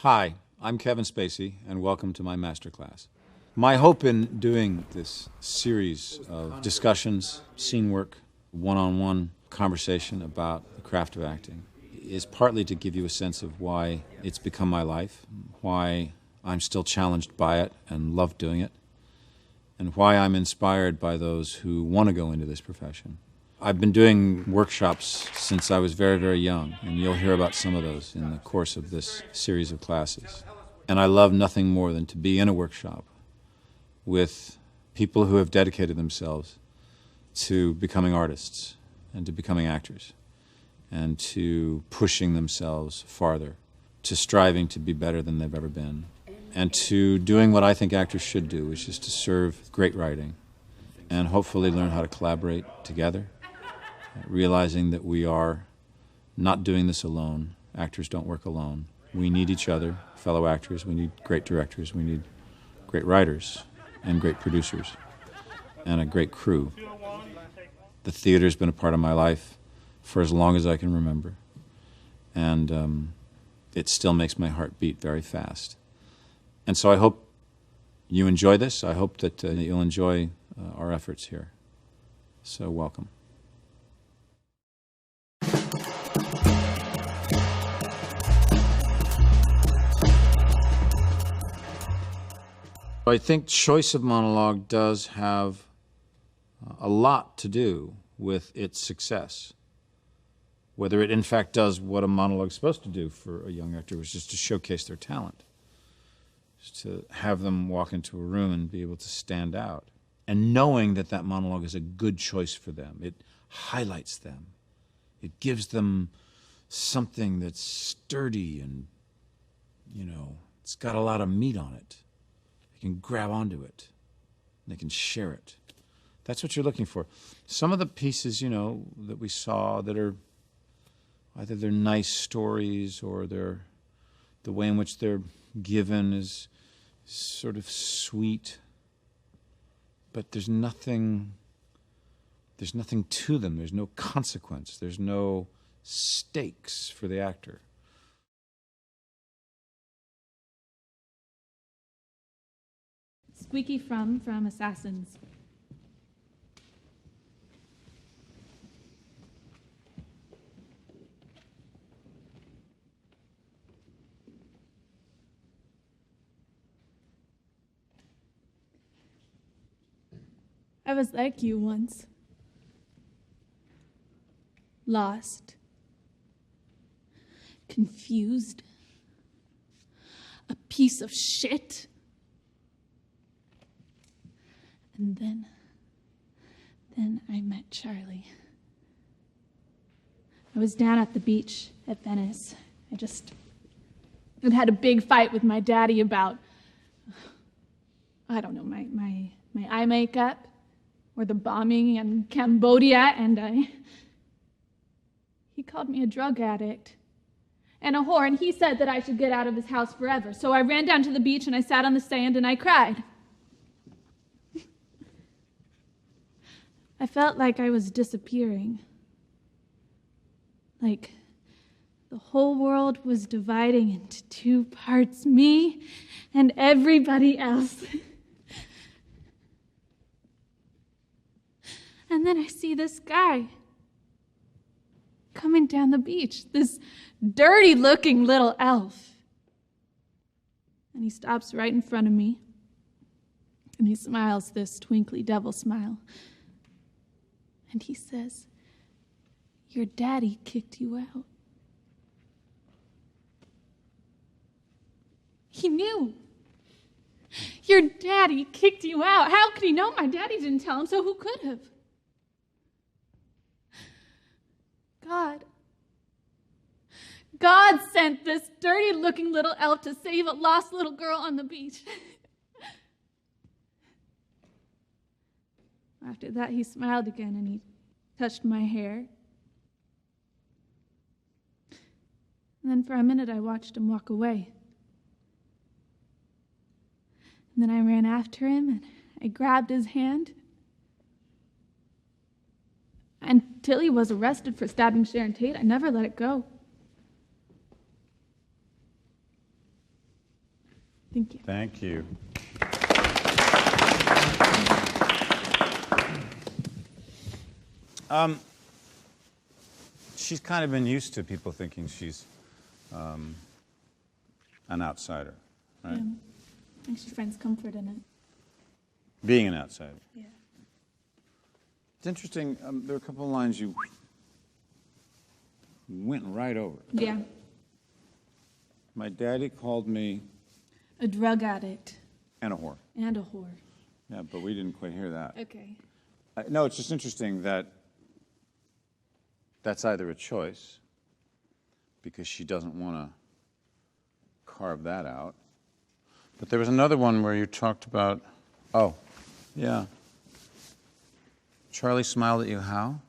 Hi, I'm Kevin Spacey, and welcome to my Masterclass. My hope in doing this series of discussions, scene work, one-on-one conversation about the craft of acting is partly to give you a sense of why it's become my life, why I'm still challenged by it and love doing it, and why I'm inspired by those who want to go into this profession. I've been doing workshops since I was very, very young, and you'll hear about some of those in the course of this series of classes. And I love nothing more than to be in a workshop with people who have dedicated themselves to becoming artists and to becoming actors and to pushing themselves farther, to striving to be better than they've ever been, and to doing what I think actors should do, which is to serve great writing and hopefully learn how to collaborate together, realizing that we are not doing this alone. Actors don't work alone. We need each other, fellow actors. We need great directors. We need great writers and great producers and a great crew. The theater's been a part of my life for as long as I can remember, and it still makes my heart beat very fast. And so I hope you enjoy this. I hope that you'll enjoy our efforts here. So welcome. I think choice of monologue does have a lot to do with its success. Whether it in fact does what a monologue is supposed to do for a young actor, which is to showcase their talent, just to have them walk into a room and be able to stand out. And knowing that that monologue is a good choice for them, it highlights them. It gives them something that's sturdy and, it's got a lot of meat on it. They can grab onto it. They can share it. That's what you're looking for. Some of the pieces, that we saw that are either they're nice stories or the way in which they're given is sort of sweet, but there's nothing to them. There's no consequence. There's no stakes for the actor. Squeaky from Assassins. I was like you once. Lost. Confused. A piece of shit. And then I met Charlie. I was down at the beach at Venice. I'd had a big fight with my daddy about, I don't know, my eye makeup or the bombing in Cambodia, and he called me a drug addict and a whore, and he said that I should get out of his house forever. So I ran down to the beach and I sat on the sand and I cried. I felt like I was disappearing. Like the whole world was dividing into two parts, me and everybody else. And then I see this guy coming down the beach, this dirty-looking little elf. And he stops right in front of me, and he smiles this twinkly devil smile. And he says, "Your daddy kicked you out." He knew. Your daddy kicked you out. How could he know? My daddy didn't tell him, so who could have? God sent this dirty-looking little elf to save a lost little girl on the beach. After that, he smiled again and he touched my hair. And then for a minute, I watched him walk away. And then I ran after him and I grabbed his hand until he was arrested for stabbing Sharon Tate. I never let it go. Thank you. Thank you. She's kind of been used to people thinking she's an outsider, right? Yeah. I think she finds comfort in it. Being an outsider. Yeah. It's interesting, there are a couple of lines you went right over. Yeah. My daddy called me... A drug addict. And a whore. And a whore. Yeah, but we didn't quite hear that. Okay. No, it's just interesting that that's either a choice, because she doesn't want to carve that out. But there was another one where you talked about, oh, yeah. Charlie smiled at you how?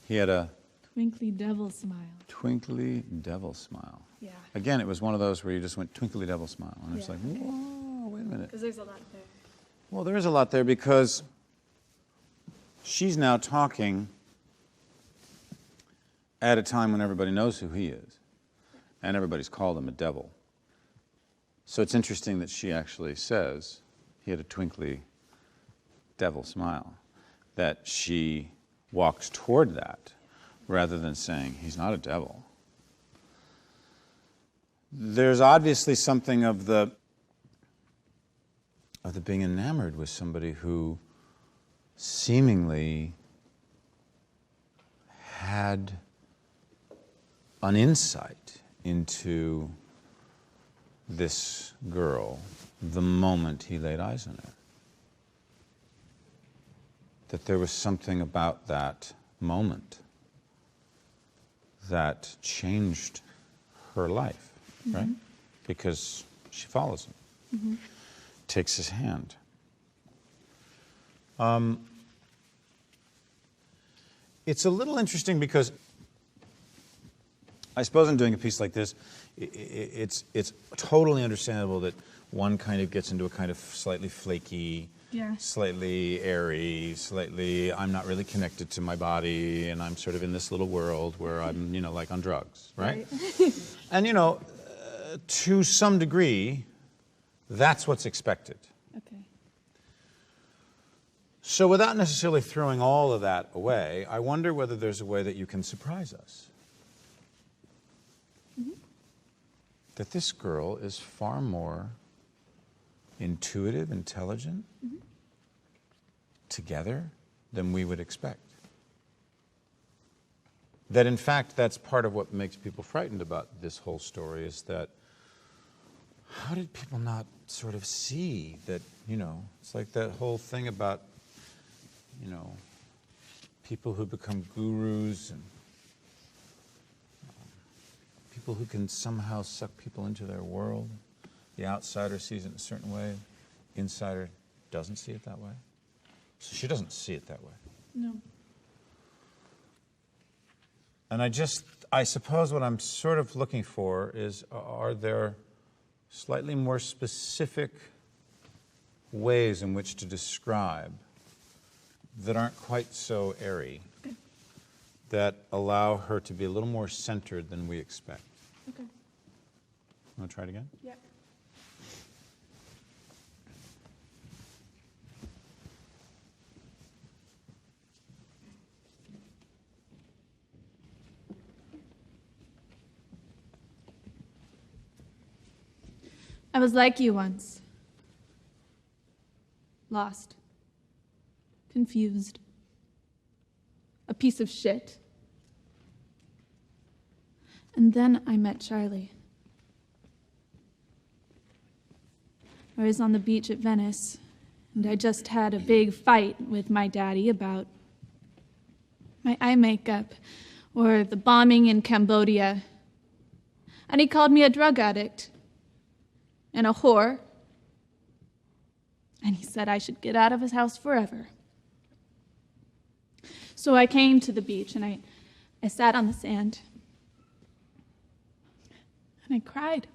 He had a... Twinkly devil smile. Twinkly devil smile. Yeah. Again, it was one of those where you just went twinkly devil smile. And it's Yeah. like, whoa, wait a minute. Because there's a lot there. Well, there is a lot there because she's now talking at a time when everybody knows who he is. And everybody's called him a devil. So it's interesting that she actually says he had a twinkly devil smile. That she walks toward that rather than saying he's not a devil. There's obviously something of the being enamored with somebody who seemingly had an insight into this girl the moment he laid eyes on her. That there was something about that moment that changed her life, right? Because she follows him, takes his hand. It's a little interesting because I suppose in doing a piece like this, it's totally understandable that one kind of gets into a kind of slightly flaky, slightly airy, slightly, I'm not really connected to my body, and I'm sort of in this little world where I'm, like on drugs, right? And, to some degree, that's what's expected. Okay. So without necessarily throwing all of that away, I wonder whether there's a way that you can surprise us. That this girl is far more intuitive, intelligent, together than we would expect. That in fact, that's part of what makes people frightened about this whole story is that how did people not sort of see that, it's like that whole thing about, people who become gurus and people who can somehow suck people into their world. The outsider sees it in a certain way. Insider doesn't see it that way. So she doesn't see it that way. No. And I suppose what I'm sort of looking for is, are there slightly more specific ways in which to describe that aren't quite so airy, that allow her to be a little more centered than we expect? Okay. Want to try it again? Yeah. I was like you once. Lost. Confused. A piece of shit. And then I met Charlie. I was on the beach at Venice, and I just had a big fight with my daddy about my eye makeup or the bombing in Cambodia. And he called me a drug addict and a whore. And he said I should get out of his house forever. So I came to the beach and I sat on the sand. And I cried.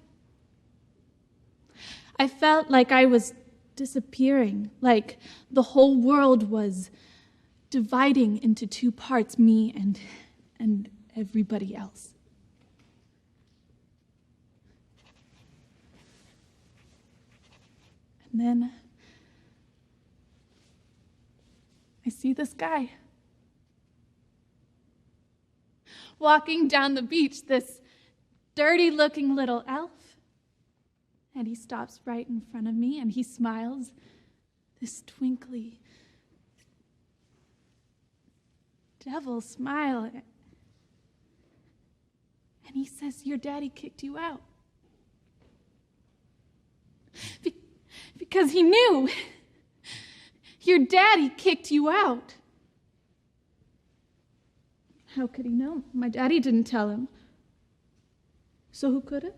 I felt like I was disappearing, like the whole world was dividing into two parts, me and everybody else. And then I see this guy walking down the beach, this dirty-looking little elf. And he stops right in front of me and he smiles, this twinkly devil smile. And he says, "Your daddy kicked you out." Because he knew. Your daddy kicked you out. How could he know? My daddy didn't tell him. So who could have?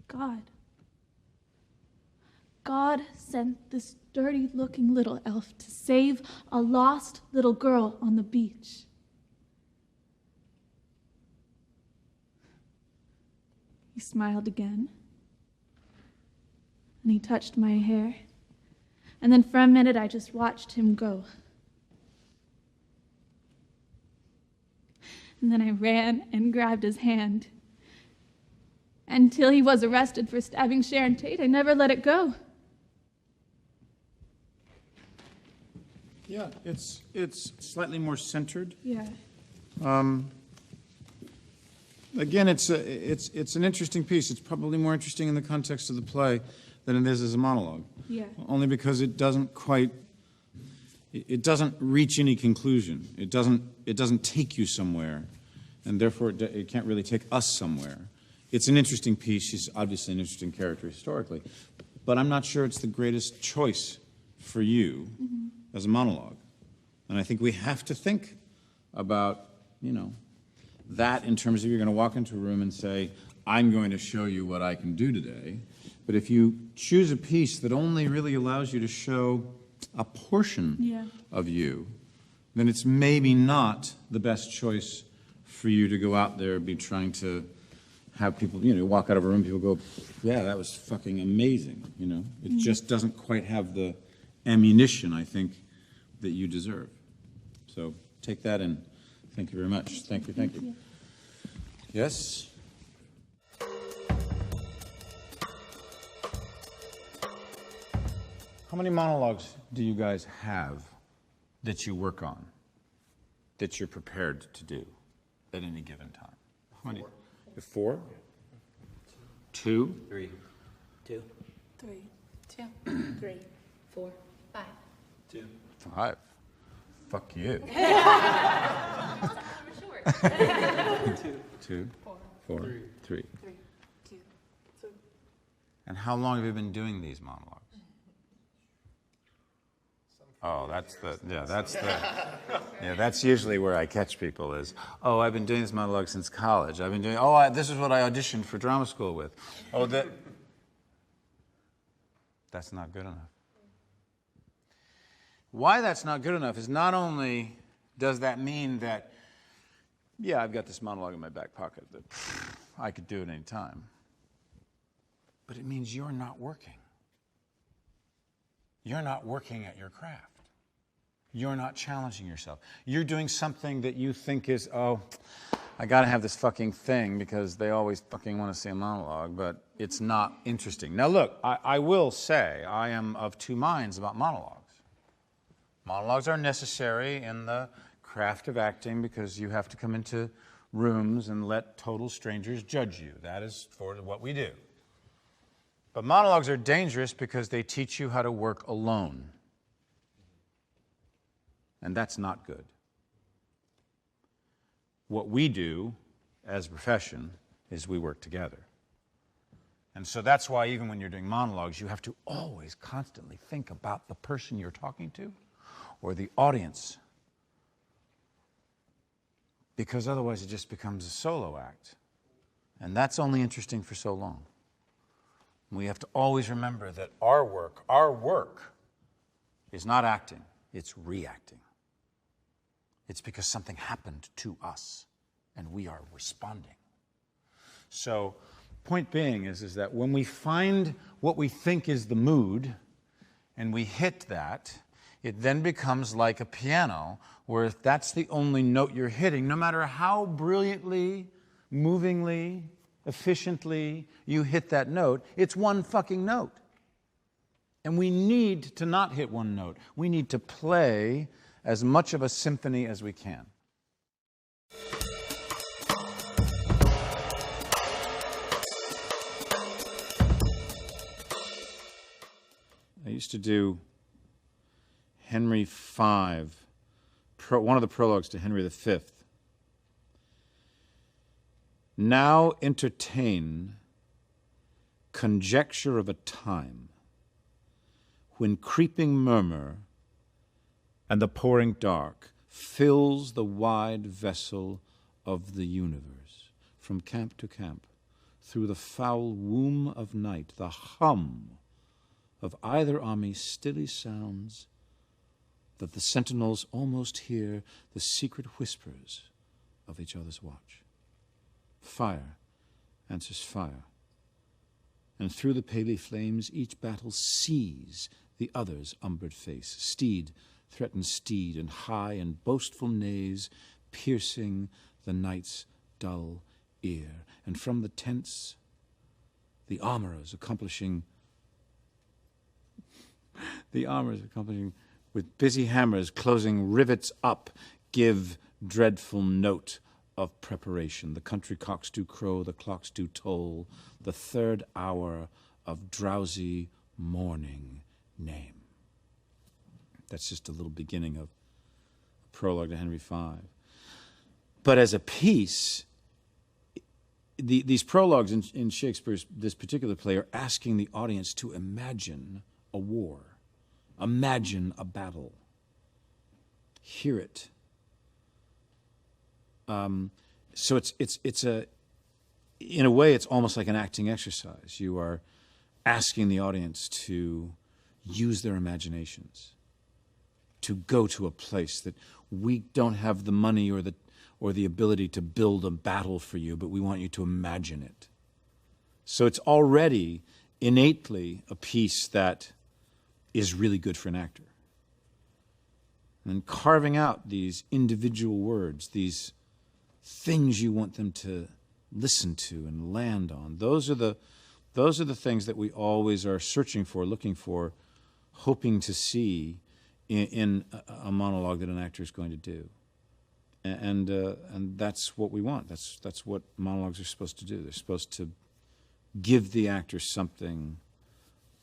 God. God sent this dirty-looking little elf to save a lost little girl on the beach. He smiled again, and he touched my hair, and then for a minute I just watched him go. And then I ran and grabbed his hand. Until he was arrested for stabbing Sharon Tate, I never let it go. Yeah, it's slightly more centered. Yeah. Again, it's an interesting piece. It's probably more interesting in the context of the play than it is as a monologue. Yeah. Only because it doesn't reach any conclusion. It doesn't take you somewhere, and therefore it can't really take us somewhere. It's an interesting piece. She's obviously an interesting character historically, but I'm not sure it's the greatest choice for you as a monologue. And I think we have to think about, that in terms of you're going to walk into a room and say, "I'm going to show you what I can do today." But if you choose a piece that only really allows you to show a portion of you, then it's maybe not the best choice for you to go out there and be trying to have people, walk out of a room, people go, "Yeah, that was fucking amazing," It just doesn't quite have the ammunition, I think, that you deserve. So take that in. Thank you very much. Thank you. Thank you. Yes? How many monologues do you guys have that you work on, that you're prepared to do at any given time? How many? 4? 2? 3. 2. 3. 2. 3, 4, 5. 2. 5. Fuck you. 2, 4, 3. 2. And how long have you been doing these monologues? Oh, that's usually where I catch people is, "Oh, I've been doing this monologue since college. I've been doing, this is what I auditioned for drama school with." Oh, that's not good enough. Why that's not good enough is not only does that mean that, I've got this monologue in my back pocket that I could do at any time, but it means you're not working. You're not working at your craft. You're not challenging yourself. You're doing something that you think is, I got to have this fucking thing because they always fucking want to see a monologue, but it's not interesting. Now look, I will say I am of two minds about monologues. Monologues are necessary in the craft of acting because you have to come into rooms and let total strangers judge you. That is for what we do. But monologues are dangerous because they teach you how to work alone. And that's not good. What we do as a profession is we work together. And so that's why even when you're doing monologues, you have to always constantly think about the person you're talking to or the audience. Because otherwise it just becomes a solo act. And that's only interesting for so long. We have to always remember that our work is not acting, it's reacting. It's because something happened to us and we are responding. So, point being is that when we find what we think is the mood and we hit that, it then becomes like a piano where if that's the only note you're hitting, no matter how brilliantly, movingly, efficiently, you hit that note. It's one fucking note. And we need to not hit one note. We need to play as much of a symphony as we can. I used to do Henry V, one of the prologues to Henry V. Now entertain conjecture of a time when creeping murmur and the pouring dark fills the wide vessel of the universe. From camp to camp, through the foul womb of night, the hum of either army stilly sounds that the sentinels almost hear the secret whispers of each other's watch. Fire answers fire, and through the paly flames each battle sees the other's umbered face. Steed threatens steed, and high and boastful neighs piercing the night's dull ear. And from the tents, the armorers accomplishing with busy hammers closing rivets up, give dreadful note of preparation. The country cocks do crow, the clocks do toll, the third hour of drowsy morning name. That's just a little beginning of a prologue to Henry V. But as a piece, these prologues in Shakespeare's, this particular play, are asking the audience to imagine a war, imagine a battle, hear it. So it's in a way, it's almost like an acting exercise. You are asking the audience to use their imaginations, to go to a place that we don't have the money or the ability to build a battle for you, but we want you to imagine it. So it's already innately a piece that is really good for an actor. And carving out these individual words, these things you want them to listen to and land on, those are the things that we always are searching for, looking for, hoping to see in a monologue that an actor is going to do. And that's what we want. That's what monologues are supposed to do. They're supposed to give the actor something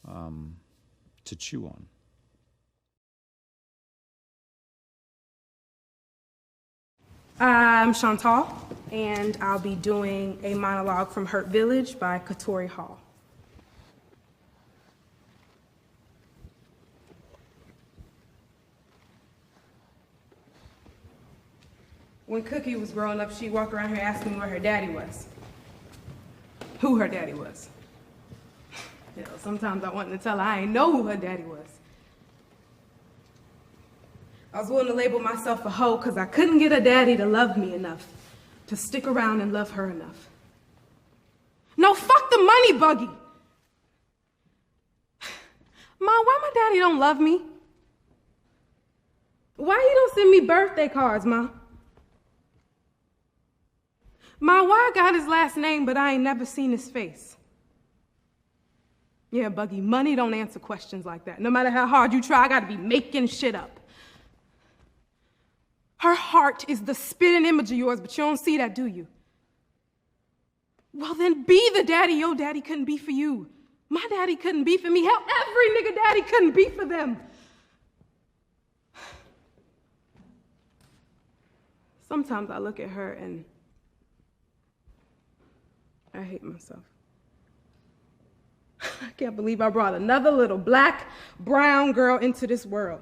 to chew on. I'm Chantal, and I'll be doing a monologue from Hurt Village by Katori Hall. When Cookie was growing up, she'd walk around here asking me where her daddy was. Who her daddy was. You know, sometimes I wanted to tell her I ain't know who her daddy was. I was willing to label myself a hoe because I couldn't get a daddy to love me enough, to stick around and love her enough. No, fuck the money, Buggy. Ma, why my daddy don't love me? Why he don't send me birthday cards, Ma? Ma, why I got his last name, but I ain't never seen his face? Yeah, Buggy, money don't answer questions like that. No matter how hard you try, I gotta be making shit up. Her heart is the spitting image of yours, but you don't see that, do you? Well, then be the daddy your daddy couldn't be for you. My daddy couldn't be for me. Hell, every nigga daddy couldn't be for them. Sometimes I look at her and I hate myself. I can't believe I brought another little black, brown girl into this world.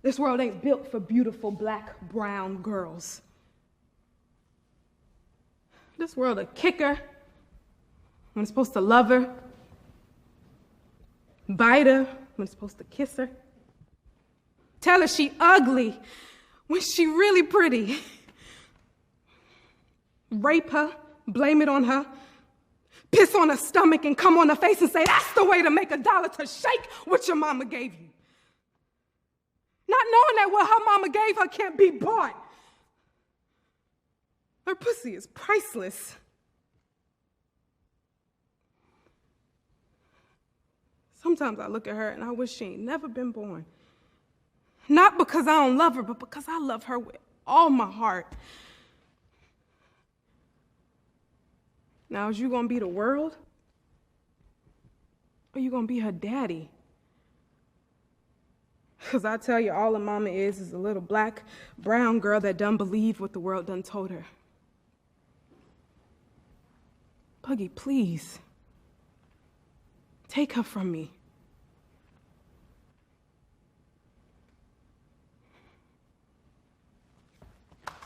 This world ain't built for beautiful black, brown girls. This world will kick her when it's supposed to love her, bite her when it's supposed to kiss her, tell her she ugly when she really pretty, rape her, blame it on her, piss on her stomach and come on her face and say, that's the way to make $1 to shake what your mama gave you. Not knowing that what her mama gave her can't be bought. Her pussy is priceless. Sometimes I look at her and I wish she ain't never been born. Not because I don't love her, but because I love her with all my heart. Now, is you gonna be the world? Or you gonna be her daddy? Because I tell you, all her mama is a little black, brown girl that done believed what the world done told her. Buggy, please. Take her from me.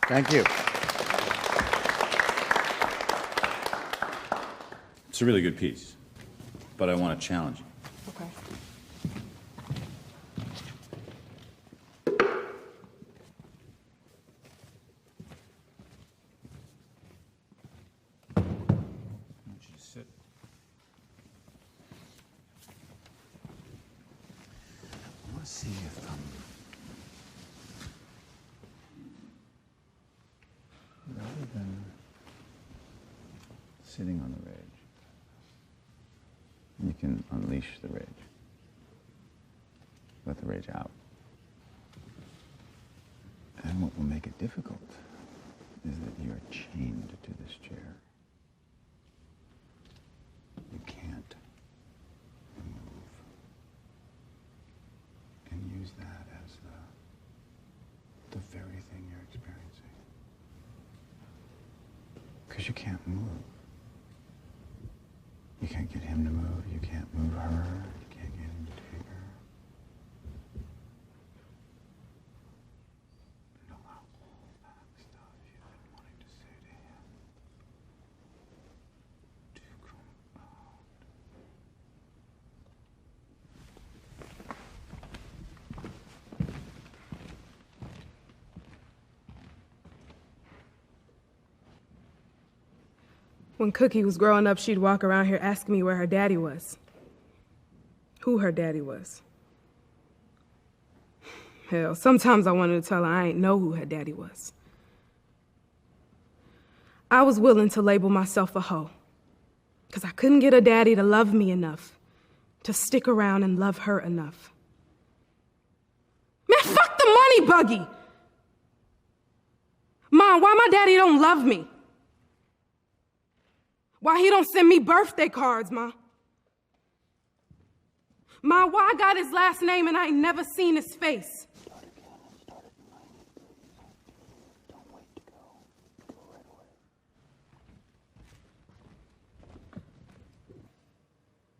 Thank you. It's a really good piece, but I want to challenge you. Okay. I want you to sit. I want to see if rather than sitting on the rage, you can unleash the rage. Let the rage out. And what will make it difficult is that you're chained to this chair. You can't move. And use that as the very thing you're experiencing. Because you can't move. You can't get him to move. You can't move her. You can't get him to take her. And allow all that stuff you've been wanting to say to him to come out. When Cookie was growing up, she'd walk around here asking me where her daddy was. Who her daddy was. Hell, sometimes I wanted to tell her I ain't know who her daddy was. I was willing to label myself a hoe, because I couldn't get a daddy to love me enough, to stick around and love her enough. Man, fuck the money, Buggy! Mom, why my daddy don't love me? Why he don't send me birthday cards, Ma? Ma, why I got his last name and I ain't never seen his face? Start again. Start at 90, please. Don't wait to go. Go right away.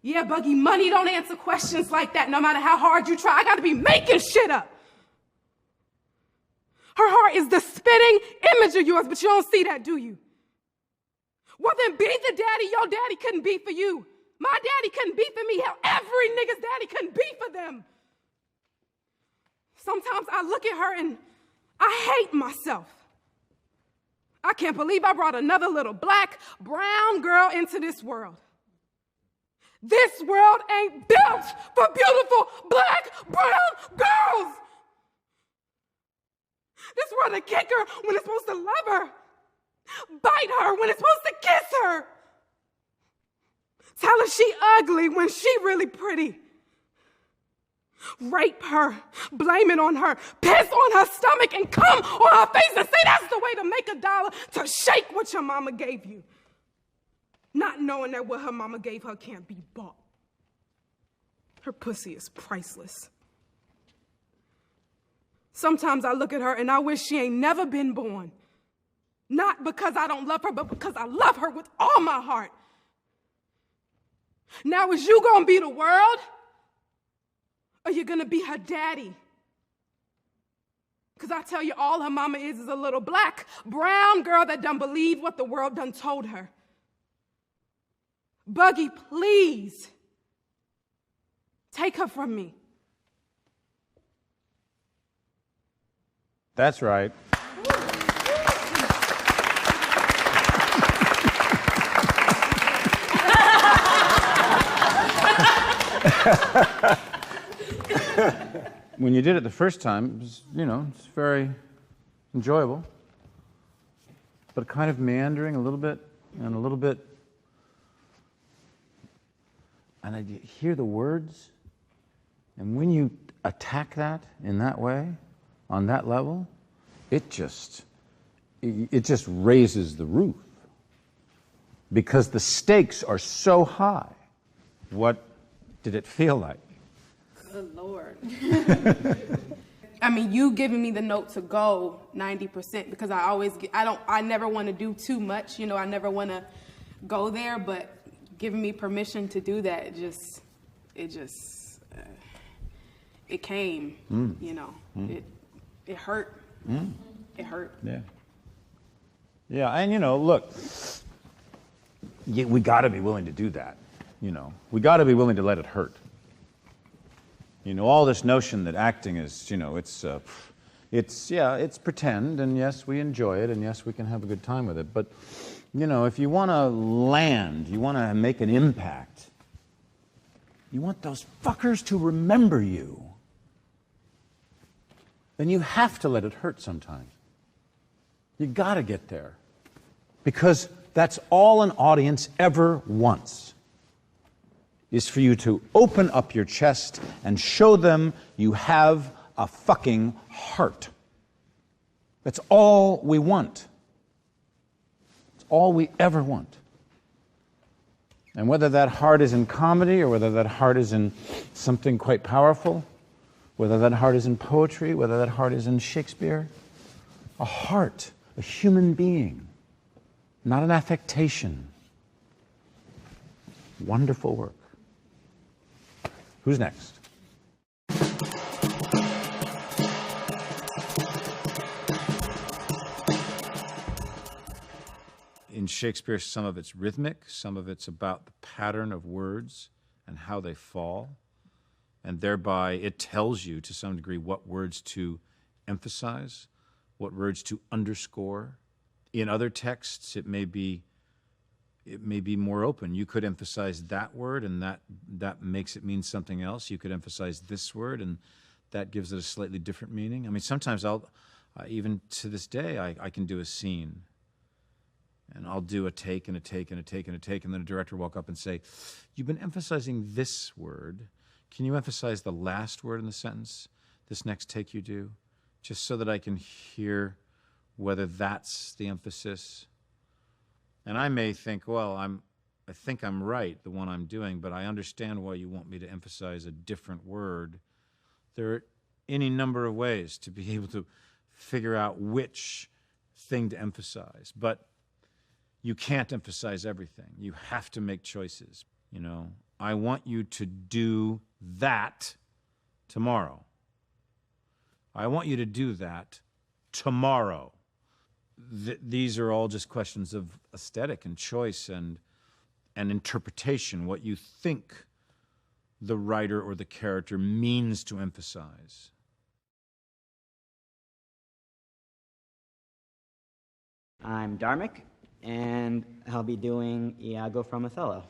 Yeah, Buggy, money don't answer questions like that no matter how hard you try. I gotta be making shit up. Her heart is the spitting image of yours, but you don't see that, do you? Well, then be the daddy your daddy couldn't be for you. My daddy couldn't be for me. Hell, every nigga's daddy couldn't be for them. Sometimes I look at her and I hate myself. I can't believe I brought another little black, brown girl into this world. This world ain't built for beautiful black, brown girls. This world will kick her when it's supposed to love her. Bite her when it's supposed to kiss her. Tell her she ugly when she really pretty. Rape her, blame it on her, piss on her stomach and come on her face and say that's the way to make $1, to shake what your mama gave you. Not knowing that what her mama gave her can't be bought. Her pussy is priceless. Sometimes I look at her and I wish she ain't never been born. Not because I don't love her, but because I love her with all my heart. Now, is you gonna be the world? Or you gonna be her daddy? Because I tell you, all her mama is a little black, brown girl that done believe what the world done told her. Buggy, please. Take her from me. That's right. When you did it the first time, it was, it's very enjoyable, but kind of meandering a little bit, and a little bit and I hear the words, and when you attack that in that way, on that level, it just raises the roof. Because the stakes are so high. What did it feel like? Good Lord. I mean, you giving me the note to go 90% because I never want to do too much. You know, I never want to go there, but giving me permission to do that, it came, you know, it hurt. It hurt. Yeah. Yeah, and you know, look, we got to be willing to do that. You know, we got to be willing to let it hurt. You know, all this notion that acting is, you know, it's pretend, and yes, we enjoy it, and yes, we can have a good time with it. But, you know, if you want to land, you want to make an impact, you want those fuckers to remember you, then you have to let it hurt sometimes. You got to get there. Because that's all an audience ever wants, is for you to open up your chest and show them you have a fucking heart. That's all we want. It's all we ever want. And whether that heart is in comedy or whether that heart is in something quite powerful, whether that heart is in poetry, whether that heart is in Shakespeare, a heart, a human being, not an affectation. Wonderful work. Who's next? In Shakespeare, some of it's rhythmic, some of it's about the pattern of words and how they fall, and thereby it tells you to some degree what words to emphasize, what words to underscore. In other texts, it may be more open. You could emphasize that word, and that makes it mean something else. You could emphasize this word, and that gives it a slightly different meaning. I mean, sometimes even to this day, I can do a scene, and I'll do a take and a take and a take and a take, and then a director will walk up and say, "You've been emphasizing this word. Can you emphasize the last word in the sentence, this next take you do, just so that I can hear whether that's the emphasis?" And I may think, well, I think I'm right, the one I'm doing, but I understand why you want me to emphasize a different word. There are any number of ways to be able to figure out which thing to emphasize, but you can't emphasize everything. You have to make choices. You know, I want you to do that tomorrow. I want you to do that tomorrow. These are all just questions of aesthetic and choice and interpretation, what you think the writer or the character means to emphasize. I'm Dharmic, and I'll be doing Iago from Othello.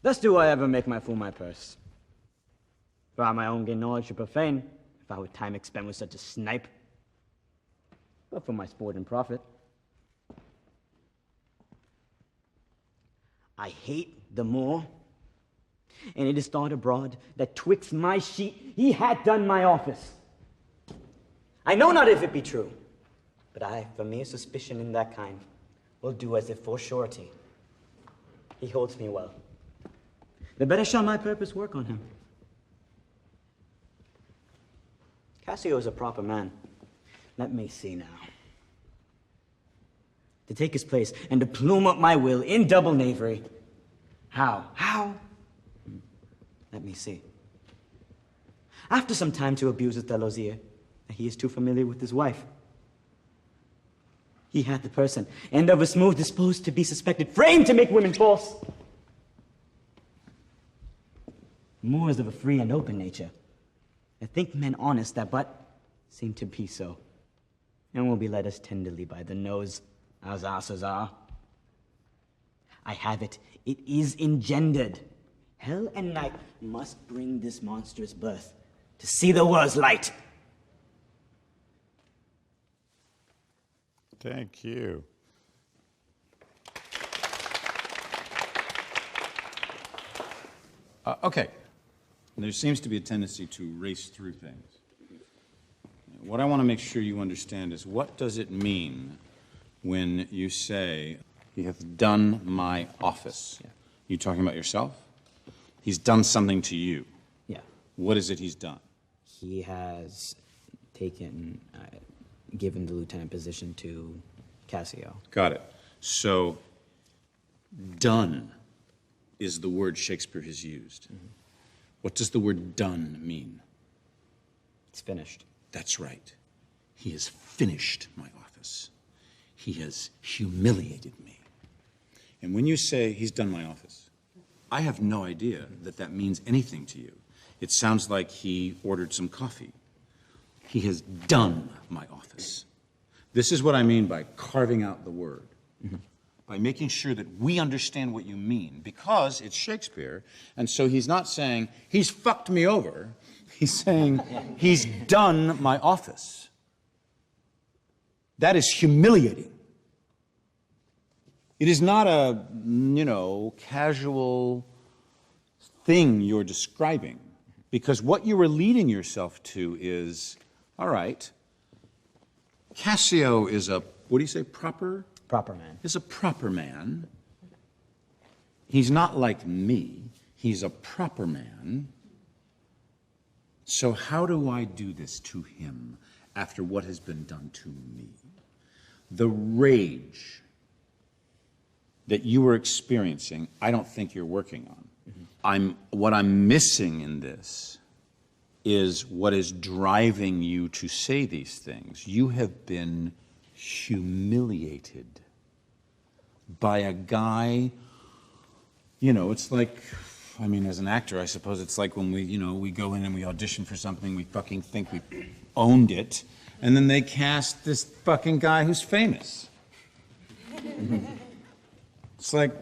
Thus do I ever make my fool my purse. For my own gain knowledge to profane, if I would time expend with such a snipe, but for my sport and profit. I hate the Moor, and it is thought abroad that twixt my sheet he had done my office. I know not if it be true, but I, for mere suspicion in that kind, will do as if for surety. He holds me well. The better shall my purpose work on him. Cassio is a proper man. Let me see now. To take his place and to plume up my will in double knavery. How? How? Let me see. After some time to abuse Othello's ear, that he is too familiar with his wife. He hath the person, and of a smooth disposed to be suspected, framed to make women false. Moors of a free and open nature, that think men honest that but seem to be so, and will be led as tenderly by the nose as asses are. I have it. It is engendered. Hell and night must bring this monstrous birth to see the world's light. Thank you. Okay. There seems to be a tendency to race through things. What I want to make sure you understand is, what does it mean when you say, he hath done my office? Yeah. You talking about yourself? He's done something to you. Yeah. What is it he's done? He has taken, given the lieutenant position to Cassio. Got it. So, done is the word Shakespeare has used. Mm-hmm. What does the word done mean? It's finished. That's right. He has finished my office. He has humiliated me. And when you say he's done my office, I have no idea that that means anything to you. It sounds like he ordered some coffee. He has done my office. This is what I mean by carving out the word. Mm-hmm. By making sure that we understand what you mean, because it's Shakespeare, and so he's not saying, he's fucked me over. He's saying, he's done my office. That is humiliating. It is not a, casual thing you're describing, because what you are leading yourself to is, all right, Cassio is a, what do you say, proper? Proper man. Is a proper man. He's not like me. He's a proper man. So how do I do this to him after what has been done to me? The rage that you are experiencing, I don't think you're working on. Mm-hmm. What I'm missing in this is what is driving you to say these things. You have been humiliated by a guy, it's like, as an actor, I suppose it's like when we go in and we audition for something, we fucking think we owned it, and then they cast this fucking guy who's famous. It's like,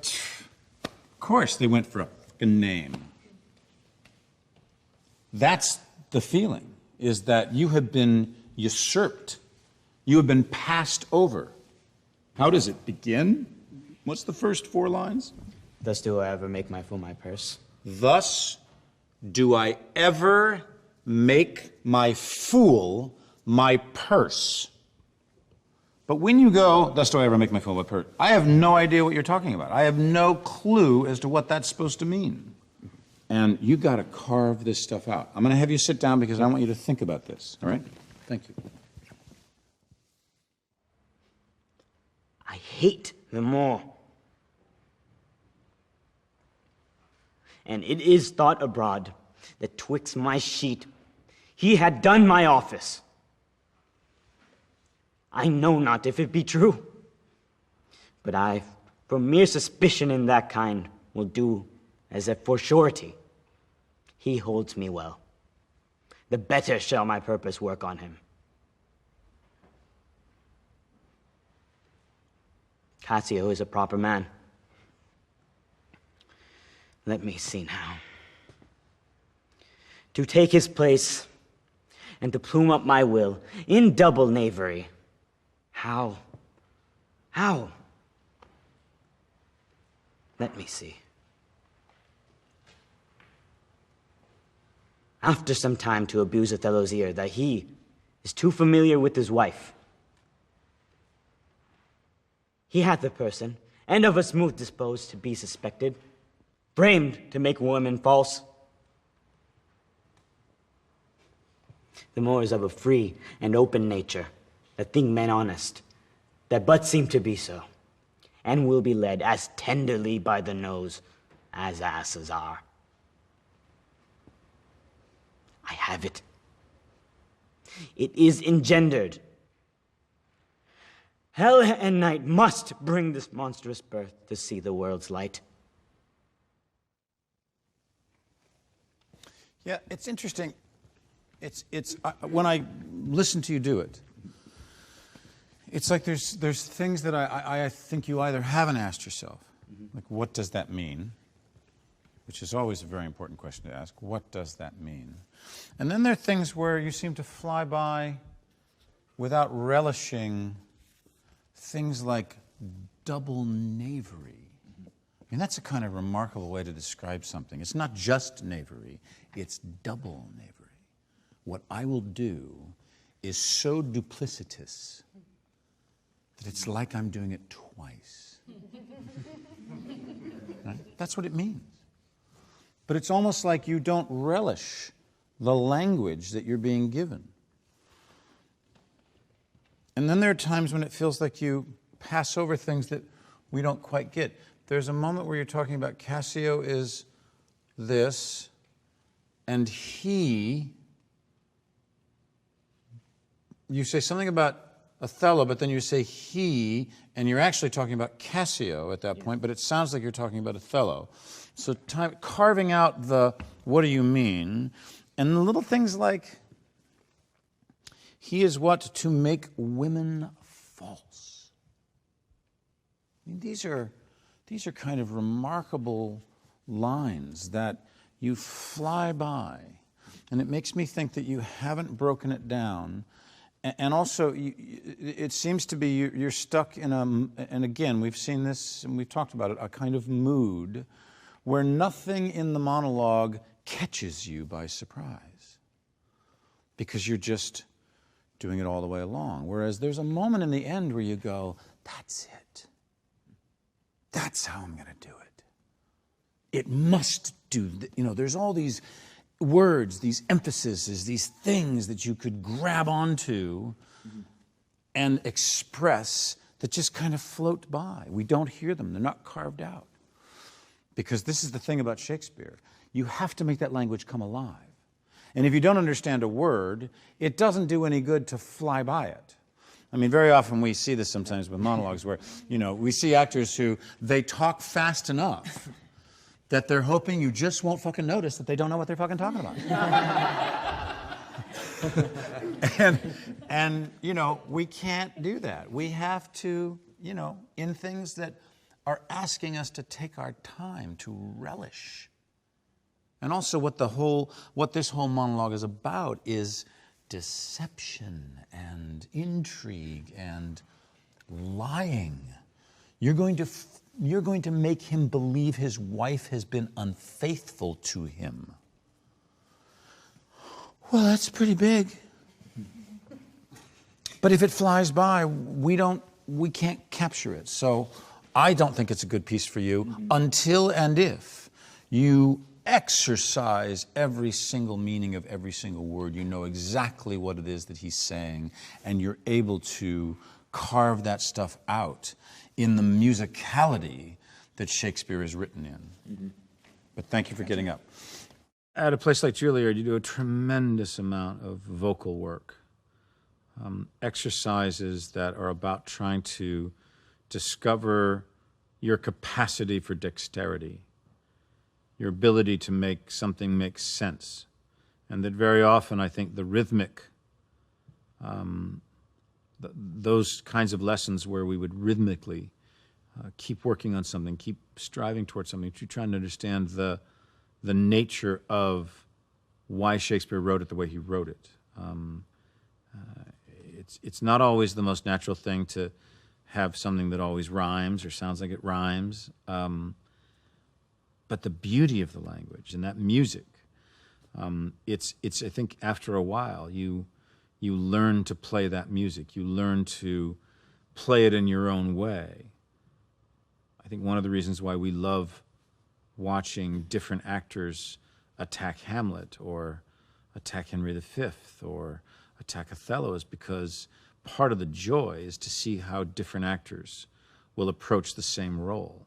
of course they went for a fucking name. That's the feeling, is that you have been usurped. You have been passed over. How does it begin? What's the first 4 lines? Thus do I ever make my fool my purse. Thus do I ever make my fool my purse. But when you go, thus do I ever make my fool my purse, I have no idea what you're talking about. I have no clue as to what that's supposed to mean. And you got to carve this stuff out. I'm going to have you sit down because I want you to think about this, all right? Thank you. I hate them all. And it is thought abroad that twixt my sheet he had done my office. I know not if it be true, but I, for mere suspicion in that kind, will do as if for surety. He holds me well. The better shall my purpose work on him. Cassio is a proper man. Let me see now. To take his place and to plume up my will in double knavery. How? How? Let me see. After some time to abuse Othello's ear that he is too familiar with his wife. He hath a person, and of a smooth disposed to be suspected, framed to make women false. The more is of a free and open nature, that think men honest, that but seem to be so, and will be led as tenderly by the nose as asses are. I have it. It is engendered. Hell and night must bring this monstrous birth to see the world's light. Yeah, it's interesting. When I listen to you do it, it's like there's things that I think you either haven't asked yourself, like what does that mean? Which is always a very important question to ask. What does that mean? And then there are things where you seem to fly by without relishing things like double knavery. mean, that's a kind of remarkable way to describe something. It's not just knavery, it's double knavery. What I will do is so duplicitous that it's like I'm doing it twice. Right? That's what it means. But it's almost like you don't relish the language that you're being given. And then there are times when it feels like you pass over things that we don't quite get. There's a moment where you're talking about Cassio is this, and he, you say something about Othello, but then you say he, and you're actually talking about Cassio at that point, but it sounds like you're talking about Othello. So carving out the what do you mean, and the little things like he is what to make women false. I mean, these are kind of remarkable lines that you fly by, and it makes me think that you haven't broken it down. And also, it seems to be you're stuck in and again, we've seen this and we've talked about it, a kind of mood where nothing in the monologue catches you by surprise because you're just doing it all the way along. Whereas there's a moment in the end where you go, that's it. That's how I'm going to do it. It must do, there's all these words, these emphases, these things that you could grab onto and express that just kind of float by. We don't hear them. They're not carved out. Because this is the thing about Shakespeare. You have to make that language come alive. And if you don't understand a word, it doesn't do any good to fly by it. I mean, very often we see this sometimes with monologues where, we see actors who, they talk fast enough that they're hoping you just won't fucking notice that they don't know what they're fucking talking about. and we can't do that. We have to, in things that are asking us to take our time to relish. And also what this whole monologue is about is deception and intrigue and lying. You're going to make him believe his wife has been unfaithful to him. Well, that's pretty big. But if it flies by, we can't capture it. So I don't think it's a good piece for you until and if you exercise every single meaning of every single word. You know exactly what it is that he's saying, and you're able to carve that stuff out in the musicality that Shakespeare is written in. But thank you for getting up. At a place like Juilliard, you do a tremendous amount of vocal work. Exercises that are about trying to discover your capacity for dexterity, your ability to make something make sense. And that very often, I think, the rhythmic, those kinds of lessons where we would rhythmically keep working on something, keep striving towards something, keep trying to understand the nature of why Shakespeare wrote it the way he wrote it. It's not always the most natural thing to have something that always rhymes or sounds like it rhymes. But the beauty of the language and that music, it's I think after a while you learn to play that music. You learn to play it in your own way. I think one of the reasons why we love watching different actors attack Hamlet or attack Henry V or attack Othello is because part of the joy is to see how different actors will approach the same role.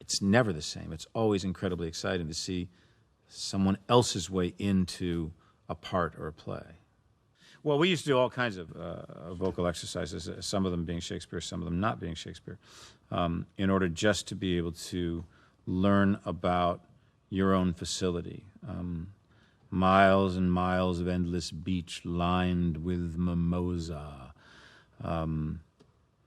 It's never the same. It's always incredibly exciting to see someone else's way into a part or a play. Well, we used to do all kinds of vocal exercises, some of them being Shakespeare, some of them not being Shakespeare, in order just to be able to learn about your own facility. Miles and miles of endless beach lined with mimosa.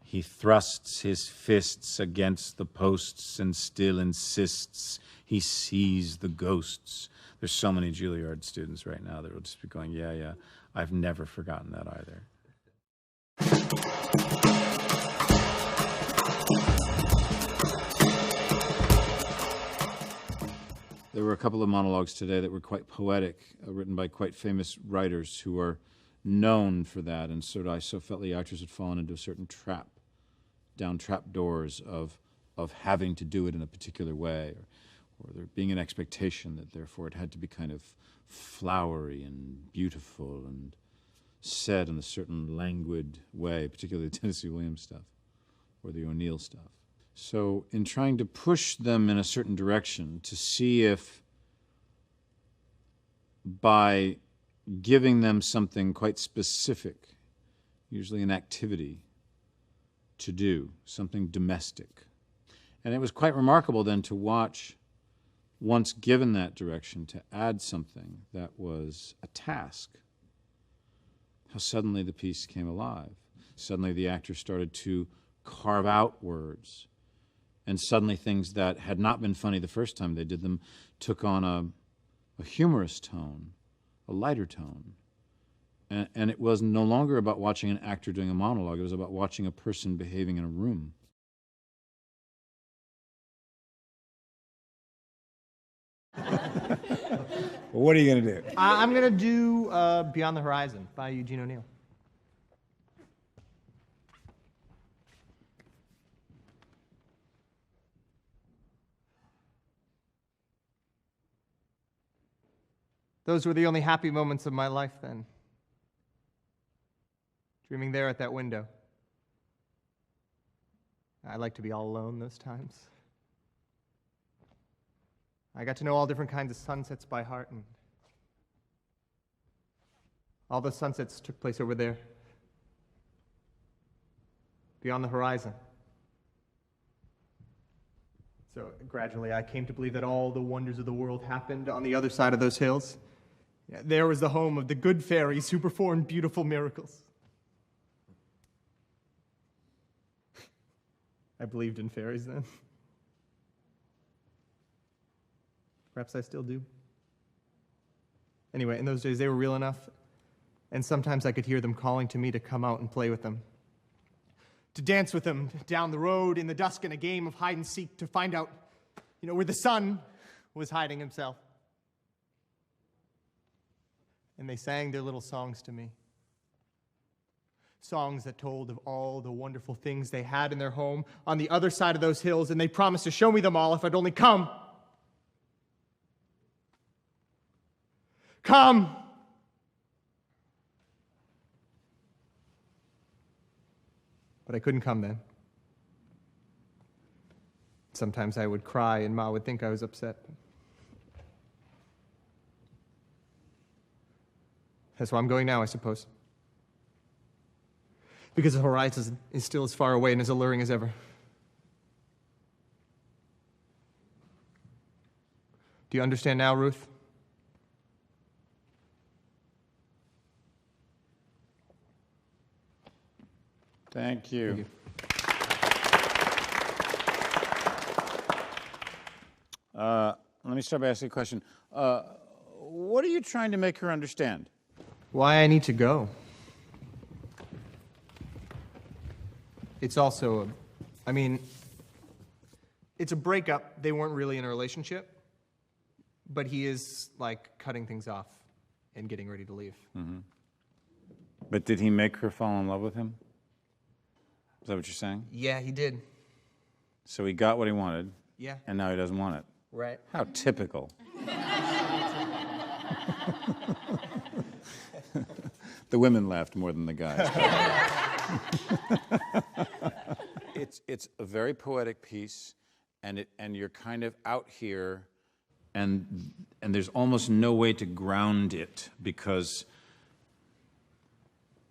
He thrusts his fists against the posts and still insists he sees the ghosts. There's so many Juilliard students right now that will just be going, yeah, I've never forgotten that either. There were a couple of monologues today that were quite poetic, written by quite famous writers who are known for that, and I so felt the actors had fallen into a certain trap doors of having to do it in a particular way, or there being an expectation that therefore it had to be kind of flowery and beautiful and said in a certain languid way, particularly the Tennessee Williams stuff or the O'Neill stuff. So in trying to push them in a certain direction to see if by giving them something quite specific, usually an activity to do, something domestic. And it was quite remarkable then to watch, once given that direction, to add something that was a task. How suddenly the piece came alive. Suddenly the actors started to carve out words. And suddenly things that had not been funny the first time they did them took on a humorous tone, a lighter tone. And it was no longer about watching an actor doing a monologue. It was about watching a person behaving in a room. What are you going to do? I'm going to do Beyond the Horizon by Eugene O'Neill. Those were the only happy moments of my life then. Dreaming there at that window. I like to be all alone those times. I got to know all different kinds of sunsets by heart, and all the sunsets took place over there, beyond the horizon. So gradually I came to believe that all the wonders of the world happened on the other side of those hills. Yeah, there was the home of the good fairies who performed beautiful miracles. I believed in fairies then. Perhaps I still do. Anyway, in those days they were real enough, and sometimes I could hear them calling to me to come out and play with them. To dance with them down the road in the dusk in a game of hide and seek to find out, where the sun was hiding himself. And they sang their little songs to me. Songs that told of all the wonderful things they had in their home on the other side of those hills, and they promised to show me them all if I'd only come. Come! But I couldn't come then. Sometimes I would cry and Ma would think I was upset. That's why I'm going now, I suppose. Because the horizon is still as far away and as alluring as ever. Do you understand now, Ruth? Thank you. Let me start by asking a question. What are you trying to make her understand? Why I need to go. It's also, it's a breakup. They weren't really in a relationship, but he is, cutting things off and getting ready to leave. Mm-hmm. But did he make her fall in love with him? Is that what you're saying? Yeah, he did. So he got what he wanted. Yeah. And now he doesn't want it. Right. How typical. The women laughed more than the guys. It's a very poetic piece, and you're kind of out here, and there's almost no way to ground it because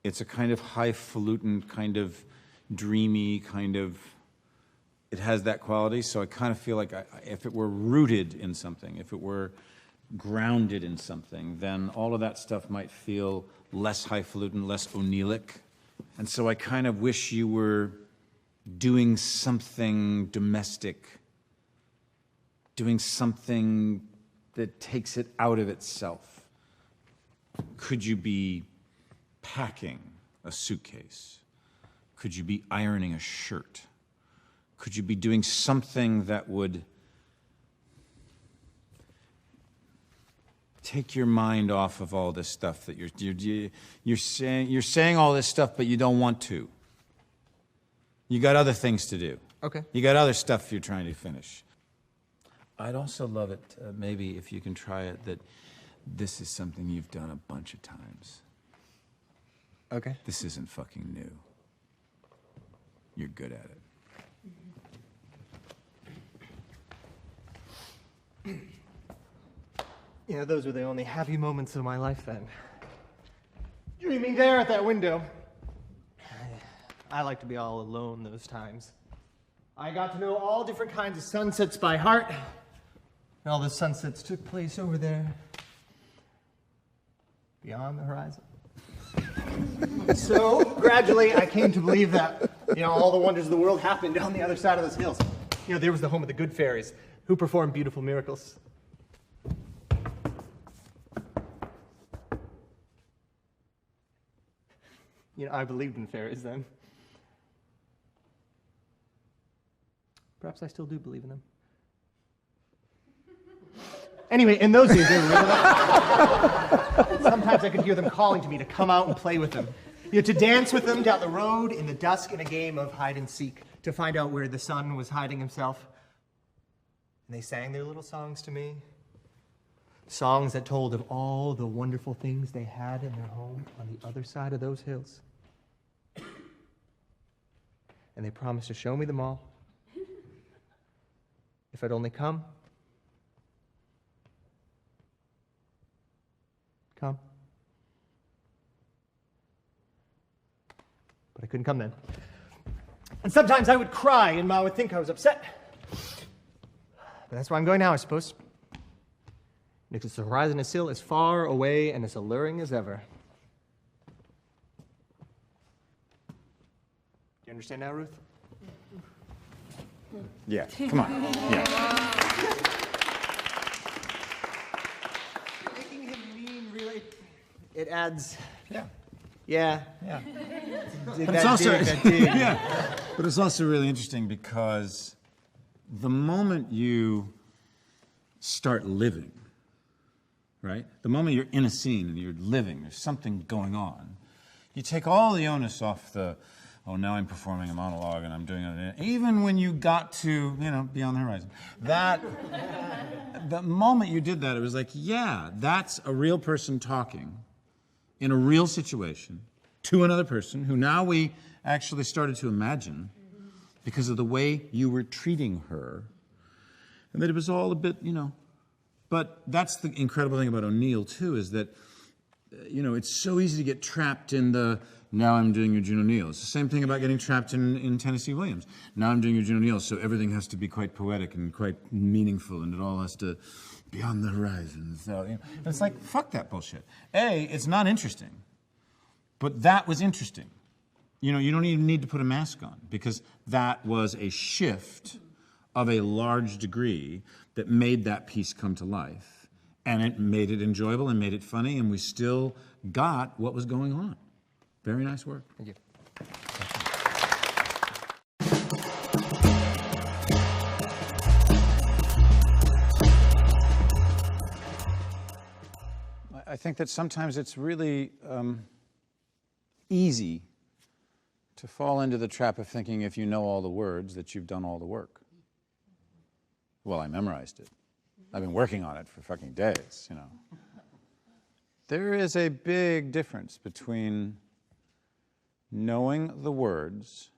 it's a kind of highfalutin, kind of dreamy, it has that quality. So I kind of feel like if it were rooted in something, if it were grounded in something, then all of that stuff might feel less highfalutin, less O'Neillic. And so I kind of wish you were doing something domestic, doing something that takes it out of itself. Could you be packing a suitcase? Could you be ironing a shirt? Could you be doing something that would take your mind off of all this stuff that you're saying all this stuff, but you don't want to. You got other things to do. Okay. You got other stuff you're trying to finish. I'd also love it, maybe if you can try it, that this is something you've done a bunch of times. Okay. This isn't fucking new. You're good at it. You know, those were the only happy moments of my life then. Dreaming there at that window. I like to be all alone those times. I got to know all different kinds of sunsets by heart. And all the sunsets took place over there, beyond the horizon. So, gradually, I came to believe that, all the wonders of the world happened on the other side of those hills. There was the home of the good fairies, who performed beautiful miracles. I believed in fairies then. Perhaps I still do believe in them. Anyway, in those days, they were real. Sometimes I could hear them calling to me to come out and play with them. To dance with them down the road in the dusk in a game of hide and seek, to find out where the sun was hiding himself. And they sang their little songs to me. Songs that told of all the wonderful things they had in their home on the other side of those hills. And they promised to show me them all if I'd only come. Come. But I couldn't come then. And sometimes I would cry and Ma would think I was upset. But that's where I'm going now, I suppose. Because the horizon is still as far away and as alluring as ever. Do you understand now, Ruth? Yeah, come on. Yeah. Making him mean, really, it adds. Yeah. Yeah. Yeah. But it's also, yeah. But it's also really interesting because the moment you start living, right? The moment you're in a scene and you're living, there's something going on. You take all the onus off the, oh, now I'm performing a monologue and I'm doing it. Even when you got to, beyond the horizon. The moment you did that, it was like, yeah, that's a real person talking in a real situation to another person who now we actually started to imagine because of the way you were treating her. And that it was all a bit, But that's the incredible thing about O'Neill, too, is that, it's so easy to get trapped in the, now I'm doing Eugene O'Neill. It's the same thing about getting trapped in Tennessee Williams. Now I'm doing Eugene O'Neill, so everything has to be quite poetic and quite meaningful, and it all has to be on the horizon. So, and it's like, fuck that bullshit. A, it's not interesting, but that was interesting. You don't even need to put a mask on, because that was a shift of a large degree that made that piece come to life. And it made it enjoyable and made it funny, and we still got what was going on. Very nice work. Thank you. I think that sometimes it's really easy to fall into the trap of thinking if you know all the words that you've done all the work. Well, I memorized it. I've been working on it for fucking days, There is a big difference between knowing the words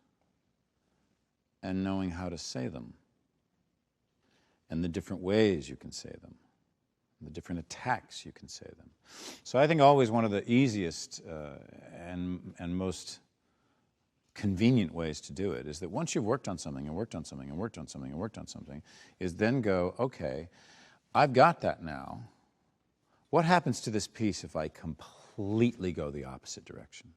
and knowing how to say them, and the different ways you can say them, the different attacks you can say them. So I think always one of the easiest and most convenient ways to do it is that once you've worked on something and worked on something and worked on something and worked on something, is then go, okay, I've got that now. What happens to this piece if I completely go the opposite direction?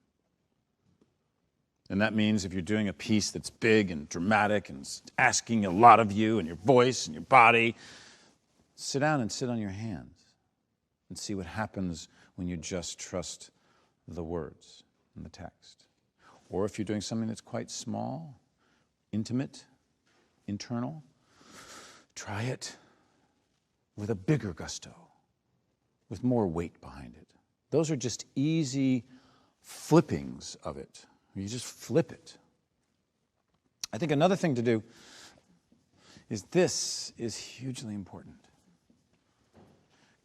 And that means if you're doing a piece that's big and dramatic and asking a lot of you and your voice and your body, sit down and sit on your hands and see what happens when you just trust the words and the text. Or if you're doing something that's quite small, intimate, internal, try it with a bigger gusto. with more weight behind it. Those are just easy flippings of it. You just flip it. I think another thing to do is this is hugely important.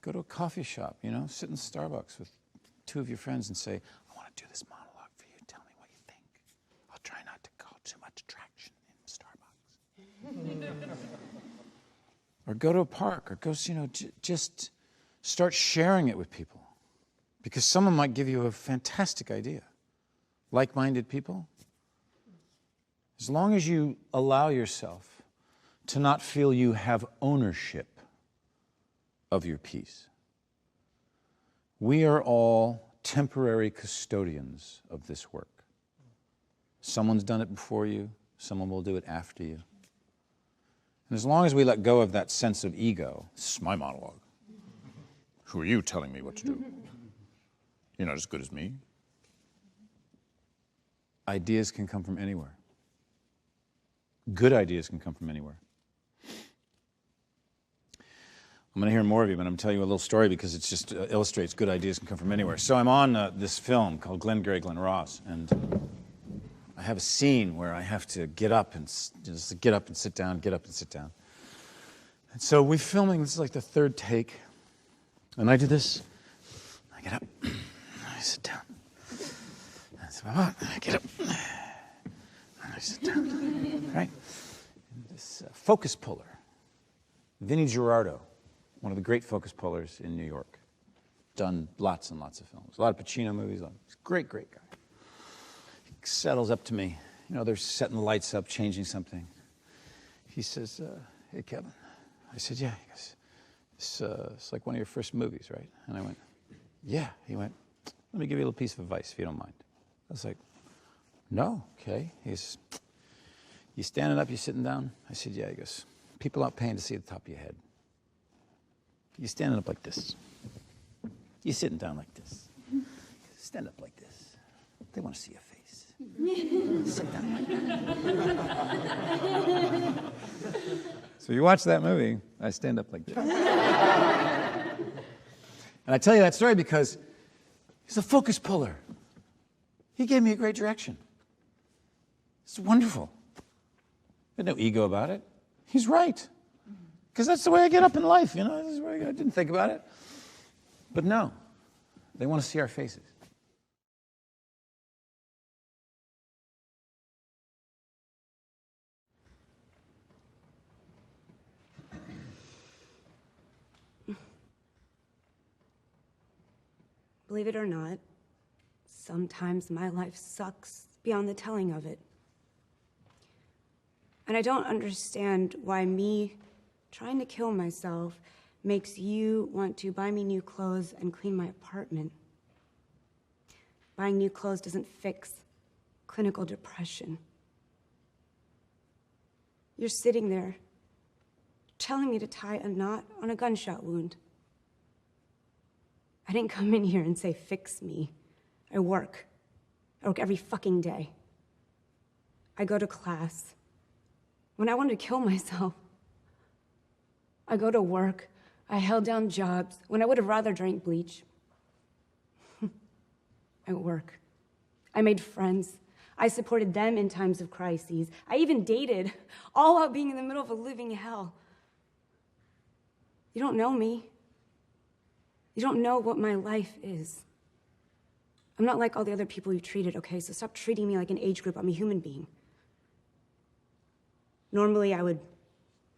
Go to a coffee shop, sit in Starbucks with two of your friends and say, I want to do this monologue for you. Tell me what you think. I'll try not to cause too much attraction in Starbucks. Or go to a park, or go, just start sharing it with people. Because someone might give you a fantastic idea. Like-minded people. As long as you allow yourself to not feel you have ownership of your piece. We are all temporary custodians of this work. Someone's done it before you, someone will do it after you. And as long as we let go of that sense of ego, this is my monologue. Who are you telling me what to do? You're not as good as me. Ideas can come from anywhere. Good ideas can come from anywhere. I'm going to hear more of you, but I'm going to tell you a little story because it just illustrates good ideas can come from anywhere. So I'm on this film called Glengarry Glen Ross, and I have a scene where I have to get up and sit down, get up and sit down. And so we're filming, this is like the third take, and I do this. I get up, I sit down. I get up, and I sit down. Right? And this focus puller, Vinnie Gerardo, one of the great focus pullers in New York. Done lots and lots of films. A lot of Pacino movies. He's a great, great guy. He settles up to me. They're setting the lights up, changing something. He says, hey, Kevin. I said, yeah. He goes, it's like one of your first movies, right? And I went, yeah. He went, let me give you a little piece of advice, if you don't mind. I was like, no, okay. He's, you standing up, you sitting down? I said, yeah. He goes, people aren't paying to see the top of your head. You're standing up like this. You're sitting down like this. Stand up like this. They want to see your face. Sit down like that. So you watch that movie, I stand up like this. And I tell you that story because he's a focus puller. He gave me a great direction. It's wonderful. There's no ego about it. He's right. Because that's the way I get up in life, This is where I didn't think about it. But no, they want to see our faces. Believe it or not, sometimes my life sucks beyond the telling of it. And I don't understand why me trying to kill myself makes you want to buy me new clothes and clean my apartment. Buying new clothes doesn't fix clinical depression. You're sitting there telling me to tie a knot on a gunshot wound. I didn't come in here and say, fix me. I work. I work every fucking day. I go to class. When I wanted to kill myself, I go to work. I held down jobs when I would have rather drank bleach. I work. I made friends. I supported them in times of crises. I even dated, all while being in the middle of a living hell. You don't know me. You don't know what my life is. I'm not like all the other people you treated, okay? So stop treating me like an age group. I'm a human being. Normally, I would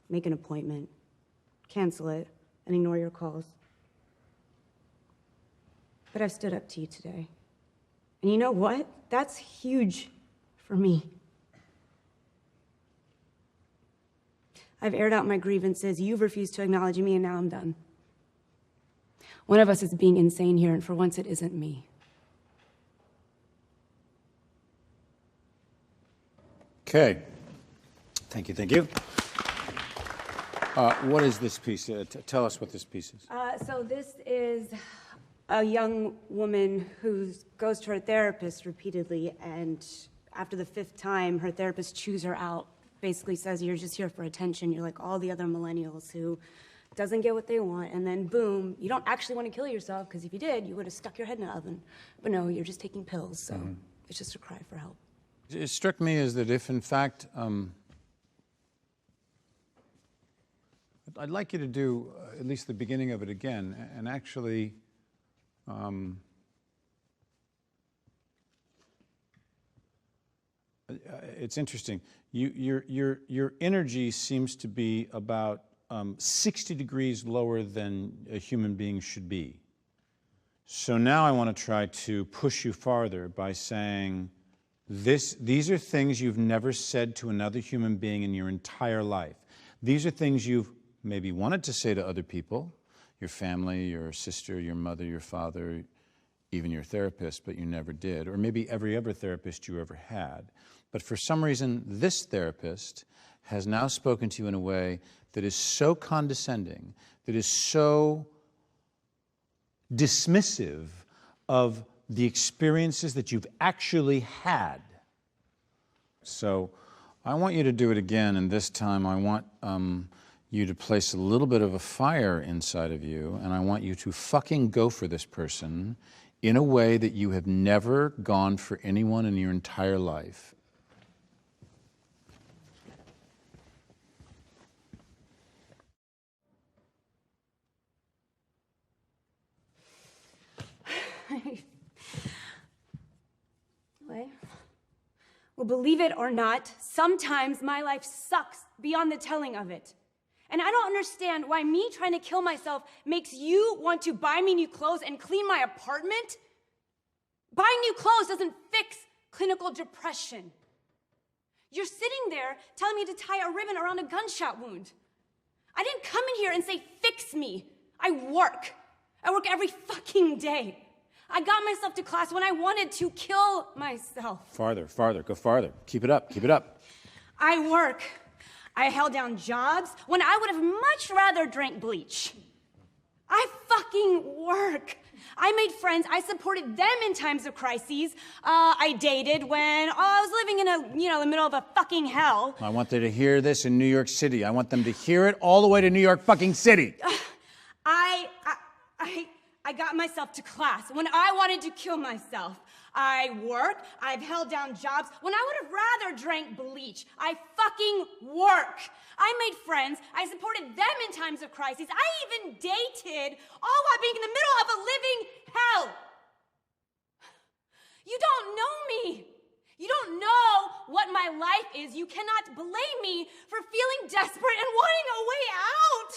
make an appointment, cancel it, and ignore your calls. But I've stood up to you today. And you know what? That's huge for me. I've aired out my grievances, you've refused to acknowledge me, and now I'm done. One of us is being insane here, and for once it isn't me. Okay. Thank you, thank you. What is this piece? Tell us what this piece is. So this is a young woman who goes to her therapist repeatedly, and after the 5th time, her therapist chews her out, basically says, you're just here for attention. You're like all the other millennials who doesn't get what they want, and then boom, you don't actually want to kill yourself, because if you did, you would have stuck your head in the oven. But no, you're just taking pills, so it's just a cry for help. It struck me as that if, in fact, I'd like you to do at least the beginning of it again, and actually, it's interesting. Your energy seems to be about 60 degrees lower than a human being should be. So now I want to try to push you farther by saying, these are things you've never said to another human being in your entire life. These are things you've maybe wanted to say to other people, your family, your sister, your mother, your father, even your therapist, but you never did, or maybe every other therapist you ever had. But for some reason, this therapist has now spoken to you in a way that is so condescending, that is so dismissive of the experiences that you've actually had. So I want you to do it again, and this time I want you to place a little bit of a fire inside of you, and I want you to fucking go for this person in a way that you have never gone for anyone in your entire life. Well, believe it or not, sometimes my life sucks beyond the telling of it. And I don't understand why me trying to kill myself makes you want to buy me new clothes and clean my apartment. Buying new clothes doesn't fix clinical depression. You're sitting there telling me to tie a ribbon around a gunshot wound. I didn't come in here and say, fix me. I work. I work every fucking day. I got myself to class when I wanted to kill myself. Farther, farther, go farther. Keep it up, keep it up. I work. I held down jobs when I would have much rather drank bleach. I fucking work. I made friends. I supported them in times of crises. I dated when I was living in the middle of a fucking hell. I want them to hear this in New York City. I want them to hear it all the way to New York fucking City. I got myself to class when I wanted to kill myself. I work. I've held down jobs when I would have rather drank bleach. I fucking work. I made friends. I supported them in times of crises. I even dated, all while being in the middle of a living hell. You don't know me. You don't know what my life is. You cannot blame me for feeling desperate and wanting a way out.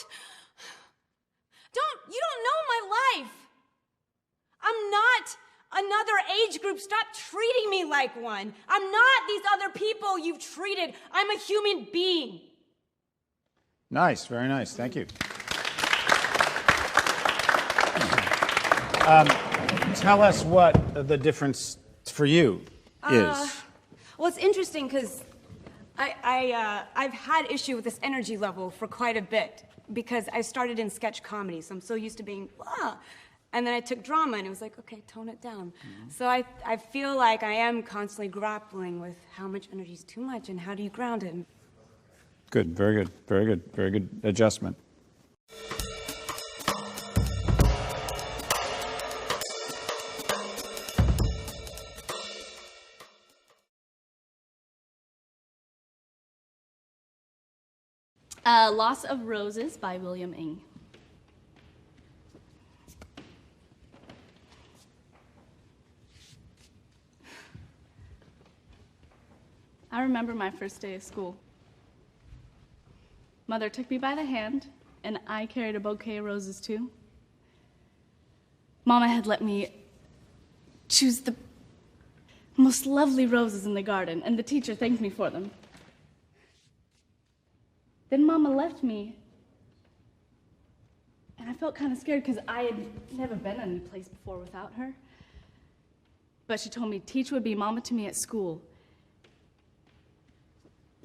You don't know my life. I'm not another age group. Stop treating me like one. I'm not these other people you've treated. I'm a human being. Nice, very nice. Thank you. Tell us what the difference for you is. Well, it's interesting because I've had issue with this energy level for quite a bit because I started in sketch comedy, so I'm so used to being, and then I took drama, and it was like, okay, tone it down. Mm-hmm. So I feel like I am constantly grappling with how much energy is too much, and how do you ground it? Good, very good, very good, very good adjustment. Loss of Roses by William Ng. I remember my first day of school. Mother took me by the hand, and I carried a bouquet of roses too. Mama had let me choose the most lovely roses in the garden, and the teacher thanked me for them. Then Mama left me, and I felt kind of scared because I had never been any place before without her. But she told me teacher would be Mama to me at school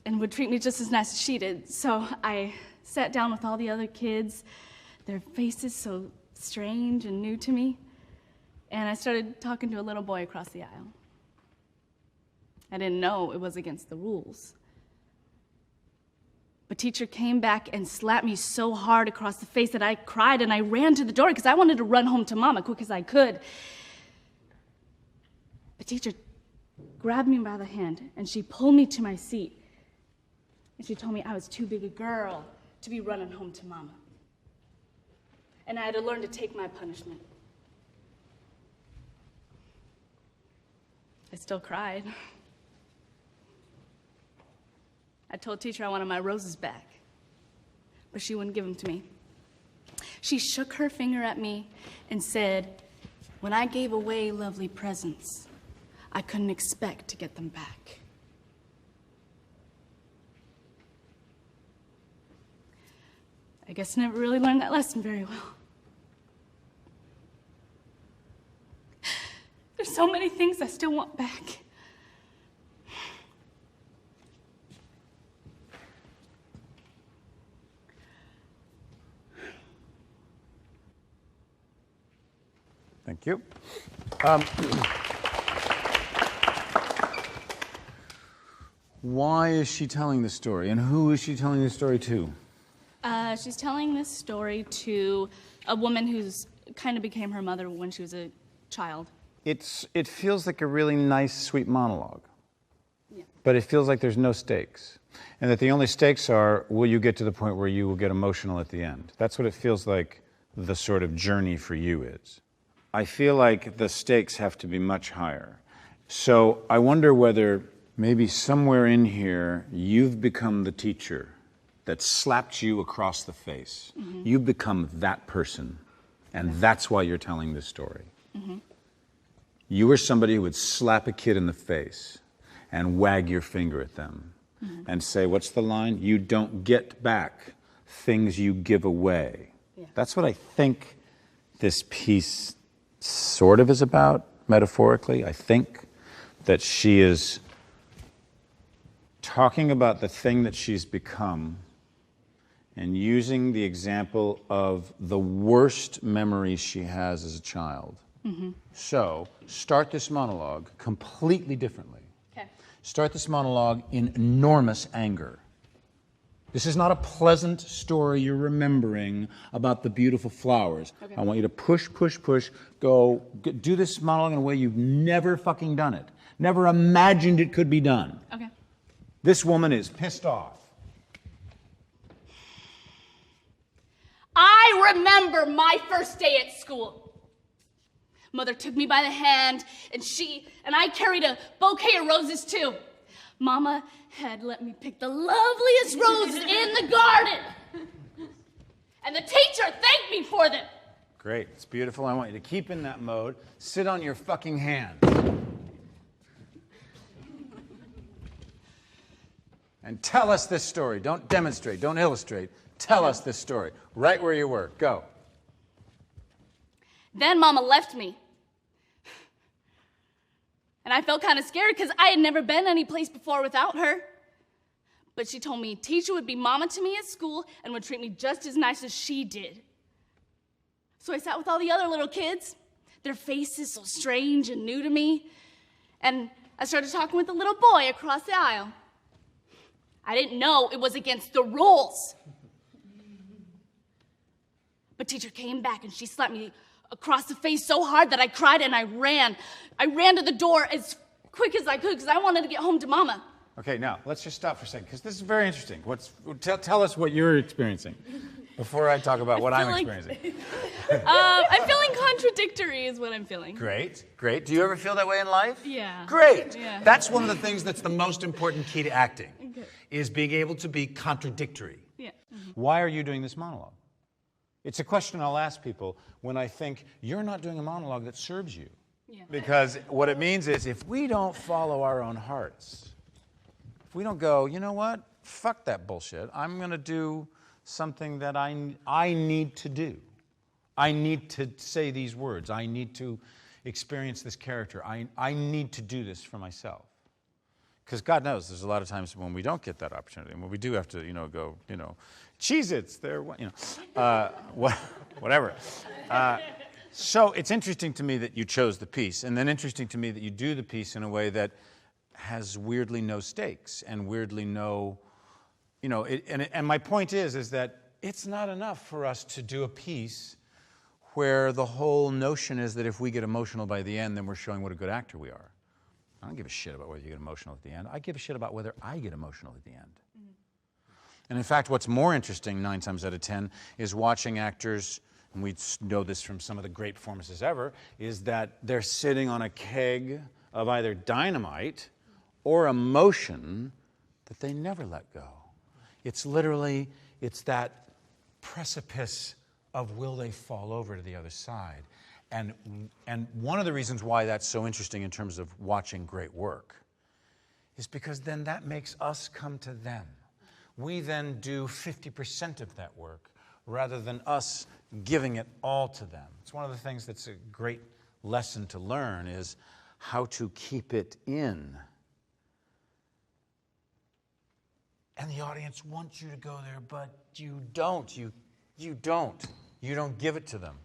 and would treat me just as nice as she did. So I sat down with all the other kids, their faces so strange and new to me, and I started talking to a little boy across the aisle. I didn't know it was against the rules. But teacher came back and slapped me so hard across the face that I cried and I ran to the door because I wanted to run home to Mama quick as I could. But teacher grabbed me by the hand and she pulled me to my seat. And she told me I was too big a girl to be running home to Mama. And I had to learn to take my punishment. I still cried. I told teacher I wanted my roses back, but she wouldn't give them to me. She shook her finger at me and said, when I gave away lovely presents, I couldn't expect to get them back. I guess I never really learned that lesson very well. There's so many things I still want back. Thank you. Why is she telling this story, and who is she telling this story to? She's telling this story to a woman who's kind of became her mother when she was a child. It feels like a really nice, sweet monologue. Yeah. But it feels like there's no stakes. And that the only stakes are, will you get to the point where you will get emotional at the end? That's what it feels like the sort of journey for you is. I feel like the stakes have to be much higher. So I wonder whether maybe somewhere in here you've become the teacher that slapped you across the face. Mm-hmm. You've become that person, and that's why you're telling this story. Mm-hmm. You were somebody who would slap a kid in the face and wag your finger at them and say, what's the line? You don't get back things you give away. Yeah. That's what I think this piece sort of is about, metaphorically. I think that she is talking about the thing that she's become and using the example of the worst memories she has as a child. Mm-hmm. So, start this monologue completely differently. Okay. Start this monologue in enormous anger. This is not a pleasant story you're remembering about the beautiful flowers. Okay. I want you to push, do this monologue in a way you've never fucking done it. Never imagined it could be done. Okay. This woman is pissed off. I remember my first day at school. Mother took me by the hand, and I carried a bouquet of roses too. Mama had let me pick the loveliest roses in the garden. And the teacher thanked me for them. Great, it's beautiful. I want you to keep in that mode. Sit on your fucking hands. And tell us this story. Don't demonstrate, don't illustrate. Tell us this story. Right where you were. Go. Then Mama left me. And I felt kind of scared because I had never been any place before without her. But she told me teacher would be Mama to me at school and would treat me just as nice as she did. So I sat with all the other little kids, their faces so strange and new to me. And I started talking with the little boy across the aisle. I didn't know it was against the rules. But teacher came back and she slapped me across the face so hard that I cried and I ran. I ran to the door as quick as I could because I wanted to get home to Mama. Okay, now, let's just stop for a second because this is very interesting. Tell us what you're experiencing before I talk about what I'm experiencing. I'm feeling contradictory is what I'm feeling. Great. Do you ever feel that way in life? Yeah. Great. Yeah. That's one of the things that's the most important key to acting, is being able to be contradictory. Yeah. Mm-hmm. Why are you doing this monologue? It's a question I'll ask people when I think you're not doing a monologue that serves you. Yeah. Because what it means is if we don't follow our own hearts, if we don't go, you know what, fuck that bullshit, I'm going to do something that I need to do. I need to say these words. I need to experience this character. I need to do this for myself. Because God knows there's a lot of times when we don't get that opportunity, and when we do have to, go, Cheez-Its, they're, whatever. So it's interesting to me that you chose the piece, and then interesting to me that you do the piece in a way that has weirdly no stakes and weirdly no You know, and my point is that it's not enough for us to do a piece where the whole notion is that if we get emotional by the end, then we're showing what a good actor we are. I don't give a shit about whether you get emotional at the end. I give a shit about whether I get emotional at the end. And in fact, what's more interesting 9 times out of 10 is watching actors, and we know this from some of the great performances ever, is that they're sitting on a keg of either dynamite or emotion that they never let go. It's literally, it's that precipice of will they fall over to the other side. And one of the reasons why that's so interesting in terms of watching great work is because then that makes us come to them. We then do 50% of that work rather than us giving it all to them. It's one of the things that's a great lesson to learn is how to keep it in. And the audience wants you to go there, but you don't. You don't give it to them.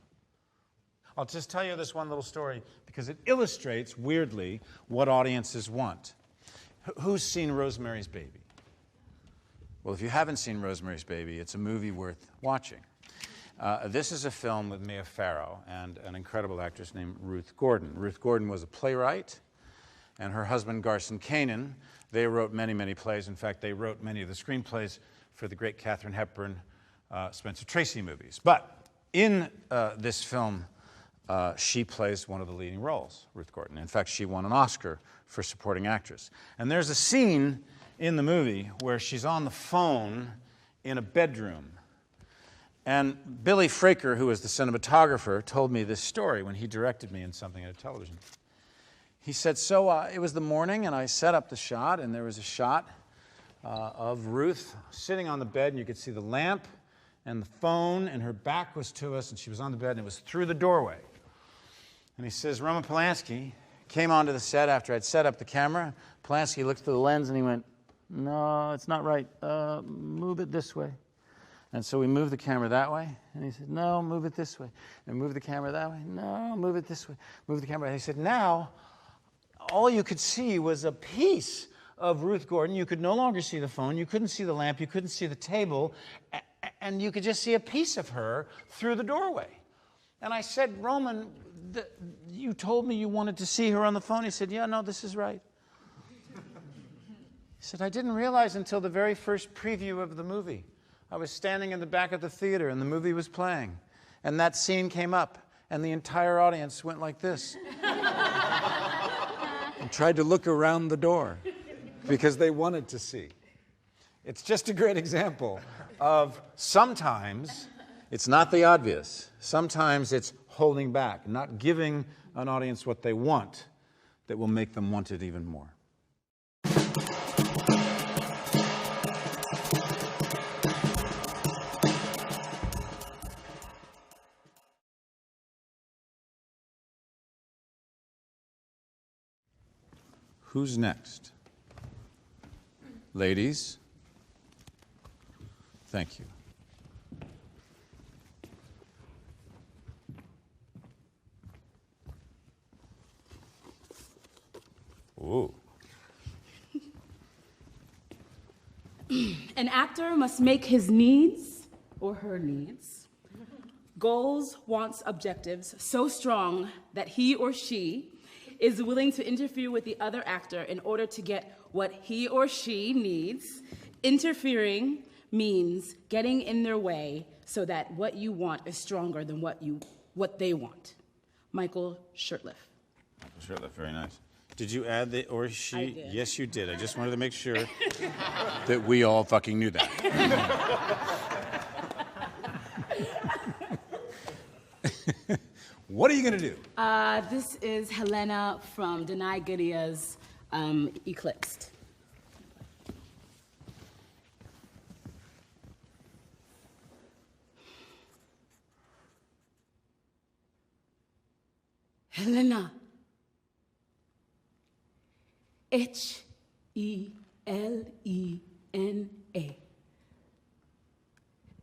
I'll just tell you this one little story because it illustrates, weirdly, what audiences want. Who's seen Rosemary's Baby? Well, if you haven't seen Rosemary's Baby, it's a movie worth watching. This is a film with Mia Farrow and an incredible actress named Ruth Gordon. Ruth Gordon was a playwright, and her husband, Garson Kanin, they wrote many, many plays. In fact, they wrote many of the screenplays for the great Katharine Hepburn, Spencer Tracy movies. But in this film, she plays one of the leading roles, Ruth Gordon. In fact, she won an Oscar for supporting actress. And there's a scene in the movie where she's on the phone in a bedroom. And Billy Fraker, who was the cinematographer, told me this story when he directed me in something at television. He said, it was the morning, and I set up the shot, and there was a shot of Ruth sitting on the bed, and you could see the lamp and the phone, and her back was to us, and she was on the bed, and it was through the doorway. And he says, Roman Polanski came onto the set after I'd set up the camera. Polanski looked through the lens, and he went, no, it's not right. Move it this way. And so we moved the camera that way. And he said, no, move it this way. And move the camera that way. No, move it this way. Move the camera. And he said, now, all you could see was a piece of Ruth Gordon. You could no longer see the phone. You couldn't see the lamp. You couldn't see the table. And you could just see a piece of her through the doorway. And I said, Roman, you told me you wanted to see her on the phone. He said, yeah, no, this is right. He said, I didn't realize until the very first preview of the movie. I was standing in the back of the theater and the movie was playing. And that scene came up and the entire audience went like this. And tried to look around the door because they wanted to see. It's just a great example of sometimes it's not the obvious. Sometimes it's holding back, not giving an audience what they want that will make them want it even more. Who's next? Ladies? Thank you. Ooh. An actor must make his needs, or her needs, goals, wants, objectives so strong that he or she is willing to interfere with the other actor in order to get what he or she needs. Interfering means getting in their way so that what you want is stronger than what they want. Michael Shurtleff. Michael Shurtleff, very nice. Did you add the or she? I did. Yes, you did. I just wanted to make sure that we all fucking knew that. What are you going to do? This is Helena from Denai Gadia's Eclipsed. Helena. H-E-L-E-N-A.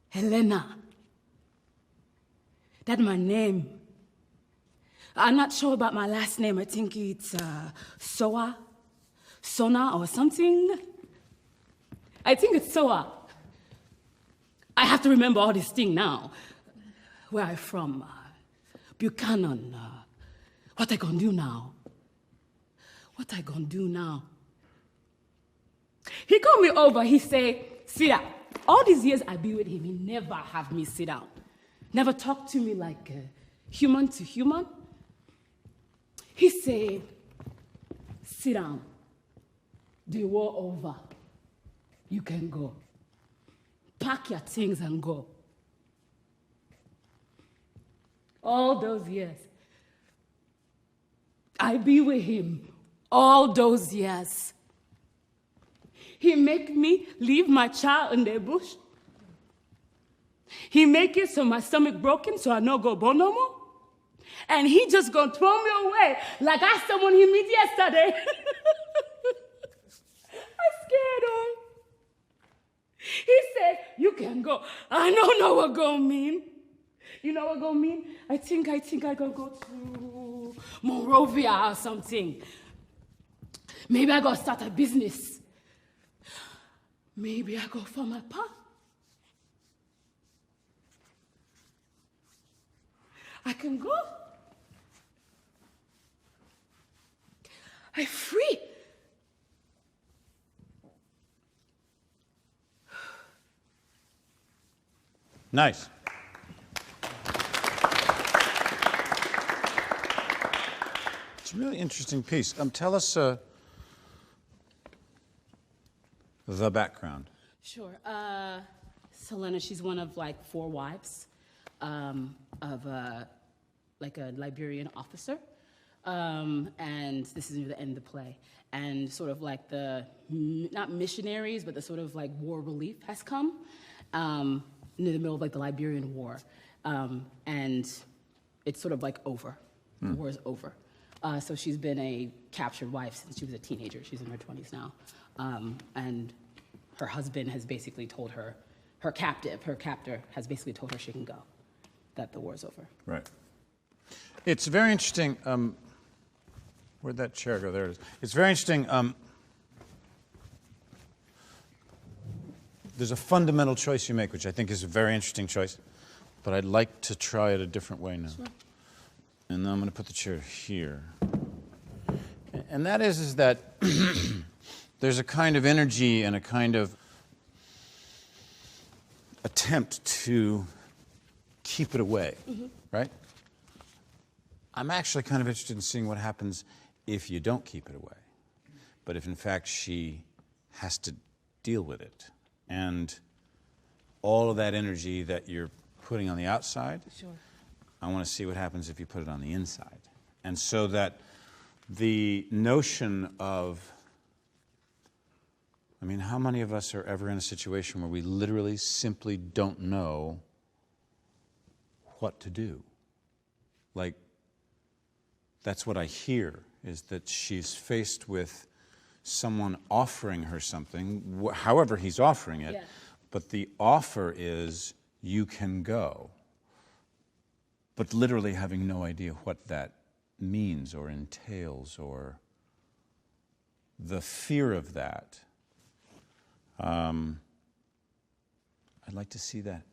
Helena. That's my name. I'm not sure about my last name. I think it's Sona or something. I think it's Soa. I have to remember all this thing now. Where I from? Buchanan. What I gonna do now? What I gonna do now? He called me over, he say, sit down. All these years I be with him, he never have me sit down. Never talk to me like human to human. He say, sit down. The war over. You can go. Pack your things and go. All those years. I be with him all those years. He make me leave my child in the bush. He make it so my stomach broken so I no go born no more. And he just gonna throw me away like I someone he meet yesterday. I scared him. He said, you can go. I don't know what gonna mean. You know what gonna mean? I think I gonna go to Monrovia or something. Maybe I gonna start a business. Maybe I go for my path. I can go. I'm free. Nice. It's a really interesting piece. Tell us the background. Sure. Selena, she's one of like 4 wives of like a Liberian officer. And this is near the end of the play. And sort of like the, not missionaries, but the sort of like war relief has come near the middle of like the Liberian War. And it's sort of like over. The war is over. So she's been a captured wife since she was a teenager. She's in her 20s now. And her husband has basically told her, her captor has basically told her she can go, that the war's over. Right. It's very interesting. Where'd that chair go? There it is. It's very interesting. There's a fundamental choice you make, which I think is a very interesting choice, but I'd like to try it a different way now. Sure. And then I'm going to put the chair here. And that is that there's a kind of energy and a kind of attempt to keep it away, right? I'm actually kind of interested in seeing what happens if you don't keep it away. But if, in fact, she has to deal with it. And all of that energy that you're putting on the outside, Sure. I want to see what happens if you put it on the inside. And so that the notion of, I mean, how many of us are ever in a situation where we literally simply don't know what to do? Like, that's what I hear, is that she's faced with someone offering her something, however he's offering it, Yeah. but the offer is, you can go. But literally having no idea what that means or entails, or the fear of that. I'd like to see that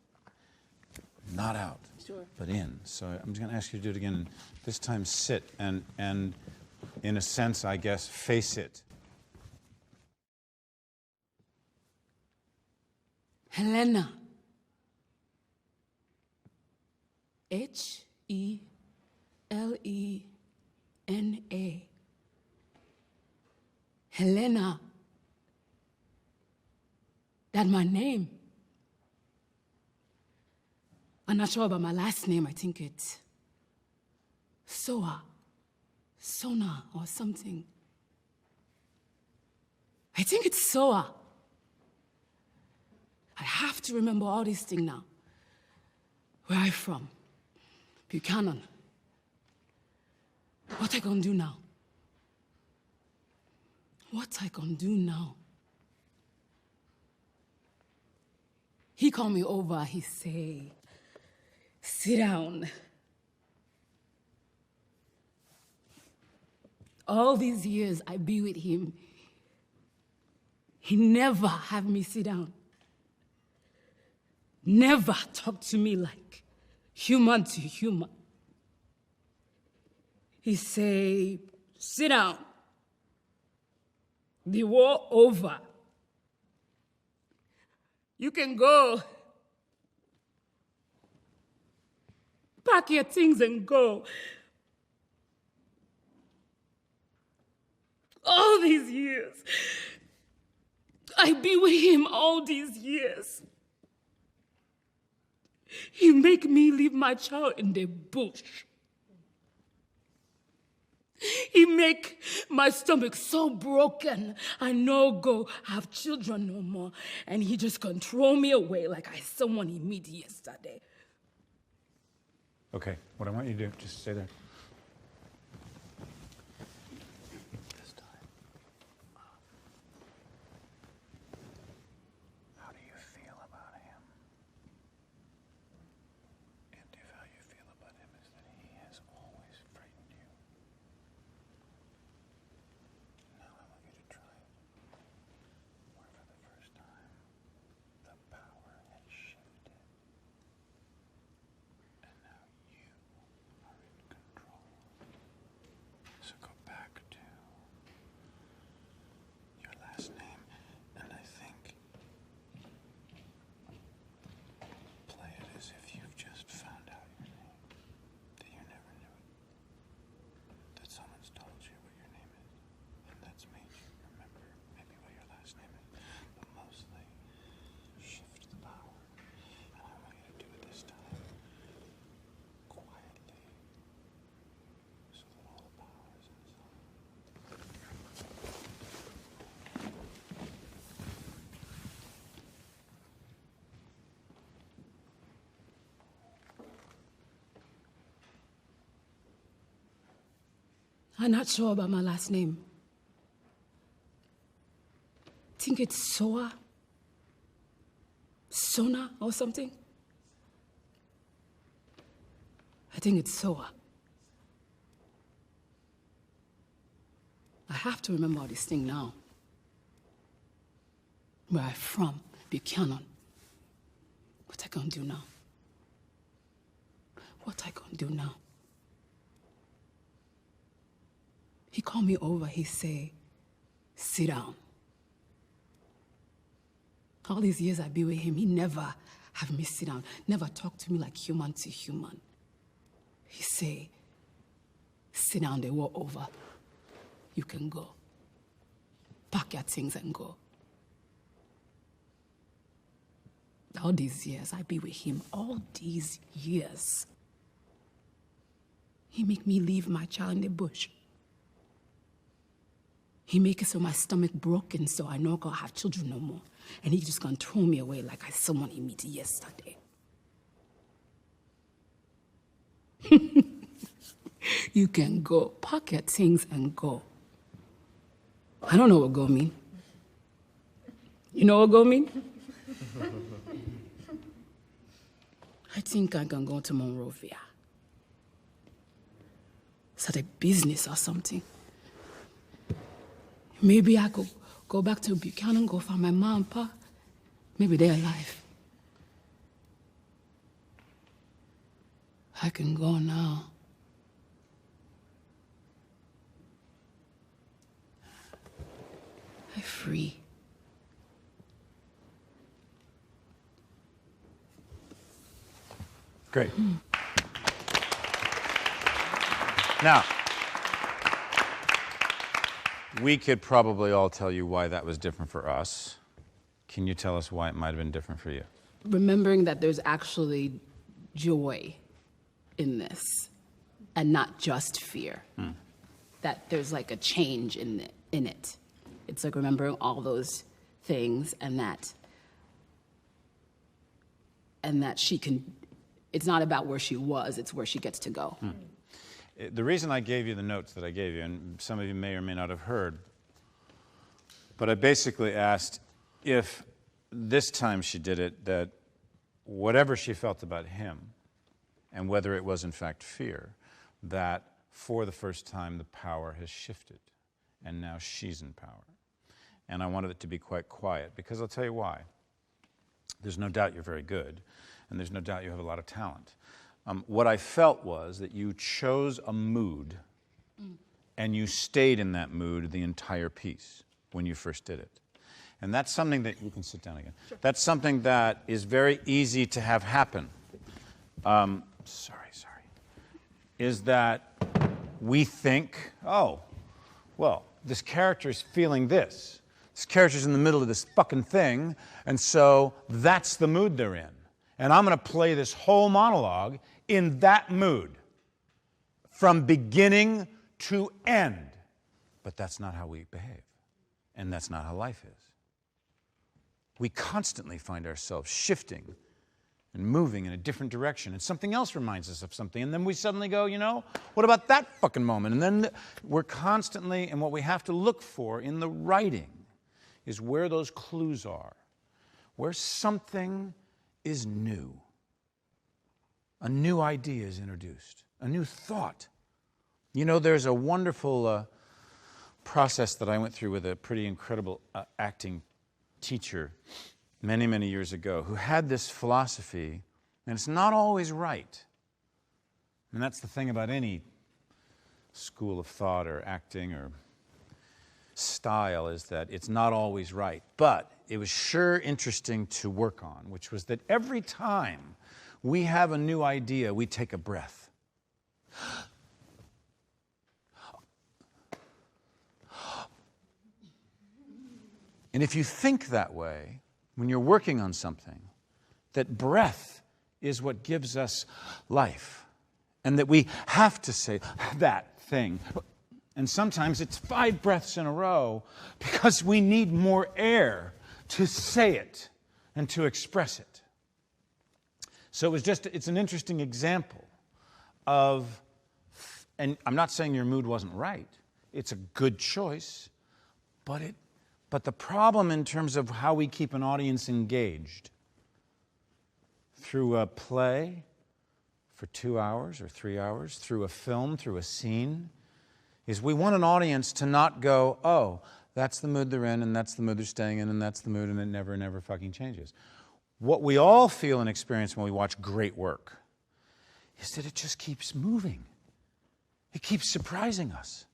not out, Sure. but in. So I'm just going to ask you to do it again. This time sit and in a sense, I guess, face it. Helena. Helena. Helena. That's my name. I'm not sure about my last name. I think it's Sona or something. I think it's Soa. I have to remember all these things now. Where I from? Buchanan. What I gonna do now? What I gonna do now? He called me over, he say, sit down. All these years I be with him, he never have me sit down. never talked to me like human to human. He say, sit down. The war over. You can go. Pack your things and go. All these years. I be with him all these years. He make me leave my child in the bush. He make my stomach so broken, I no go have children no more. And he just control me away like I someone he meet yesterday. Okay, what I want you to do, just stay there. This time, how do you feel about him? And if how you feel about him is that he has always frightened you. Now I want you to try it. Where for the first time, the power has shifted. And now you are in control. So go back to your last name, and I think play it as if you've just found out your name, that you never knew it, that someone's told you what your name is, and that's made you remember maybe what your last name is, but mostly shift the power. And I want you to do it this time quietly, so that all the power is inside. I'm not sure about my last name. Think it's Soa? Sona or something? I think it's Soa. I have to remember all this thing now. Where I'm from, Buchanan. What I gonna do now? What I gonna do now? He called me over, he say, sit down. All these years I be with him, he never have me sit down, never talk to me like human to human. He say, sit down, the war over. You can go. Pack your things and go. All these years I be with him, all these years. He make me leave my child in the bush. He make it so my stomach broken so I no gonna have children no more. And he just gonna throw me away like I someone he met yesterday. You can go. Pack your things and go. I don't know what go mean. You know what go mean? I think I can go to Monrovia. Start a business or something. Maybe I could go back to Buchanan, go find my mom and pa. Maybe they're alive. I can go now. I'm free. Great. Now, we could probably all tell you why that was different for us. Can you tell us why it might have been different for you? Remembering that there's actually joy in this and not just fear. That there's like a change in it. It's like remembering all those things and that she can, it's not about where she was, it's where she gets to go. The reason I gave you the notes that I gave you, and some of you may or may not have heard, but I basically asked if this time she did it, that whatever she felt about him, and whether it was in fact fear, that for the first time the power has shifted, and now she's in power. And I wanted it to be quite quiet, because I'll tell you why. There's no doubt you're very good, and there's no doubt you have a lot of talent. What I felt was that you chose a mood, and you stayed in that mood the entire piece when you first did it. And that's something that, you can sit down again. Sure. That's something that is very easy to have happen. Is that we think, oh, well, this character is feeling this. This character's in the middle of this fucking thing, and so that's the mood they're in. And I'm going to play this whole monologue in that mood, from beginning to end. But that's not how we behave, and that's not how life is. We constantly find ourselves shifting and moving in a different direction, and something else reminds us of something, and then we suddenly go, you know, what about that fucking moment? And then we're constantly, and what we have to look for in the writing is where those clues are, where something is new. A new idea is introduced, a new thought. You know, there's a wonderful process that I went through with a pretty incredible acting teacher many, many years ago, who had this philosophy, and it's not always right. And that's the thing about any school of thought or acting or style, is that it's not always right. But it was sure interesting to work on, which was that every time we have a new idea, we take a breath. And if you think that way, when you're working on something, that breath is what gives us life, and that we have to say that thing. And sometimes it's 5 breaths in a row because we need more air to say it and to express it. So it's an interesting example of, and I'm not saying your mood wasn't right. It's a good choice, but the problem in terms of how we keep an audience engaged through a play for 2 hours or 3 hours, through a film, through a scene, is we want an audience to not go, oh, that's the mood they're in, and that's the mood they're staying in, and that's the mood, and it never, never fucking changes. What we all feel and experience when we watch great work is that it just keeps moving. It keeps surprising us.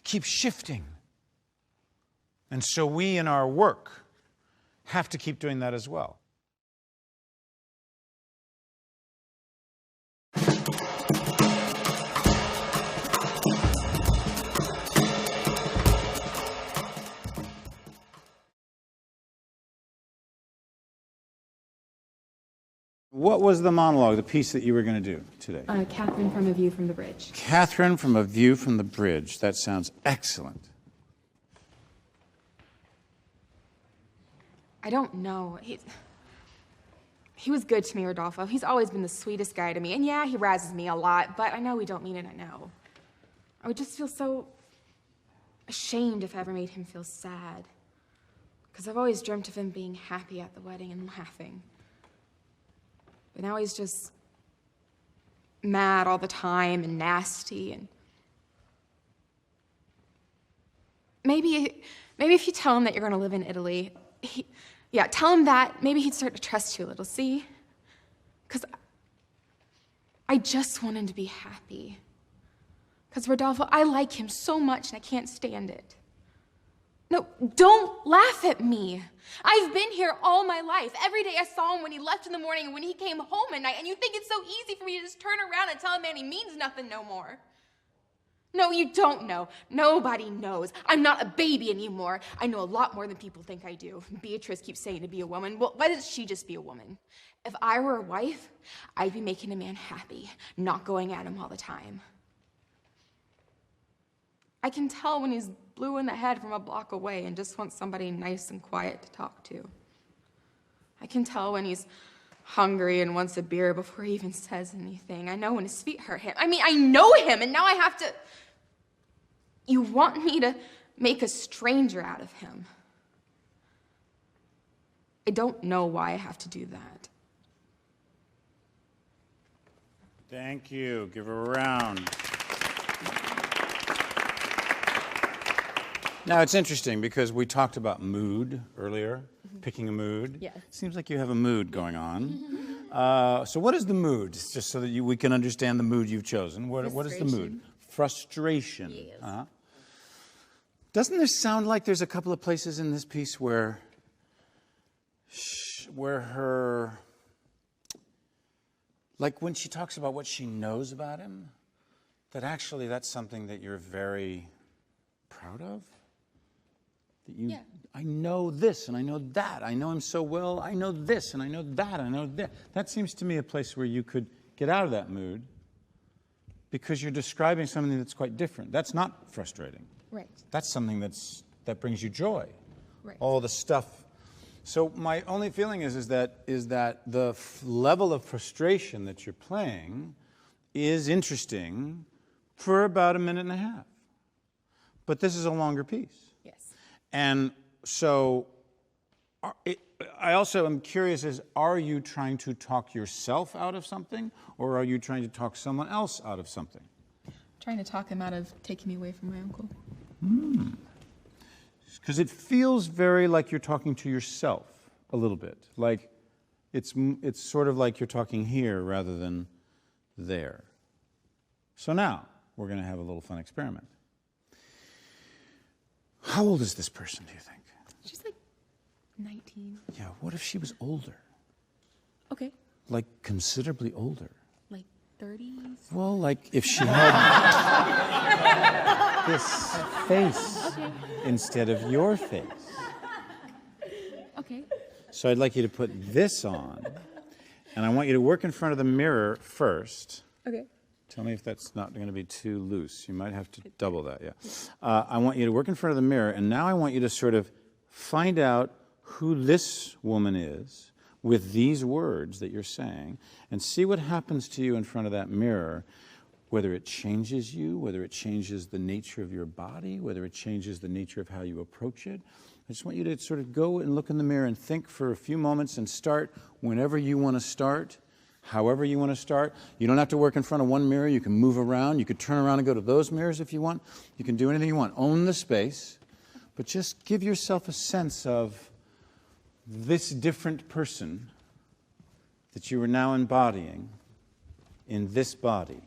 It keeps shifting. And so we, in our work, have to keep doing that as well. What was the monologue, the piece that you were going to do today? Catherine from A View from the Bridge. Catherine from A View from the Bridge. That sounds excellent. I don't know. He was good to me, Rodolfo. He's always been the sweetest guy to me. And yeah, he razzes me a lot, but I know he don't mean it, I know. I would just feel so ashamed if I ever made him feel sad. Because I've always dreamt of him being happy at the wedding and laughing. But now he's just mad all the time and nasty, and maybe if you tell him that you're going to live in Italy, tell him that, maybe he'd start to trust you a little, see? Because I just want him to be happy. Because, Rodolfo, I like him so much and I can't stand it. No, don't laugh at me. I've been here all my life. Every day I saw him when he left in the morning and when he came home at night, and you think it's so easy for me to just turn around and tell a man he means nothing no more. No, you don't know. Nobody knows. I'm not a baby anymore. I know a lot more than people think I do. Beatrice keeps saying to be a woman. Well, why doesn't she just be a woman? If I were a wife, I'd be making a man happy, not going at him all the time. I can tell when he's blue in the head from a block away and just wants somebody nice and quiet to talk to. I can tell when he's hungry and wants a beer before he even says anything. I know when his feet hurt him. I mean, I know him, and now I have to... You want me to make a stranger out of him? I don't know why I have to do that. Thank you. Give her a round. Now, it's interesting because we talked about mood earlier, picking a mood. Yes. Seems like you have a mood going on. So what is the mood? Just so that we can understand the mood you've chosen. What is the mood? Frustration. Yes. Doesn't there sound like there's a couple of places in this piece where her, like when she talks about what she knows about him, that actually that's something that you're very proud of? That you, I know this and I know that. I know him so well. I know this and I know that. I know that. That seems to me a place where you could get out of that mood because you're describing something that's quite different. That's not frustrating. Right. That's something that brings you joy. Right. All the stuff. So my only feeling is that the level of frustration that you're playing is interesting for about a minute and a half. But this is a longer piece. Yes. And so I also am curious, are you trying to talk yourself out of something, or are you trying to talk someone else out of something? Trying to talk him out of taking me away from my uncle. Because it feels very like you're talking to yourself a little bit. Like it's sort of like you're talking here rather than there. So now we're going to have a little fun experiment. How old is this person, do you think? She's like 19. Yeah, what if she was older? Okay. Like considerably older? Like 30s? Well, like if she had this face instead of your face. Okay. So I'd like you to put this on, and I want you to work in front of the mirror first. Okay. Tell me if that's not going to be too loose. You might have to double that, yeah. I want you to work in front of the mirror, and now I want you to sort of find out who this woman is with these words that you're saying, and see what happens to you in front of that mirror, whether it changes you, whether it changes the nature of your body, whether it changes the nature of how you approach it. I just want you to sort of go and look in the mirror and think for a few moments and start whenever you want to start. However you want to start. You don't have to work in front of one mirror. You can move around. You could turn around and go to those mirrors if you want. You can do anything you want. Own the space. But just give yourself a sense of this different person that you are now embodying in this body.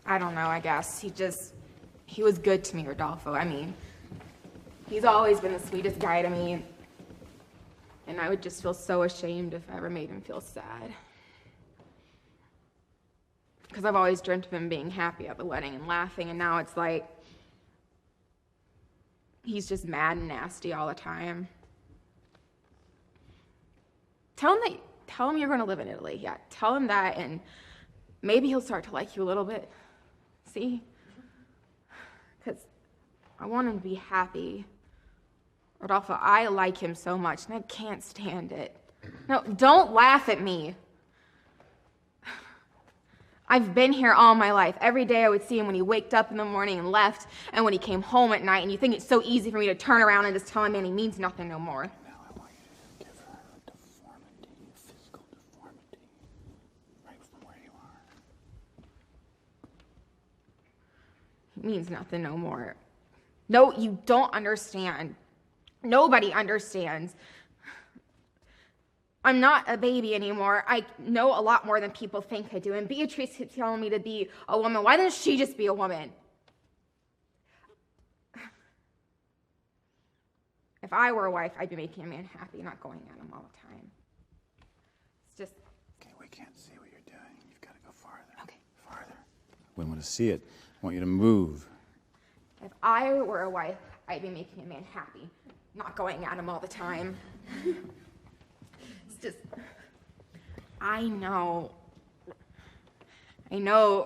I don't know, I guess. He was good to me, Rodolfo. I mean, he's always been the sweetest guy to me. And I would just feel so ashamed if I ever made him feel sad. Because I've always dreamt of him being happy at the wedding and laughing, and now it's like he's just mad and nasty all the time. Tell him you're going to live in Italy. Yeah, tell him that, and maybe he'll start to like you a little bit. See? Because I want him to be happy. Rodolfo, I like him so much, and I can't stand it. No, don't laugh at me. I've been here all my life. Every day I would see him when he waked up in the morning and left, and when he came home at night, and you think it's so easy for me to turn around and just tell him, man, he means nothing no more. Now I want you to give her a deformity, a physical deformity, right from where you are. He means nothing no more. No, you don't understand. Nobody understands. I'm not a baby anymore. I know a lot more than people think I do. And Beatrice keeps telling me to be a woman. Why doesn't she just be a woman? If I were a wife, I'd be making a man happy, not going at him all the time. It's just... Okay, we can't see what you're doing. You've got to go farther. Okay. Farther. We want to see it. I want you to move. If I were a wife, I'd be making a man happy, not going at him all the time. It's just... I know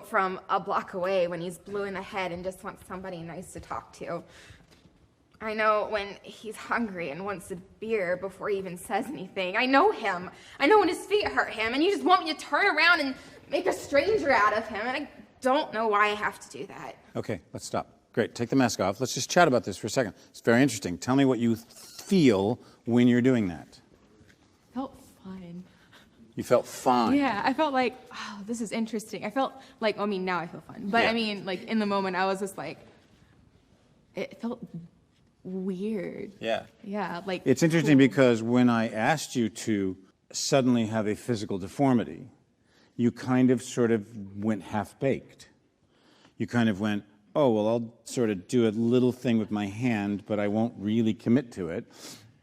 from a block away when he's blue in the head and just wants somebody nice to talk to. I know when he's hungry and wants a beer before he even says anything. I know him. I know when his feet hurt him, and you just want me to turn around and make a stranger out of him, and I don't know why I have to do that. Okay, let's stop. Great, take the mask off. Let's just chat about this for a second. It's very interesting. Tell me what you feel when you're doing that? Felt fine. You felt fine. Yeah, I felt like, oh, this is interesting. I felt like, I mean, now I feel fun. But Yeah. I mean, like, in the moment, I was just like, it felt weird. Yeah. Yeah, like. It's interesting cool. because when I asked you to suddenly have a physical deformity, you kind of sort of went half-baked. You kind of went, oh, well, I'll sort of do a little thing with my hand, but I won't really commit to it.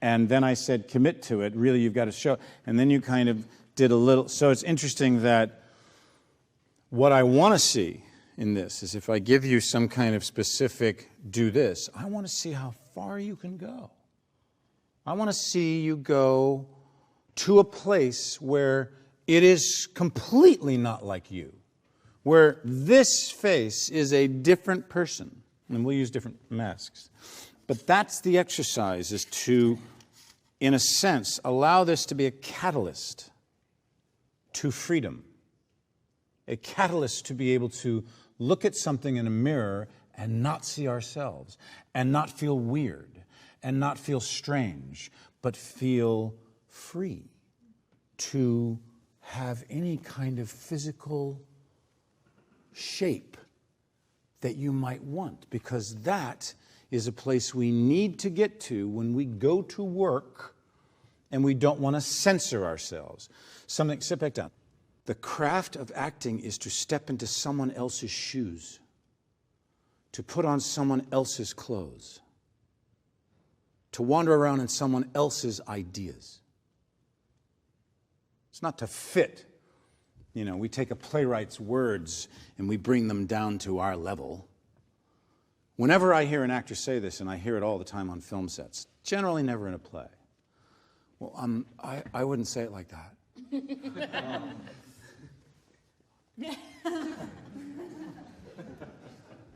And then I said, commit to it. Really, you've got to show. And then you kind of did a little. So it's interesting that what I want to see in this is if I give you some kind of specific do this, I want to see how far you can go. I want to see you go to a place where it is completely not like you, where this face is a different person. And we'll use different masks. But that's the exercise, is to, in a sense, allow this to be a catalyst to freedom. A catalyst to be able to look at something in a mirror and not see ourselves, and not feel weird, and not feel strange, but feel free to have any kind of physical shape that you might want, because that is a place we need to get to when we go to work and we don't want to censor ourselves. Sit back down. The craft of acting is to step into someone else's shoes, to put on someone else's clothes, to wander around in someone else's ideas. It's not to fit. You know, we take a playwright's words and we bring them down to our level. Whenever I hear an actor say this, and I hear it all the time on film sets, generally never in a play, well, I wouldn't say it like that.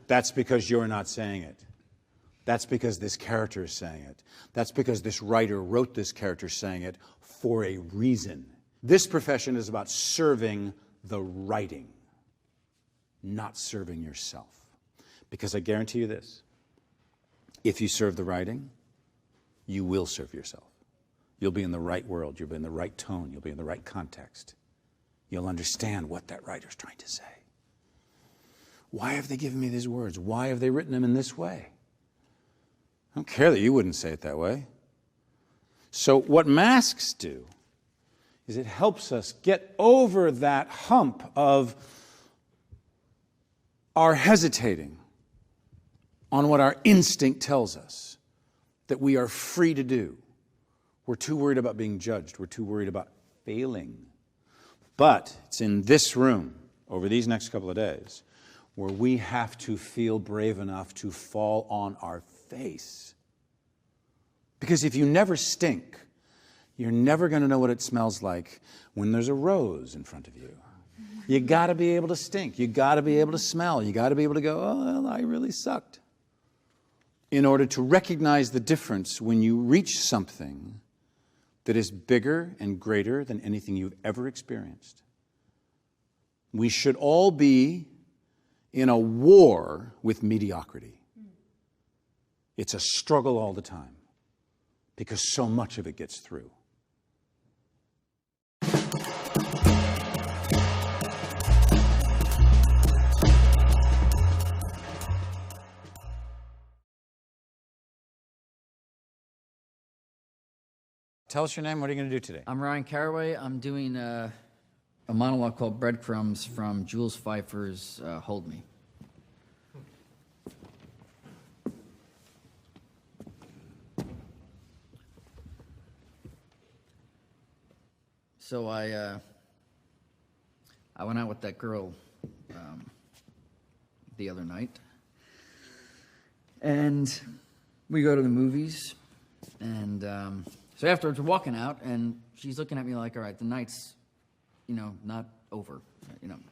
That's because you're not saying it. That's because this character is saying it. That's because this writer wrote this character saying it for a reason. This profession is about serving the writing, not serving yourself. Because I guarantee you this, if you serve the writing, you will serve yourself. You'll be in the right world, you'll be in the right tone, you'll be in the right context. You'll understand what that writer's trying to say. Why have they given me these words? Why have they written them in this way? I don't care that you wouldn't say it that way. So what masks do is it helps us get over that hump of our hesitating on what our instinct tells us that we are free to do. We're too worried about being judged. We're too worried about failing. But it's in this room, over these next couple of days, where we have to feel brave enough to fall on our face. Because if you never stink, you're never going to know what it smells like when there's a rose in front of you. You got to be able to stink. You got to be able to smell. You got to be able to go, oh, well, I really sucked. In order to recognize the difference when you reach something that is bigger and greater than anything you've ever experienced. We should all be in a war with mediocrity. It's a struggle all the time because so much of it gets through. Tell us your name. What are you going to do today? I'm Ryan Caraway. I'm doing a monologue called Breadcrumbs from Jules Pfeiffer's Hold Me. So I went out with that girl the other night, and we go to the movies, and so afterwards we're walking out, and she's looking at me like, all right, the night's, not over,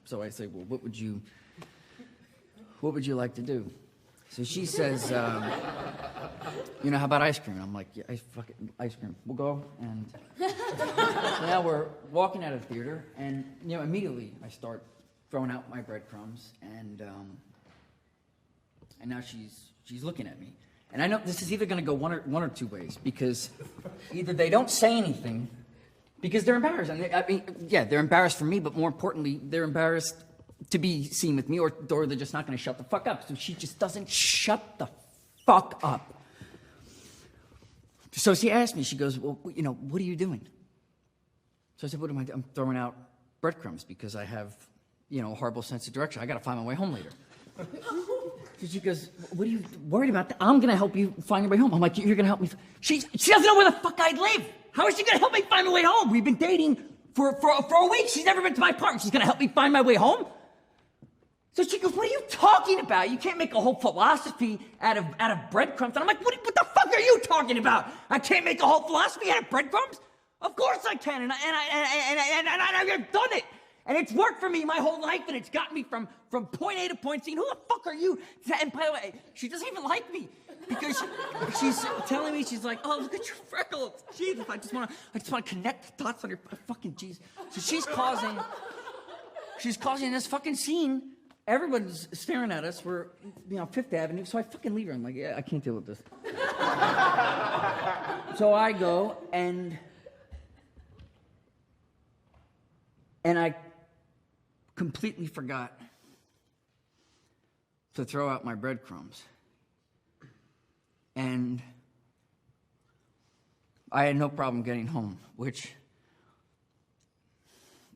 So I say, well, what would you like to do? So she says, how about ice cream? And I'm like, yeah, ice cream. We'll go. And so now we're walking out of the theater, and immediately I start throwing out my breadcrumbs, and now she's looking at me, And I know this is either going to go one or two ways, because either they don't say anything because they're embarrassed. And they're embarrassed for me, but more importantly, they're embarrassed to be seen with me, or they're just not going to shut the fuck up. So she just doesn't shut the fuck up. So she asked me, she goes, well, what are you doing? So I said, what am I doing? I'm throwing out breadcrumbs because I have, a horrible sense of direction. I got to find my way home later. So she goes, what are you worried about? I'm going to help you find your way home. I'm like, you're going to help me. She doesn't know where the fuck I live. How is she going to help me find my way home? We've been dating for a week. She's never been to my apartment. She's going to help me find my way home? So she goes, what are you talking about? You can't make a whole philosophy out of breadcrumbs. And I'm like, what the fuck are you talking about? I can't make a whole philosophy out of breadcrumbs? Of course I can, and I've done it. And it's worked for me my whole life, and it's gotten me from point A to point C. And who the fuck are you? And by the way, she doesn't even like me because she's telling me, she's like, oh, look at your freckles. Jesus, I just want to connect the dots on your fucking jeez. So she's causing this fucking scene. Everyone's staring at us. We're, Fifth Avenue. So I fucking leave her. I'm like, yeah, I can't deal with this. So I go and I completely forgot to throw out my breadcrumbs. And I had no problem getting home, which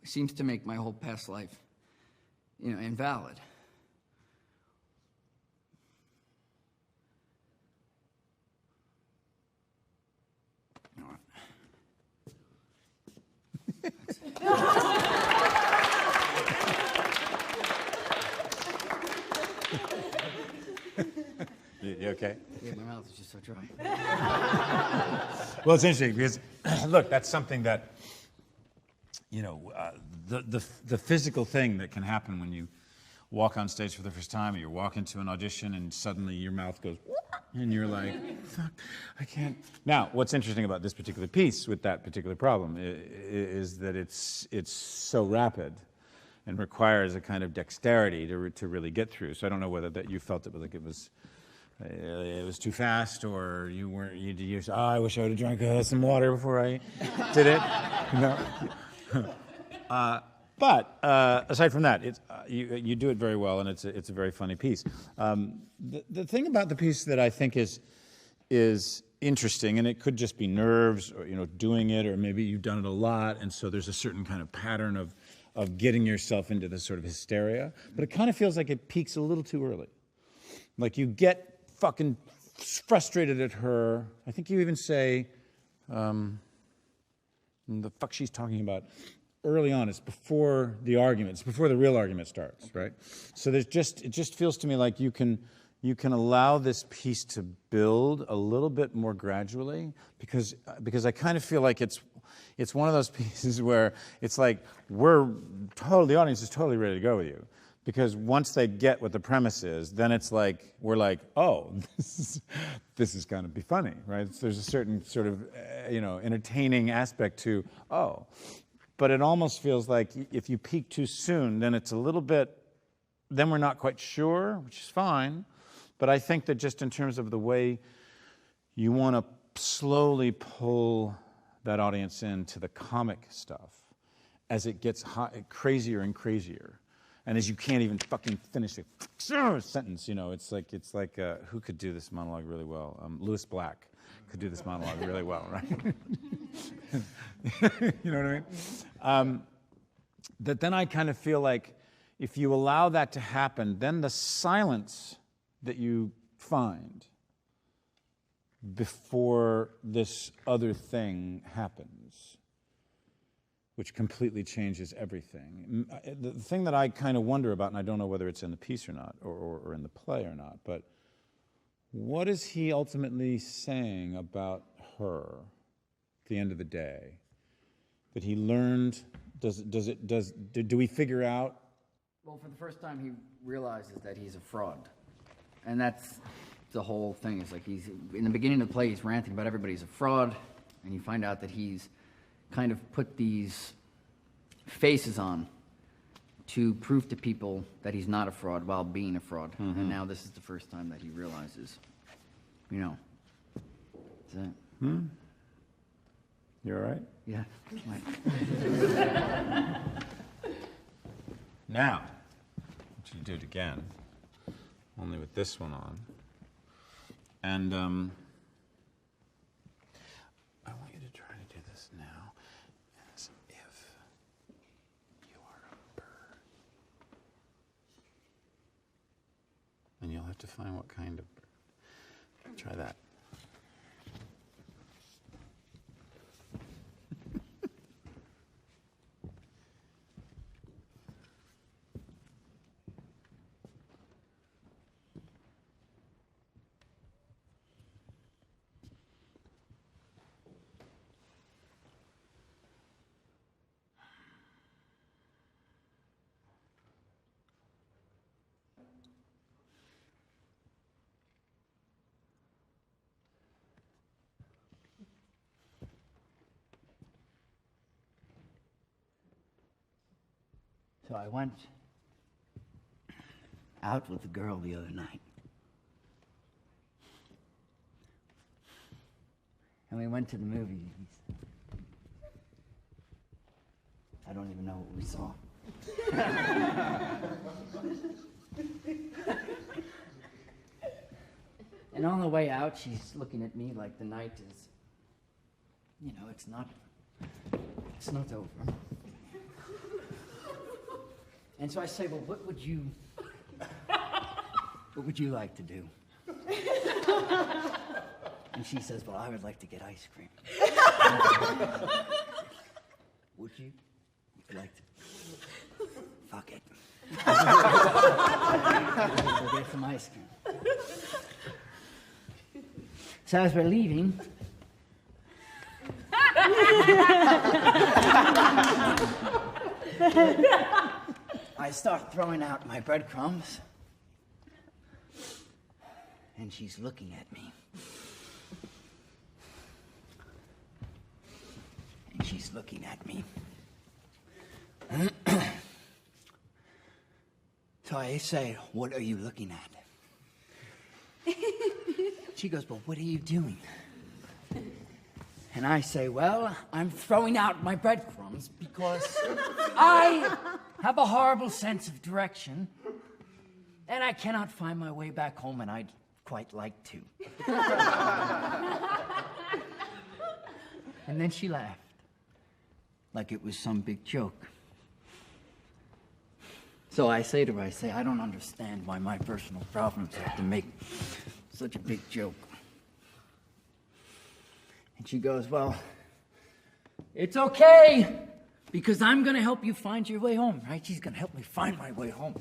seems to make my whole past life, invalid. You okay? Yeah, my mouth is just so dry. Well, it's interesting because, look, that's something that, the physical thing that can happen when you walk on stage for the first time, or you walk into an audition and suddenly your mouth goes, and you're like, fuck, I can't. Now, what's interesting about this particular piece with that particular problem is that it's so rapid and requires a kind of dexterity to really get through. So I don't know whether that you felt it was too fast, or you said, oh, I wish I would have drank some water before I did it. But aside from that, you do it very well, and it's a very funny piece. The thing about the piece that I think is interesting, and it could just be nerves, or doing it, or maybe you've done it a lot, and so there's a certain kind of pattern of getting yourself into this sort of hysteria. But it kind of feels like it peaks a little too early. Like you get fucking frustrated at her. I think you even say, the fuck she's talking about. Early on, it's before the argument, it's before the real argument starts, right? So it just feels to me like you can allow this piece to build a little bit more gradually, because I kind of feel like it's one of those pieces where it's like the audience is totally ready to go with you. Because once they get what the premise is, then it's like, we're like, oh, this is going to be funny, right? So there's a certain sort of, entertaining aspect to, oh. But it almost feels like if you peak too soon, then it's a little bit, then we're not quite sure, which is fine. But I think that just in terms of the way you want to slowly pull that audience into the comic stuff as it gets crazier and crazier. And as you can't even fucking finish a sentence, it's like who could do this monologue really well? Louis Black could do this monologue really well, right? You know what I mean? That then I kind of feel like if you allow that to happen, then the silence that you find before this other thing happens, which completely changes everything. The thing that I kind of wonder about, and I don't know whether it's in the piece or not, or in the play or not, but what is he ultimately saying about her at the end of the day? That he learned, do we figure out? Well, for the first time, he realizes that he's a fraud. And that's the whole thing. It's like he's, in the beginning of the play, he's ranting about everybody's a fraud, and you find out that he's kind of put these faces on to prove to people that he's not a fraud while being a fraud. Mm-hmm. And now this is the first time that he realizes You know. Is that? You all right? Yeah. Right. Now, I want you to do it again, only with this one on. And, I want you to try to do this now as if you are a bird. And you'll have to find what kind of bird. Try that. So I went out with the girl the other night. And we went to the movies. I don't even know what we saw. And on the way out, she's looking at me like the night is, you know, it's not over. And so I say, well, what would you like to do? And she says, well, I would like to get ice cream. Would you? You'd like to? Fuck it. We'll get some ice cream. So as we're leaving, I start throwing out my breadcrumbs, and she's looking at me. And she's looking at me. So I say, what are you looking at? She goes, well, what are you doing? And I say, well, I'm throwing out my breadcrumbs because I have a horrible sense of direction, and I cannot find my way back home, and I'd quite like to. And then she laughed, like it was some big joke. So I say to her, I don't understand why my personal problems have to make such a big joke. And she goes, well, it's okay, because I'm going to help you find your way home, right? She's going to help me find my way home.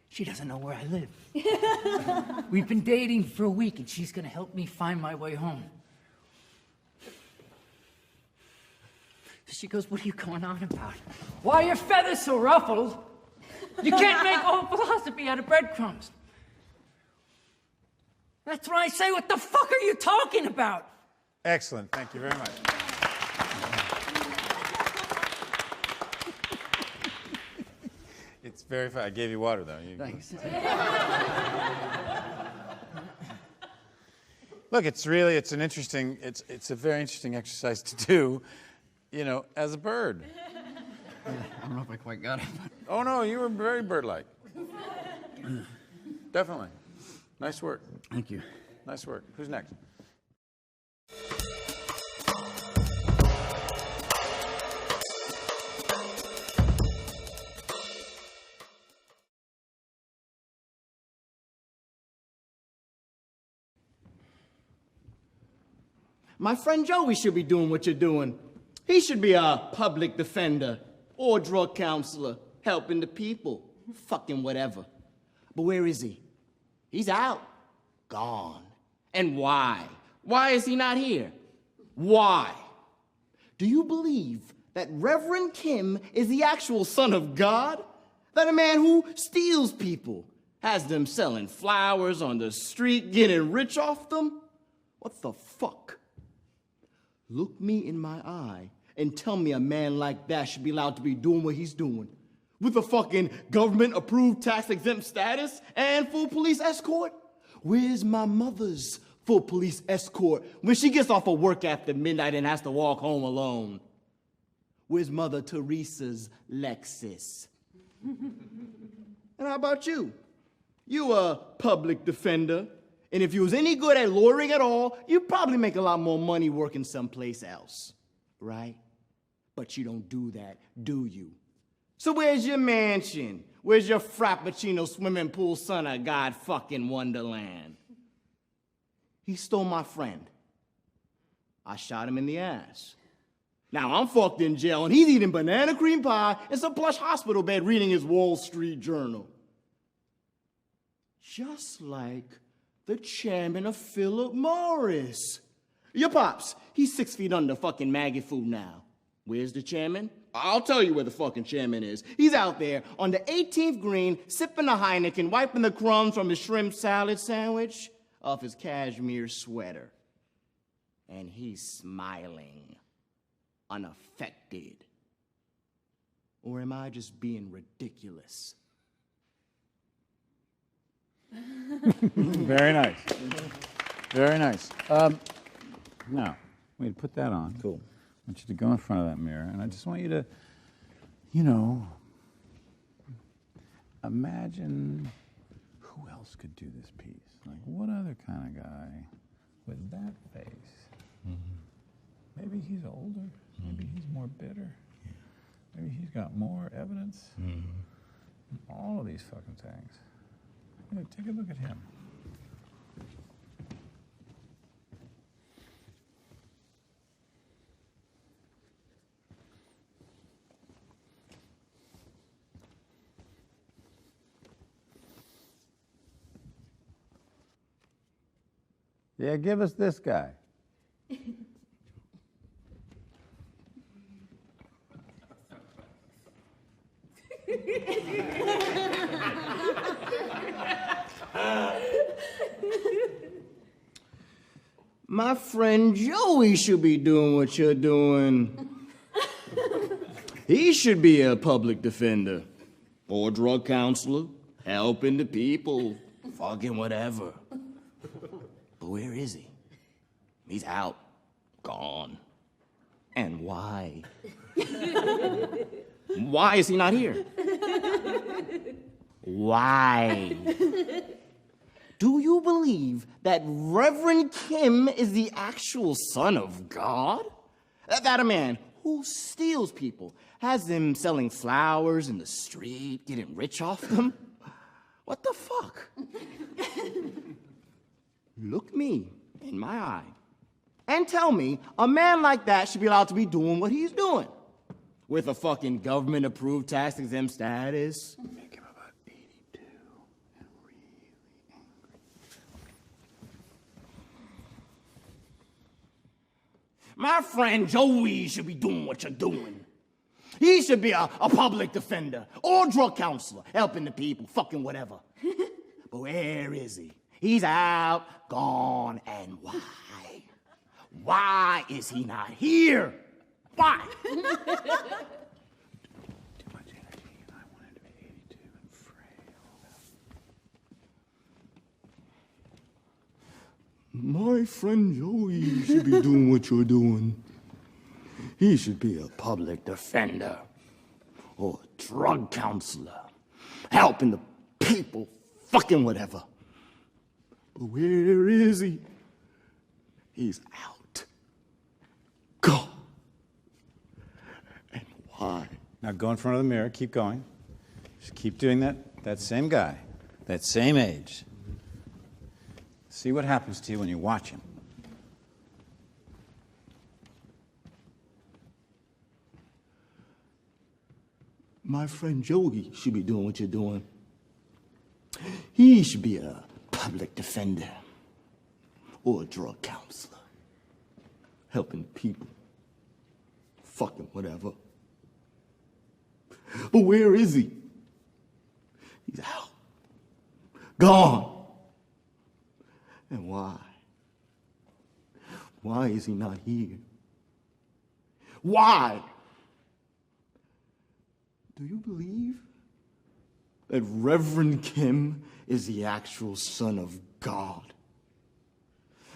She doesn't know where I live. We've been dating for a week, and she's going to help me find my way home. So she goes, what are you going on about? Why are your feathers so ruffled? You can't make a whole philosophy out of breadcrumbs. That's when I say, what the fuck are you talking about? Excellent. Thank you very much. It's very fun. I gave you water, though. Thanks. Look, it's a very interesting exercise to do, you know, as a bird. I don't know if I quite got it. Oh, no, you were very bird-like. Definitely. Nice work. Thank you. Nice work. Who's next? My friend Joey should be doing what you're doing. He should be a public defender or drug counselor, helping the people, fucking whatever. But where is he? He's out. Gone. And why? Why is he not here? Why? Do you believe that Reverend Kim is the actual son of God? That a man who steals people, has them selling flowers on the street, getting rich off them? What the fuck? Look me in my eye and tell me a man like that should be allowed to be doing what he's doing. With a fucking government-approved tax-exempt status and full police escort? Where's my mother's full police escort when she gets off of work after midnight and has to walk home alone? Where's Mother Teresa's Lexus? And how about you? You a public defender, and if you was any good at lawyering at all, you'd probably make a lot more money working someplace else, right? But you don't do that, do you? So where's your mansion? Where's your Frappuccino swimming pool son of God fucking Wonderland? He stole my friend. I shot him in the ass. Now I'm fucked in jail and he's eating banana cream pie in some plush hospital bed reading his Wall Street Journal. Just like the chairman of Philip Morris. Your pops, he's 6 feet under fucking maggot food now. Where's the chairman? I'll tell you where the fucking chairman is. He's out there on the 18th green, sipping a Heineken, wiping the crumbs from his shrimp salad sandwich off his cashmere sweater. And he's smiling, unaffected. Or am I just being ridiculous? Very nice. Very nice. Now, we need to put that on. Cool. I want you to go in front of that mirror, and I just want you to, imagine who else could do this piece. Like, what other kind of guy with that face? Mm-hmm. Maybe he's older. Mm-hmm. Maybe he's more bitter. Yeah. Maybe he's got more evidence. Mm-hmm. All of these fucking things. Take a look at him. Yeah, give us this guy. My friend Joey should be doing what you're doing. He should be a public defender or drug counselor, helping the people, fucking whatever. But where is he? He's out, gone. And why? Why is he not here? Why? Do you believe that Reverend Kim is the actual son of God? That a man who steals people, has them selling flowers in the street, getting rich off them? What the fuck? Look me in my eye and tell me a man like that should be allowed to be doing what he's doing with a fucking government-approved tax-exempt status. Make him about 82 and really angry. My friend Joey should be doing what you're doing. He should be a public defender or drug counselor, helping the people, fucking whatever. But where is he? He's out, gone, and why? Why is he not here? Why? Too much energy, and I wanted to be 82 and frail. My friend Joey should be doing what you're doing. He should be a public defender or a drug counselor, helping the people, fucking whatever. But where is he? He's out. Gone. And why? Now go in front of the mirror. Keep going. Just keep doing that. That same guy, that same age. See what happens to you when you watch him. My friend Joey should be doing what you're doing. He should be a public defender or a drug counselor, helping people, fucking whatever. But where is he? He's out, gone. And why? Why is he not here? Why? Do you believe that Reverend Kim is the actual son of God.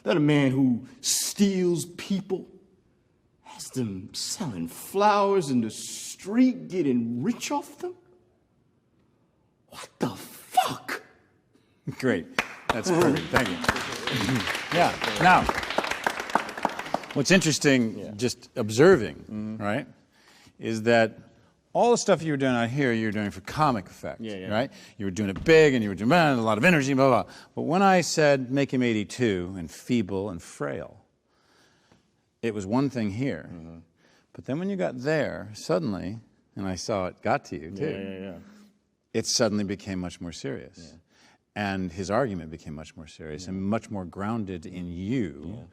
That a man who steals people, has them selling flowers in the street, getting rich off them? What the fuck? Great. That's perfect. Thank you. Yeah. Now, what's interesting, just observing, right, is that all the stuff you were doing out here, you were doing for comic effect, right? You were doing it big, and you were doing a lot of energy, blah, blah, blah. But when I said make him 82 and feeble and frail, it was one thing here. But then when you got there, suddenly, and I saw it got to you too, it suddenly became much more serious. And his argument became much more serious and much more grounded in you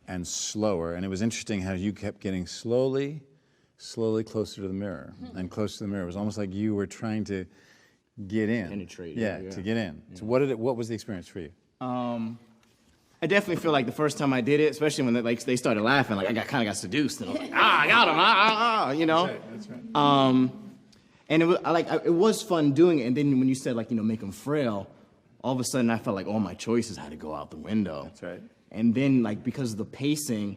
and slower. And it was interesting how you kept getting slowly closer to the mirror and closer to the mirror. It was almost like you were trying to get in. Penetrate. To get in. So what was the experience for you? I definitely feel like the first time I did it, especially when they started laughing, like I kind of got seduced, and I was like, I got him, you know. That's right. And it was fun doing it. And then when you said make him frail, all of a sudden I felt like all my choices had to go out the window. That's right. And then because of the pacing,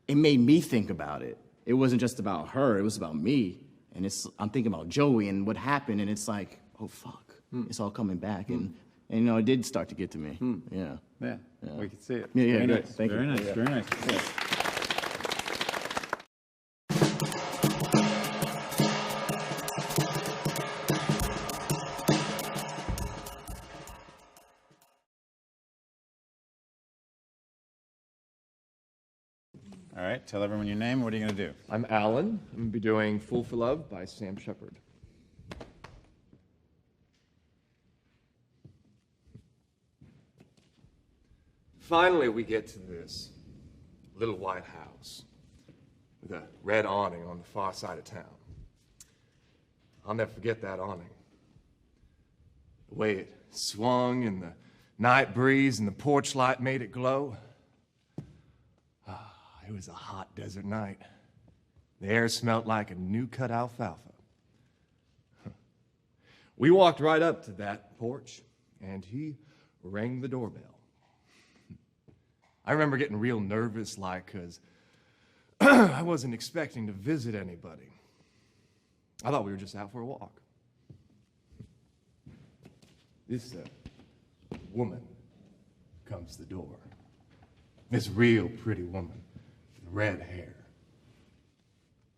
it made me think about it. It wasn't just about her; it was about me. And I'm thinking about Joey and what happened, and it's like, oh fuck, it's all coming back, and it did start to get to me. Yeah. We could see it. Yeah, Very good. nice. Thank you. Very nice. Yeah. Very nice. Yeah. All right, tell everyone your name. What are you going to do? I'm Alan. I'm going to be doing Fool for Love by Sam Shepard. Finally, we get to this little white house with a red awning on the far side of town. I'll never forget that awning. The way it swung in the night breeze and the porch light made it glow. It was a hot desert night. The air smelled like a new cut alfalfa. We walked right up to that porch, and he rang the doorbell. I remember getting real nervous, because I wasn't expecting to visit anybody. I thought we were just out for a walk. This woman comes to the door. This real pretty woman. Red hair.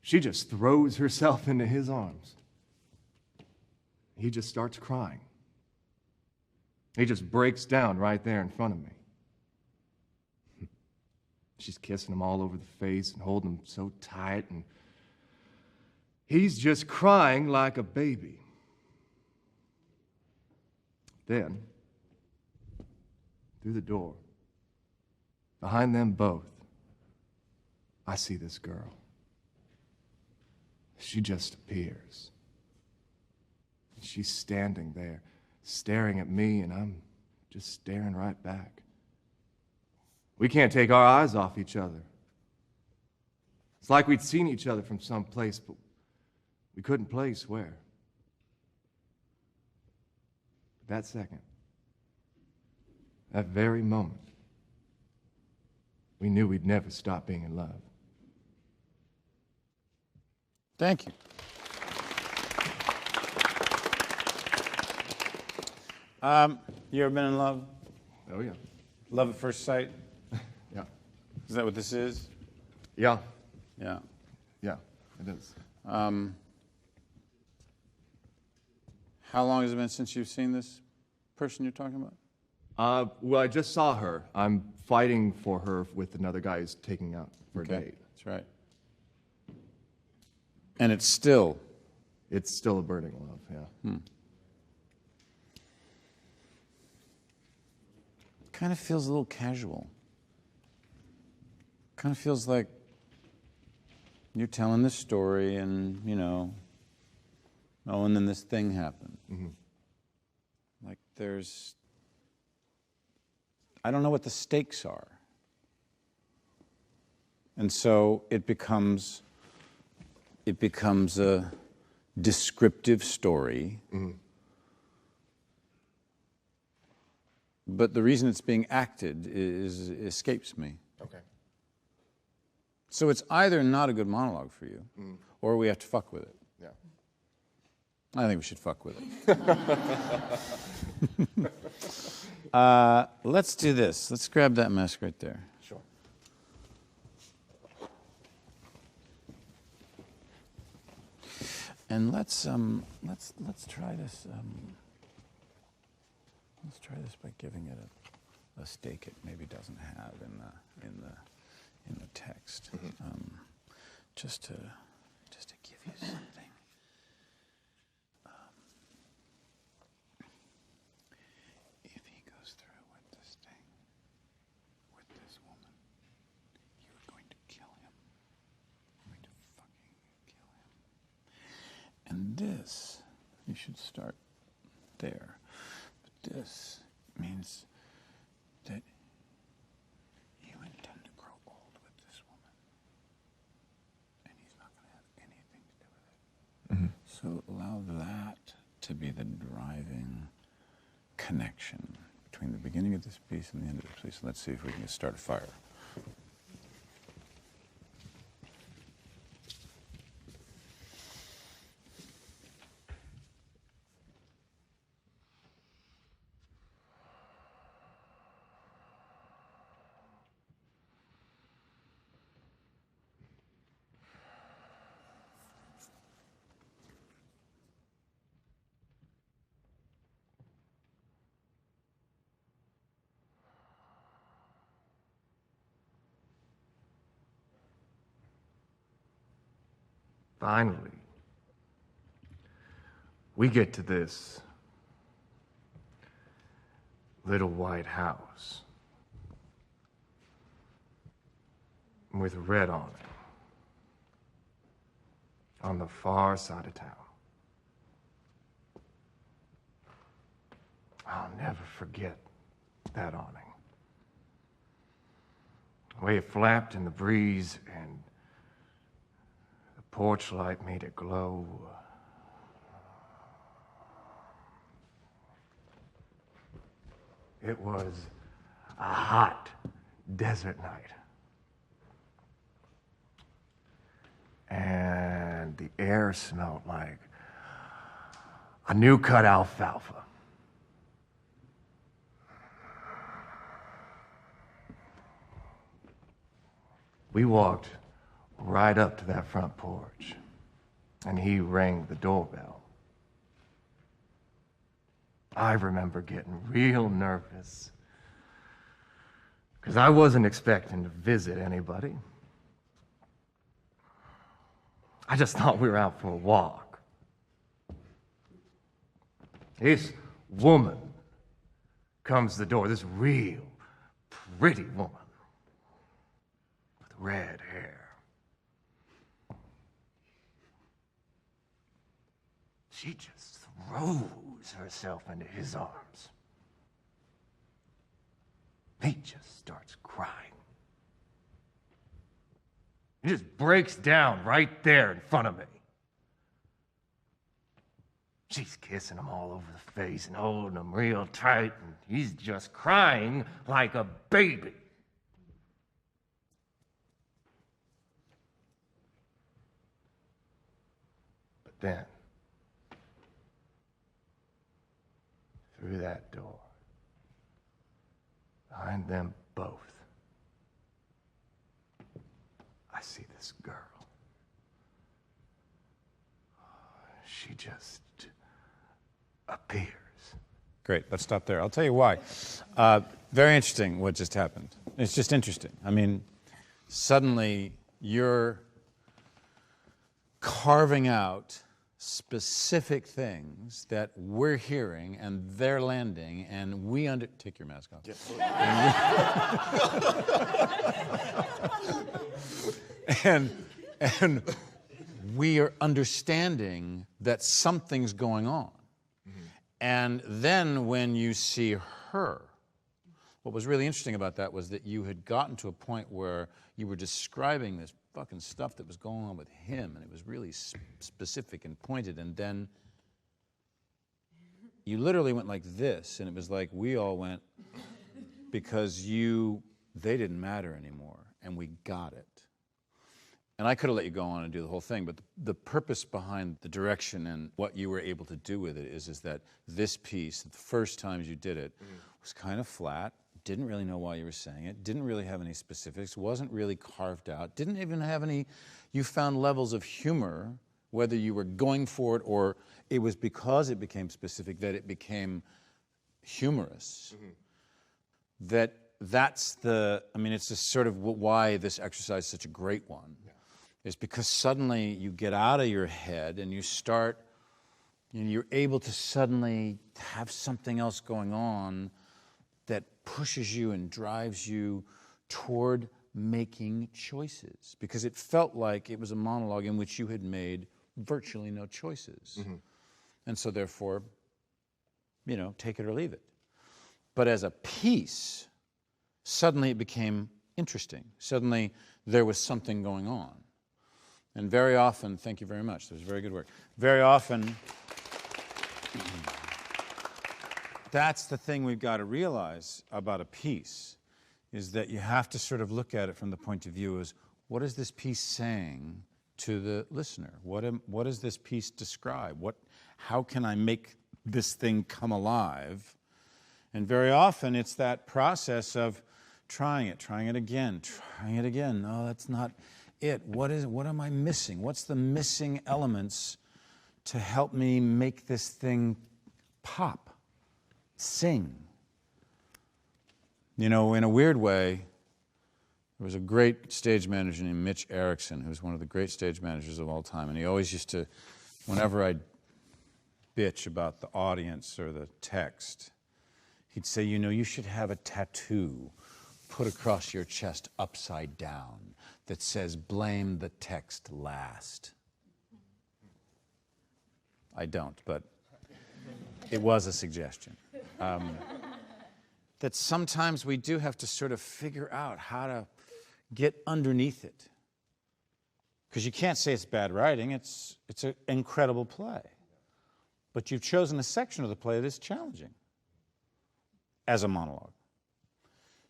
She just throws herself into his arms. He just starts crying. He just breaks down right there in front of me. She's kissing him all over the face and holding him so tight, and he's just crying like a baby. Then, through the door, behind them both, I see this girl. She just appears. She's standing there, staring at me, and I'm just staring right back. We can't take our eyes off each other. It's like we'd seen each other from some place, but we couldn't place where. That second, that very moment, we knew we'd never stop being in love. Thank you. You ever been in love? Oh, yeah. Love at first sight? Yeah. Is that what this is? Yeah. Yeah. Yeah, it is. How long has it been since you've seen this person you're talking about? Well, I just saw her. I'm fighting for her with another guy who's taking out for a date. That's right. And it's still a burning love, yeah. Kind of feels a little casual. Kind of feels like you're telling this story and, and then this thing happened. Like I don't know what the stakes are. And so it becomes a descriptive story but the reason it's being acted escapes me. Okay. So it's either not a good monologue for you, or we have to fuck with it. Yeah. I think we should fuck with it. Let's do this. Let's grab that mask right there. Sure. And let's try this. Let's try this by giving it a stake it maybe doesn't have in the text, just to give you something. If he goes through with this thing, with this woman, you're going to kill him. You're going to fucking kill him. And this, you should start there. But this means that you intend to grow old with this woman. And he's not going to have anything to do with it. So allow that to be the driving connection between the beginning of this piece and the end of this piece. Let's see if we can start a fire. Finally, we get to this little white house with red on it on the far side of town. I'll never forget that awning. The way it flapped in the breeze and the porch light made it glow. It was a hot desert night. And the air smelled like a new cut alfalfa. We walked right up to that front porch, and he rang the doorbell. I remember getting real nervous, because I wasn't expecting to visit anybody. I just thought we were out for a walk. This woman comes to the door, this real pretty woman with red hair. She just throws herself into his arms. He just starts crying. He just breaks down right there in front of me. She's kissing him all over the face and holding him real tight, and he's just crying like a baby. But then, through that door, behind them both, I see this girl. She just appears. Great, let's stop there. I'll tell you why. Very interesting what just happened. It's just interesting. I mean, suddenly you're carving out specific things that we're hearing and they're landing, and we take your mask off. Yes. And we are understanding that something's going on. Mm-hmm. And then when you see her, what was really interesting about that was that you had gotten to a point where you were describing this fucking stuff that was going on with him, and it was really specific and pointed, and then you literally went like this, and it was like we all went because they didn't matter anymore, and we got it. And I could have let you go on and do the whole thing, but the purpose behind the direction and what you were able to do with it is that this piece, the first times you did it, was kind of flat, didn't really know why you were saying it, didn't really have any specifics, wasn't really carved out, didn't even have any, you found levels of humor, whether you were going for it or it was because it became specific that it became humorous. That's it's just sort of why this exercise is such a great one. Is because suddenly you get out of your head and you start, you're able to suddenly have something else going on that pushes you and drives you toward making choices. Because it felt like it was a monologue in which you had made virtually no choices. And so therefore, take it or leave it. But as a piece, suddenly it became interesting. Suddenly there was something going on. And very often, thank you very much, that was very good work. Very often, that's the thing we've got to realize about a piece, is that you have to sort of look at it from the point of view as, what is this piece saying to the listener? What does this piece describe? How can I make this thing come alive? And very often it's that process of trying it again. No, that's not it. What am I missing? What's the missing elements to help me make this thing pop, sing? In a weird way, there was a great stage manager named Mitch Erickson, who was one of the great stage managers of all time, and he always used to, whenever I'd bitch about the audience or the text, he'd say, you should have a tattoo put across your chest upside down that says, blame the text last. I don't, but it was a suggestion. That sometimes we do have to sort of figure out how to get underneath it. Because you can't say it's bad writing, it's an incredible play. But you've chosen a section of the play that's challenging as a monologue.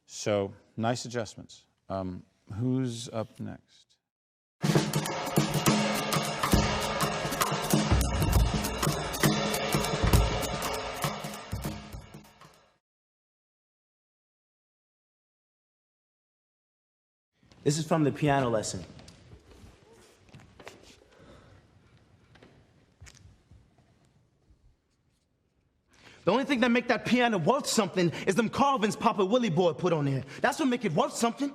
So, nice adjustments. Who's up next? This is from the piano lesson. The only thing that make that piano worth something is them carvings Papa Willie Boy put on there. That's what make it worth something.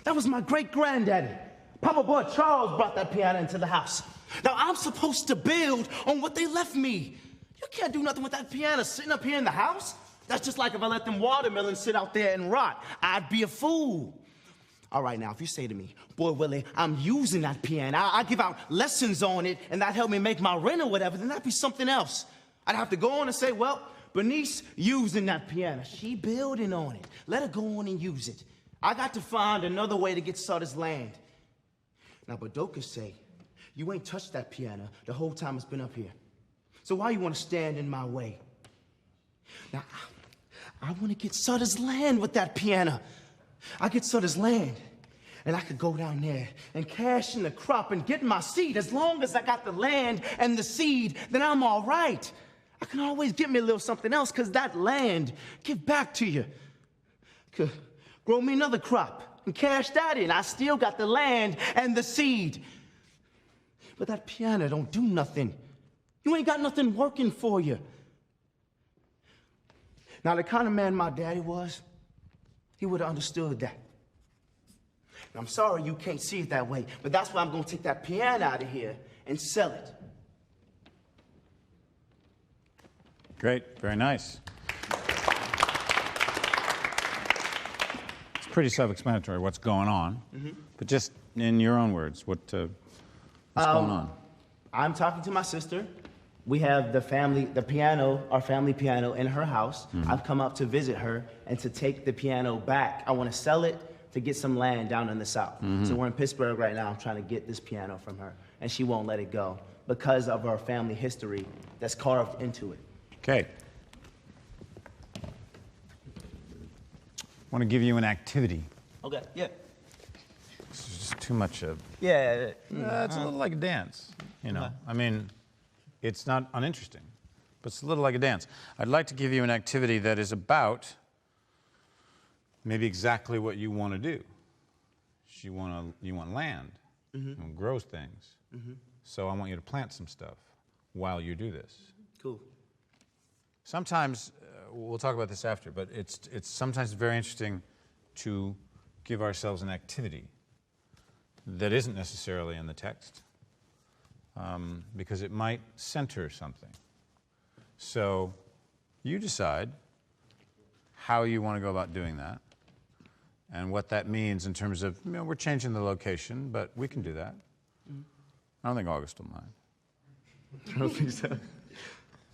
That was my great-granddaddy. Papa Boy Charles brought that piano into the house. Now I'm supposed to build on what they left me. You can't do nothing with that piano sitting up here in the house. That's just like if I let them watermelons sit out there and rot. I'd be a fool. All right, now, if you say to me, boy, Willie, I'm using that piano, I give out lessons on it, and that helped me make my rent or whatever, then that'd be something else. I'd have to go on and say, well, Bernice using that piano. She building on it. Let her go on and use it. I got to find another way to get Sutter's land. Now, Badoka say, you ain't touched that piano the whole time it's been up here. So why you want to stand in my way? Now, I want to get Sutter's land with that piano. I get Sutter's land, and I could go down there and cash in the crop and get my seed. As long as I got the land and the seed, then I'm all right. I can always get me a little something else, because that land, give back to you. Could grow me another crop and cash that in. I still got the land and the seed. But that piano don't do nothing. You ain't got nothing working for you. Now, the kind of man my daddy was, he would have understood that. And I'm sorry you can't see it that way, but that's why I'm going to take that piano out of here and sell it. Great, very nice. It's pretty self-explanatory what's going on, but just in your own words, what's going on? I'm talking to my sister. We have the piano, our family piano in her house. I've come up to visit her and to take the piano back. I want to sell it to get some land down in the South. So we're in Pittsburgh right now. I'm trying to get this piano from her, and she won't let it go because of our family history that's carved into it. Okay. want to give you an activity. Okay, yeah. This is just too much of... Yeah. It's a little like a dance, you know. I mean, it's not uninteresting, but it's a little like a dance. I'd like to give you an activity that is about maybe exactly what you want to do. You want land, you want to grow things. So I want you to plant some stuff while you do this. Cool. Sometimes, we'll talk about this after, but it's sometimes very interesting to give ourselves an activity that isn't necessarily in the text, because it might center something. So you decide how you want to go about doing that and what that means in terms of, you know, we're changing the location, but we can do that. I don't think August will mind. I don't think so.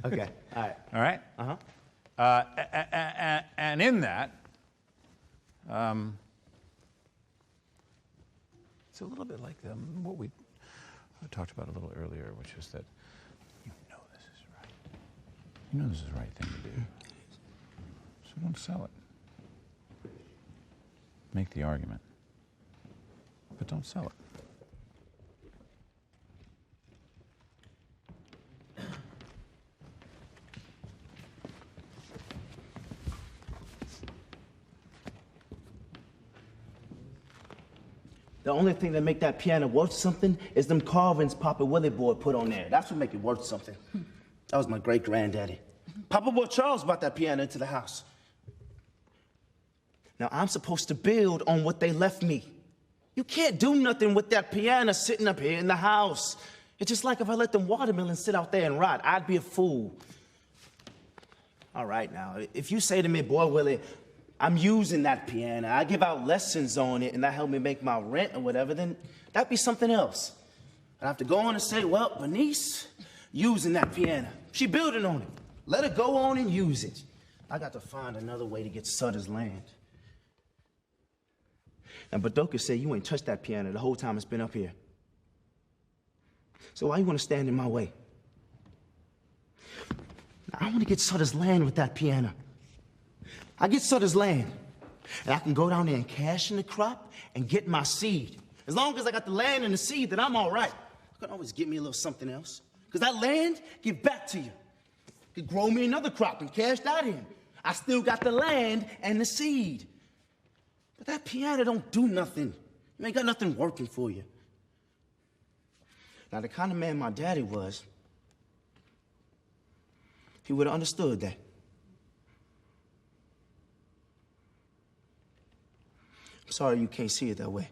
Okay, all right. All right? And in that, it's a little bit like what we talked about a little earlier, which is that you know this is right. You know this is the right thing to do. So don't sell it. Make the argument, but don't sell it. The only thing that make that piano worth something is them carvings Papa Willie Boy put on there. That's what make it worth something. That was my great-granddaddy. Papa Boy Charles brought that piano into the house. Now, I'm supposed to build on what they left me. You can't do nothing with that piano sitting up here in the house. It's just like if I let them watermelons sit out there and rot. I'd be a fool. All right, now, if you say to me, boy, Willie, I'm using that piano, I give out lessons on it, and that help me make my rent or whatever, then that'd be something else. I'd have to go on and say, well, Bernice, using that piano. She building on it. Let her go on and use it. I got to find another way to get Sutter's land. Now, Badoka said you ain't touched that piano the whole time it's been up here. So why you want to stand in my way? Now, I want to get Sutter's land with that piano. I get Sutter's land, and I can go down there and cash in the crop and get my seed. As long as I got the land and the seed, then I'm all right. You can always give me a little something else, because that land give back to you. You could grow me another crop and cash that in. I still got the land and the seed. But that piano don't do nothing. You ain't got nothing working for you. Now, the kind of man my daddy was, he would have understood that. I'm sorry you can't see it that way.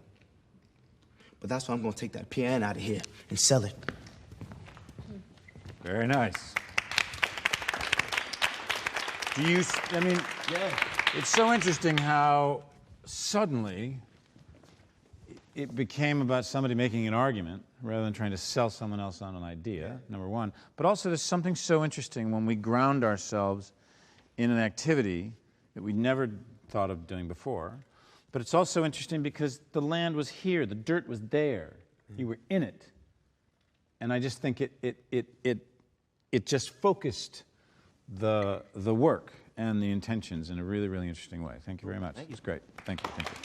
But that's why I'm going to take that piano out of here and sell it. Very nice. It's so interesting how suddenly it became about somebody making an argument rather than trying to sell someone else on an idea, number one. But also there's something so interesting when we ground ourselves in an activity that we never thought of doing before. But it's also interesting because the land was here, the dirt was there, you were in it. And I just think it just focused the work and the intentions in a really, really interesting way. Thank you very much. It was great. Thank you. Thank you.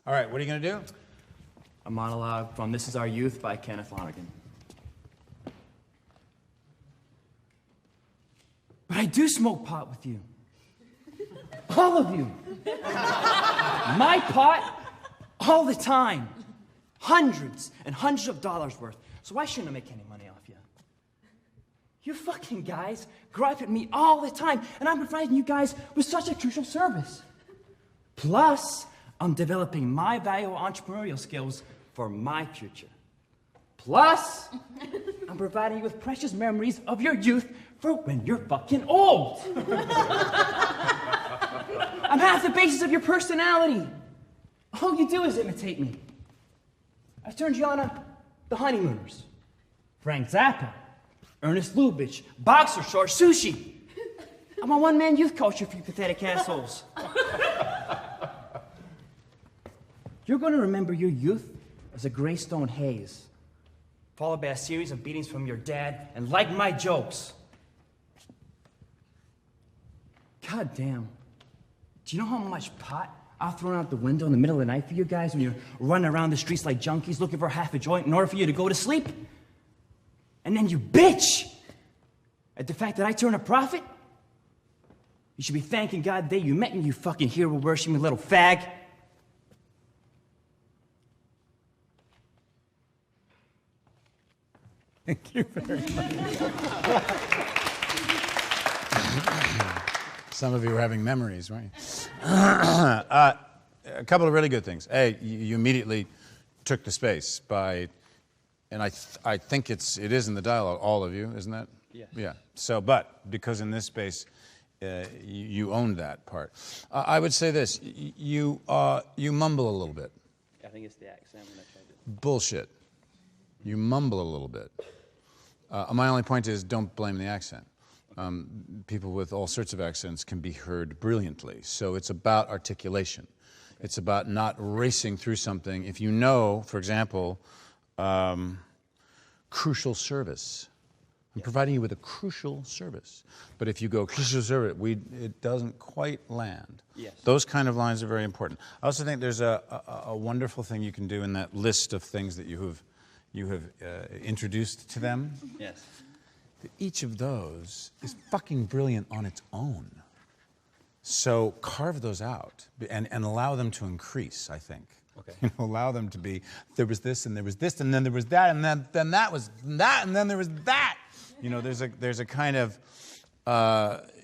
All right, what are you going to do? A monologue from This Is Our Youth by Kenneth Lonergan. But I do smoke pot with you. All of you. My pot, all the time. Hundreds and hundreds of dollars worth. So why shouldn't I make any money off you? You fucking guys gripe at me all the time, and I'm providing you guys with such a crucial service. Plus, I'm developing my valuable entrepreneurial skills for my future. Plus, I'm providing you with precious memories of your youth for when you're fucking old. I'm half the basis of your personality. All you do is imitate me. I've turned you on The Honeymooners, Frank Zappa, Ernest Lubitsch, Boxer Shorts, Sushi. I'm a one-man youth culture for you pathetic assholes. You're going to remember your youth as a Greystone haze, followed by a series of beatings from your dad, and like my jokes. God damn. Do you know how much pot I've thrown out the window in the middle of the night for you guys when you're running around the streets like junkies looking for half a joint in order for you to go to sleep? And then you bitch at the fact that I turn a profit? You should be thanking God the day you met me, you fucking hero-worshiping little fag. Thank you very much. Some of you are having memories, right? A couple of really good things. A, you immediately took the space by, and I think it is in the dialogue, all of you, isn't that? Yes. Yeah. So, but because in this space, you owned that part. I would say this: you mumble a little bit. I think it's the accent when I tried to. Bullshit. You mumble a little bit. My only point is, don't blame the accent. People with all sorts of accents can be heard brilliantly. So it's about articulation. It's about not racing through something. If you know, for example, crucial service. I'm providing you with a crucial service. But if you go crucial service, it doesn't quite land. Yes. Those kind of lines are very important. I also think there's a wonderful thing you can do in that list of things that you have introduced to them. Yes. Each of those is fucking brilliant on its own. So carve those out and allow them to increase, I think. Okay. You know, allow them to be, there was this and there was this and then there was that and then that was that and then there was that. You know, there's a kind of,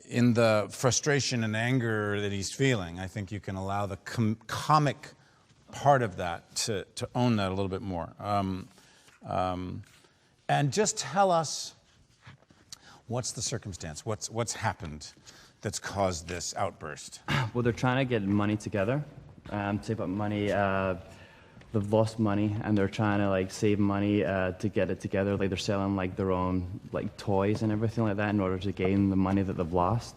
in the frustration and anger that he's feeling, I think you can allow the comic part of that to own that a little bit more. And just tell us, what's the circumstance? What's happened that's caused this outburst? Well, they're trying to get money together, save up money. They've lost money, and they're trying to like save money to get it together. Like they're selling like their own like toys and everything like that in order to gain the money that they've lost.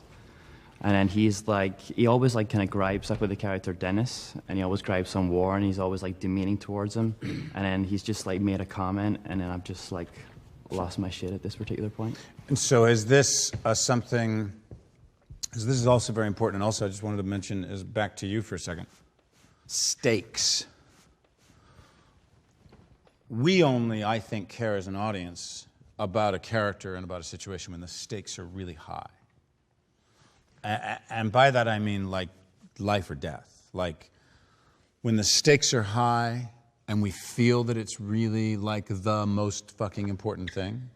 And then he always like kind of gripes up with the character Dennis, and he always gripes on war, and he's always like demeaning towards him. And then he's just like made a comment, and then I've just like lost my shit at this particular point. And so is this something, because this is also very important, and also I just wanted to mention, is back to you for a second, stakes. We only, I think, care as an audience about a character and about a situation when the stakes are really high. And by that I mean like life or death. Like when the stakes are high and we feel that it's really like the most fucking important thing,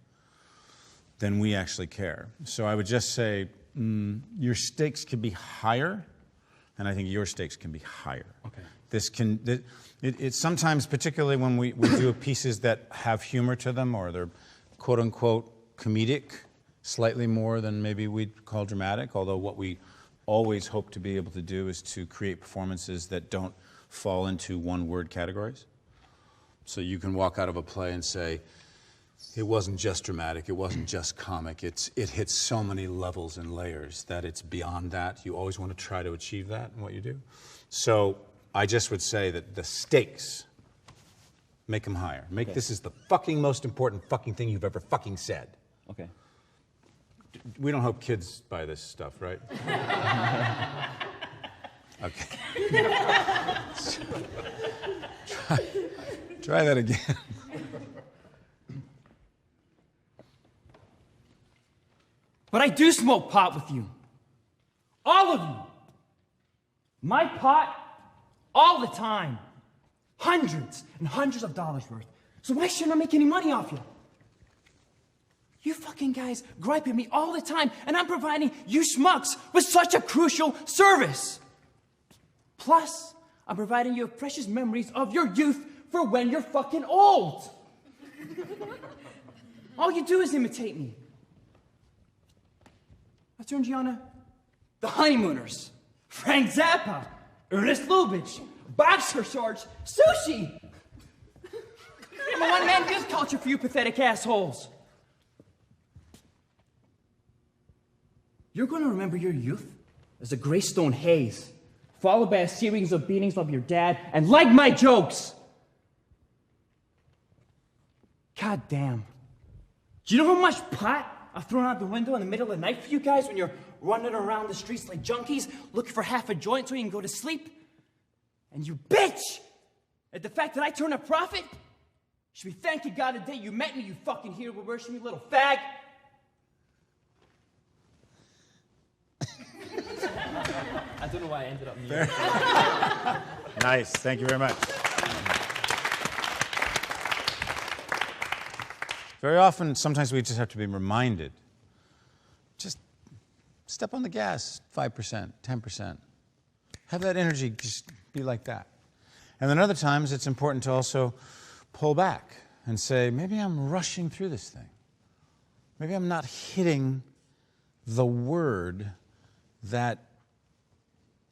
then we actually care. So I would just say your stakes can be higher, and I think your stakes can be higher. Okay. It's sometimes, particularly when we do pieces that have humor to them, or they're quote-unquote comedic, slightly more than maybe we'd call dramatic, although what we always hope to be able to do is to create performances that don't fall into one-word categories. So you can walk out of a play and say, it wasn't just dramatic, it wasn't just comic, it hits so many levels and layers that it's beyond that. You always want to try to achieve that in what you do. So I just would say that the stakes, make them higher. Make this is the fucking most important fucking thing you've ever fucking said. Okay. We don't hope kids buy this stuff, right? Okay. Try that again. But I do smoke pot with you. All of you. My pot, all the time. Hundreds and hundreds of dollars worth. So why shouldn't I make any money off you? You fucking guys gripe at me all the time, and I'm providing you schmucks with such a crucial service. Plus, I'm providing you precious memories of your youth for when you're fucking old. All you do is imitate me. I turned you on to The Honeymooners, Frank Zappa, Ernest Lubitsch, boxer shorts, sushi. I'm a one-man youth culture for you pathetic assholes. You're going to remember your youth as a Greystone haze, followed by a series of beatings of your dad, and like my jokes. God damn. Do you know how much pot I've thrown out the window in the middle of the night for you guys when you're running around the streets like junkies, looking for half a joint so you can go to sleep? And you bitch at the fact that I turned a profit? Should be thanking God the day you met me, you fucking hero worship me little fag. I don't know why I ended up here. Nice. Thank you very much. Very often, sometimes we just have to be reminded. Just step on the gas 5%, 10%. Have that energy just be like that. And then other times, it's important to also pull back and say, maybe I'm rushing through this thing. Maybe I'm not hitting the word that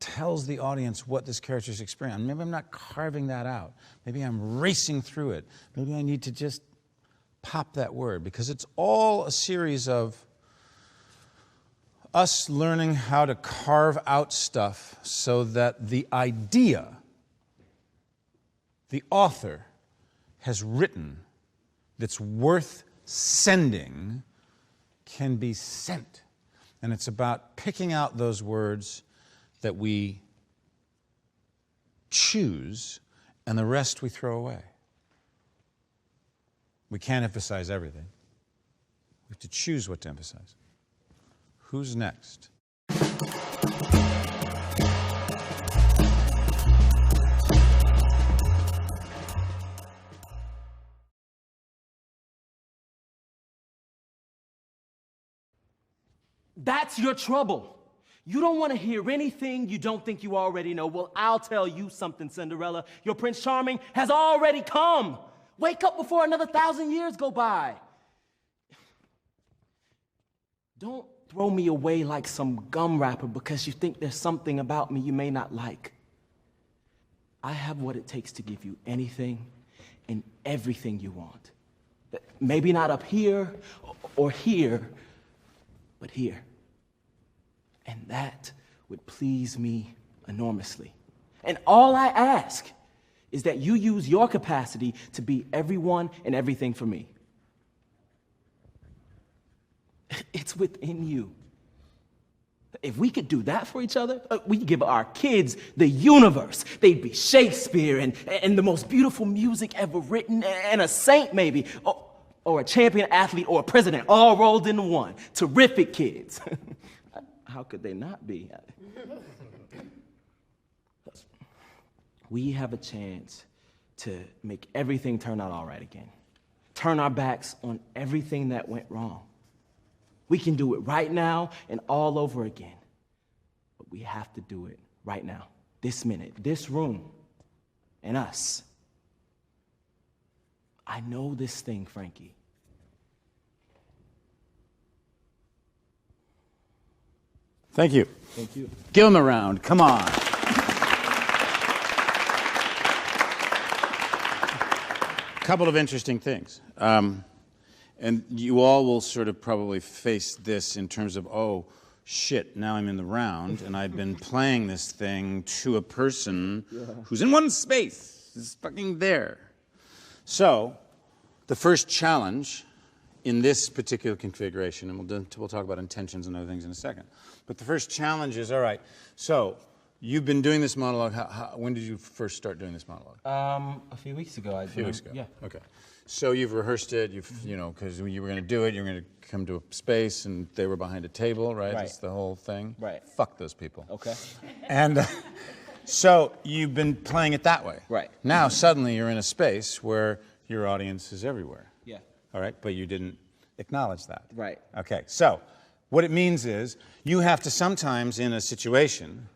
tells the audience what this character's experiencing. Maybe I'm not carving that out. Maybe I'm racing through it. Maybe I need to just pop that word, because it's all a series of us learning how to carve out stuff so that the idea the author has written that's worth sending can be sent. And it's about picking out those words that we choose, and the rest we throw away. We can't emphasize everything. We have to choose what to emphasize. Who's next? That's your trouble. You don't want to hear anything you don't think you already know. Well, I'll tell you something, Cinderella. Your Prince Charming has already come. Wake up before another 1,000 years go by. Don't throw me away like some gum wrapper because you think there's something about me you may not like. I have what it takes to give you anything and everything you want. Maybe not up here or here, but here. And that would please me enormously. And all I ask is that you use your capacity to be everyone and everything for me. It's within you. If we could do that for each other, we could give our kids the universe. They'd be Shakespeare and the most beautiful music ever written, and a saint maybe, or a champion athlete or a president, all rolled into one. Terrific kids. How could they not be? We have a chance to make everything turn out all right again. Turn our backs on everything that went wrong. We can do it right now and all over again. But we have to do it right now, this minute, this room, and us. I know this thing, Frankie. Thank you. Thank you. Give him a round. Come on. Couple of interesting things. And you all will sort of probably face this in terms of, oh, shit, now I'm in the round, and I've been playing this thing to a person who's in one space, is fucking there. So, the first challenge in this particular configuration, and we'll talk about intentions and other things in a second, but the first challenge is, all right, so you've been doing this monologue. When did you first start doing this monologue? A few weeks ago. A few weeks ago. Yeah. Okay. So you've rehearsed it. Because you were going to do it. You were going to come to a space, and they were behind a table, right? Right. That's the whole thing. Right. Fuck those people. Okay. And so you've been playing it that way. Right. Now suddenly you're in a space where your audience is everywhere. Yeah. All right. But you didn't acknowledge that. Right. Okay. So what it means is you have to sometimes in a situation.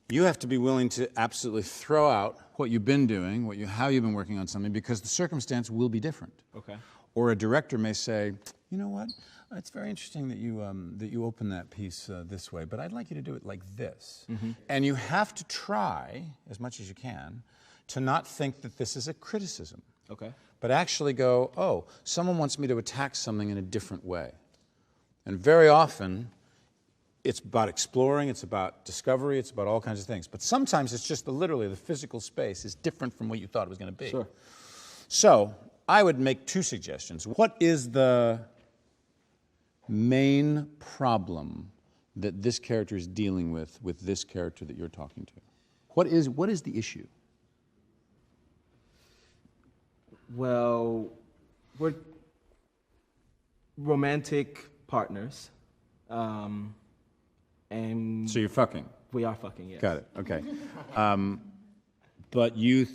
You have to be willing to absolutely throw out what you've been doing, how you've been working on something, because the circumstance will be different. Okay. Or a director may say, you know what, it's very interesting that you open that piece this way, but I'd like you to do it like this. Mm-hmm. And you have to try, as much as you can, to not think that this is a criticism. Okay. But actually go, oh, someone wants me to attack something in a different way. And very often, it's about exploring, it's about discovery, it's about all kinds of things. But sometimes it's just literally the physical space is different from what you thought it was going to be. Sure. So I would make two suggestions. What is the main problem that this character is dealing with this character that you're talking to? What is the issue? Well, we're romantic partners. And So you're fucking? We are fucking, yes. Got it, okay. But you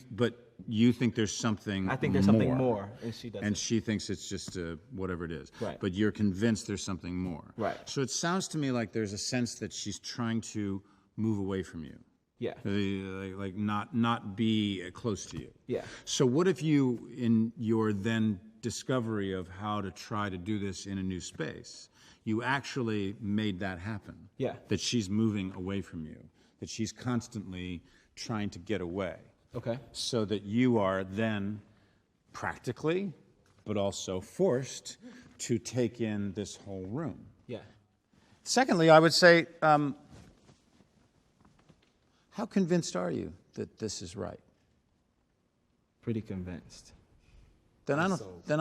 think there's something more. I think there's something more, and she doesn't. And she thinks it's just whatever it is. Right. But you're convinced there's something more. Right. So it sounds to me like there's a sense that she's trying to move away from you. Yeah. Like not be close to you. Yeah. So what if you, in your then discovery of how to try to do this in a new space, you actually made that happen? Yeah. That she's moving away from you, that she's constantly trying to get away. Okay. So that you are then practically, but also forced to take in this whole room. Yeah. Secondly, I would say, how convinced are you that this is right? Pretty convinced. Then I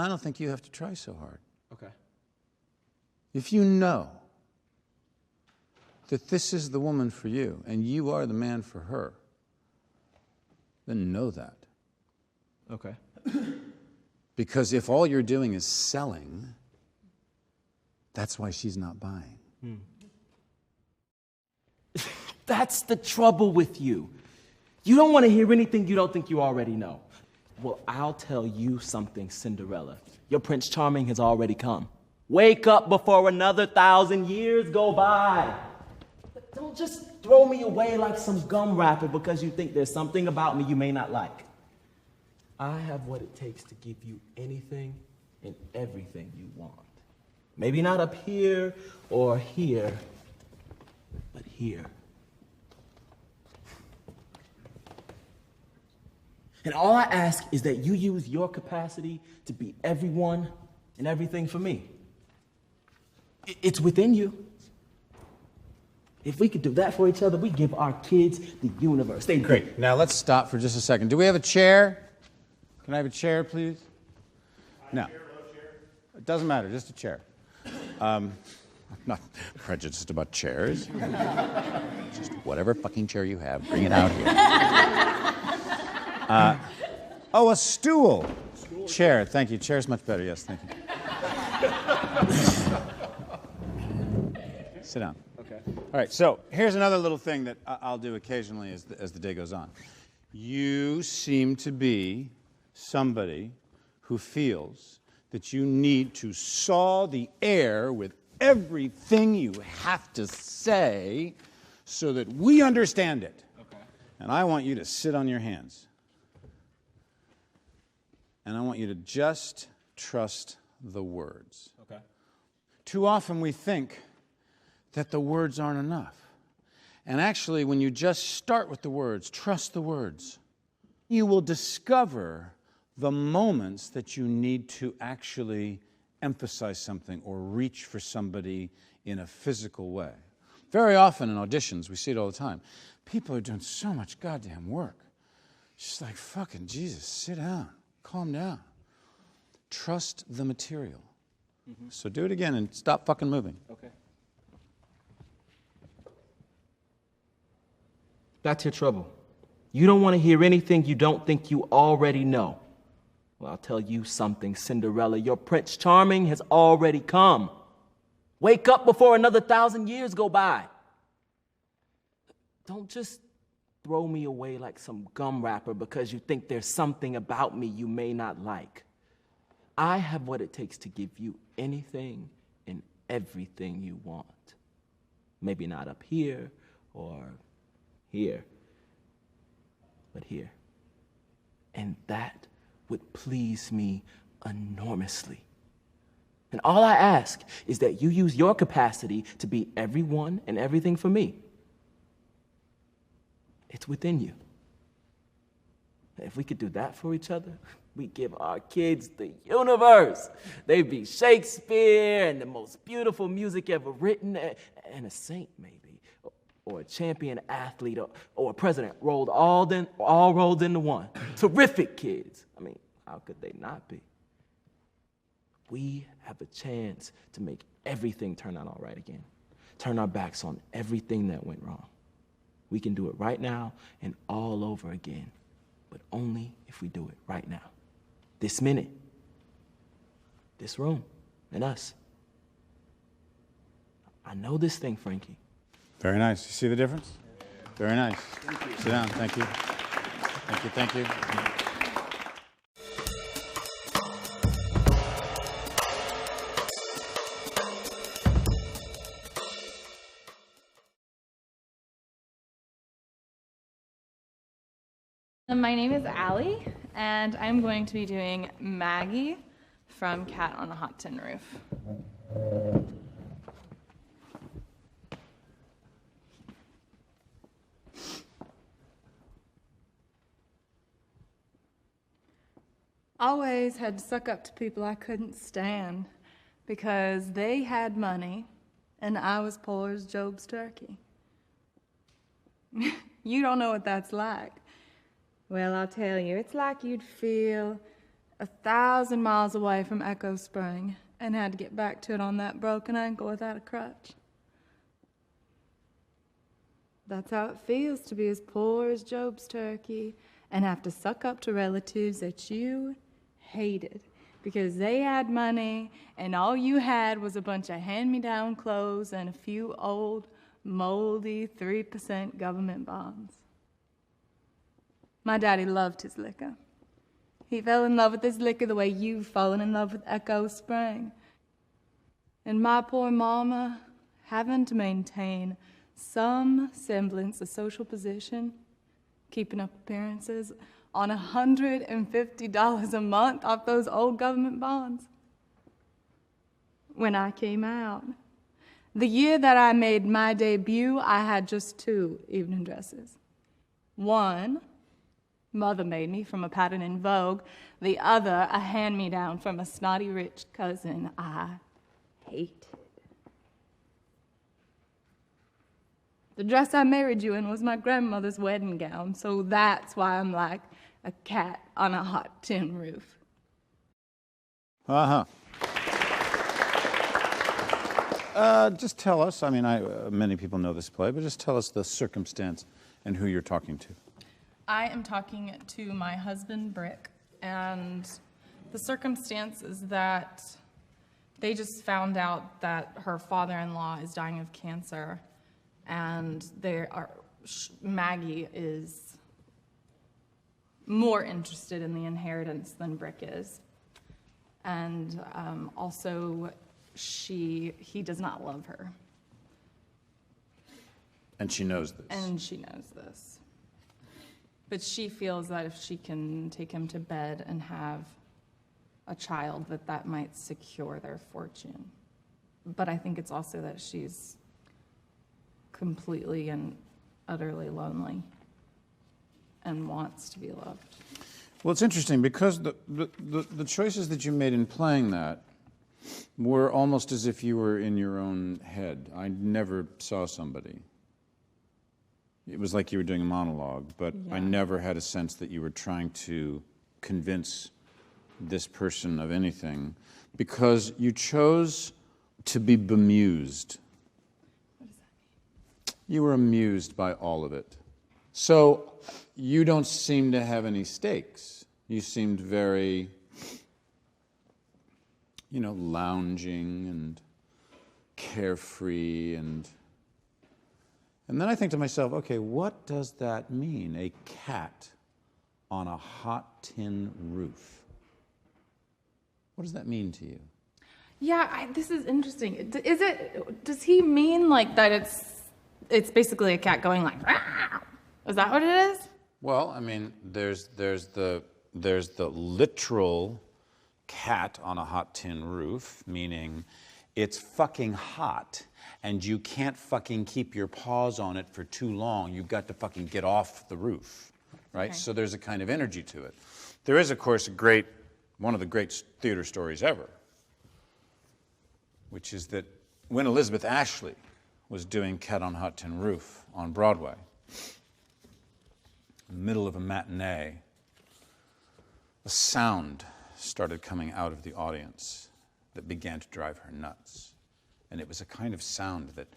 don't think you have to try so hard. Okay. If you know that this is the woman for you and you are the man for her, then know that. Okay. Because if all you're doing is selling, that's why she's not buying. That's the trouble with you. You don't want to hear anything you don't think you already know. Well, I'll tell you something, Cinderella. Your Prince Charming has already come. Wake up before another 1,000 years go by. But don't just throw me away like some gum wrapper because you think there's something about me you may not like. I have what it takes to give you anything and everything you want. Maybe not up here or here, but here. And all I ask is that you use your capacity to be everyone and everything for me. It's within you. If we could do that for each other, we give our kids the universe. They Great. Now let's stop for just a second. Do we have a chair? Can I have a chair, please? No. It doesn't matter, just a chair. I'm not prejudiced about chairs. Just whatever fucking chair you have, bring it out here. A stool. Chair, thank you. Chair's much better, yes, thank you. Sit down. Okay. All right, so here's another little thing that I'll do occasionally as the day goes on. You seem to be somebody who feels that you need to saw the air with everything you have to say so that we understand it. Okay. And I want you to sit on your hands. And I want you to just trust the words. Okay. Too often we think that the words aren't enough. And actually, when you just start with the words, trust the words, you will discover the moments that you need to actually emphasize something or reach for somebody in a physical way. Very often in auditions, we see it all the time. People are doing so much goddamn work. Just like, fucking Jesus, sit down, calm down. Trust the material. Mm-hmm. So do it again and stop fucking moving. Okay. That's your trouble. You don't want to hear anything you don't think you already know. Well, I'll tell you something, Cinderella. Your Prince Charming has already come. Wake up before another 1,000 years go by. Don't just throw me away like some gum wrapper because you think there's something about me you may not like. I have what it takes to give you anything and everything you want. Maybe not up here or here, but here. And that would please me enormously. And all I ask is that you use your capacity to be everyone and everything for me. It's within you. If we could do that for each other, we'd give our kids the universe. They'd be Shakespeare and the most beautiful music ever written, and a saint maybe, or a champion athlete, or a president all rolled into one. Terrific kids. I mean, how could they not be? We have a chance to make everything turn out all right again. Turn our backs on everything that went wrong. We can do it right now and all over again, but only if we do it right now. This minute. This room. And us. I know this thing, Frankie. Very nice. You see the difference? Very nice. Sit down. Thank you. Thank you. Thank you. My name is Allie, and I'm going to be doing Maggie from Cat on a Hot Tin Roof. Always had to suck up to people I couldn't stand because they had money and I was poor as Job's turkey. You don't know what that's like. Well, I'll tell you, it's like you'd feel 1,000 miles away from Echo Spring and had to get back to it on that broken ankle without a crutch. That's how it feels to be as poor as Job's turkey and have to suck up to relatives that you hated because they had money and all you had was a bunch of hand-me-down clothes and a few old, moldy 3% government bonds. My daddy loved his liquor. He fell in love with his liquor the way you've fallen in love with Echo Spring. And my poor mama, having to maintain some semblance of social position, keeping up appearances on $150 a month off those old government bonds. When I came out, the year that I made my debut, I had just 2 evening dresses. One, Mother made me from a pattern in Vogue. The other, a hand-me-down from a snotty rich cousin I hated. The dress I married you in was my grandmother's wedding gown, so that's why I'm like a cat on a hot tin roof. Uh-huh. Just tell us, I mean, many people know this play, but just tell us the circumstance and who you're talking to. I am talking to my husband, Brick, and the circumstance is that they just found out that her father-in-law is dying of cancer, and Maggie is more interested in the inheritance than Brick is. And also, he does not love her. And she knows this. And she knows this. But she feels that if she can take him to bed and have a child, that might secure their fortune. But I think it's also that she's completely and utterly lonely and wants to be loved. Well, it's interesting because the choices that you made in playing that were almost as if you were in your own head. I never saw somebody. It was like you were doing a monologue, but yeah. I never had a sense that you were trying to convince this person of anything because you chose to be bemused. What does that mean? You were amused by all of it. So you don't seem to have any stakes. You seemed very, lounging and carefree and then I think to myself, okay, what does that mean? A cat on a hot tin roof. What does that mean to you? Yeah, this is interesting. Does he mean like that it's basically a cat going like, "Rah!" Is that what it is? Well, I mean, there's the literal cat on a hot tin roof, meaning it's fucking hot and you can't fucking keep your paws on it for too long. You've got to fucking get off the roof. right? Okay. So there's a kind of energy to it. There is, of course, one of the great theater stories ever, which is that when Elizabeth Ashley was doing Cat on Hot Tin Roof on Broadway, in the middle of a matinee, a sound started coming out of the audience that began to drive her nuts. And it was a kind of sound that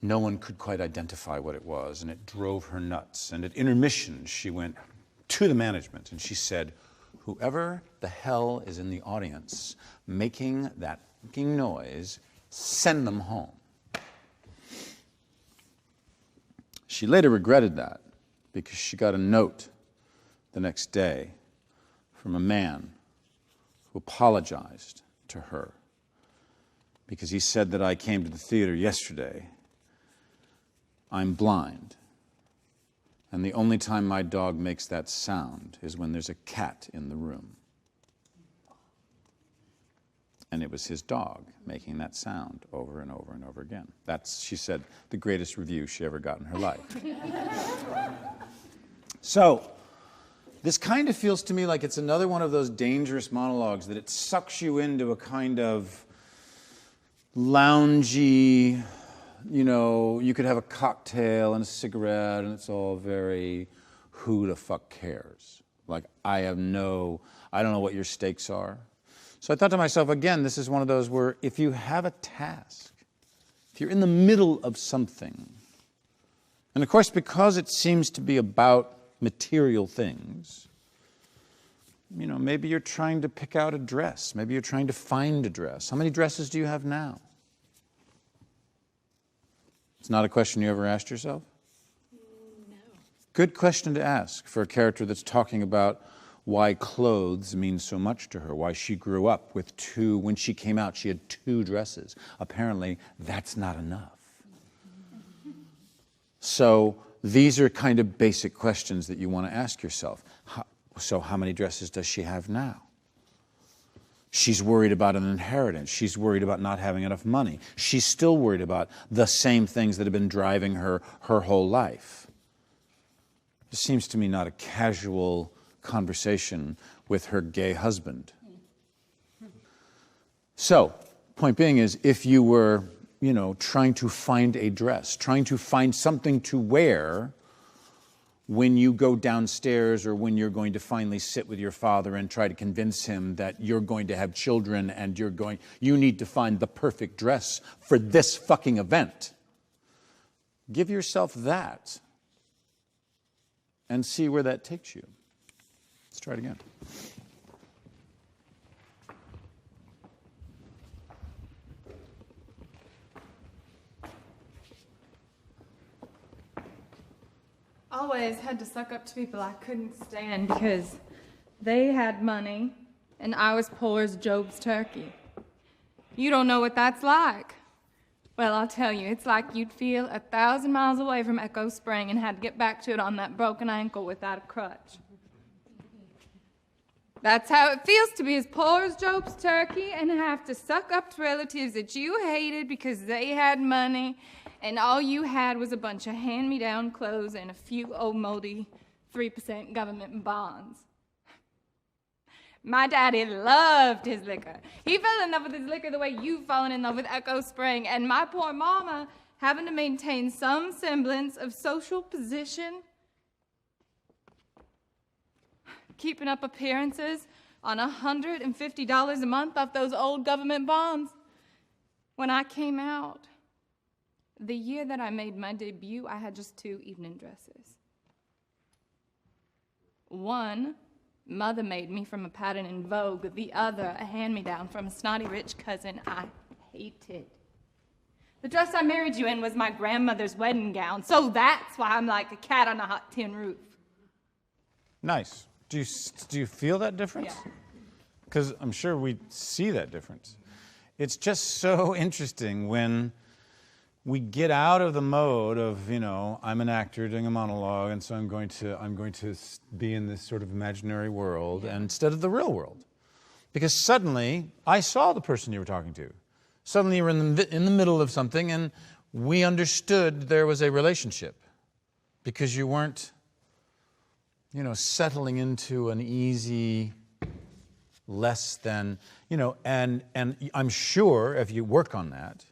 no one could quite identify what it was, and it drove her nuts. And at intermission, she went to the management and she said, "Whoever the hell is in the audience making that fucking noise, send them home." She later regretted that because she got a note the next day from a man who apologized to her because he said that I came to the theater yesterday. I'm blind, and the only time my dog makes that sound is when there's a cat in the room. And it was his dog making that sound over and over and over again. That's, she said, the greatest review she ever got in her life. So, this kind of feels to me like it's another one of those dangerous monologues that it sucks you into a kind of loungy, you could have a cocktail and a cigarette and it's all very, who the fuck cares? Like, I don't know what your stakes are. So I thought to myself, again, this is one of those where if you have a task, if you're in the middle of something, and of course, because it seems to be about material things, maybe you're trying to pick out a dress. Maybe you're trying to find a dress. How many dresses do you have now? It's not a question you ever asked yourself? No. Good question to ask for a character that's talking about why clothes mean so much to her, why she grew up with when she came out, she had 2 dresses. Apparently, that's not enough. So these are kind of basic questions that you want to ask yourself. So how many dresses does she have now? She's worried about an inheritance. She's worried about not having enough money. She's still worried about the same things that have been driving her whole life. It seems to me not a casual conversation with her gay husband. So, point being is, if you were, trying to find a dress, trying to find something to wear when you go downstairs or when you're going to finally sit with your father and try to convince him that you're going to have children and you need to find the perfect dress for this fucking event. Give yourself that and see where that takes you. Let's try it again. Always had to suck up to people I couldn't stand because they had money and I was poor as Job's turkey. You don't know what that's like. Well, I'll tell you, it's like you'd feel 1,000 miles away from Echo Spring and had to get back to it on that broken ankle without a crutch. That's how it feels to be as poor as Job's turkey and have to suck up to relatives that you hated because they had money and all you had was a bunch of hand-me-down clothes and a few old moldy 3% government bonds. My daddy loved his liquor. He fell in love with his liquor the way you've fallen in love with Echo Spring, and my poor mama, having to maintain some semblance of social position, keeping up appearances on $150 a month off those old government bonds. When I came out, the year that I made my debut, I had just 2 evening dresses. One, Mother made me from a pattern in Vogue. The other, a hand-me-down from a snotty rich cousin I hated. The dress I married you in was my grandmother's wedding gown, so that's why I'm like a cat on a hot tin roof. Nice. Do you feel that difference? Because I'm sure we see that difference. It's just so interesting when we get out of the mode of, I'm an actor doing a monologue, and so I'm going to be in this sort of imaginary world instead of the real world. Because suddenly, I saw the person you were talking to. Suddenly you were in the middle of something, and we understood there was a relationship. Because you weren't settling into an easy, less than, and I'm sure if you work on that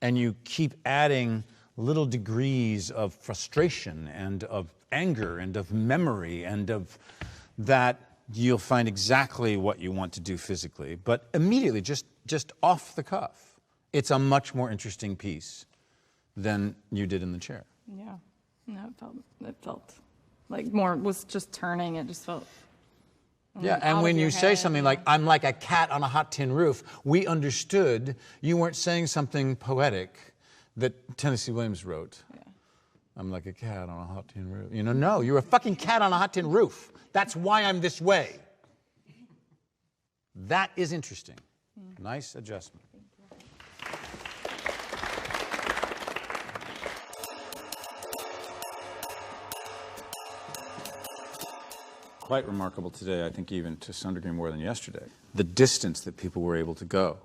and you keep adding little degrees of frustration and of anger and of memory and of that, you'll find exactly what you want to do physically. But immediately, just off the cuff, it's a much more interesting piece than you did in the chair. Yeah. No, it felt like more was just turning. It just felt. Yeah, and when you say something like, I'm like a cat on a hot tin roof, we understood you weren't saying something poetic that Tennessee Williams wrote. Yeah. I'm like a cat on a hot tin roof. No, you're a fucking cat on a hot tin roof. That's why I'm this way. That is interesting. Nice adjustment. Quite remarkable today, I think even to some degree more than yesterday. The distance that people were able to go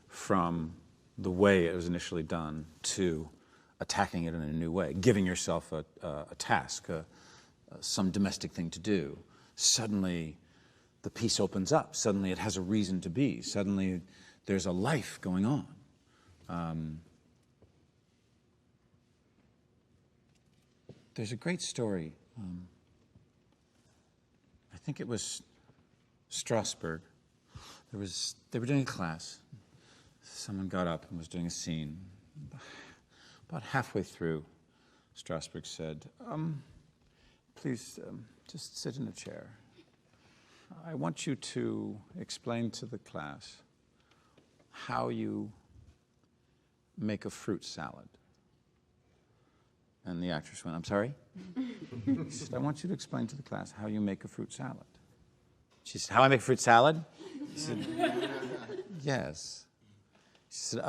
from the way it was initially done to attacking it in a new way, giving yourself a task, some domestic thing to do. Suddenly the piece opens up. Suddenly it has a reason to be. Suddenly there's a life going on. There's a great story. I think it was Strasbourg. They were doing a class. Someone got up and was doing a scene. About halfway through, Strasbourg said, please just sit in a chair. I want you to explain to the class how you make a fruit salad. And the actress went, I'm sorry? She said, I want you to explain to the class how you make a fruit salad. She said, how I make a fruit salad? She said, yes. She said,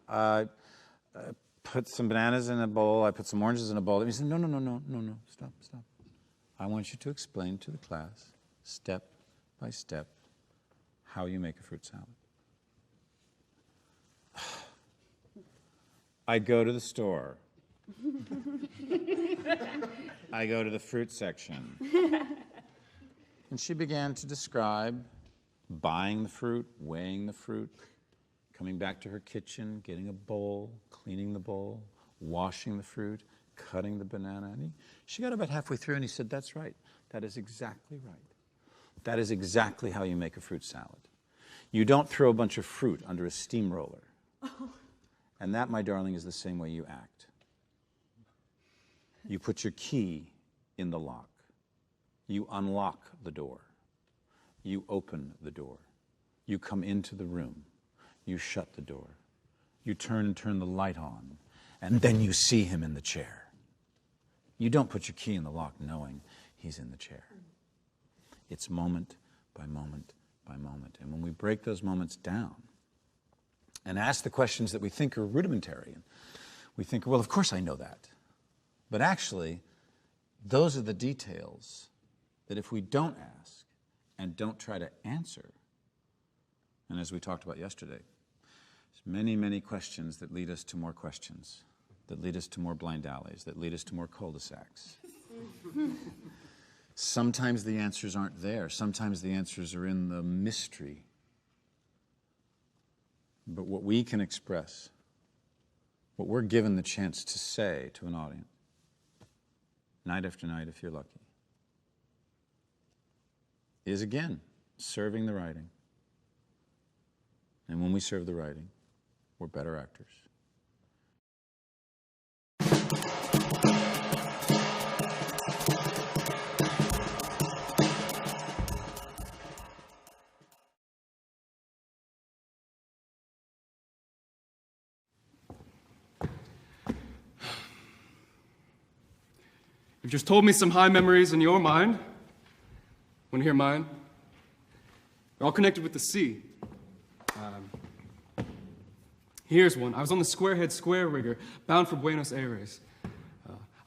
I put some bananas in a bowl, I put some oranges in a bowl. He said, no, stop. I want you to explain to the class, step by step, how you make a fruit salad. I go to the store. I go to the fruit section. And she began to describe buying the fruit, weighing the fruit, coming back to her kitchen, getting a bowl, cleaning the bowl, washing the fruit, cutting the banana. And she got about halfway through and he said, that's right. That is exactly right. That is exactly how you make a fruit salad. You don't throw a bunch of fruit under a steamroller. And that, my darling, is the same way you act. You put your key in the lock. You unlock the door. You open the door. You come into the room. You shut the door. You turn the light on. And then you see him in the chair. You don't put your key in the lock knowing he's in the chair. It's moment by moment by moment. And when we break those moments down and ask the questions that we think are rudimentary, and we think, well, of course I know that. But actually, those are the details that if we don't ask and don't try to answer, and as we talked about yesterday, there's many, many questions that lead us to more questions, that lead us to more blind alleys, that lead us to more cul-de-sacs. Sometimes the answers aren't there. Sometimes the answers are in the mystery. But what we can express, what we're given the chance to say to an audience, night after night, if you're lucky, is again serving the writing. And when we serve the writing, we're better actors. You've just told me some high memories in your mind. Want to hear mine? They're all connected with the sea. Here's one. I was on the Squarehead Square rigger, bound for Buenos Aires.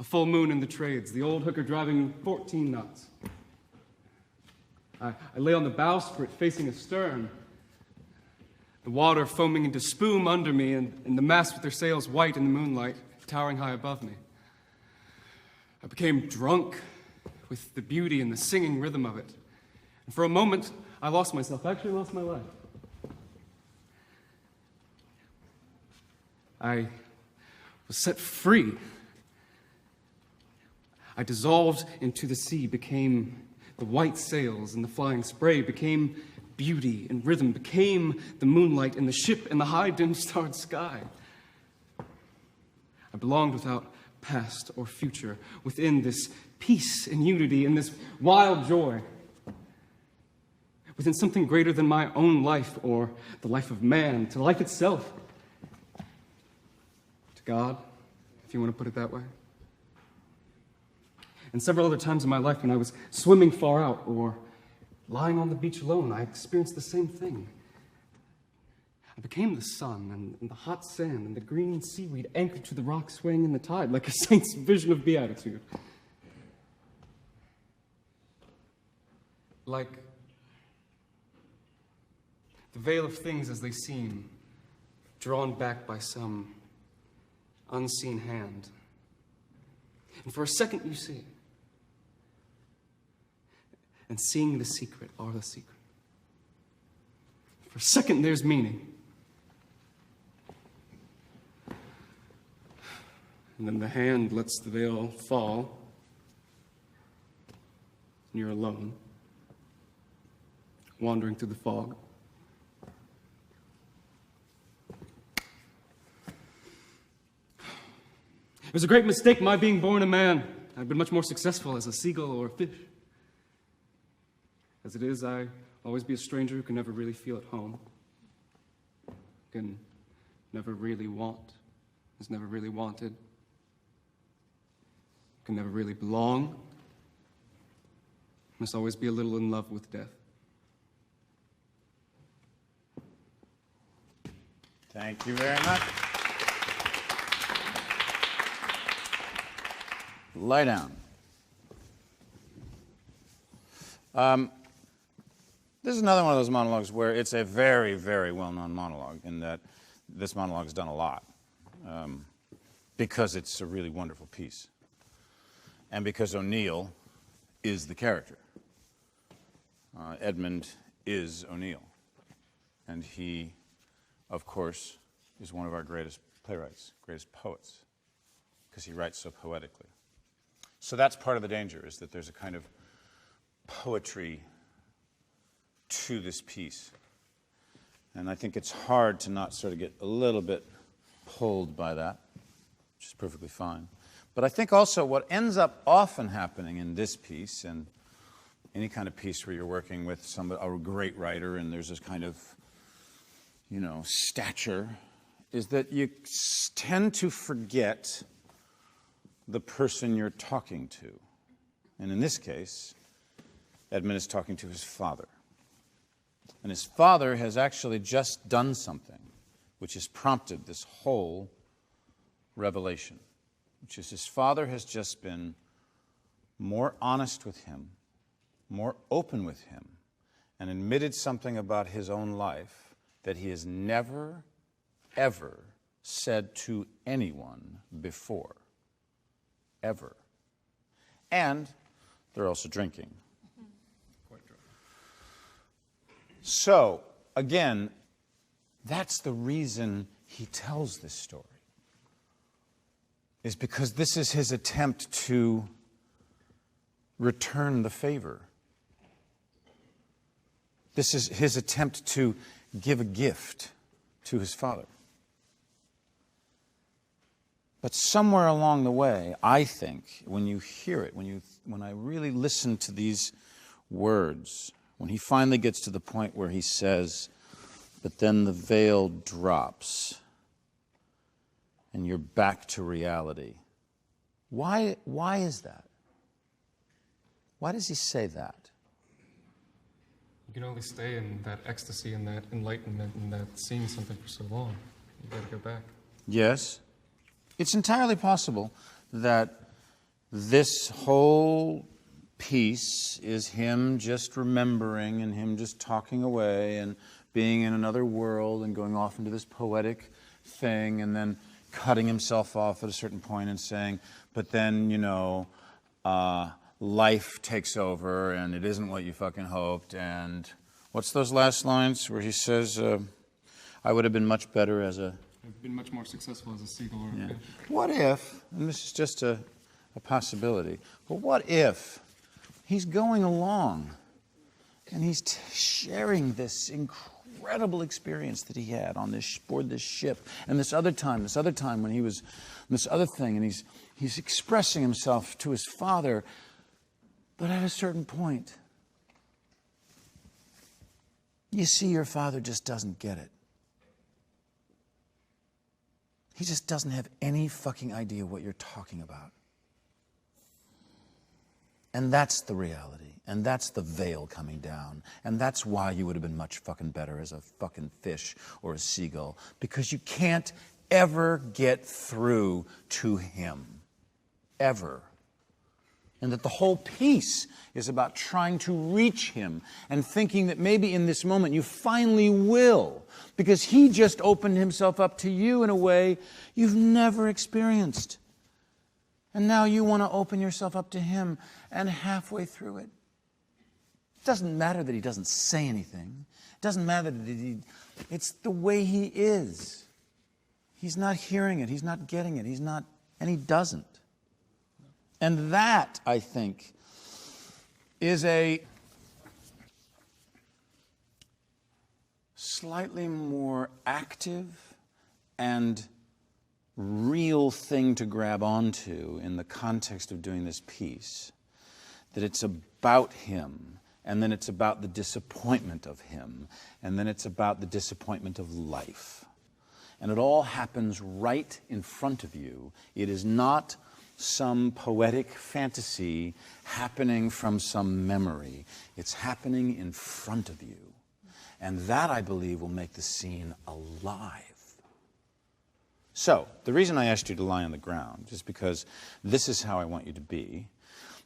A full moon in the trades, the old hooker driving 14 knots. I lay on the bowsprit facing astern, the water foaming into spume under me, and the masts with their sails white in the moonlight, towering high above me. I became drunk with the beauty and the singing rhythm of it. And for a moment, I lost myself. I actually lost my life. I was set free. I dissolved into the sea, became the white sails and the flying spray, became beauty and rhythm, became the moonlight and the ship and the high dim-starred sky. I belonged without past or future, within this peace and unity and this wild joy, within something greater than my own life or the life of man, to life itself, to God, if you want to put it that way. And several other times in my life when I was swimming far out or lying on the beach alone, I experienced the same thing. I became the sun and the hot sand and the green seaweed anchored to the rock swaying in the tide like a saint's vision of beatitude. Like the veil of things as they seem, drawn back by some unseen hand. And for a second you see it. And seeing the secret are the secret. For a second there's meaning. And then the hand lets the veil fall. And you're alone, wandering through the fog. It was a great mistake, my being born a man. I've been much more successful as a seagull or a fish. As it is, I always be a stranger who can never really feel at home. Can never really want, is never really wanted. Can never really belong. Must always be a little in love with death. Thank you very much. Lie down. This is another one of those monologues where it's a very, very well-known monologue in that this monologue is done a lot because it's a really wonderful piece and because O'Neill is the character. Edmund is O'Neill, and he, of course, is one of our greatest playwrights, greatest poets, because he writes so poetically. So that's part of the danger, is that there's a kind of poetry to this piece. And I think it's hard to not sort of get a little bit pulled by that, which is perfectly fine. But I think also what ends up often happening in this piece, and any kind of piece where you're working with somebody, a great writer, and there's this kind of, stature, is that you tend to forget the person you're talking to. And in this case, Edmund is talking to his father. And his father has actually just done something which has prompted this whole revelation, which is his father has just been more honest with him, more open with him, and admitted something about his own life that he has never, ever said to anyone before. Ever. And they're also drinking. So, again, that's the reason he tells this story, is because this is his attempt to return the favor. This is his attempt to give a gift to his father. But somewhere along the way, I think, when you hear it, when I really listen to these words, when he finally gets to the point where he says, but then the veil drops and you're back to reality. Why is that? Why does he say that? You can only stay in that ecstasy and that enlightenment and that seeing something for so long. You gotta go back. Yes. It's entirely possible that this whole piece is him just remembering and him just talking away and being in another world and going off into this poetic thing and then cutting himself off at a certain point and saying, but then, life takes over and it isn't what you fucking hoped. And what's those last lines where he says, I would have been much better as a... I've been much more successful as a seagull or a fish. What if, and this is just a possibility, but what if he's going along and he's sharing this incredible experience that he had on this board this ship, and this other time when he was this other thing, and he's expressing himself to his father, but at a certain point, you see your father just doesn't get it. He just doesn't have any fucking idea what you're talking about. And that's the reality. And that's the veil coming down. And that's why you would have been much fucking better as a fucking fish or a seagull. Because you can't ever get through to him. Ever. And that the whole piece is about trying to reach him and thinking that maybe in this moment you finally will. Because he just opened himself up to you in a way you've never experienced. And now you want to open yourself up to him, and halfway through it doesn't matter that he doesn't say anything. It doesn't matter that it's the way he is. He's not hearing it. He's not getting it. And he doesn't. And that, I think, is a slightly more active and real thing to grab onto in the context of doing this piece. That it's about him, and then it's about the disappointment of him, and then it's about the disappointment of life. And it all happens right in front of you. It is not some poetic fantasy happening from some memory. It's happening in front of you. And that, I believe, will make the scene alive. So, the reason I asked you to lie on the ground is because this is how I want you to be.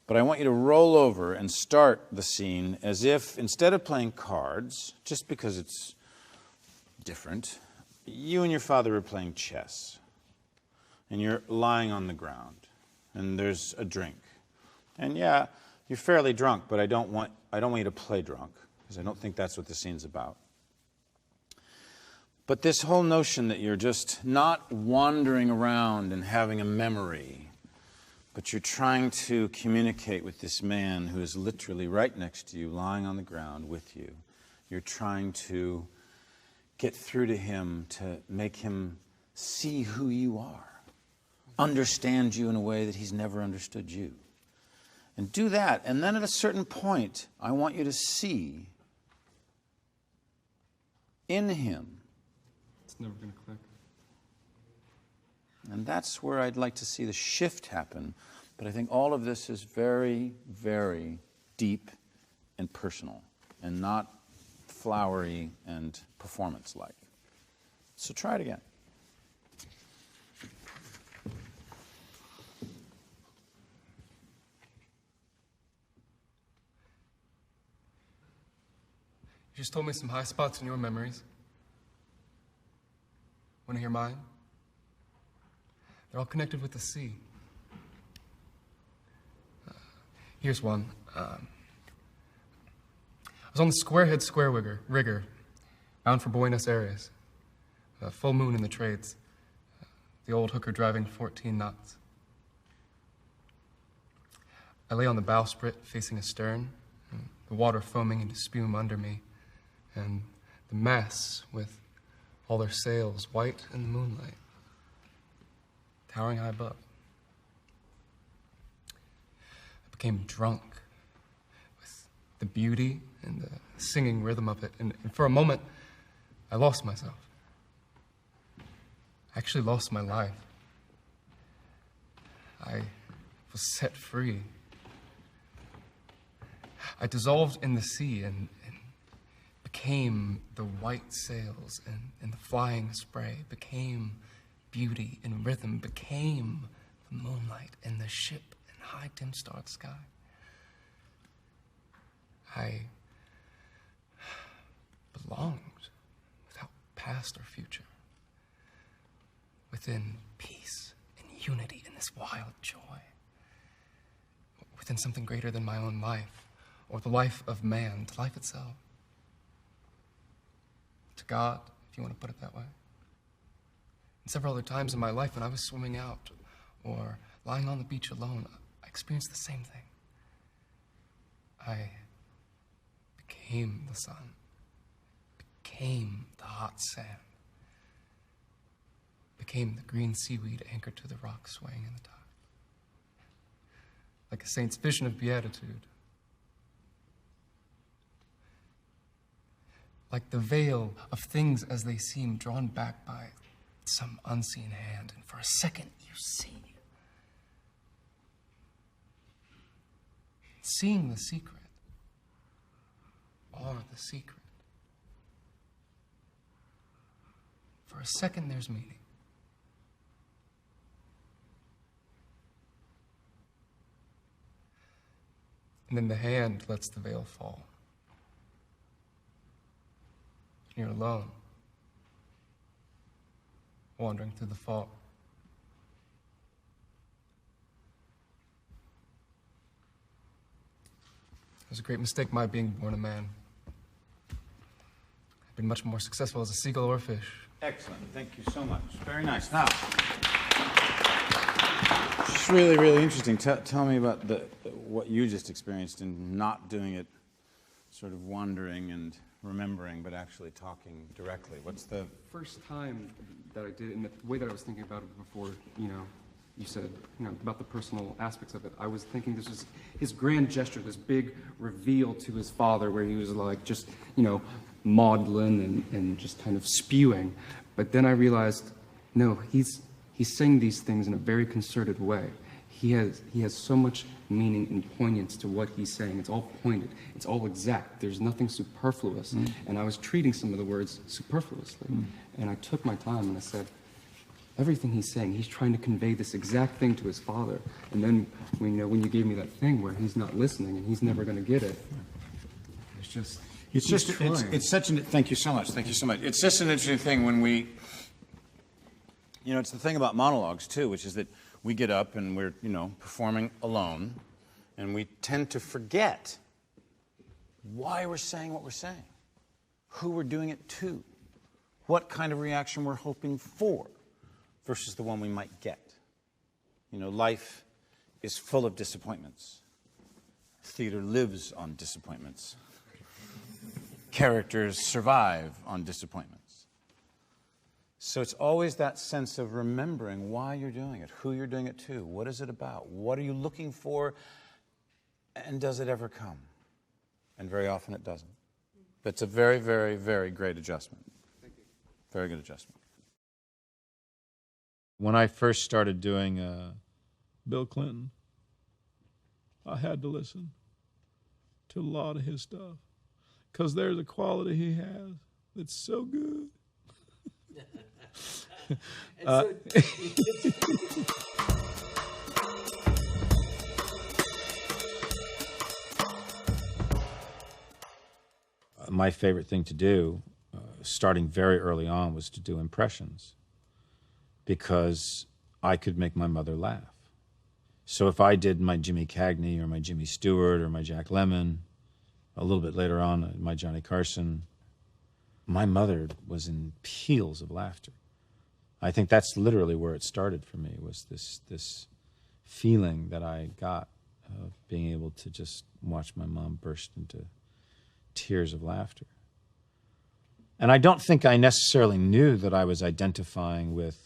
But I want you to roll over and start the scene as if, instead of playing cards, just because it's different, you and your father are playing chess. And you're lying on the ground. And there's a drink. And yeah, you're fairly drunk, but I don't want you to play drunk, because I don't think that's what the scene's about. But this whole notion that you're just not wandering around and having a memory, but you're trying to communicate with this man who is literally right next to you, lying on the ground with you. You're trying to get through to him, to make him see who you are, understand you in a way that he's never understood you. And do that, and then at a certain point, I want you to see in him. It's never going to click. And that's where I'd like to see the shift happen. But I think all of this is very, very deep and personal, and not flowery and performance-like. So try it again. You just told me some high spots in your memories. Want to hear mine? They're all connected with the sea. Here's one. I was on the Squarehead Square rigger, bound for Buenos Aires. Full moon in the trades. The old hooker driving 14 knots. I lay on the bowsprit facing astern, the water foaming into spume under me, and the masts with all their sails white in the moonlight, towering high above. I became drunk with the beauty and the singing rhythm of it, and for a moment, I lost myself. I actually lost my life. I was set free. I dissolved in the sea and became the white sails and the flying spray, became beauty and rhythm, became the moonlight and the ship and high dim-starred sky. I belonged without past or future, within peace and unity and this wild joy, within something greater than my own life, or the life of man, to life itself. To God, if you want to put it that way. And several other times in my life when I was swimming out or lying on the beach alone, I experienced the same thing. I became the sun, became the hot sand, became the green seaweed anchored to the rock swaying in the tide. Like a saint's vision of beatitude. Like the veil of things as they seem drawn back by some unseen hand, and for a second you see. Seeing the secret, or the secret. For a second there's meaning. And then the hand lets the veil fall. And you're alone, wandering through the fog. It was a great mistake my being born a man. I've been much more successful as a seagull or a fish. Excellent. Thank you so much. Very nice. Now, it's really, really interesting. Tell me about what you just experienced in not doing it sort of wandering and remembering, but actually talking directly. What's the first time that I did it, and the way that I was thinking about it before, you said, about the personal aspects of it. I was thinking this was his grand gesture, this big reveal to his father where he was like just, maudlin and just kind of spewing. But then I realized, no, he's saying these things in a very concerted way. He has so much meaning and poignance to what he's saying. It's all pointed. It's all exact. There's nothing superfluous. Mm. And I was treating some of the words superfluously. Mm. And I took my time and I said, everything he's saying, he's trying to convey this exact thing to his father. And then when you gave me that thing where he's not listening and he's never going to get it, it's such an, thank you so much. Thank you so much. It's just an interesting thing when we, it's the thing about monologues too, which is that we get up and we're, performing alone, and we tend to forget why we're saying what we're saying, who we're doing it to, what kind of reaction we're hoping for versus the one we might get. Life is full of disappointments. Theater lives on disappointments. Characters survive on disappointments. So it's always that sense of remembering why you're doing it, who you're doing it to, what is it about, what are you looking for, and does it ever come? And very often it doesn't. But it's a very, very, very great adjustment. Thank you. Very good adjustment. When I first started doing Bill Clinton, I had to listen to a lot of his stuff because there's a quality he has that's so good. My favorite thing to do, starting very early on, was to do impressions because I could make my mother laugh. So if I did my Jimmy Cagney or my Jimmy Stewart or my Jack Lemmon, a little bit later on, my Johnny Carson, my mother was in peals of laughter. I think that's literally where it started for me, was this feeling that I got of being able to just watch my mom burst into tears of laughter. And I don't think I necessarily knew that I was identifying with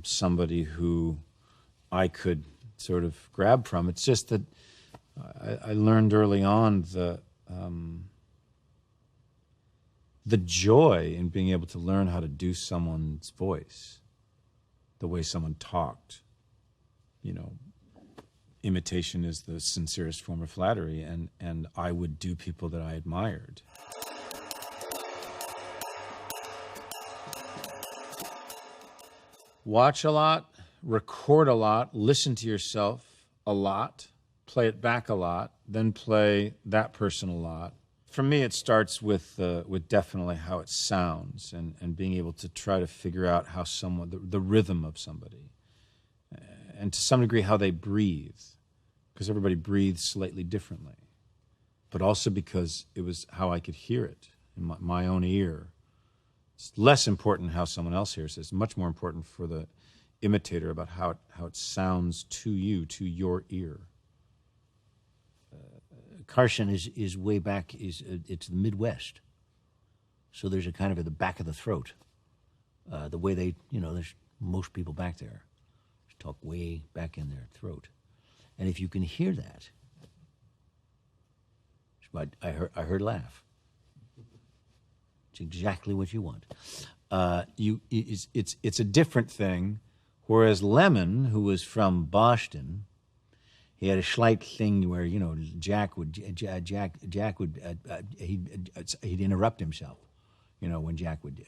somebody who I could sort of grab from. It's just that I learned early on the joy in being able to learn how to do someone's voice, the way someone talked. Imitation is the sincerest form of flattery, and I would do people that I admired. Watch a lot, record a lot, listen to yourself a lot, play it back a lot, then play that person a lot. For me, it starts with definitely how it sounds and being able to try to figure out how the rhythm of somebody, and to some degree how they breathe, because everybody breathes slightly differently, but also because it was how I could hear it in my own ear. It's less important how someone else hears it. It's much more important for the imitator about how it sounds to you, to your ear. Carson is way back, it's the Midwest. So there's a kind of at the back of the throat. The way they, there's most people back there talk way back in their throat. And if you can hear that, I heard laugh. It's exactly what you want. It's a different thing. Whereas Lemon, who was from Boston, he had a slight thing where Jack would he'd interrupt himself, when Jack would.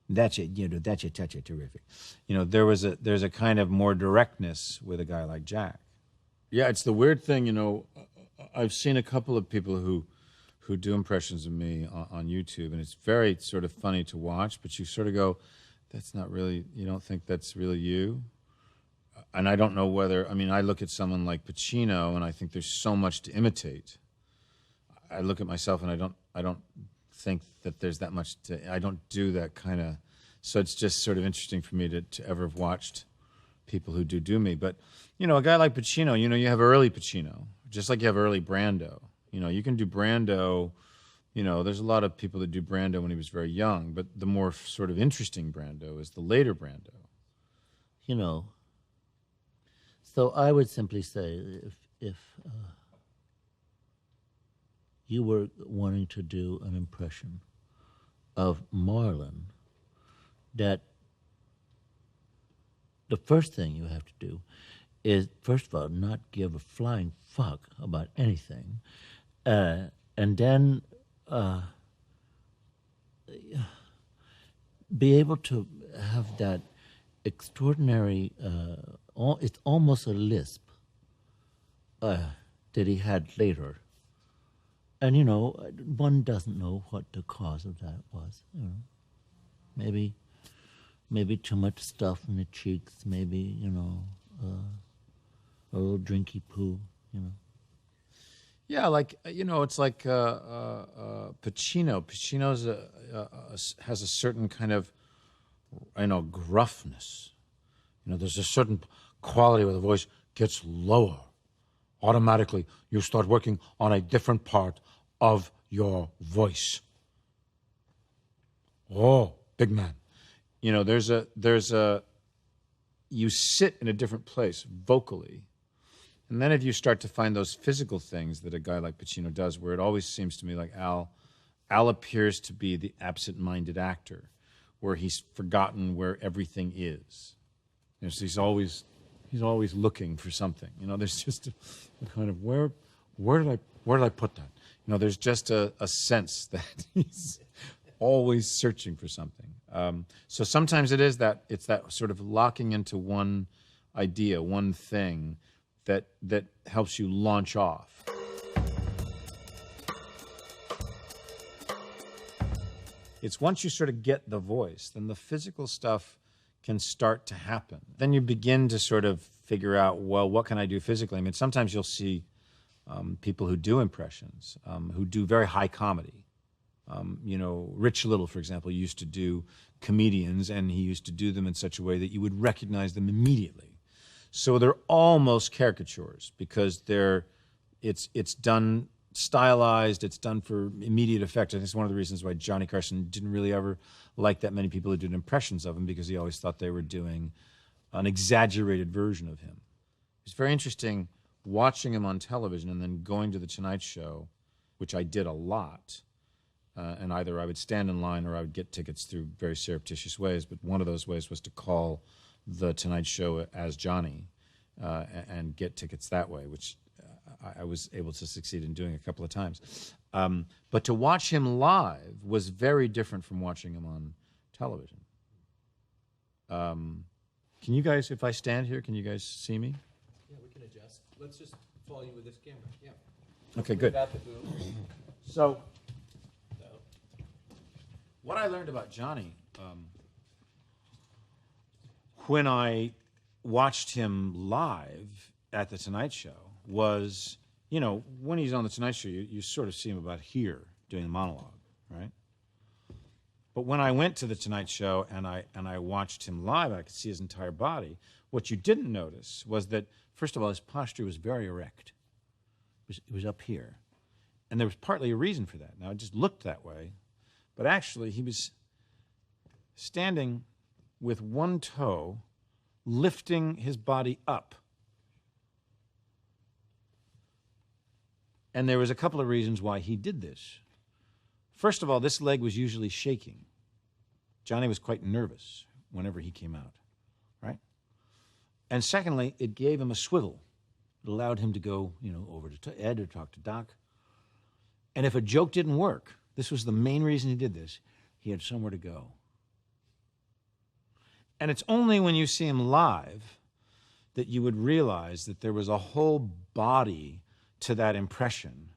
That's it. That's it. Touch it. Terrific. There's a kind of more directness with a guy like Jack. Yeah, it's the weird thing. I've seen a couple of people who do impressions of me on YouTube, and it's very sort of funny to watch. But you sort of go, "That's not really. You don't think that's really you." And I don't know whether. I mean, I look at someone like Pacino, and I think there's so much to imitate. I look at myself, and I don't think that there's that much to. I don't do that kind of. So it's just sort of interesting for me to ever have watched people who do me. But a guy like Pacino, you have early Pacino, just like you have early Brando. You can do Brando. There's a lot of people that do Brando when he was very young, but the more sort of interesting Brando is the later Brando. So I would simply say, if you were wanting to do an impression of Marlon, that the first thing you have to do is, first of all, not give a flying fuck about anything, and then be able to have that extraordinary, it's almost a lisp that he had later. And, one doesn't know what the cause of that was. Maybe too much stuff in the cheeks, maybe, a little drinky poo, Yeah, it's like Pacino. Pacino's has a certain kind of, gruffness. There's a certain quality where the voice gets lower. Automatically, you start working on a different part of your voice. Oh, big man. You sit in a different place vocally. And then if you start to find those physical things that a guy like Pacino does, where it always seems to me like Al appears to be the absent-minded actor, where he's forgotten where everything is. So he's always looking for something. There's just a kind of where did I put that? There's just a sense that he's always searching for something. So sometimes it's that sort of locking into one idea, one thing that helps you launch off. It's once you sort of get the voice, then the physical stuff can start to happen. Then you begin to sort of figure out, well, what can I do physically? I mean, sometimes you'll see people who do impressions, who do very high comedy. Rich Little, for example, used to do comedians, and he used to do them in such a way that you would recognize them immediately. So they're almost caricatures because it's done stylized, it's done for immediate effect. I think it's one of the reasons why Johnny Carson didn't really ever like that many people who did impressions of him, because he always thought they were doing an exaggerated version of him. It's very interesting watching him on television and then going to The Tonight Show, which I did a lot. And either I would stand in line or I would get tickets through very surreptitious ways. But one of those ways was to call The Tonight Show as Johnny and get tickets that way, which I was able to succeed in doing a couple of times. But to watch him live was very different from watching him on television. Can you guys, if I stand here, can you guys see me? Yeah, we can adjust. Let's just follow you with this camera. Yeah. Okay, good. Without the boom. So, what I learned about Johnny when I watched him live at The Tonight Show was, you know, when he's on The Tonight Show, you sort of see him about here doing the monologue, right? But when I went to The Tonight Show and I watched him live, I could see his entire body. What you didn't notice was that, first of all, his posture was very erect. It was up here. And there was partly a reason for that. Now, it just looked that way. But actually, he was standing with one toe, lifting his body up. And there was a couple of reasons why he did this. First of all, this leg was usually shaking. Johnny was quite nervous whenever he came out, right? And secondly, it gave him a swivel. It allowed him to go, you know, over to Ed or talk to Doc. And if a joke didn't work, this was the main reason he did this, he had somewhere to go. And it's only when you see him live that you would realize that there was a whole body to that impression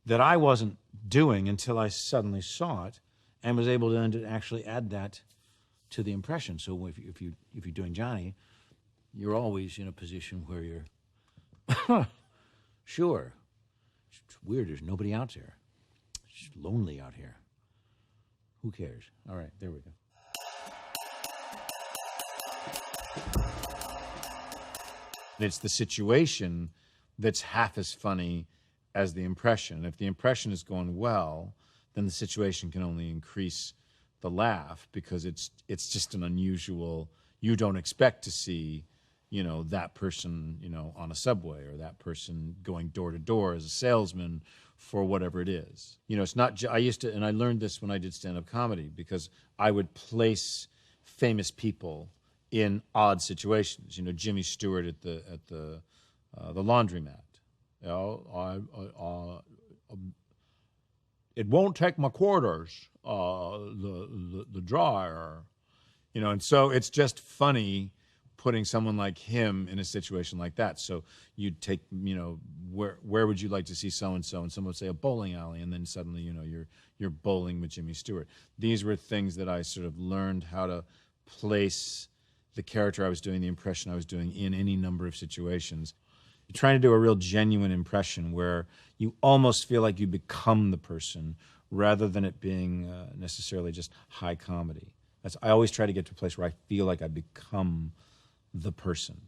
that I wasn't doing until I suddenly saw it and was able to actually add that to the impression. So if you're doing Johnny, you're always in a position where you're, sure, it's weird, there's nobody out there. It's lonely out here. Who cares? All right, there we go. It's the situation that's half as funny as the impression. If the impression is going well, then the situation can only increase the laugh because it's just an unusual, you don't expect to see, you know, that person, you know, on a subway or that person going door to door as a salesman for whatever it is. You know, it's not, I used to, and I learned this when I did stand-up comedy because I would place famous people in odd situations. You know, Jimmy Stewart at the laundromat. You know, it won't take my quarters, the dryer. You know, and so it's just funny putting someone like him in a situation like that. So you'd take, you know, where would you like to see so-and-so? And someone would say a bowling alley, and then suddenly, you know, you're bowling with Jimmy Stewart. These were things that I sort of learned how to place the character I was doing, the impression I was doing in any number of situations. You're trying to do a real genuine impression where you almost feel like you become the person rather than it being necessarily just high comedy. I always try to get to a place where I feel like I become the person.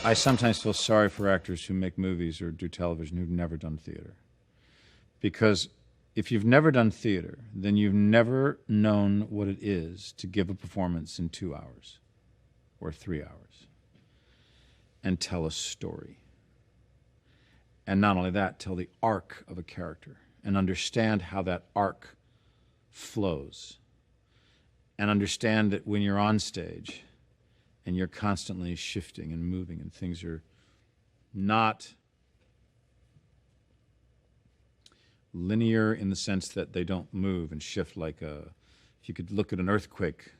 I sometimes feel sorry for actors who make movies or do television who've never done theater. Because if you've never done theater, then you've never known what it is to give a performance in 2 hours or 3 hours and tell a story. And not only that, tell the arc of a character and understand how that arc flows. And understand that when you're on stage and you're constantly shifting and moving and things are not linear in the sense that they don't move and shift like if you could look at an earthquake,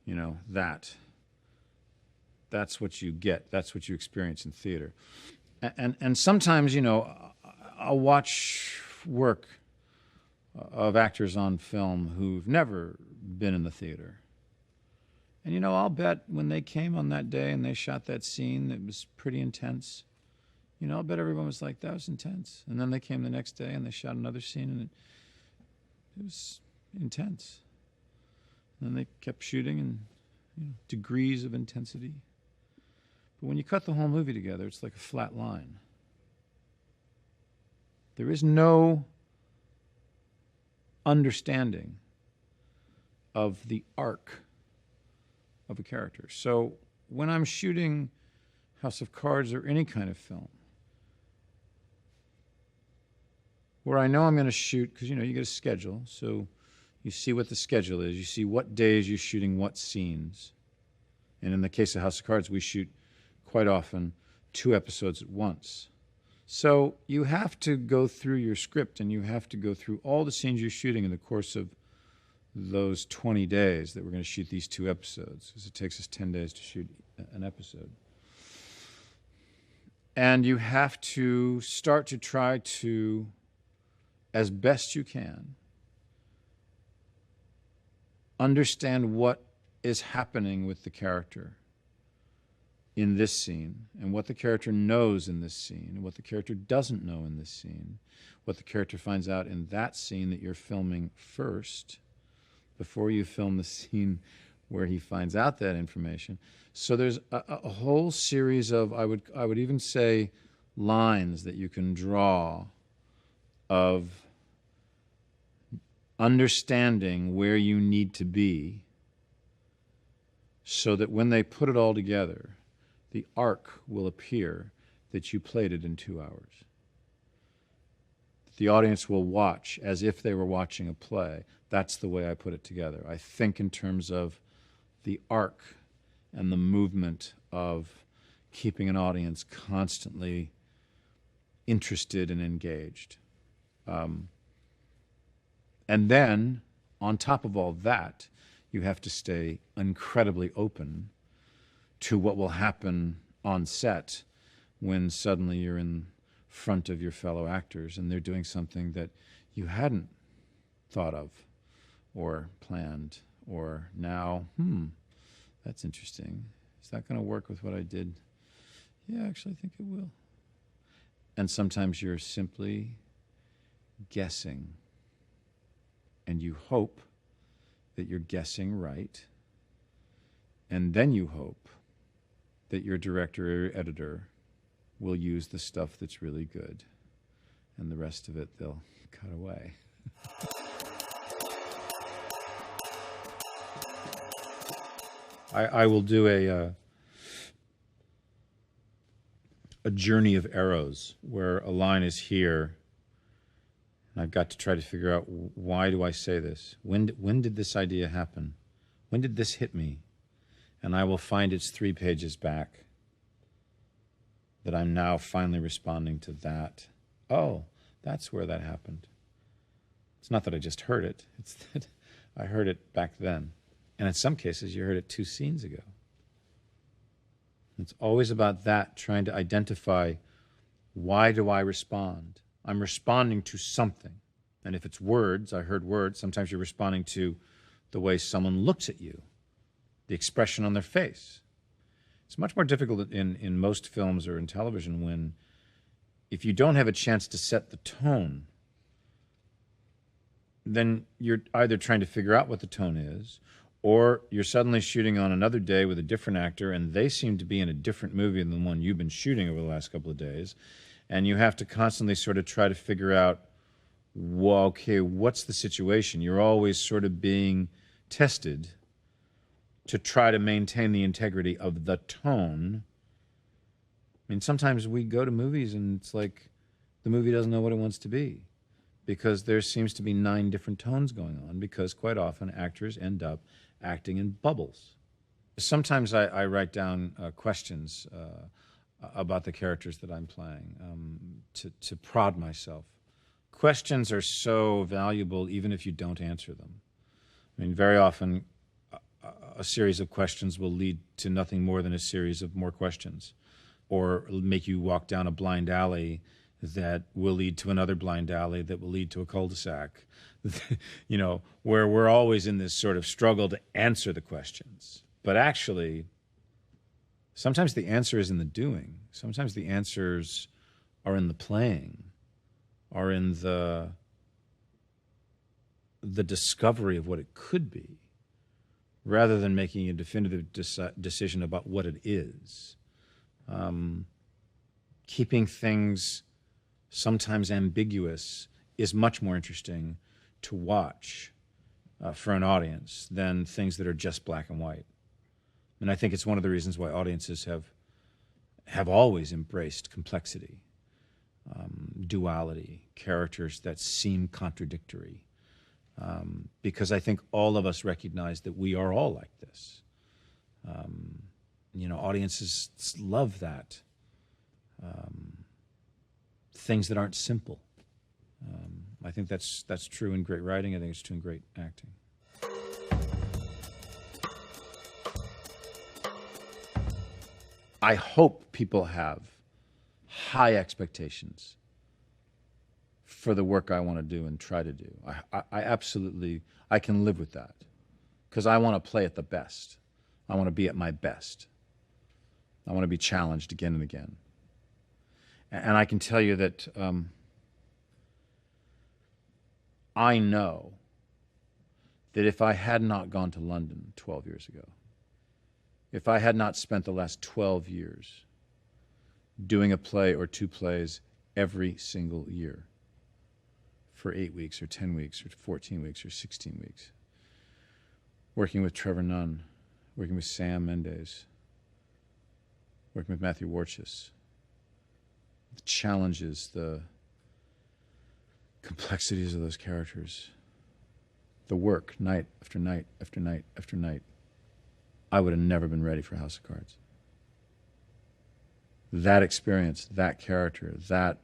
you know, that's what you get, that's what you experience in theater. And sometimes, you know, I'll watch work of actors on film who've never been in the theater. And, you know, I'll bet when they came on that day and they shot that scene that was pretty intense, you know, I'll bet everyone was like, that was intense. And then they came the next day and they shot another scene and it was intense. And then they kept shooting and, you know, degrees of intensity. But when you cut the whole movie together, it's like a flat line. There is no understanding of the arc of a character. So when I'm shooting House of Cards or any kind of film, where I know I'm going to shoot, because, you know, you get a schedule, so you see what the schedule is, you see what days you're shooting what scenes. And in the case of House of Cards, we shoot quite often 2 episodes at once. So you have to go through your script and you have to go through all the scenes you're shooting in the course of those 20 days that we're going to shoot these 2 episodes, because it takes us 10 days to shoot an episode. And you have to start to try to, as best you can, understand what is happening with the character in this scene, and what the character knows in this scene, and what the character doesn't know in this scene, what the character finds out in that scene that you're filming first, before you film the scene where he finds out that information. So there's a whole series of, I would even say, lines that you can draw of understanding where you need to be, so that when they put it all together, the arc will appear that you played it in 2 hours. The audience will watch as if they were watching a play. That's the way I put it together. I think in terms of the arc and the movement of keeping an audience constantly interested and engaged. And then, on top of all that, you have to stay incredibly open to what will happen on set when suddenly you're in front of your fellow actors and they're doing something that you hadn't thought of or planned, or now, that's interesting. Is that going to work with what I did? Yeah, actually, I think it will. And sometimes you're simply guessing, and you hope that you're guessing right, and then you hope that your director or editor will use the stuff that's really good, and the rest of it they'll cut away. I will do a journey of arrows where a line is here, and I've got to try to figure out, why do I say this? When did this idea happen? When did this hit me? And I will find it's 3 pages back that I'm now finally responding to that. Oh, that's where that happened. It's not that I just heard it, it's that I heard it back then. And in some cases, you heard it 2 scenes ago. It's always about that, trying to identify, why do I respond? I'm responding to something. And if it's words, I heard words, sometimes you're responding to the way someone looks at you, the expression on their face. It's much more difficult in most films or in television when, if you don't have a chance to set the tone, then you're either trying to figure out what the tone is, or you're suddenly shooting on another day with a different actor, and they seem to be in a different movie than the one you've been shooting over the last couple of days, and you have to constantly sort of try to figure out, well, okay, what's the situation? You're always sort of being tested to try to maintain the integrity of the tone. I mean, sometimes we go to movies and it's like the movie doesn't know what it wants to be, because there seems to be 9 different tones going on, because quite often actors end up acting in bubbles. Sometimes I write down questions about the characters that I'm playing to prod myself. Questions are so valuable even if you don't answer them. I mean, very often a series of questions will lead to nothing more than a series of more questions, or make you walk down a blind alley that will lead to another blind alley that will lead to a cul-de-sac, you know, where we're always in this sort of struggle to answer the questions. But actually, sometimes the answer is in the doing. Sometimes the answers are in the playing, are in the discovery of what it could be, rather than making a definitive decision about what it is. Keeping things sometimes ambiguous is much more interesting to watch for an audience than things that are just black and white. And I think it's one of the reasons why audiences have always embraced complexity, duality, characters that seem contradictory. Because I think all of us recognize that we are all like this. You know, audiences love that. Things that aren't simple. I think that's true in great writing. I think it's true in great acting. I hope people have high expectations for the work I want to do and try to do. I absolutely, I can live with that because I want to play at the best. I want to be at my best. I want to be challenged again and again. And I can tell you that I know that if I had not gone to London 12 years ago, if I had not spent the last 12 years doing a play or 2 plays every single year for 8 weeks or 10 weeks or 14 weeks or 16 weeks, working with Trevor Nunn, working with Sam Mendes, working with Matthew Warchus, the challenges, the complexities of those characters, the work night after night after night after night, I would have never been ready for House of Cards. That experience, that character, that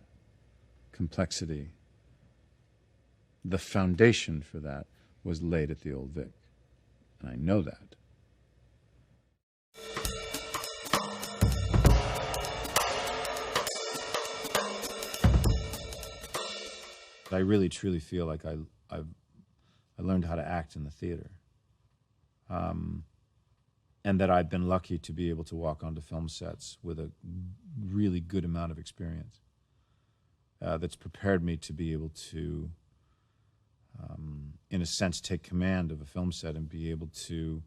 complexity, the foundation for that was laid at the Old Vic. And I know that. I really, truly feel like I learned how to act in the theater. And that I've been lucky to be able to walk onto film sets with a really good amount of experience that's prepared me to be able to, in a sense, take command of a film set and be able to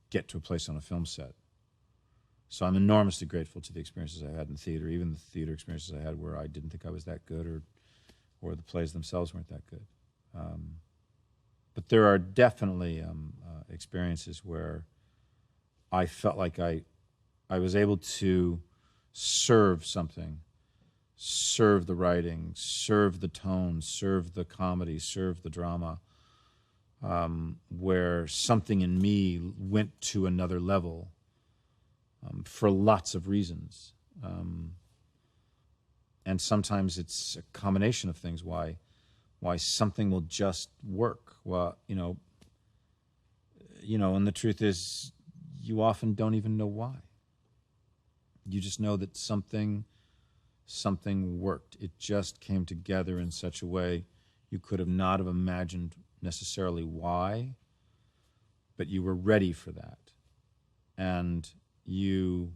get to a place on a film set. So I'm enormously grateful to the experiences I had in theater, even the theater experiences I had where I didn't think I was that good or the plays themselves weren't that good. But there are definitely experiences where I felt like I was able to serve something, serve the writing, serve the tone, serve the comedy, serve the drama, where something in me went to another level for lots of reasons. And sometimes it's a combination of things why something will just work. Well, and the truth is, you often don't even know why. You just know that something worked. It just came together in such a way you could have not have imagined necessarily why, but you were ready for that. And you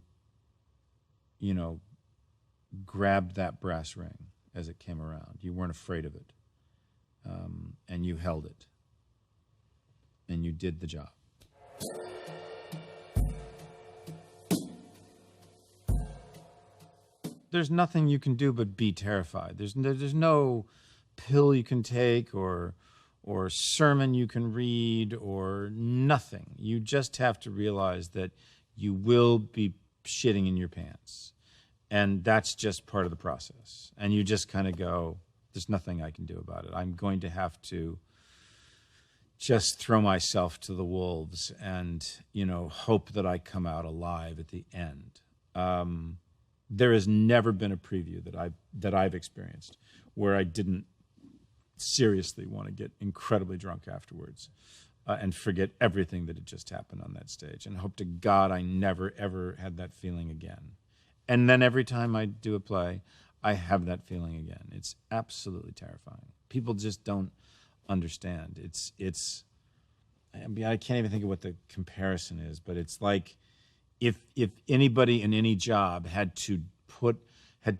grabbed that brass ring as it came around. You weren't afraid of it. And you held it. And you did the job. There's nothing you can do but be terrified. There's no pill you can take or sermon you can read or nothing. You just have to realize that you will be shitting in your pants. And that's just part of the process. And you just kind of go, there's nothing I can do about it. I'm going to have to just throw myself to the wolves and, hope that I come out alive at the end. There has never been a preview that I've experienced where I didn't seriously want to get incredibly drunk afterwards and forget everything that had just happened on that stage and hope to God I never, ever had that feeling again. And then every time I do a play, I have that feeling again. It's absolutely terrifying. People just don't understand. I can't even think of what the comparison is, but it's like if anybody in any job had to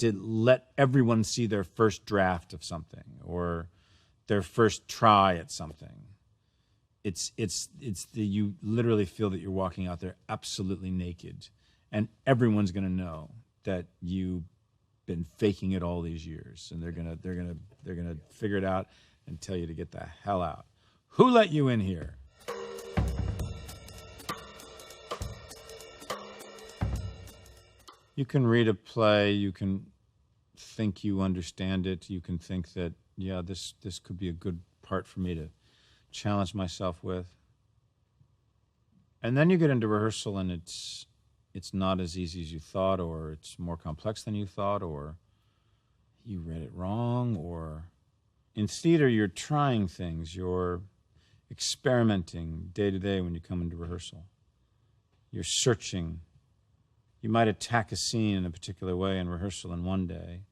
let everyone see their first draft of something or their first try at something, you literally feel that you're walking out there absolutely naked, and everyone's going to know that you've been faking it all these years, and they're gonna figure it out and tell you to get the hell out. Who let you in here? You can read a play, you can think you understand it, you can think that, yeah, this could be a good part for me to challenge myself with. And then you get into rehearsal and it's not as easy as you thought, or it's more complex than you thought, or you read it wrong, or in theater you're trying things, you're experimenting day to day when you come into rehearsal. You're searching You might attack a scene in a particular way in rehearsal in one day,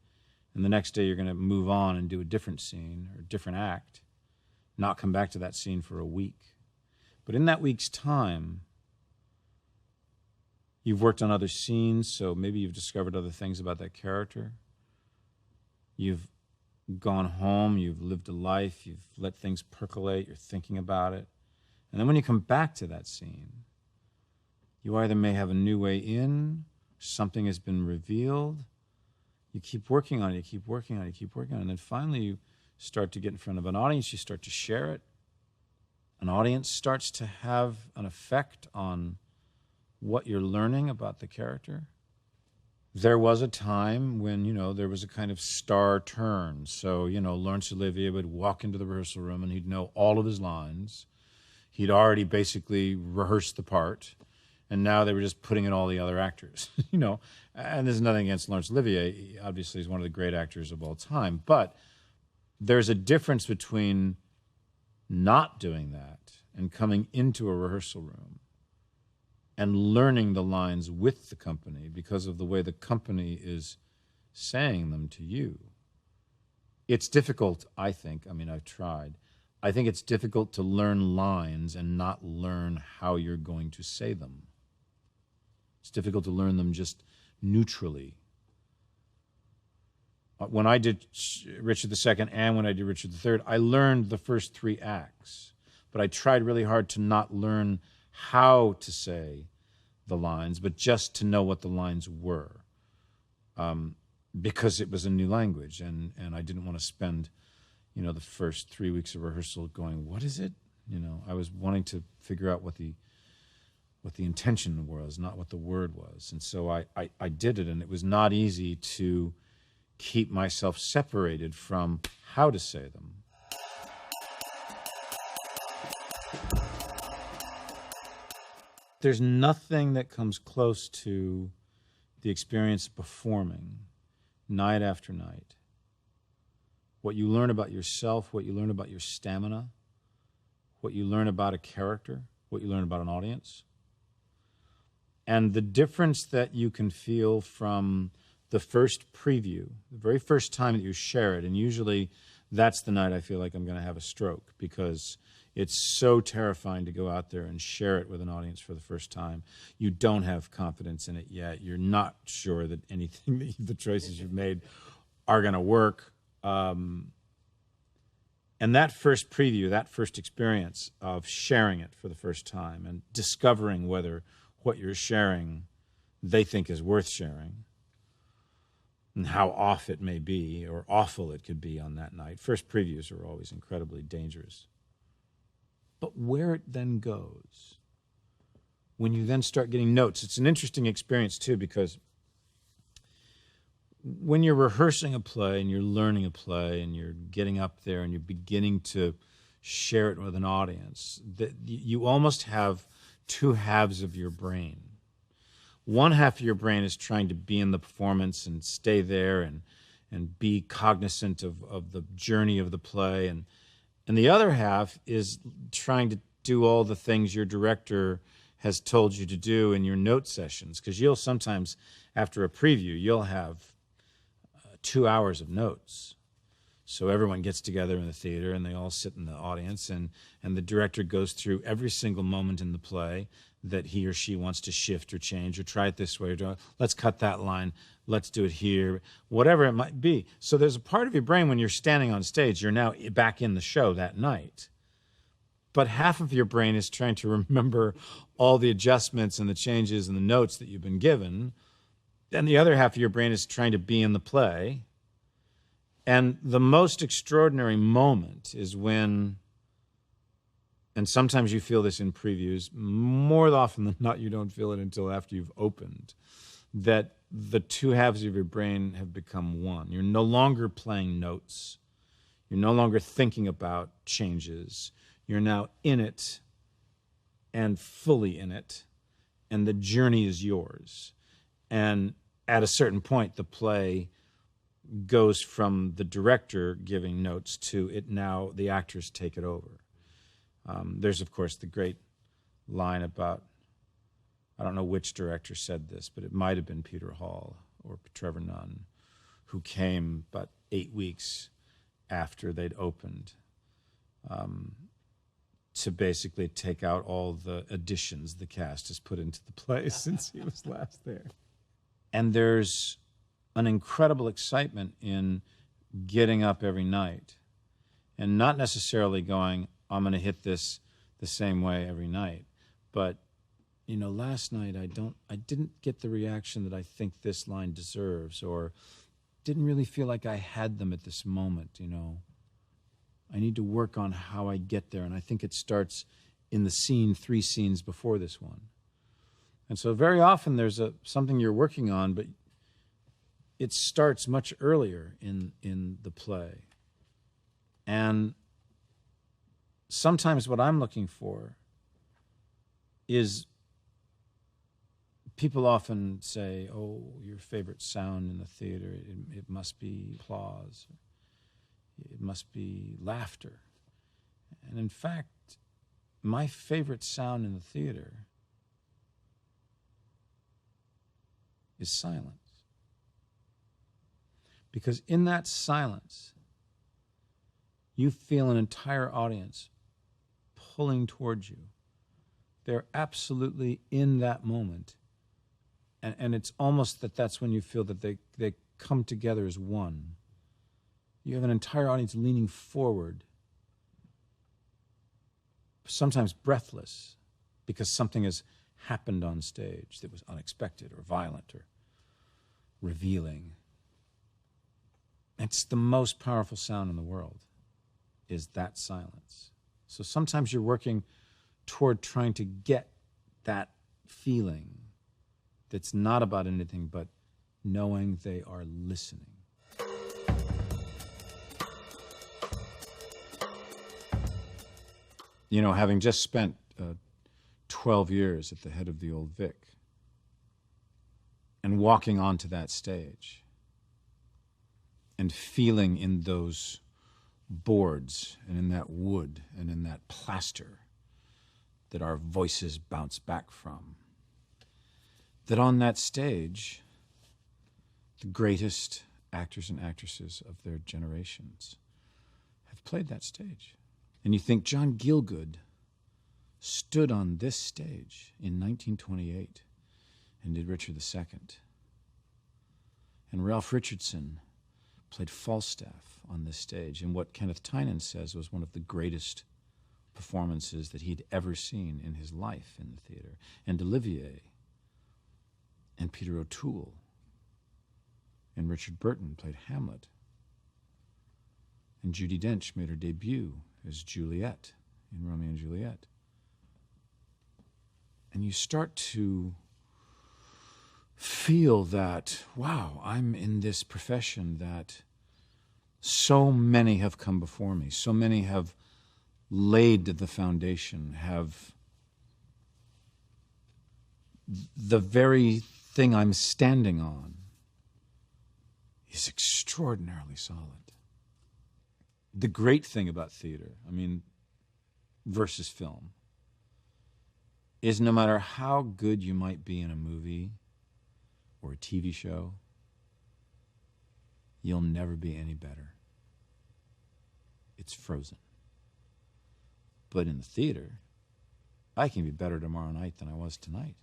and the next day you're going to move on and do a different scene or a different act, not come back to that scene for a week. But in that week's time, you've worked on other scenes, so maybe you've discovered other things about that character. You've gone home, you've lived a life, you've let things percolate, you're thinking about it. And then when you come back to that scene, you either may have a new way in, something has been revealed, you keep working on it, you keep working on it, you keep working on it, and then finally you start to get in front of an audience, you start to share it. An audience starts to have an effect on what you're learning about the character. There was a time when, there was a kind of star turn. So, Laurence Olivier would walk into the rehearsal room and he'd know all of his lines. He'd already basically rehearsed the part, and now they were just putting in all the other actors, And there's nothing against Laurence Olivier. Obviously, he's one of the great actors of all time. But there's a difference between not doing that and coming into a rehearsal room and learning the lines with the company because of the way the company is saying them to you. It's difficult, I think. I've tried. I think it's difficult to learn lines and not learn how you're going to say them. It's difficult to learn them just neutrally. When I did Richard II and when I did Richard III, I learned the first 3 acts, but I tried really hard to not learn how to say the lines, but just to know what the lines were, because it was a new language, and I didn't want to spend, the first 3 weeks of rehearsal going, what is it? I was wanting to figure out what the intention was, not what the word was, and so I did it, and it was not easy to keep myself separated from how to say them. There's nothing that comes close to the experience of performing night after night. What you learn about yourself, what you learn about your stamina, what you learn about a character, what you learn about an audience, and the difference that you can feel from the first preview, the very first time that you share it, and usually that's the night I feel like I'm going to have a stroke, because it's so terrifying to go out there and share it with an audience for the first time. You don't have confidence in it yet. You're not sure that anything, the choices you've made are going to work. And that first preview, that first experience of sharing it for the first time and discovering whether what you're sharing they think is worth sharing, and how off it may be or awful it could be on that night. First previews are always incredibly dangerous. But where it then goes, when you then start getting notes, it's an interesting experience too, because when you're rehearsing a play and you're learning a play and you're getting up there and you're beginning to share it with an audience, that you almost have 2 halves of your brain. One half of your brain is trying to be in the performance and stay there and be cognizant of the journey of the play, and the other half is trying to do all the things your director has told you to do in your note sessions, because you'll sometimes, after a preview, you'll have 2 hours of notes. So everyone gets together in the theater and they all sit in the audience, and the director goes through every single moment in the play that he or she wants to shift or change or try it this way, or let's cut that line, let's do it here, whatever it might be. So there's a part of your brain when you're standing on stage, you're now back in the show that night. But half of your brain is trying to remember all the adjustments and the changes and the notes that you've been given. And the other half of your brain is trying to be in the play. And the most extraordinary moment is when, and sometimes you feel this in previews, more often than not you don't feel it until after you've opened, that the 2 halves of your brain have become one. You're no longer playing notes. You're no longer thinking about changes. You're now in it and fully in it, and the journey is yours. And at a certain point, the play goes from the director giving notes to it now the actors take it over. There's, of course, the great line about I don't know which director said this, but it might have been Peter Hall or Trevor Nunn, who came about 8 weeks after they'd opened to basically take out all the additions the cast has put into the play since he was last there. And there's an incredible excitement in getting up every night and not necessarily going, I'm going to hit this the same way every night. But, you know, last night I didn't get the reaction that I think this line deserves, or didn't really feel like I had them at this moment, you know. I need to work on how I get there, and I think it starts in the scene 3 scenes before this one. And so very often there's something you're working on, but it starts much earlier in the play. And sometimes what I'm looking for is, people often say, oh, your favorite sound in the theater, it must be applause, it must be laughter. And in fact, my favorite sound in the theater is silence. Because in that silence, you feel an entire audience pulling towards you. They're absolutely in that moment. And it's almost that's when you feel that they come together as one. You have an entire audience leaning forward, sometimes breathless, because something has happened on stage that was unexpected or violent or revealing. It's the most powerful sound in the world, is that silence. So sometimes you're working toward trying to get that feeling that's not about anything but knowing they are listening. You know, having just spent 12 years at the head of the Old Vic and walking onto that stage and feeling in those boards and in that wood and in that plaster that our voices bounce back from, that on that stage, the greatest actors and actresses of their generations have played that stage. And you think John Gielgud stood on this stage in 1928 and did Richard II. And Ralph Richardson played Falstaff on this stage in what Kenneth Tynan says was one of the greatest performances that he'd ever seen in his life in the theater. And Olivier and Peter O'Toole and Richard Burton played Hamlet. And Judi Dench made her debut as Juliet in Romeo and Juliet. And you start to feel that, wow, I'm in this profession that so many have come before me, so many have laid the foundation, have the very thing I'm standing on is extraordinarily solid. The great thing about theater, I mean, versus film, is no matter how good you might be in a movie or a TV show, you'll never be any better. It's frozen. But in the theater, I can be better tomorrow night than I was tonight.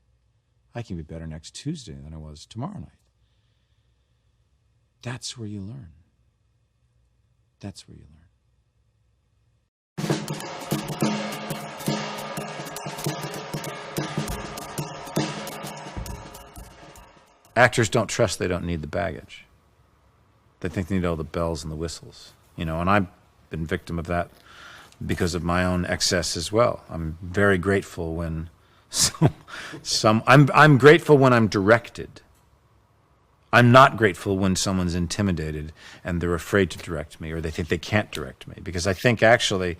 I can be better next Tuesday than I was tomorrow night. That's where you learn. That's where you learn. Actors don't trust they don't need the baggage. They think they need all the bells and the whistles, you know, and I've been victim of that because of my own excess as well. I'm very grateful when I'm grateful when I'm directed. I'm not grateful when someone's intimidated and they're afraid to direct me or they think they can't direct me, because I think actually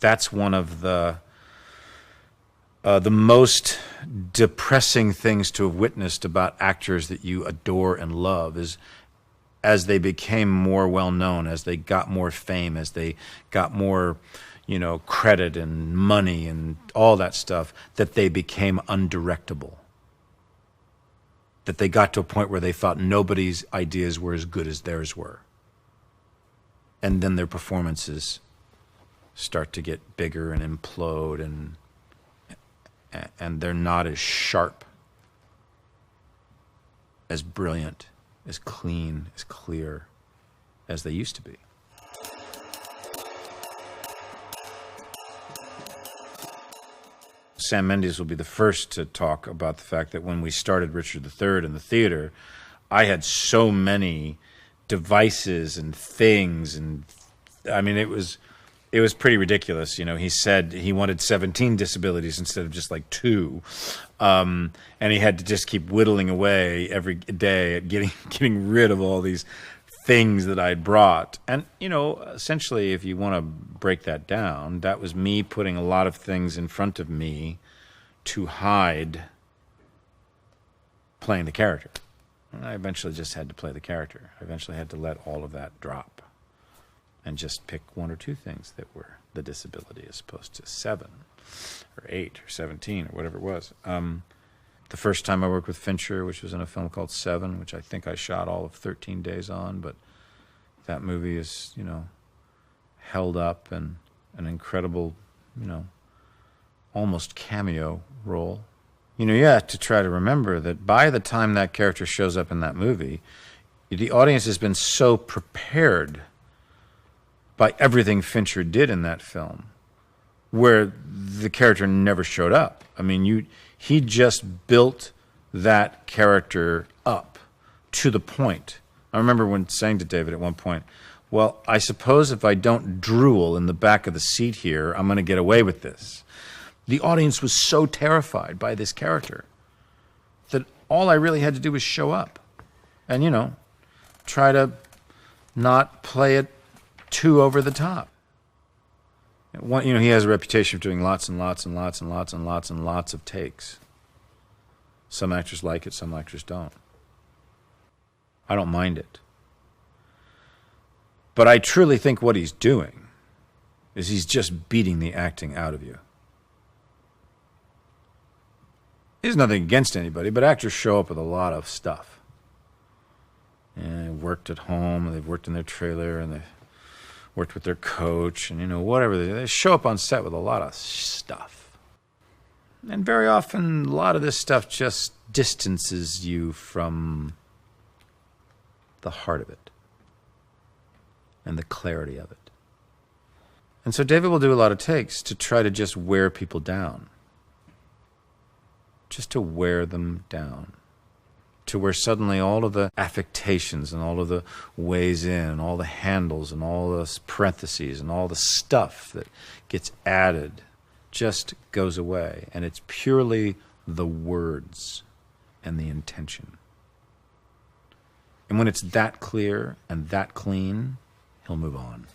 that's one of the most depressing things to have witnessed about actors that you adore and love is as they became more well-known, as they got more fame, as they got more, you know, credit and money and all that stuff, that they became undirectable. that they got to a point where they thought nobody's ideas were as good as theirs were. And then their performances start to get bigger and implode, and they're not as sharp, as brilliant, as clean, as clear as they used to be. Sam Mendes will be the first to talk about the fact that when we started Richard III in the theater, I had so many devices and things, and I mean, it was pretty ridiculous. You know, he said he wanted 17 disabilities instead of just like 2. And he had to just keep whittling away every day at getting rid of all these things that I'd brought. And, you know, essentially, if you want to break that down, that was me putting a lot of things in front of me to hide playing the character. And I eventually just had to play the character. I eventually had to let all of that drop and just pick 1 or 2 things that were the disability as opposed to 7 or 8 or 17 or whatever it was. The first time I worked with Fincher, which was in a film called Seven, which I think I shot all of 13 days on, but that movie is, you know, held up, and an incredible, you know, almost cameo role. You know, you have to try to remember that by the time that character shows up in that movie, the audience has been so prepared by everything Fincher did in that film, where the character never showed up. I mean, he just built that character up to the point. I remember when saying to David at one point, well, I suppose if I don't drool in the back of the seat here, I'm going to get away with this. The audience was so terrified by this character that all I really had to do was show up and, you know, try to not play it too over the top. You know, he has a reputation for doing lots and lots and lots and lots and lots and lots of takes. Some actors like it, some actors don't. I don't mind it. But I truly think what he's doing is he's just beating the acting out of you. There's nothing against anybody, but actors show up with a lot of stuff. And they've worked at home, and they've worked in their trailer, and they've worked with their coach, and, you know, whatever. They show up on set with a lot of stuff. And very often, a lot of this stuff just distances you from the heart of it and the clarity of it. And so David will do a lot of takes to try to just wear people down. Just to wear them down. To where suddenly all of the affectations and all of the ways in and all the handles and all the parentheses and all the stuff that gets added just goes away. And it's purely the words and the intention. And when it's that clear and that clean, he'll move on.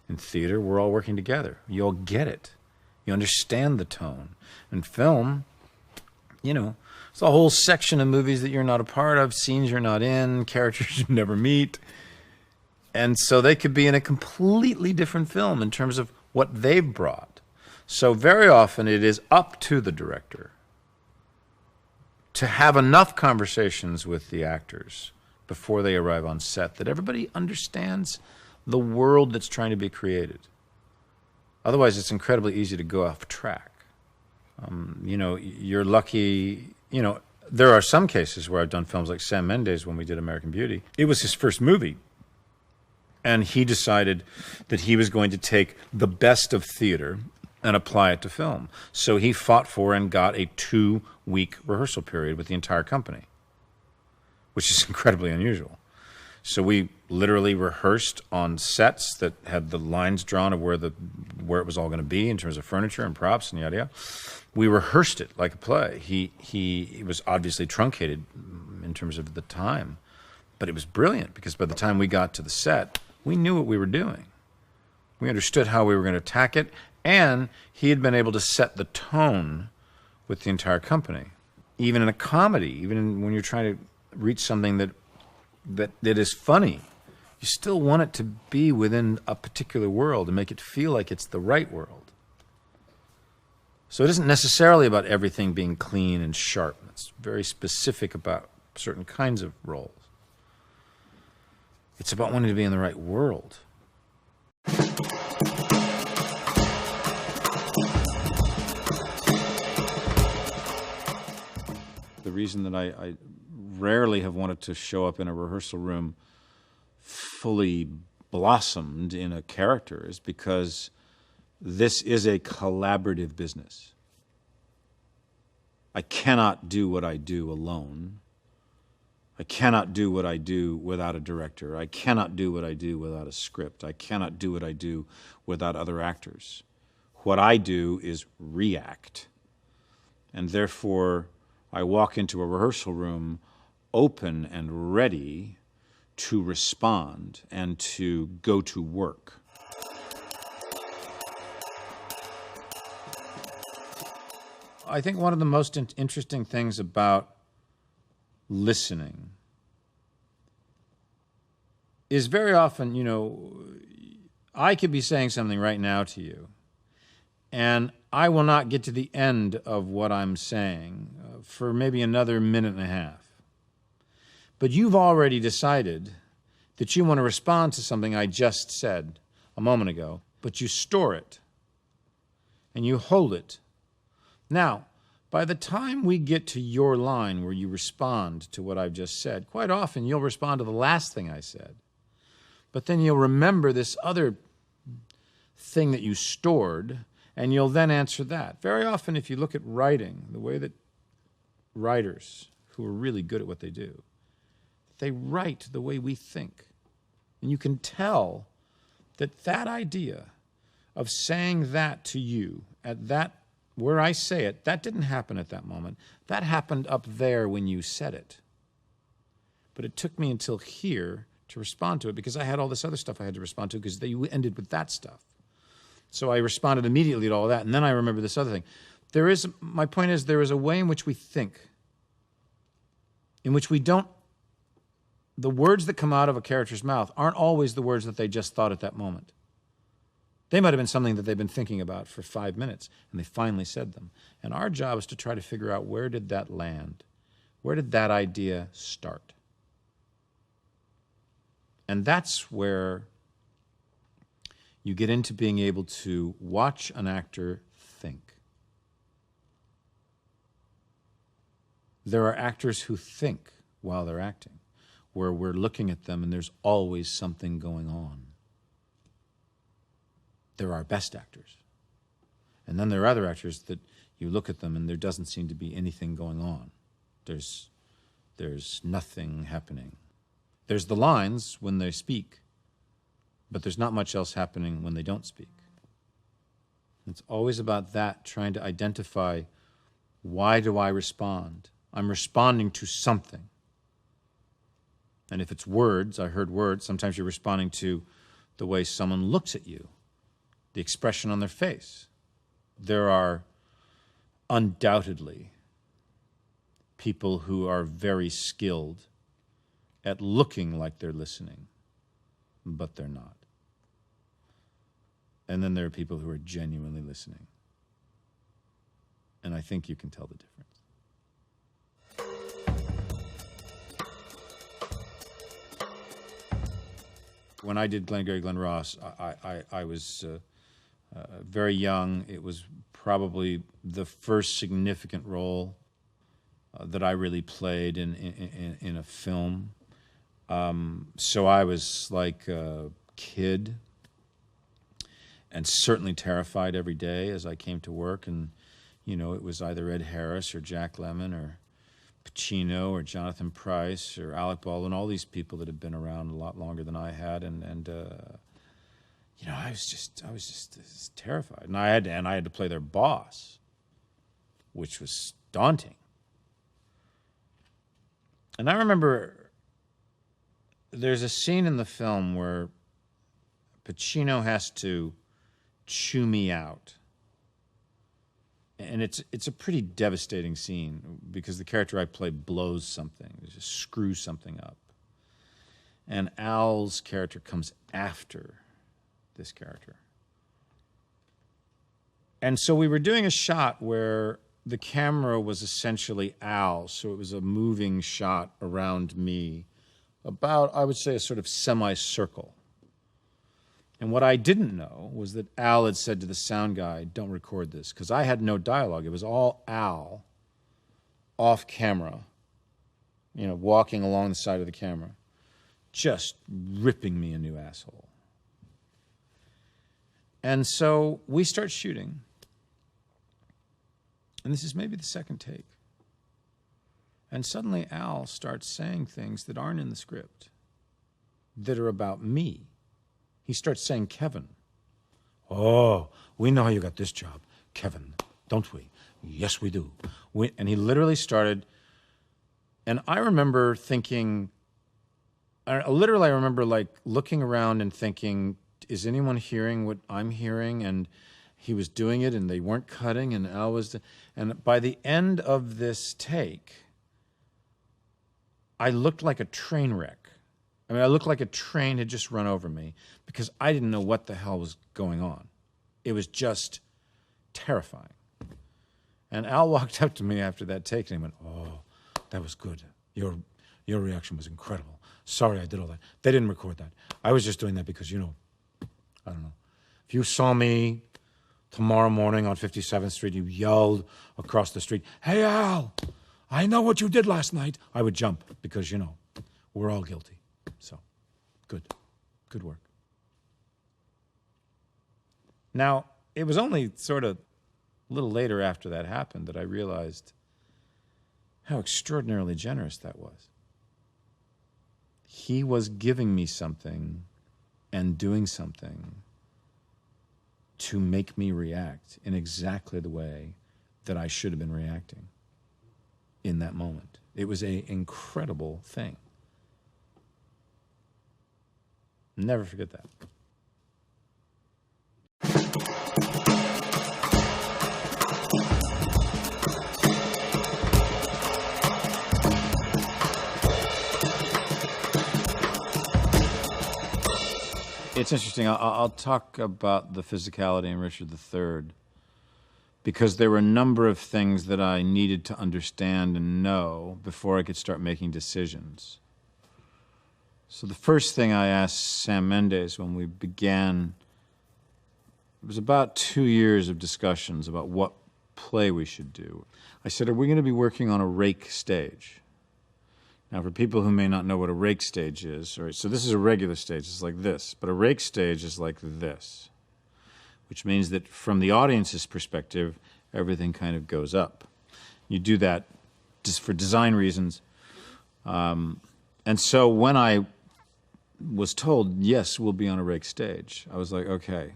In theater, we're all working together. You all get it. You understand the tone. In film, you know, it's a whole section of movies that you're not a part of, scenes you're not in, characters you never meet. And so they could be in a completely different film in terms of what they've brought. So very often it is up to the director to have enough conversations with the actors before they arrive on set that everybody understands the world that's trying to be created. Otherwise, it's incredibly easy to go off track. You know, you're lucky, you know, there are some cases where I've done films like Sam Mendes when we did American Beauty. It was his first movie. And he decided that he was going to take the best of theater and apply it to film. So he fought for and got a 2-week rehearsal period with the entire company, which is incredibly unusual. So we literally rehearsed on sets that had the lines drawn of where it was all going to be in terms of furniture and props and yada yada. We rehearsed it like a play. He was obviously truncated in terms of the time, but it was brilliant because by the time we got to the set, we knew what we were doing. We understood how we were going to attack it, and he had been able to set the tone with the entire company. Even in a comedy, even when you're trying to reach something that is funny, you still want it to be within a particular world and make it feel like it's the right world. So it isn't necessarily about everything being clean and sharp. It's very specific about certain kinds of roles. It's about wanting to be in the right world. The reason that I rarely have wanted to show up in a rehearsal room fully blossomed in a character is because this is a collaborative business. I cannot do what I do alone. I cannot do what I do without a director. I cannot do what I do without a script. I cannot do what I do without other actors. What I do is react. And therefore, I walk into a rehearsal room open and ready to respond and to go to work. I think one of the most interesting things about listening is very often, you know, I could be saying something right now to you, and I will not get to the end of what I'm saying for maybe another minute and a half. But you've already decided that you want to respond to something I just said a moment ago, but you store it and you hold it. Now, by the time we get to your line where you respond to what I've just said, quite often you'll respond to the last thing I said. But then you'll remember this other thing that you stored, and you'll then answer that. Very often, if you look at writing, the way that writers who are really good at what they do, they write the way we think. And you can tell that that idea of saying that to you at that, where I say it, that didn't happen at that moment. That happened up there when you said it. But it took me until here to respond to it because I had all this other stuff I had to respond to because you ended with that stuff. So I responded immediately to all that, and then I remember this other thing. My point is, there is a way in which we think, in which we don't, the words that come out of a character's mouth aren't always the words that they just thought at that moment. They might have been something that they've been thinking about for 5 minutes, and they finally said them. And our job is to try to figure out, where did that land? Where did that idea start? And that's where you get into being able to watch an actor think. There are actors who think while they're acting, where we're looking at them and there's always something going on. They're our best actors. And then there are other actors that you look at them and there doesn't seem to be anything going on. There's nothing happening. There's the lines when they speak, but there's not much else happening when they don't speak. It's always about that, trying to identify, why do I respond? I'm responding to something. And if it's words, I heard words, sometimes you're responding to the way someone looks at you, the expression on their face. There are undoubtedly people who are very skilled at looking like they're listening, but they're not. And then there are people who are genuinely listening. And I think you can tell the difference. When I did Glengarry Glen Ross, I was very young. It was probably the first significant role that I really played in a film. So I was like a kid and certainly terrified every day as I came to work. And, you know, it was either Ed Harris or Jack Lemmon or Pacino or Jonathan Pryce or Alec Baldwin, all these people that had been around a lot longer than I had. And you know, I was just terrified. And I had to play their boss, which was daunting. And I remember there's a scene in the film where Pacino has to chew me out. And it's a pretty devastating scene because the character I play blows something, just screws something up. And Al's character comes after this character. And so we were doing a shot where the camera was essentially Al, so it was a moving shot around me, about, I would say, a sort of semicircle. And what I didn't know was that Al had said to the sound guy, don't record this, because I had no dialogue. It was all Al, off camera, walking along the side of the camera, just ripping me a new asshole. And so we start shooting. And this is maybe the second take. And suddenly Al starts saying things that aren't in the script, that are about me. He starts saying, Kevin. Oh, we know how you got this job, Kevin, don't we? Yes, we do. And he literally started, and I remember thinking, I remember like looking around and thinking, is anyone hearing what I'm hearing? And he was doing it and they weren't cutting and Al was, and by the end of this take, I looked like a train wreck. I mean, I looked like a train had just run over me because I didn't know what the hell was going on. It was just terrifying. And Al walked up to me after that take and he went, oh, that was good. Your reaction was incredible. Sorry I did all that. They didn't record that. I was just doing that because, I don't know. If you saw me tomorrow morning on 57th Street, you yelled across the street, hey, Al, I know what you did last night. I would jump because, we're all guilty. So, good work. Now, it was only sort of a little later after that happened that I realized how extraordinarily generous that was. He was giving me something and doing something to make me react in exactly the way that I should have been reacting in that moment. It was an incredible thing. Never forget that. It's interesting. I'll talk about the physicality in Richard III because there were a number of things that I needed to understand and know before I could start making decisions. So the first thing I asked Sam Mendes when we began, it was about 2 years of discussions about what play we should do. I said, are we going to be working on a rake stage? Now, for people who may not know what a rake stage is, so this is a regular stage, it's like this, but a rake stage is like this, which means that from the audience's perspective, everything kind of goes up. You do that just for design reasons. And so when I was told, yes, we'll be on a rake stage, I was like, okay.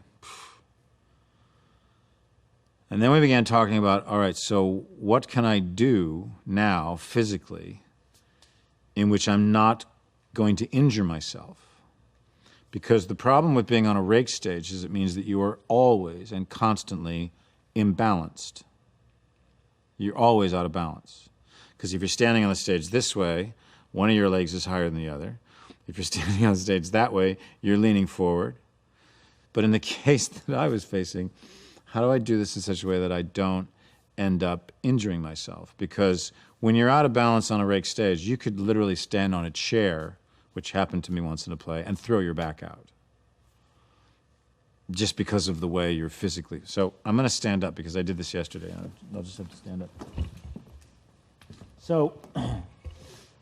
And then we began talking about, all right, so what can I do now physically in which I'm not going to injure myself? Because the problem with being on a rake stage is it means that you are always and constantly imbalanced. You're always out of balance. Because if you're standing on the stage this way, one of your legs is higher than the other. If you're standing on the stage that way, you're leaning forward. But in the case that I was facing, how do I do this in such a way that I don't end up injuring myself? Because when you're out of balance on a rake stage, you could literally stand on a chair, which happened to me once in a play, and throw your back out. Just because of the way you're physically. So I'm going to stand up because I did this yesterday. I'll just have to stand up. So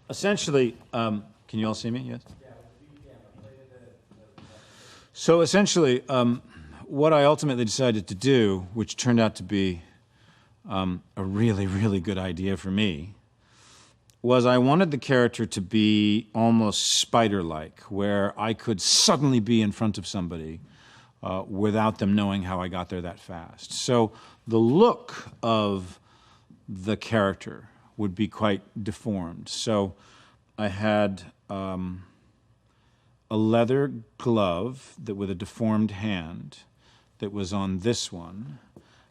essentially, can you all see me? Yes? So essentially, what I ultimately decided to do, which turned out to be a really, really good idea for me, was I wanted the character to be almost spider-like, where I could suddenly be in front of somebody without them knowing how I got there that fast. So the look of the character would be quite deformed. So I had a leather glove that with a deformed hand that was on this one.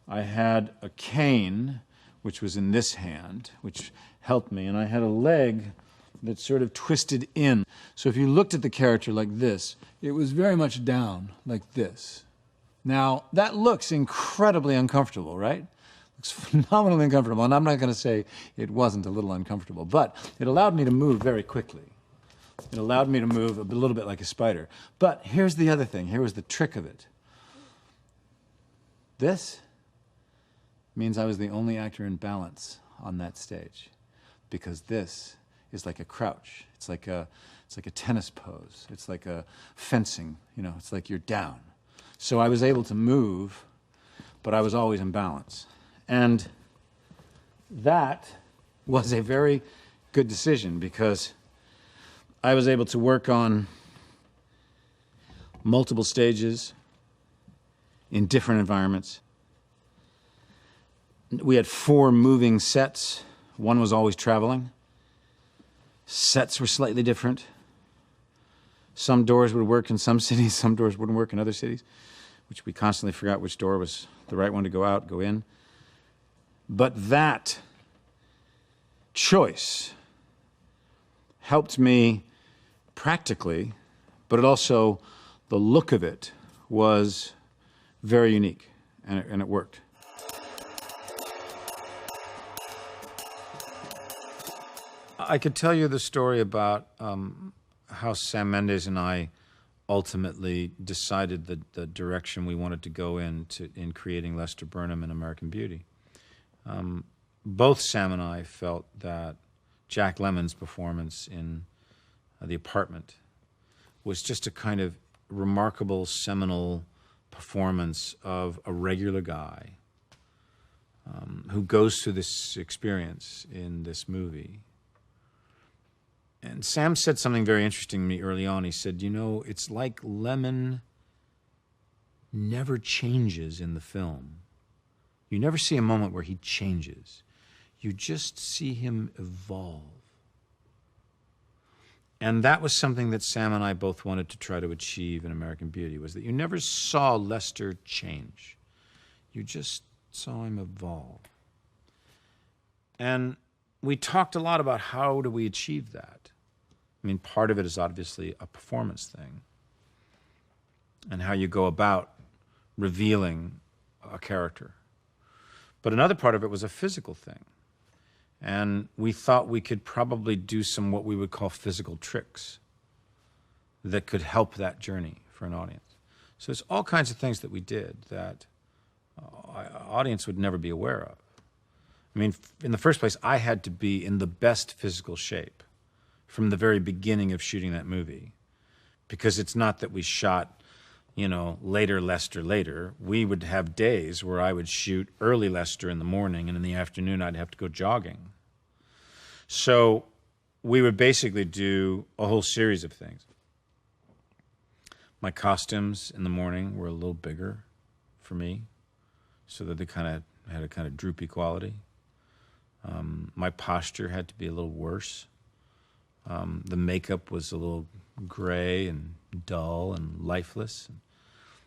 I had a cane, which was in this hand, which helped me, and I had a leg that sort of twisted in. So if you looked at the character like this, it was very much down, like this. Now, that looks incredibly uncomfortable, right? Looks phenomenally uncomfortable, and I'm not going to say it wasn't a little uncomfortable, but it allowed me to move very quickly. It allowed me to move a little bit like a spider. But here's the other thing. Here was the trick of it. This means I was the only actor in balance on that stage, because this is like a crouch. It's like a tennis pose. It's like a fencing, you know, it's like you're down. So I was able to move, but I was always in balance. And that was a very good decision, because I was able to work on multiple stages in different environments. We had 4 moving sets. One was always traveling. Sets were slightly different. Some doors would work in some cities, some doors wouldn't work in other cities, which we constantly forgot which door was the right one to go out, go in. But that choice helped me practically, but it also, the look of it was very unique, and it worked. I could tell you the story about how Sam Mendes and I ultimately decided the direction we wanted to go in creating Lester Burnham and American Beauty. Both Sam and I felt that Jack Lemmon's performance in The Apartment was just a kind of remarkable, seminal performance of a regular guy who goes through this experience in this movie. And Sam said something very interesting to me early on. He said, you know, it's like Lemmon never changes in the film. You never see a moment where he changes. You just see him evolve. And that was something that Sam and I both wanted to try to achieve in American Beauty, was that you never saw Lester change. You just saw him evolve. And we talked a lot about how do we achieve that. I mean, part of it is obviously a performance thing, and how you go about revealing a character. But another part of it was a physical thing. And we thought we could probably do some what we would call physical tricks that could help that journey for an audience. So there's all kinds of things that we did that audience would never be aware of. I mean, in the first place, I had to be in the best physical shape from the very beginning of shooting that movie, because it's not that we shot, you know, later Lester later. We would have days where I would shoot early Lester in the morning, and in the afternoon I'd have to go jogging. So we would basically do a whole series of things. My costumes in the morning were a little bigger for me, so that they kind of had a kind of droopy quality. My posture had to be a little worse. The makeup was a little gray and dull and lifeless.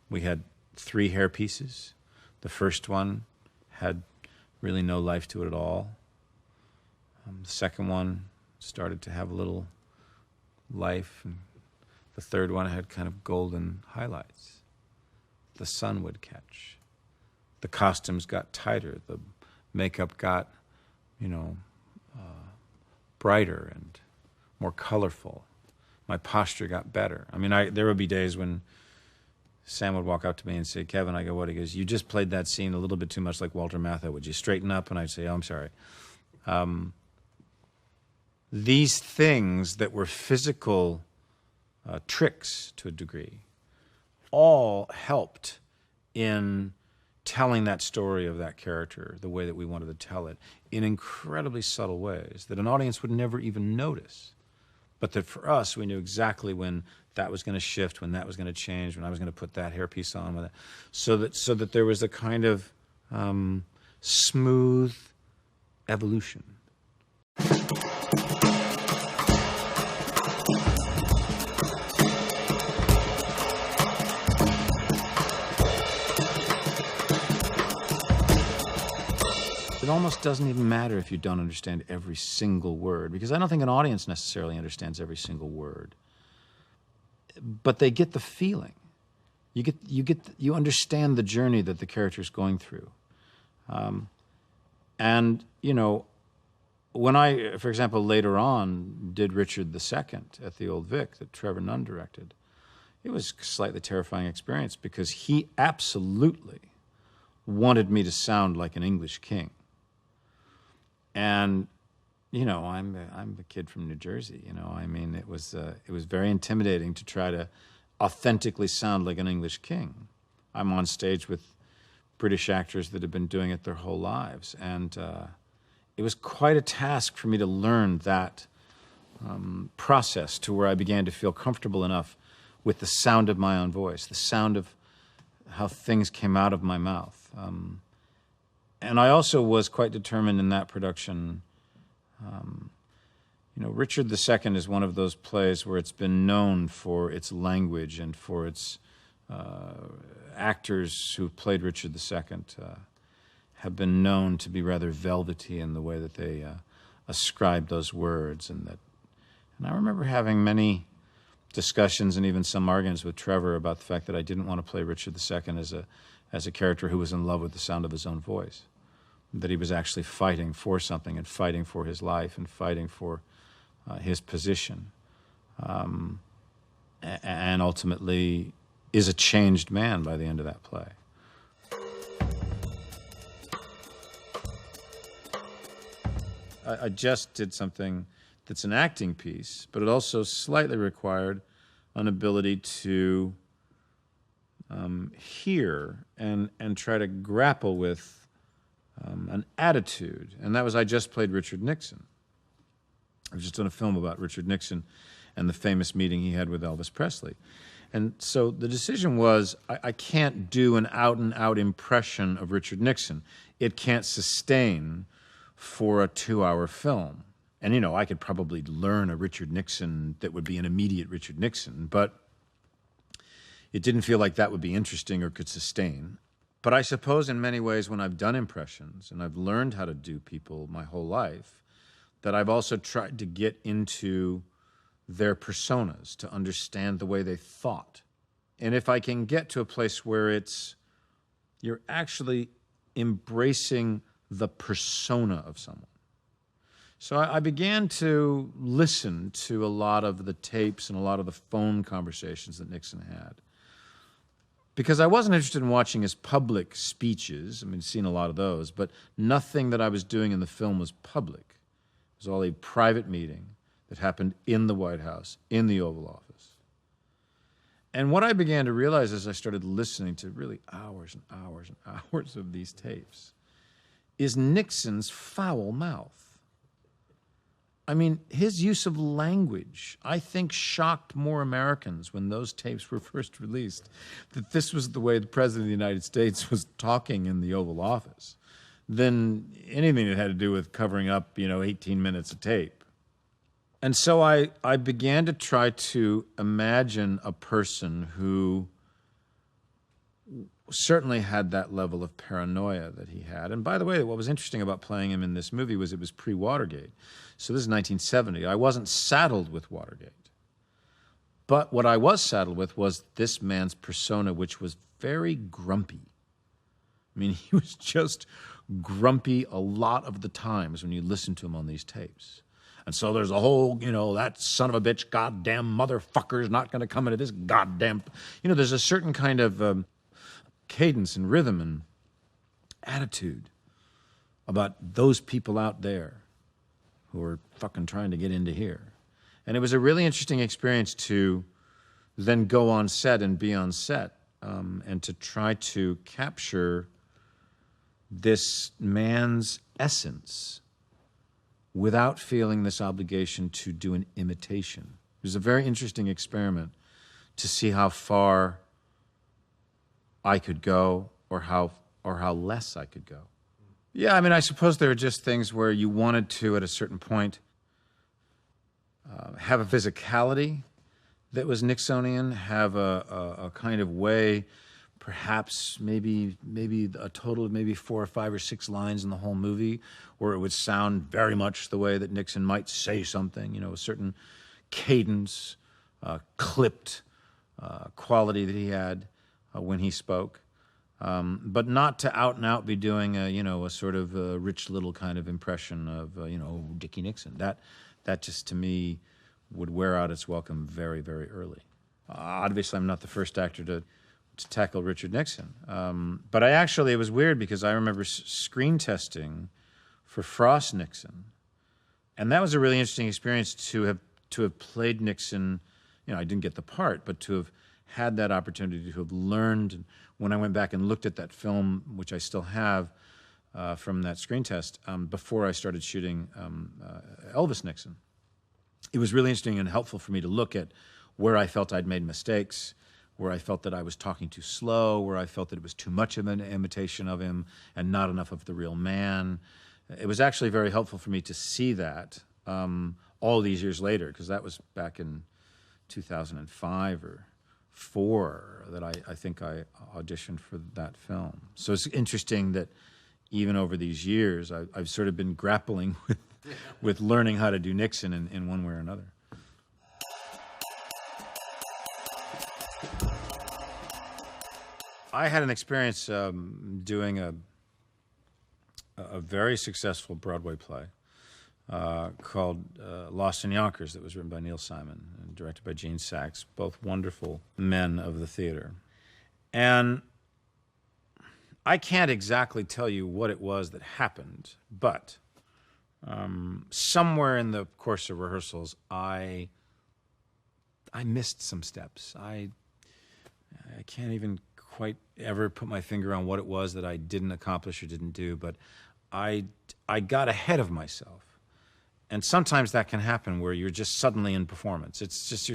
We had 3 hair pieces. The first one had really no life to it at all. The second one started to have a little life, and the third one had kind of golden highlights. The sun would catch. The costumes got tighter. The makeup got, you know, brighter and more colorful. My posture got better. I mean, there would be days when Sam would walk up to me and say, Kevin, I go, what? He goes, you just played that scene a little bit too much like Walter Matthau. Would you straighten up? And I'd say, oh, I'm sorry. These things that were physical tricks to a degree all helped in telling that story of that character the way that we wanted to tell it, in incredibly subtle ways that an audience would never even notice. But that for us, we knew exactly when that was going to shift, when that was going to change, when I was going to put that hairpiece on with it. So that there was a kind of smooth evolution. It almost doesn't even matter if you don't understand every single word, because I don't think an audience necessarily understands every single word. But they get the feeling. you understand the journey that the character's going through. And, you know, when I, for example, later on did Richard II at the Old Vic that Trevor Nunn directed, it was a slightly terrifying experience because he absolutely wanted me to sound like an English king. And, you know, I'm a kid from New Jersey, you know, I mean, it was very intimidating to try to authentically sound like an English king. I'm on stage with British actors that have been doing it their whole lives, and it was quite a task for me to learn that process to where I began to feel comfortable enough with the sound of my own voice, the sound of how things came out of my mouth. And I also was quite determined in that production. You know, Richard II is one of those plays where it's been known for its language and for its actors who played Richard II have been known to be rather velvety in the way that they ascribe those words. And I remember having many discussions and even some arguments with Trevor about the fact that I didn't want to play Richard II as a character who was in love with the sound of his own voice, that he was actually fighting for something and fighting for his life and fighting for his position, and ultimately is a changed man by the end of that play. I just did something that's an acting piece, but it also slightly required an ability to hear and try to grapple with an attitude. And that was, I just played Richard Nixon. I've just done a film about Richard Nixon and the famous meeting he had with Elvis Presley. And so the decision was, I can't do an out-and-out impression of Richard Nixon. It can't sustain for a 2-hour film. And, you know, I could probably learn a Richard Nixon that would be an immediate Richard Nixon, but it didn't feel like that would be interesting or could sustain. But I suppose in many ways when I've done impressions and I've learned how to do people my whole life, that I've also tried to get into their personas, to understand the way they thought. And if I can get to a place where you're actually embracing the persona of someone. So I began to listen to a lot of the tapes and a lot of the phone conversations that Nixon had. Because I wasn't interested in watching his public speeches. I mean, I've seen a lot of those, but nothing that I was doing in the film was public. It was all a private meeting that happened in the White House, in the Oval Office. And what I began to realize as I started listening to really hours and hours and hours of these tapes is Nixon's foul mouth. I mean, his use of language, I think, shocked more Americans when those tapes were first released, that this was the way the President of the United States was talking in the Oval Office, than anything that had to do with covering up, 18 minutes of tape. And so I began to try to imagine a person who certainly had that level of paranoia that he had. And by the way, what was interesting about playing him in this movie was it was pre-Watergate. So this is 1970. I wasn't saddled with Watergate. But what I was saddled with was this man's persona, which was very grumpy. I mean, he was just grumpy a lot of the times when you listen to him on these tapes. And so there's a whole, that son of a bitch, goddamn motherfucker is not going to come into this goddamn... there's a certain kind of cadence and rhythm and attitude about those people out there who are fucking trying to get into here. And it was a really interesting experience to then go on set and be on set and to try to capture this man's essence without feeling this obligation to do an imitation. It was a very interesting experiment to see how far I could go or how less I could go. Yeah, I mean, I suppose there are just things where you wanted to, at a certain point, have a physicality that was Nixonian, have a kind of way, perhaps maybe a total of maybe 4 or 5 or 6 lines in the whole movie, where it would sound very much the way that Nixon might say something, a certain cadence, clipped quality that he had. when he spoke, but not to out and out be doing a sort of rich little kind of impression of Dickie Nixon. That just to me would wear out its welcome very, very early. Obviously, I'm not the first actor to tackle Richard Nixon, but it was weird because I remember screen testing for Frost Nixon, and that was a really interesting experience to have played Nixon. I didn't get the part, but to have had that opportunity to have learned. When I went back and looked at that film, which I still have from that screen test, before I started shooting Elvis Nixon, it was really interesting and helpful for me to look at where I felt I'd made mistakes, where I felt that I was talking too slow, where I felt that it was too much of an imitation of him and not enough of the real man. It was actually very helpful for me to see that all these years later, because that was back in 2005 or 4 that I think I auditioned for that film. So it's interesting that even over these years, I've sort of been grappling with learning how to do Nixon in one way or another. I had an experience doing a very successful Broadway play called Lost in Yonkers that was written by Neil Simon and directed by Gene Saks, both wonderful men of the theater. And I can't exactly tell you what it was that happened, but somewhere in the course of rehearsals, I missed some steps. I can't even quite ever put my finger on what it was that I didn't accomplish or didn't do, but I got ahead of myself. And sometimes that can happen where you're just suddenly in performance. It's just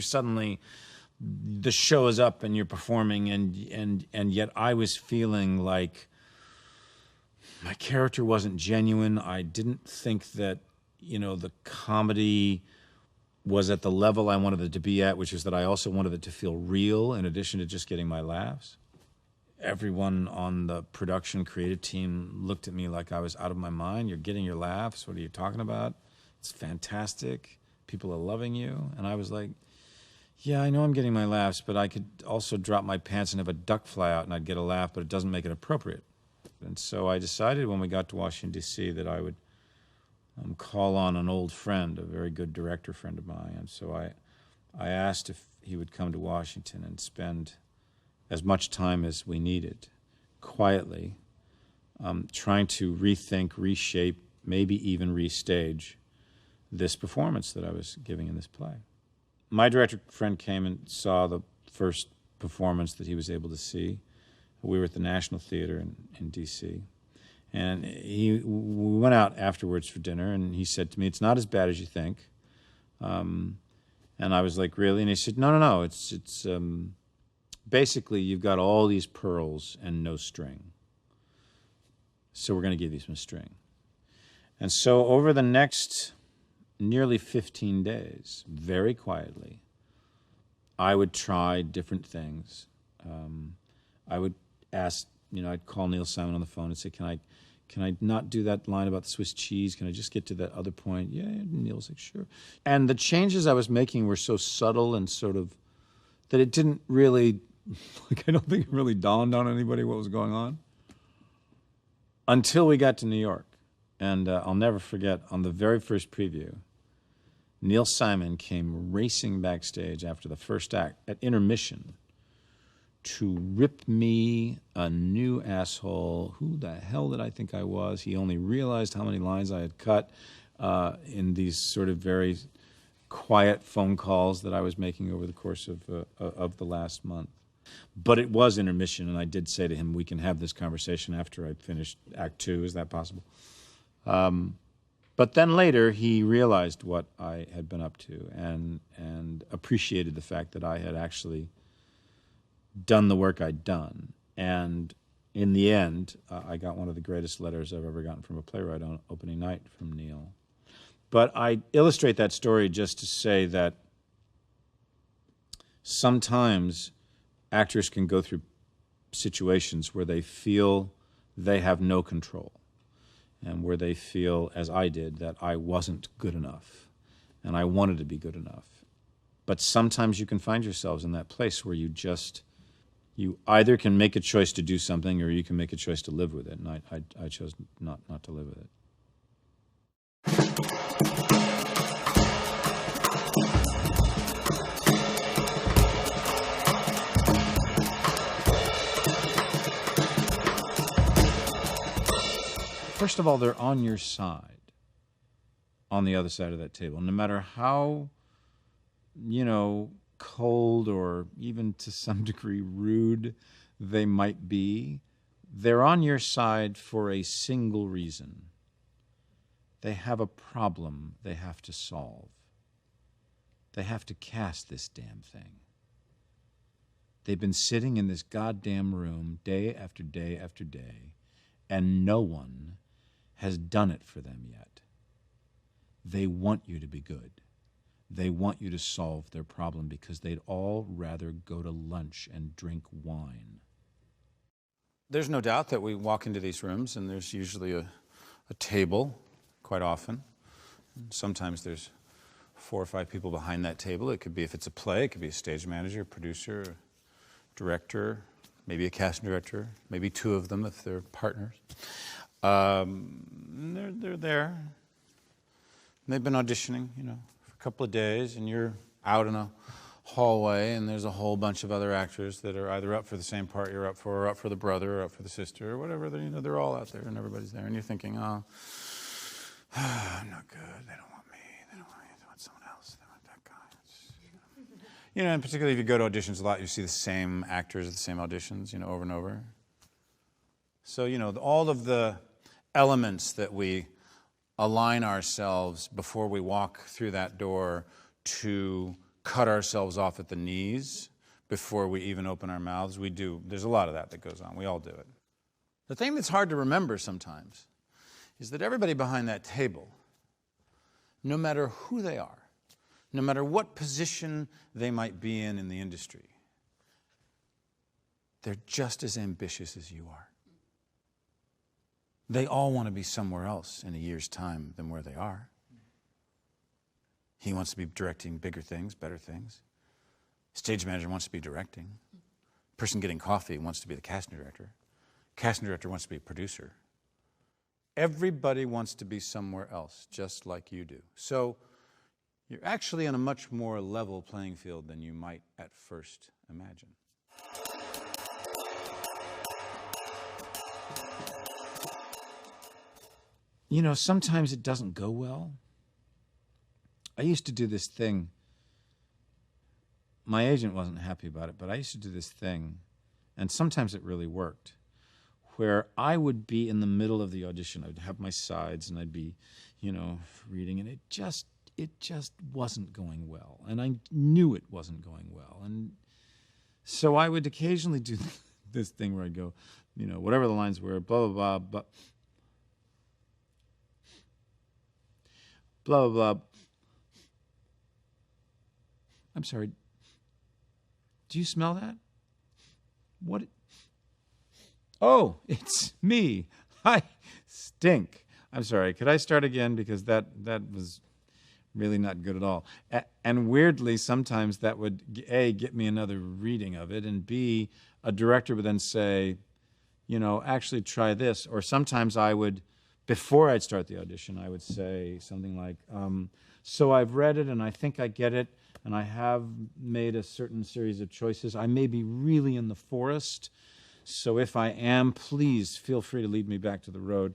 the show is up and you're performing, and yet I was feeling like my character wasn't genuine. I didn't think that, the comedy was at the level I wanted it to be at, which is that I also wanted it to feel real in addition to just getting my laughs. Everyone on the production creative team looked at me like I was out of my mind. You're getting your laughs. What are you talking about? It's fantastic. People are loving you. And I was like, yeah, I know I'm getting my laughs, but I could also drop my pants and have a duck fly out and I'd get a laugh, but it doesn't make it appropriate. And so I decided when we got to Washington, D.C., that I would call on an old friend, a very good director friend of mine. And so I asked if he would come to Washington and spend as much time as we needed, quietly, trying to rethink, reshape, maybe even restage this performance that I was giving in this play. My director friend came and saw the first performance that he was able to see. We were at the National Theater in D.C., and we went out afterwards for dinner, and he said to me, "It's not as bad as you think." And I was like, "Really?" And he said, No, it's basically you've got all these pearls and no string. So we're going to give you some string." And so over the next nearly 15 days, very quietly, I would try different things. I would ask, I'd call Neil Simon on the phone and say, can I not do that line about the Swiss cheese? Can I just get to that other point? Yeah, Neil's like, sure. And the changes I was making were so subtle and sort of, that it didn't really, I don't think it really dawned on anybody what was going on until we got to New York. And I'll never forget, on the very first preview, Neil Simon came racing backstage after the first act at intermission to rip me a new asshole. Who the hell did I think I was? He only realized how many lines I had cut in these sort of very quiet phone calls that I was making over the course of the last month. But it was intermission, and I did say to him, we can have this conversation after I finished Act 2. Is that possible? But then later, he realized what I had been up to and appreciated the fact that I had actually done the work I'd done. And in the end, I got one of the greatest letters I've ever gotten from a playwright on opening night from Neil. But I illustrate that story just to say that sometimes actors can go through situations where they feel they have no control, and where they feel, as I did, that I wasn't good enough, and I wanted to be good enough. But sometimes you can find yourselves in that place where you You either can make a choice to do something, or you can make a choice to live with it. And I chose not to live with it. First of all, they're on your side, on the other side of that table. No matter how, cold or even to some degree rude they might be, they're on your side for a single reason. They have a problem they have to solve. They have to cast this damn thing. They've been sitting in this goddamn room day after day after day, and no one has done it for them yet. They want you to be good. They want you to solve their problem because they'd all rather go to lunch and drink wine. There's no doubt that we walk into these rooms and there's usually a table, quite often. Sometimes there's 4 or 5 people behind that table. It could be, if it's a play, it could be a stage manager, producer, director, maybe a casting director, maybe 2 of them if they're partners. They're there. And they've been auditioning, for a couple of days, and you're out in a hallway, and there's a whole bunch of other actors that are either up for the same part you're up for, or up for the brother, or up for the sister, or whatever. They're all out there, and everybody's there, and you're thinking, oh, I'm not good. They don't want me. They want someone else. They want that guy. And particularly if you go to auditions a lot, you see the same actors at the same auditions, over and over. So, all of the elements that we align ourselves before we walk through that door to cut ourselves off at the knees before we even open our mouths, we do. There's a lot of that goes on. We all do it. The thing that's hard to remember sometimes is that everybody behind that table, no matter who they are, no matter what position they might be in the industry, they're just as ambitious as you are. They all want to be somewhere else in a year's time than where they are. He wants to be directing bigger things, better things. Stage manager wants to be directing. Person getting coffee wants to be the casting director. Casting director wants to be a producer. Everybody wants to be somewhere else, just like you do. So you're actually on a much more level playing field than you might at first imagine. Sometimes it doesn't go well. I used to do this thing. My agent wasn't happy about it, but I used to do this thing, and sometimes it really worked, where I would be in the middle of the audition. I would have my sides, and I'd be, reading, and it just wasn't going well, and I knew it wasn't going well, and so I would occasionally do this thing where I'd go, whatever the lines were, blah, blah, blah, blah, blah, blah, blah. I'm sorry. Do you smell that? What? Oh, it's me. I stink. I'm sorry. Could I start again? Because that was really not good at all. And weirdly, sometimes that would, A, get me another reading of it, and B, a director would then say, actually try this. Or sometimes I would, before I'd start the audition, I would say something like, so I've read it and I think I get it, and I have made a certain series of choices. I may be really in the forest, so if I am, please feel free to lead me back to the road.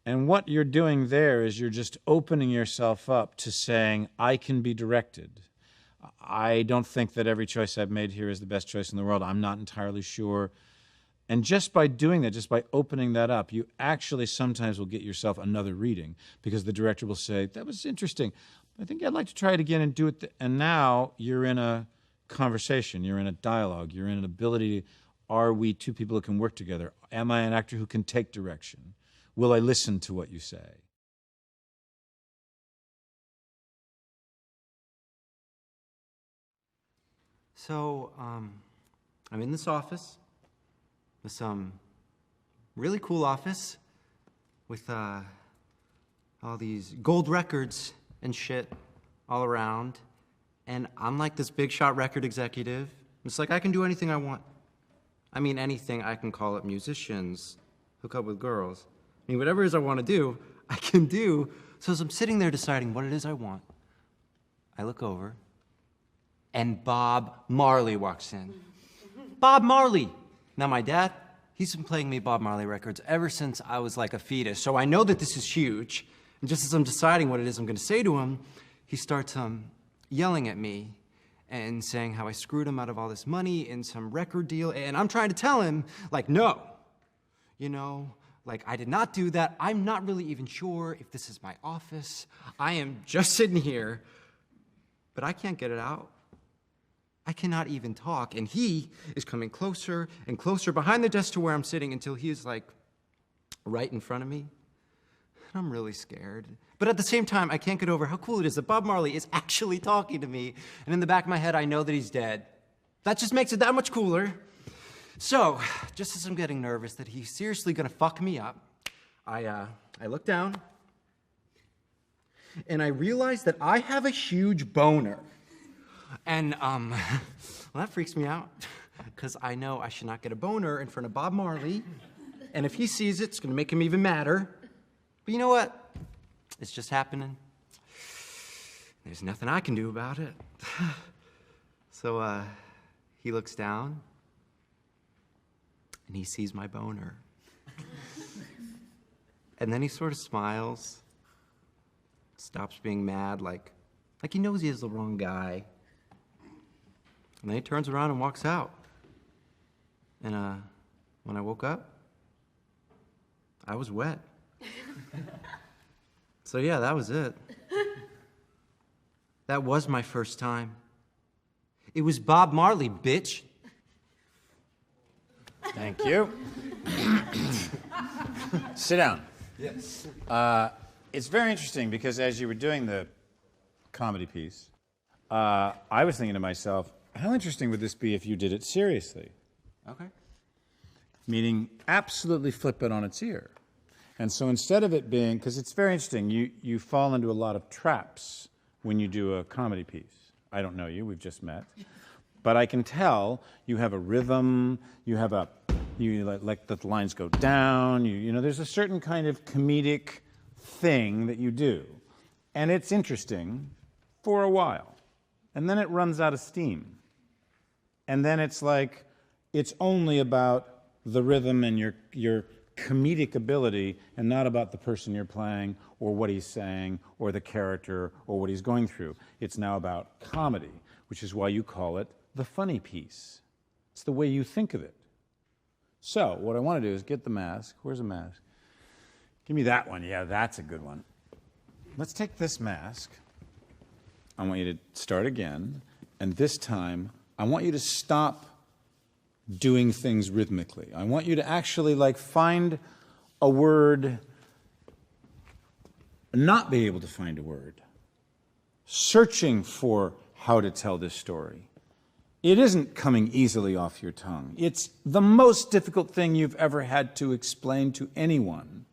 And what you're doing there is you're just opening yourself up to saying, I can be directed. I don't think that every choice I've made here is the best choice in the world. I'm not entirely sure. And just by doing that, just by opening that up, you actually sometimes will get yourself another reading, because the director will say, that was interesting. I think I'd like to try it again and do it. And now you're in a conversation, you're in a dialogue, you're in an ability. Are we 2 people who can work together? Am I an actor who can take direction? Will I listen to what you say? So, I'm in this office, this really cool office with all these gold records and shit all around, and I'm like this big shot record executive. It's like I can do anything I want. I mean, anything. I can call up musicians, hook up with girls. I mean, whatever it is I want to do, I can do. So as I'm sitting there deciding what it is I want, I look over, and Bob Marley walks in. Bob Marley! Now, my dad, he's been playing me Bob Marley records ever since I was like a fetus, so I know that this is huge. And just as I'm deciding what it is I'm going to say to him, he starts yelling at me and saying how I screwed him out of all this money in some record deal. And I'm trying to tell him, like, no. You know, like, I did not do that. I'm not really even sure if this is my office. I am just sitting here, but I can't get it out. I cannot even talk. And he is coming closer and closer behind the desk to where I'm sitting until he is, like, right in front of me. And I'm really scared. But at the same time, I can't get over how cool it is that Bob Marley is actually talking to me. And in the back of my head, I know that he's dead. That just makes it that much cooler. So, just as I'm getting nervous that he's seriously gonna fuck me up, I look down, and I realize that I have a huge boner. And, well, that freaks me out, because I know I should not get a boner in front of Bob Marley, and if he sees it, it's gonna make him even madder. But you know what? It's just happening. There's nothing I can do about it. So, he looks down, and he sees my boner. And then he sort of smiles, stops being mad, like he knows he is the wrong guy. And then he turns around and walks out. And when I woke up, I was wet. So yeah, that was it. That was my first time. It was Bob Marley, bitch. Thank you. Sit down. Yes. It's very interesting because as you were doing the comedy piece, I was thinking to myself, how interesting would this be if you did it seriously? Okay. Meaning absolutely flip it on its ear. And so instead of it being, because it's very interesting, you fall into a lot of traps when you do a comedy piece. I don't know you, we've just met. But I can tell you have a rhythm, you have like the lines go down, you know, there's a certain kind of comedic thing that you do. And it's interesting for a while. And then it runs out of steam. And then it's like, it's only about the rhythm and your comedic ability and not about the person you're playing or what he's saying or the character or what he's going through. It's now about comedy, which is why you call it the funny piece. It's the way you think of it. So what I want to do is get the mask. Where's the mask? Give me that one. Yeah, that's a good one. Let's take this mask. I want you to start again. And this time, I want you to stop doing things rhythmically. I want you to actually like find a word, not be able to find a word, searching for how to tell this story. It isn't coming easily off your tongue. It's the most difficult thing you've ever had to explain to anyone.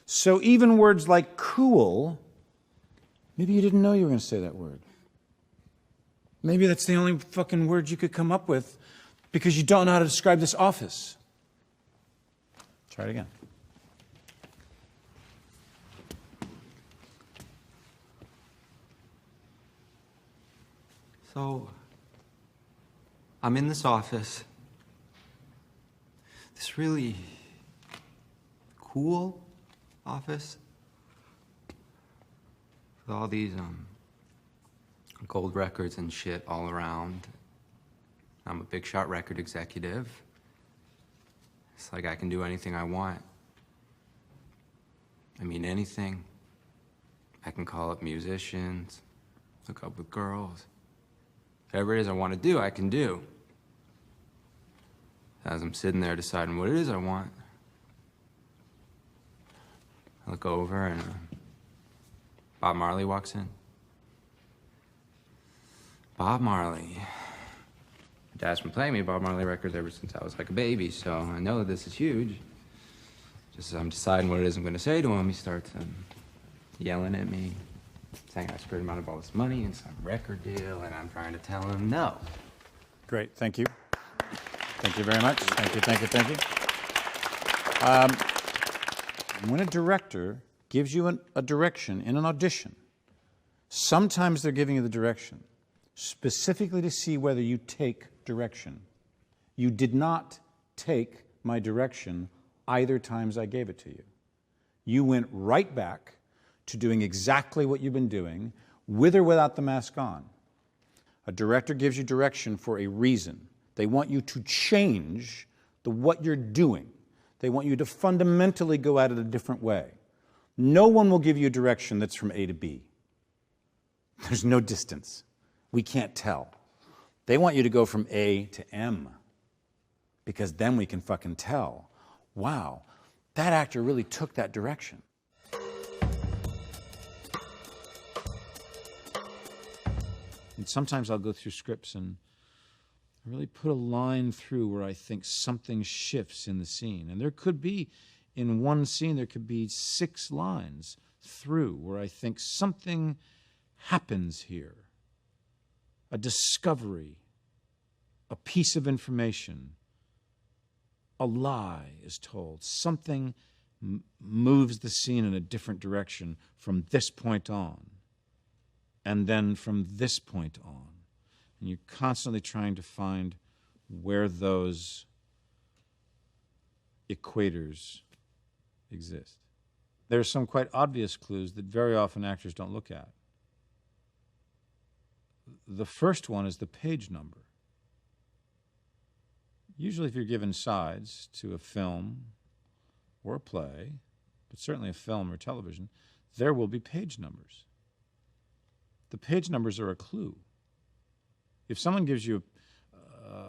So even words like cool, maybe you didn't know you were going to say that word. Maybe that's the only fucking word you could come up with because you don't know how to describe this office. Try it again. So, I'm in this office, this really cool office with all these gold records and shit all around. I'm a big shot record executive. It's like I can do anything I want. I mean, anything. I can call up musicians, hook up with girls. Whatever it is I want to do, I can do. As I'm sitting there deciding what it is I want, I look over and Bob Marley walks in. Bob Marley. Dad's been playing me Bob Marley records ever since I was like a baby, so I know that this is huge. Just as I'm deciding what it is I'm going to say to him, he starts yelling at me, saying I screwed him out of all this money in some record deal, and I'm trying to tell him no. Great, thank you. Thank you very much. Thank you, thank you, thank you. When a director gives you a direction in an audition, sometimes they're giving you the direction specifically to see whether you take direction. You did not take my direction either times I gave it to you. You went right back to doing exactly what you've been doing, with or without the mask on. A director gives you direction for a reason. They want you to change what you're doing. They want you to fundamentally go at it a different way. No one will give you a direction that's from A to B. There's no distance. We can't tell. They want you to go from A to M, because then we can fucking tell, wow, that actor really took that direction. And sometimes I'll go through scripts and really put a line through where I think something shifts in the scene. And there could be, in one scene, there could be 6 lines through where I think something happens here. A discovery, a piece of information, a lie is told. Something moves the scene in a different direction from this point on, and then from this point on. And you're constantly trying to find where those equators exist. There are some quite obvious clues that very often actors don't look at. The first one is the page number. Usually if you're given sides to a film or a play, but certainly a film or television, there will be page numbers. The page numbers are a clue. If someone gives you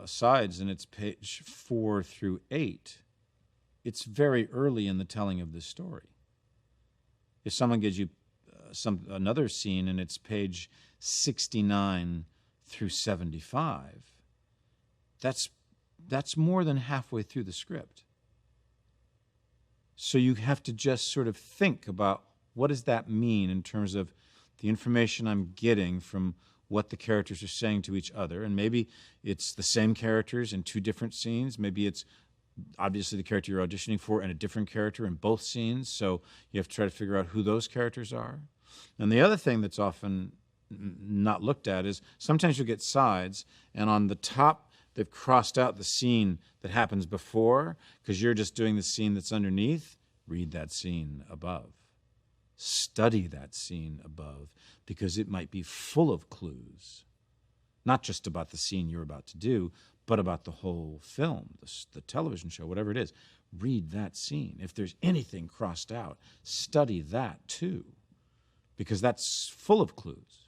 sides and it's page 4 through 8, it's very early in the telling of the story. If someone gives you another scene and it's page 69 through 75, that's more than halfway through the script. So you have to just sort of think about, what does that mean in terms of the information I'm getting from what the characters are saying to each other? And maybe it's the same characters in 2 different scenes. Maybe it's obviously the character you're auditioning for and a different character in both scenes. So you have to try to figure out who those characters are. And the other thing that's often not looked at is sometimes you'll get sides, and on the top they've crossed out the scene that happens before because you're just doing the scene that's underneath. Read that scene above. Study that scene above, because it might be full of clues, not just about the scene you're about to do, but about the whole film, the television show, whatever it is. Read that scene. If there's anything crossed out, study that too, because that's full of clues.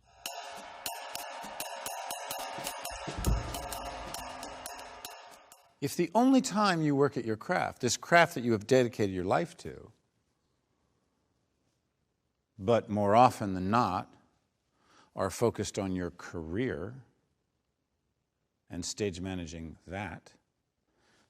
If the only time you work at your craft, this craft that you have dedicated your life to, but more often than not are focused on your career and stage managing that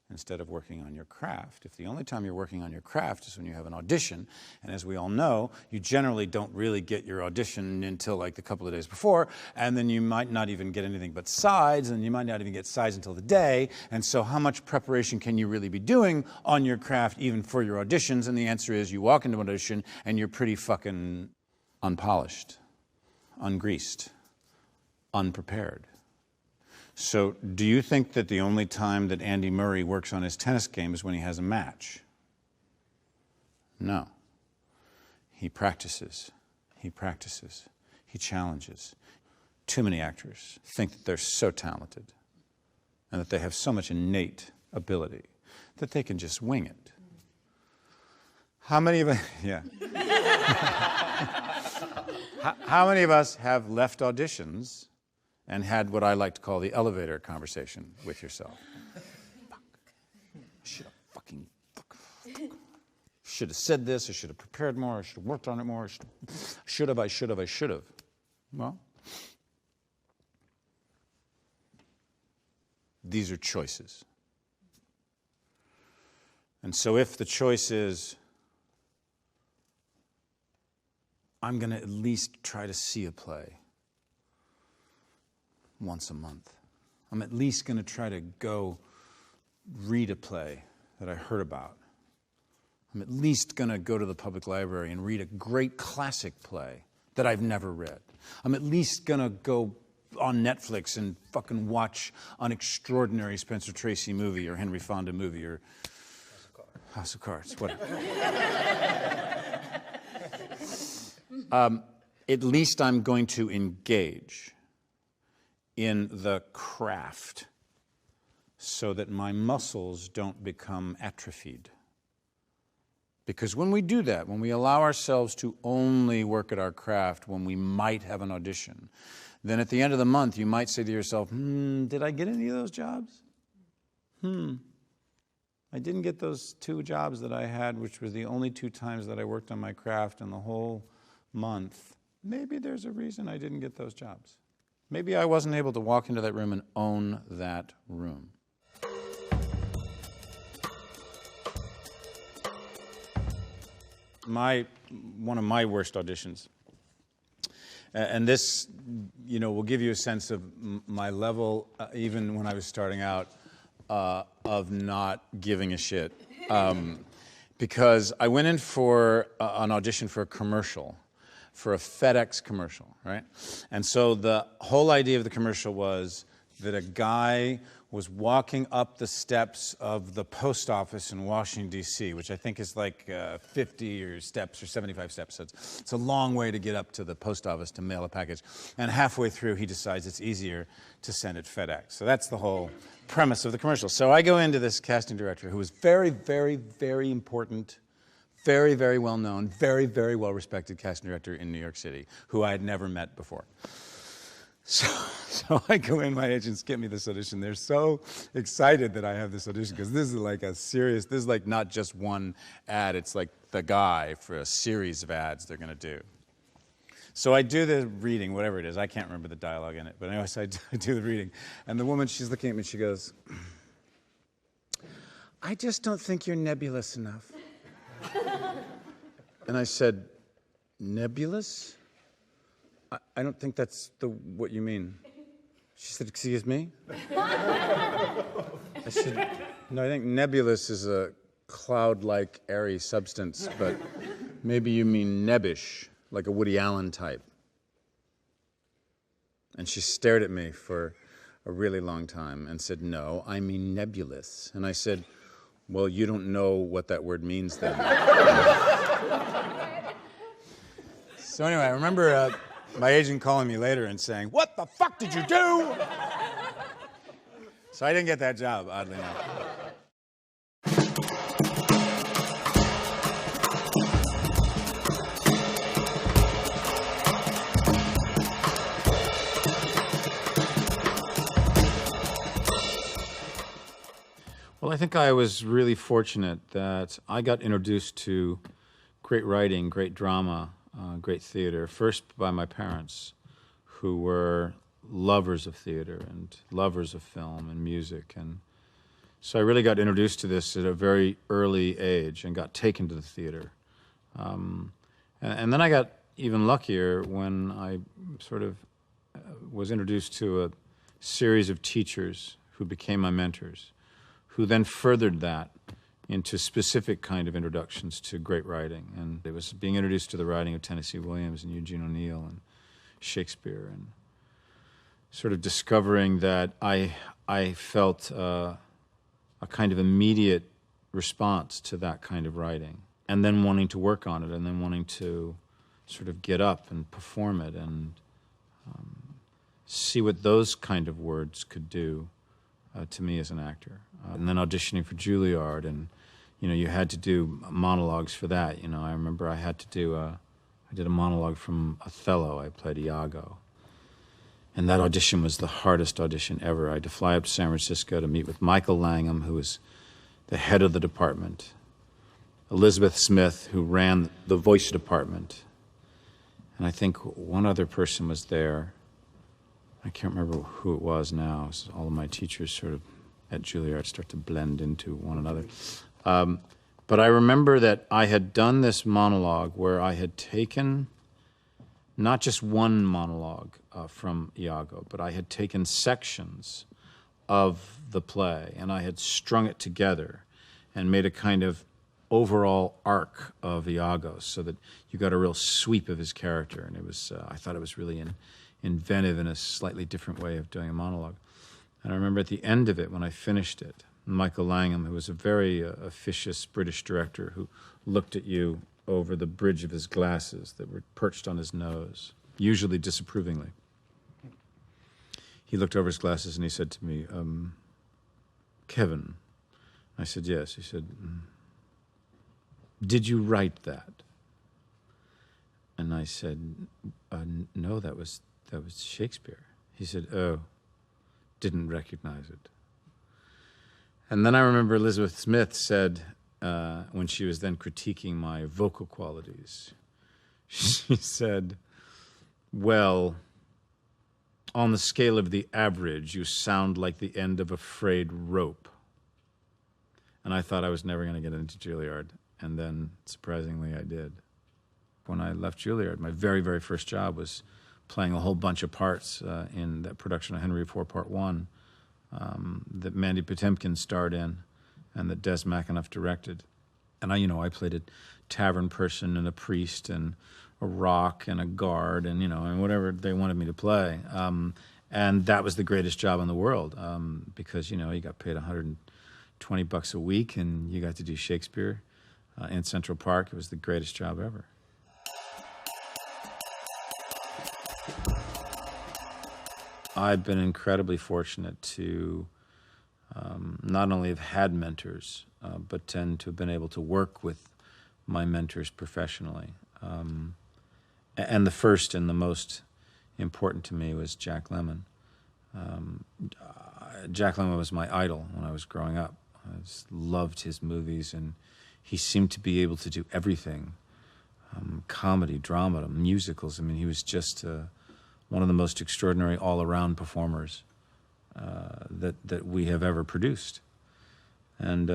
instead of working on your craft, if the only time you're working on your craft is when you have an audition, and as we all know, you generally don't really get your audition until like a couple of days before, and then you might not even get anything but sides, and you might not even get sides until the day, and so how much preparation can you really be doing on your craft even for your auditions? And the answer is you walk into an audition and you're pretty fucking unpolished, ungreased, unprepared. So do you think that the only time that Andy Murray works on his tennis game is when he has a match? No. He practices. He practices. He challenges. Too many actors think that they're so talented and that they have so much innate ability that they can just wing it. How many of us, yeah. How many of us have left auditions and had what I like to call the elevator conversation with yourself? Fuck. Should have said this, I should have prepared more, I should have worked on it more, I should have. Well, these are choices. And so if the choice is, I'm going to at least try to see a play once a month. I'm at least going to try to go read a play that I heard about. I'm at least going to go to the public library and read a great classic play that I've never read. I'm at least going to go on Netflix and fucking watch an extraordinary Spencer Tracy movie or Henry Fonda movie or House of Cards, whatever. At least I'm going to engage in the craft so that my muscles don't become atrophied. Because when we do that, when we allow ourselves to only work at our craft when we might have an audition, then at the end of the month you might say to yourself, did I get any of those jobs? I didn't get those 2 jobs that I had, which were the only 2 times that I worked on my craft in the whole month. Maybe there's a reason I didn't get those jobs. Maybe I wasn't able to walk into that room and own that room. One of my worst auditions, and this, will give you a sense of my level, even when I was starting out, of not giving a shit. Because I went in for an audition for a commercial, for a FedEx commercial, right? And so the whole idea of the commercial was that a guy was walking up the steps of the post office in Washington, D.C., which I think is like 50 or steps or 75 steps. So it's a long way to get up to the post office to mail a package. And halfway through, he decides it's easier to send it FedEx. So that's the whole premise of the commercial. So I go into this casting director who was very, very, very important, very, very well-known, very, very well-respected casting director in New York City, who I had never met before. So I go in, my agents get me this audition. They're so excited that I have this audition because this is like this is like not just one ad, it's like the guy for a series of ads they're going to do. So I do the reading, whatever it is. I can't remember the dialogue in it, but anyways, I do the reading. And the woman, she's looking at me, she goes, I just don't think you're nebulous enough. And I said, nebulous? I don't think that's what you mean. She said, excuse me? I said, no, I think nebulous is a cloud-like, airy substance, but maybe you mean nebbish, like a Woody Allen type. And she stared at me for a really long time and said, no, I mean nebulous. And I said, well, you don't know what that word means then. So anyway, I remember my agent calling me later and saying, what the fuck did you do? So I didn't get that job, oddly enough. Well, I think I was really fortunate that I got introduced to great writing, great drama, great theater, first by my parents, who were lovers of theater and lovers of film and music. And so I really got introduced to this at a very early age and got taken to the theater. And then I got even luckier when I sort of was introduced to a series of teachers who became my mentors, who then furthered that into specific kind of introductions to great writing. And it was being introduced to the writing of Tennessee Williams and Eugene O'Neill and Shakespeare, and sort of discovering that I felt a kind of immediate response to that kind of writing, and then wanting to work on it, and then wanting to sort of get up and perform it and see what those kind of words could do to me as an actor. And then auditioning for Juilliard, and you had to do monologues for that. I remember I did a monologue from Othello. I played Iago. And that audition was the hardest audition ever. I had to fly up to San Francisco to meet with Michael Langham, who was the head of the department, Elizabeth Smith, who ran the voice department, and I think one other person was there. I can't remember who it was now. So all of my teachers sort of at Juilliard start to blend into one another. But I remember that I had done this monologue where I had taken not just one monologue from Iago, but I had taken sections of the play, and I had strung it together and made a kind of overall arc of Iagos, so that you got a real sweep of his character, and it was I thought it was really inventive in a slightly different way of doing a monologue. And I remember at the end of it, when I finished it, Michael Langham, who was a very officious British director who looked at you over the bridge of his glasses that were perched on his nose, usually disapprovingly. He looked over his glasses and he said to me, Kevin. I said, yes. He said, did you write that? And I said, no, that was Shakespeare. He said, oh, didn't recognize it. And then I remember Elizabeth Smith said, when she was then critiquing my vocal qualities, she said, well, on the scale of the average, you sound like the end of a frayed rope. And I thought I was never going to get into Juilliard. And then, surprisingly, I did. When I left Juilliard, my very, very first job was playing a whole bunch of parts in that production of Henry IV Part 1 that Mandy Patinkin starred in and that Des McAnuff directed. And I played a tavern person and a priest and a rock and a guard and, and whatever they wanted me to play. And that was the greatest job in the world because, you got paid $120 a week and you got to do Shakespeare in Central Park. It was the greatest job ever. I've been incredibly fortunate to not only have had mentors, but tend to have been able to work with my mentors professionally. And the first and the most important to me was Jack Lemmon. Jack Lemmon was my idol when I was growing up. I just loved his movies, and he seemed to be able to do everything. Comedy, drama, musicals. I mean, he was just one of the most extraordinary all-around performers that we have ever produced. And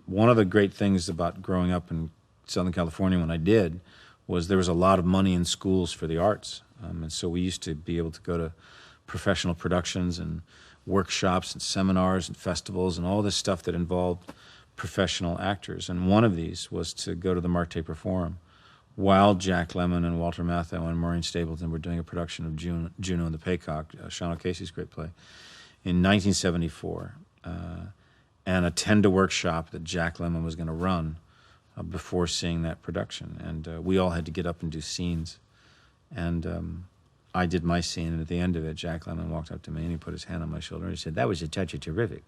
one of the great things about growing up in Southern California when I did was there was a lot of money in schools for the arts. And so we used to be able to go to professional productions and workshops and seminars and festivals and all this stuff that involved professional actors. And one of these was to go to the Marte Perforum while Jack Lemmon and Walter Matthau and Maureen Stapleton were doing a production of Juno and the Paycock, Sean O'Casey's great play, in 1974, and attend a workshop that Jack Lemmon was going to run before seeing that production. And we all had to get up and do scenes. And I did my scene, and at the end of it, Jack Lemmon walked up to me and he put his hand on my shoulder and he said, "That was a touch of terrific."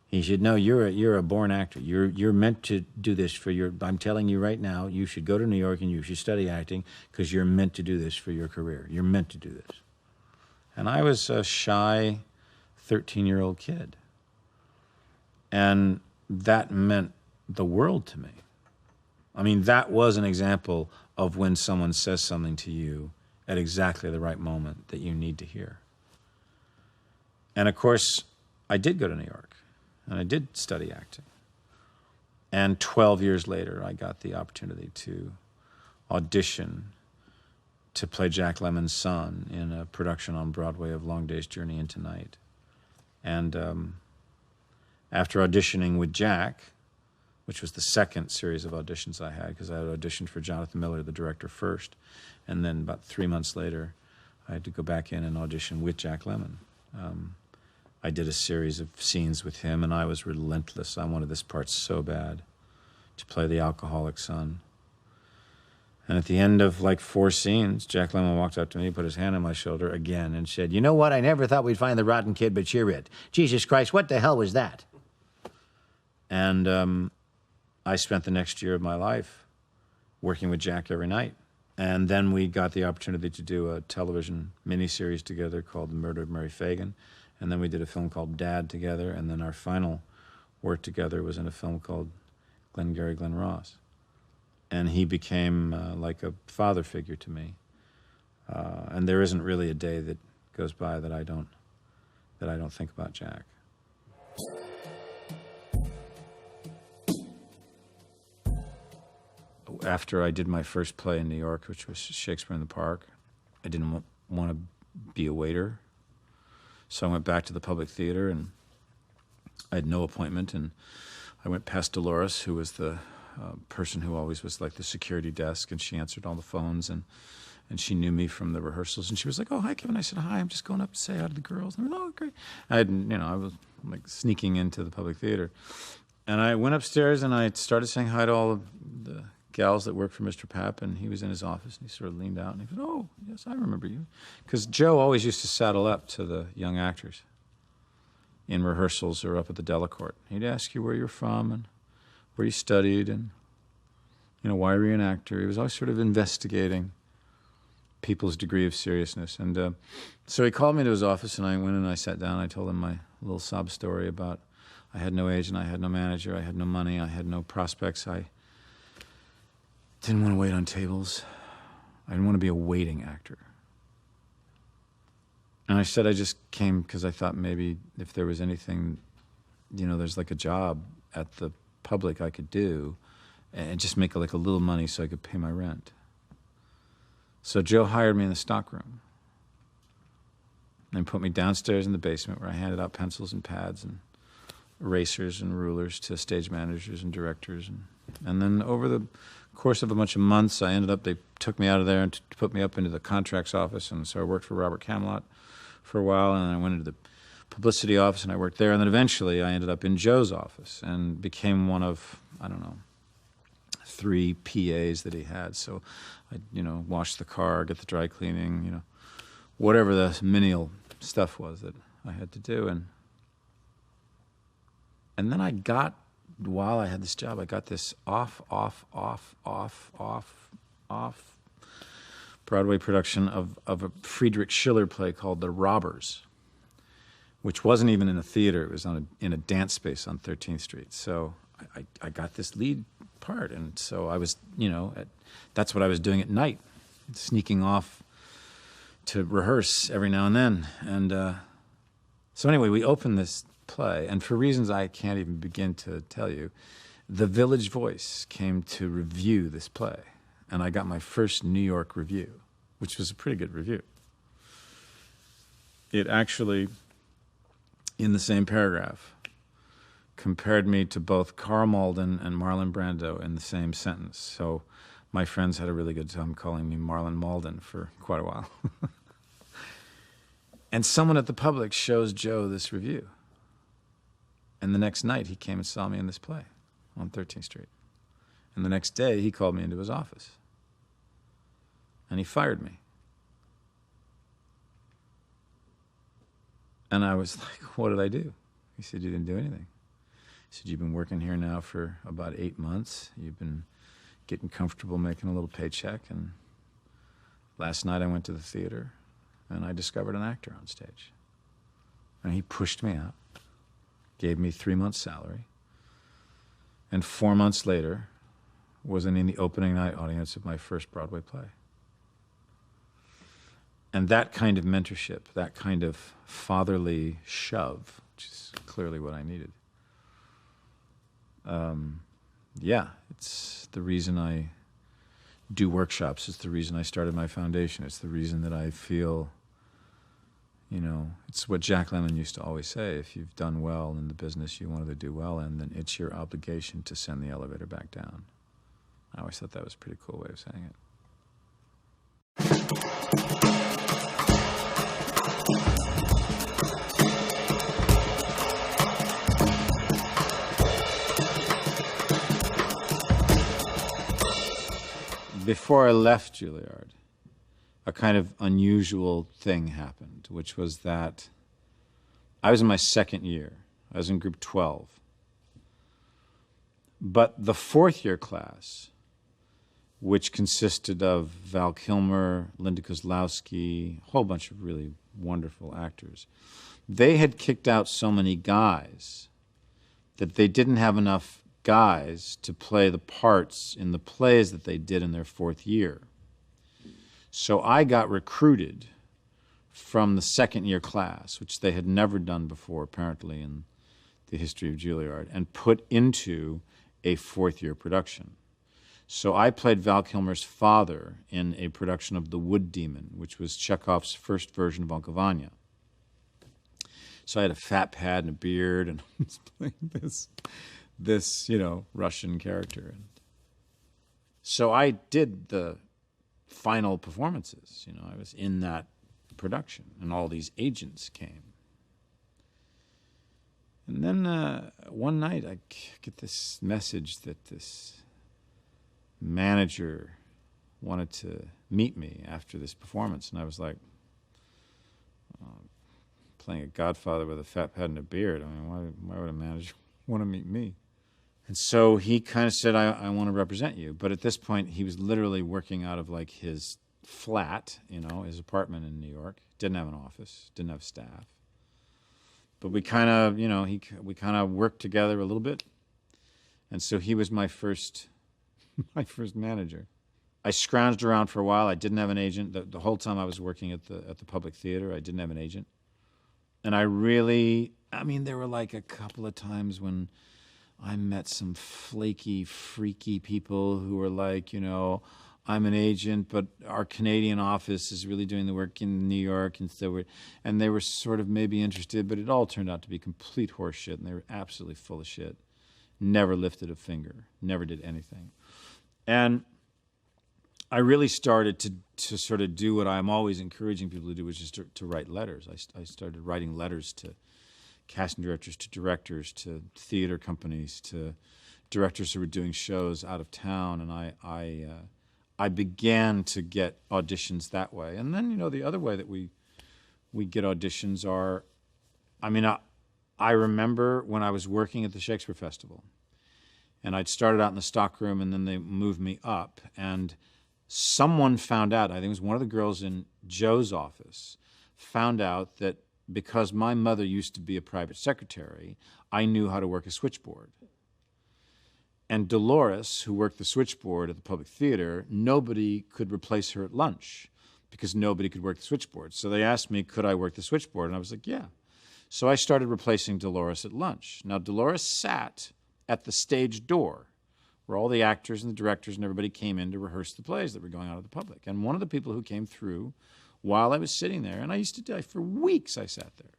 He said, "No, you're a born actor. You're meant to do this for your, I'm telling you right now, you should go to New York and you should study acting because you're meant to do this for your career. You're meant to do this." And I was a shy 13-year-old kid. And that meant the world to me. I mean, that was an example of when someone says something to you at exactly the right moment that you need to hear. And of course, I did go to New York. And I did study acting. And 12 years later, I got the opportunity to audition to play Jack Lemmon's son in a production on Broadway of Long Day's Journey into Night. And after auditioning with Jack, which was the second series of auditions I had, because I had auditioned for Jonathan Miller, the director, first, and then about 3 months later, I had to go back in and audition with Jack Lemmon. I did a series of scenes with him, and I was relentless. I wanted this part so bad, to play the alcoholic son. And at the end of like 4 scenes, Jack Lemmon walked up to me, put his hand on my shoulder again, and said, "You know what? I never thought we'd find the rotten kid, but you're it. Jesus Christ, what the hell was that?" And I spent the next year of my life working with Jack every night. And then we got the opportunity to do a television miniseries together called The Murder of Mary Fagan. And then we did a film called Dad together. And then our final work together was in a film called Glengarry Glen Ross. And he became like a father figure to me. And there isn't really a day that goes by that I don't think about Jack. After I did my first play in New York, which was Shakespeare in the Park, I didn't want to be a waiter. So I went back to the public theater, and I had no appointment, and I went past Dolores, who was the person who always was like the security desk, and she answered all the phones, and she knew me from the rehearsals, and she was like, "Oh, hi, Kevin." I said, "Hi, I'm just going up to say hi to the girls." And I went, "Oh, great." I was like sneaking into the public theater, and I went upstairs and I started saying hi to all of the gals that worked for Mr. Papp, and he was in his office, and he sort of leaned out and he said, "Oh, yes, I remember you," because Joe always used to saddle up to the young actors in rehearsals or up at the Delacorte. He'd ask you where you're from and where you studied, and why were you an actor. He was always sort of investigating people's degree of seriousness. And so he called me to his office, and I went and I sat down. I told him my little sob story about I had no agent, I had no manager, I had no money, I had no prospects. I didn't want to wait on tables. I didn't want to be a waiting actor. And I said I just came because I thought maybe if there was anything, there's like a job at the public I could do and just make like a little money so I could pay my rent. So Joe hired me in the stockroom and put me downstairs in the basement where I handed out pencils and pads and erasers and rulers to stage managers and directors. And then over the course of a bunch of months, they took me out of there and put me up into the contracts office. And so I worked for Robert Camelot for a while, and then I went into the publicity office and I worked there. And then eventually I ended up in Joe's office and became one of, 3 PAs that he had. So I'd, wash the car, get the dry cleaning, whatever the menial stuff was that I had to do. And then while I had this job, I got this off Broadway production of a Friedrich Schiller play called The Robbers, which wasn't even in a theater. It was in a dance space on 13th Street. So I got this lead part, and so I was, that's what I was doing at night, sneaking off to rehearse every now and then. And so anyway, we opened this play, and for reasons I can't even begin to tell you, the Village Voice came to review this play, and I got my first New York review, which was a pretty good review. It actually, in the same paragraph, compared me to both Carl Malden and Marlon Brando in the same sentence. So my friends had a really good time calling me Marlon Malden for quite a while. And someone at the Public shows Joe this review. And the next night he came and saw me in this play on 13th Street. And the next day he called me into his office. And he fired me. And I was like, "What did I do?" He said, "You didn't do anything." He said, "You've been working here now for about 8 months. You've been getting comfortable making a little paycheck. And last night I went to the theater and I discovered an actor on stage. And he pushed me out, gave me 3 months' salary, and 4 months later was in the opening night audience of my first Broadway play." And that kind of mentorship, that kind of fatherly shove, which is clearly what I needed. It's the reason I do workshops. It's the reason I started my foundation. It's the reason that I feel, it's what Jack Lemmon used to always say: if you've done well in the business you wanted to do well in, then it's your obligation to send the elevator back down. I always thought that was a pretty cool way of saying it. Before I left Juilliard, a kind of unusual thing happened, which was that I was in my second year. I was in group 12. But the fourth year class, which consisted of Val Kilmer, Linda Kozlowski, a whole bunch of really wonderful actors, they had kicked out so many guys that they didn't have enough guys to play the parts in the plays that they did in their fourth year. So I got recruited from the second year class, which they had never done before apparently in the history of Juilliard, and put into a fourth year production. So I played Val Kilmer's father in a production of The Wood Demon, which was Chekhov's first version of Uncle Vanya. So I had a fat pad and a beard, and I was playing this Russian character. And so I did the final performances. I was in that production, and all these agents came. And then one night I get this message that this manager wanted to meet me after this performance, and I was like, playing a godfather with a fat pad and a beard. I mean, why would a manager want to meet me? And so he kind of said, I want to represent you. But at this point, he was literally working out of like his flat, his apartment in New York. Didn't have an office, didn't have staff. But we kind of, we kind of worked together a little bit. And so he was my first manager. I scrounged around for a while. I didn't have an agent. The whole time I was working at the Public Theater, I didn't have an agent. And there were like a couple of times when I met some flaky, freaky people who were like, I'm an agent, but our Canadian office is really doing the work in New York. And they were sort of maybe interested, but it all turned out to be complete horse shit, and they were absolutely full of shit. Never lifted a finger, never did anything. And I really started to sort of do what I'm always encouraging people to do, which is to write letters. I started writing letters to casting directors, to directors, to theater companies, to directors who were doing shows out of town, and I began to get auditions that way. And then, the other way that we get auditions are, I remember when I was working at the Shakespeare Festival, and I'd started out in the stockroom, and then they moved me up, and someone found out, I think it was one of the girls in Joe's office, found out that because my mother used to be a private secretary, I knew how to work a switchboard. And Dolores, who worked the switchboard at the Public Theater, nobody could replace her at lunch because nobody could work the switchboard. So they asked me, could I work the switchboard? And I was like, yeah. So I started replacing Dolores at lunch. Now, Dolores sat at the stage door where all the actors and the directors and everybody came in to rehearse the plays that were going out of the public. And one of the people who came through while I was sitting there, and I used to do, for weeks I sat there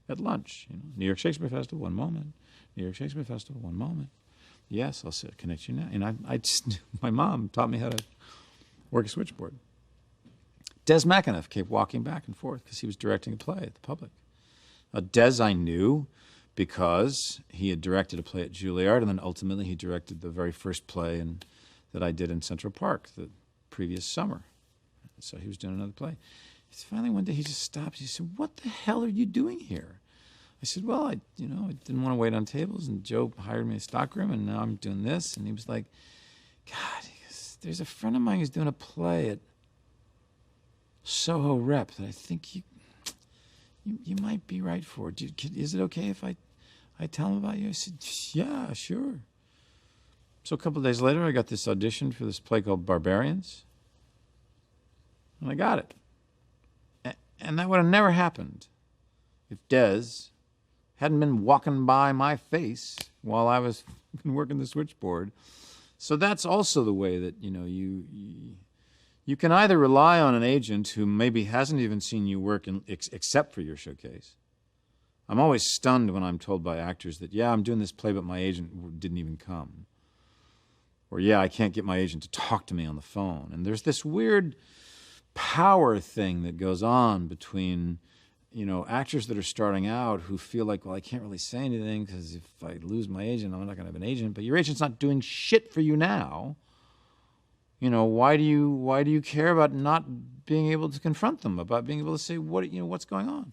at lunch. New York Shakespeare Festival, one moment. New York Shakespeare Festival, one moment. Yes, I'll connect you now. And I just, my mom taught me how to work a switchboard. Des McAnuff kept walking back and forth because he was directing a play at the public. Des I knew because he had directed a play at Juilliard, and then ultimately he directed the very first play that I did in Central Park the previous summer. So he was doing another play. Finally one day he just stopped. He said, "What the hell are you doing here?" I said, "Well, I didn't want to wait on tables, and Joe hired me in a stockroom, and now I'm doing this." And he was like, "God," he goes, "there's a friend of mine who's doing a play at Soho Rep that I think you might be right for. Is it okay if I tell him about you?" I said, "Yeah, sure." So a couple of days later, I got this audition for this play called Barbarians, and I got it. And that would have never happened if Des hadn't been walking by my face while I was working the switchboard. So that's also the way that, you can either rely on an agent who maybe hasn't even seen you work except for your showcase. I'm always stunned when I'm told by actors that, yeah, I'm doing this play, but my agent didn't even come. Or, yeah, I can't get my agent to talk to me on the phone. And there's this weird power thing that goes on between, actors that are starting out who feel like, well, I can't really say anything because if I lose my agent, I'm not going to have an agent. But your agent's not doing shit for you now. Why do you care about not being able to confront them, about being able to say what's going on?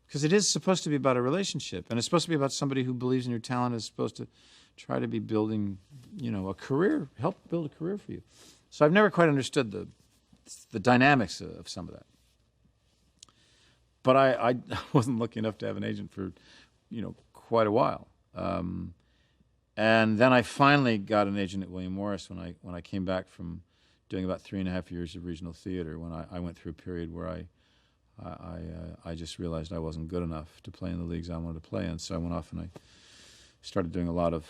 Because it is supposed to be about a relationship, and it's supposed to be about somebody who believes in your talent, is supposed to try to be building, a career, help build a career for you. So I've never quite understood the dynamics of some of that. But I wasn't lucky enough to have an agent for, quite a while. And then I finally got an agent at William Morris when I came back from doing about 3.5 years of regional theater, when I went through a period where I just realized I wasn't good enough to play in the leagues I wanted to play in. So I went off and I started doing a lot of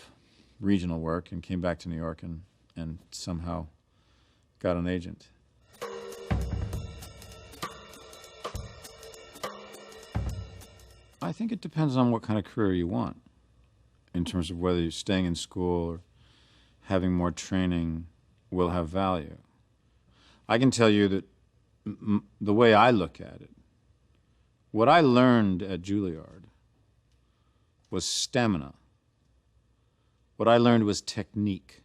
regional work and came back to New York and somehow got an agent. I think it depends on what kind of career you want, in terms of whether you're staying in school or having more training will have value. I can tell you that the way I look at it, what I learned at Juilliard was stamina. What I learned was technique.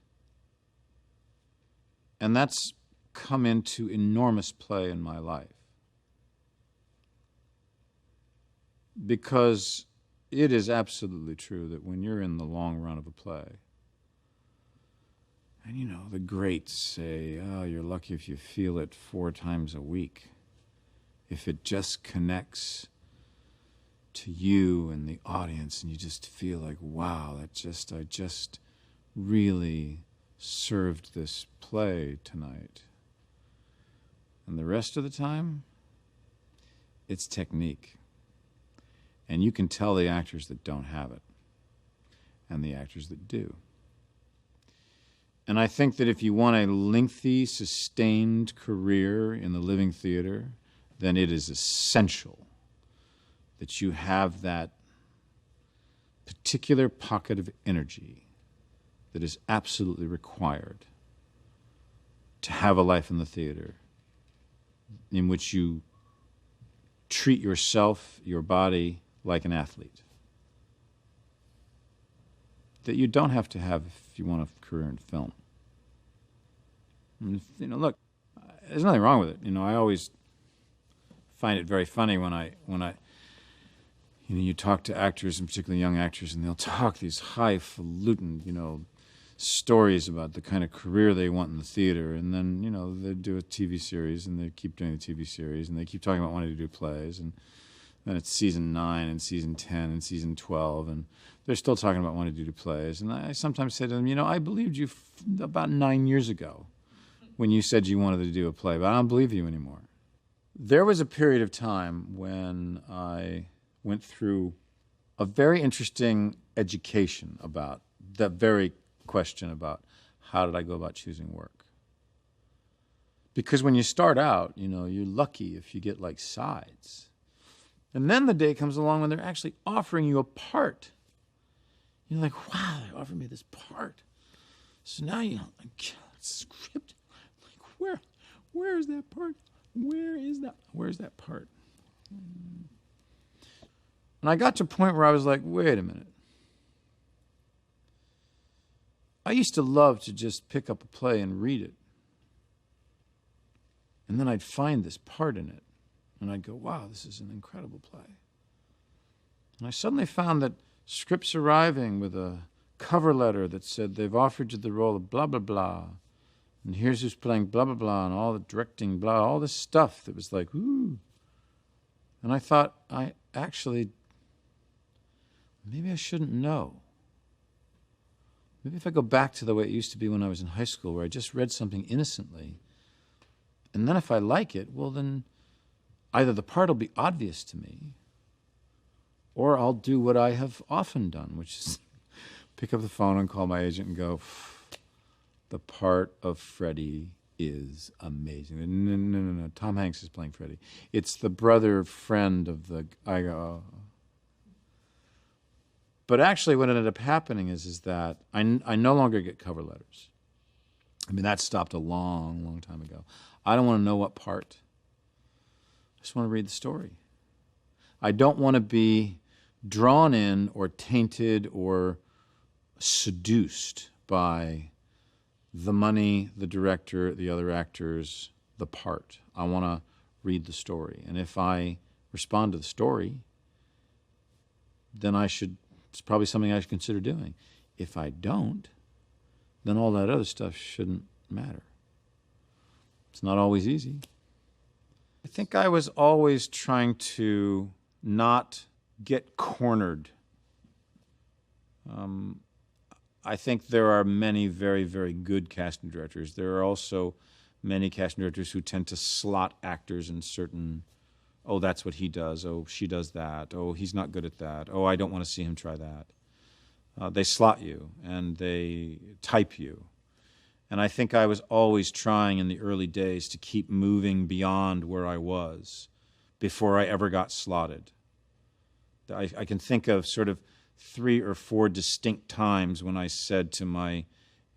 And that's come into enormous play in my life. Because it is absolutely true that when you're in the long run of a play, and you know, the greats say, oh, you're lucky if you feel it 4 times a week. If it just connects to you and the audience and you just feel like, wow, I just really served this play tonight. And the rest of the time, it's technique. And you can tell the actors that don't have it and the actors that do. And I think that if you want a lengthy, sustained career in the living theater, then it is essential that you have that particular pocket of energy that is absolutely required to have a life in the theater in which you treat yourself, your body, like an athlete. That you don't have to have if you want a career in film. And you know, look, there's nothing wrong with it. You know, I always find it very funny when I you know, you talk to actors, and particularly young actors, and they'll talk these highfalutin, you know, stories about the kind of career they want in the theater, and then, you know, they do a TV series, and they keep doing the TV series, and they keep talking about wanting to do plays, and then it's season 9 and season 10 and season 12, and they're still talking about wanting to do plays. And I sometimes say to them, you know, I believed you about 9 years ago when you said you wanted to do a play, but I don't believe you anymore. There was a period of time when I went through a very interesting education about that very question about how did I go about choosing work. Because when you start out, you know, you're lucky if you get like sides. And then the day comes along when they're actually offering you a part. You're like, wow, they offered me this part. So now you know, like, script. Like, where is that part? Where's that part? And I got to a point where I was like, wait a minute. I used to love to just pick up a play and read it. And then I'd find this part in it. And I'd go, wow, this is an incredible play. And I suddenly found that scripts arriving with a cover letter that said they've offered you the role of blah, blah, blah. And here's who's playing blah, blah, blah, and all the directing, blah, all this stuff that was like, ooh. And I thought, maybe I shouldn't know. Maybe if I go back to the way it used to be when I was in high school, where I just read something innocently, and then if I like it, well then, either the part will be obvious to me, or I'll do what I have often done, which is pick up the phone and call my agent and go, the part of Freddie is amazing. No, Tom Hanks is playing Freddie. It's the brother friend of the... I go, oh. But actually what ended up happening is that I no longer get cover letters. I mean, that stopped a long, long time ago. I don't want to know what part. I just want to read the story. I don't want to be drawn in or tainted or seduced by the money, the director, the other actors, the part. I want to read the story. And if I respond to the story, then it's probably something I should consider doing. If I don't, then all that other stuff shouldn't matter. It's not always easy. I think I was always trying to not get cornered. I think there are many very, very good casting directors. There are also many casting directors who tend to slot actors in certain, oh, that's what he does. Oh, she does that. Oh, he's not good at that. Oh, I don't want to see him try that. They slot you and they type you. And I think I was always trying in the early days to keep moving beyond where I was before I ever got slotted. I can think of sort of 3 or 4 distinct times when I said to my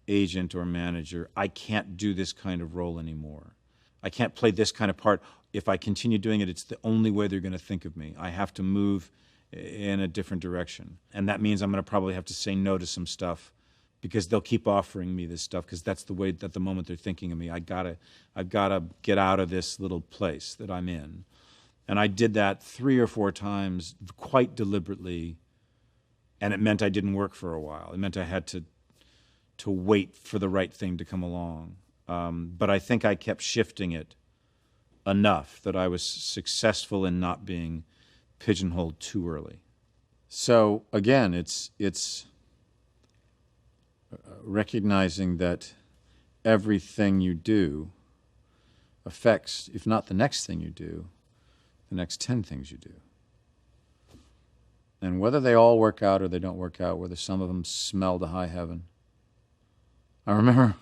agent or manager, I can't do this kind of role anymore. I can't play this kind of part. If I continue doing it, it's the only way they're going to think of me. I have to move in a different direction. And that means I'm going to probably have to say no to some stuff because they'll keep offering me this stuff because that's the way, at the moment they're thinking of me. I've got to get out of this little place that I'm in. And I did that 3 or 4 times quite deliberately, and it meant I didn't work for a while. It meant I had to wait for the right thing to come along. But I think I kept shifting it enough that I was successful in not being pigeonholed too early. So again, it's recognizing that everything you do affects, if not the next thing you do, the next 10 things you do. And whether they all work out or they don't work out, whether some of them smell to high heaven. I remember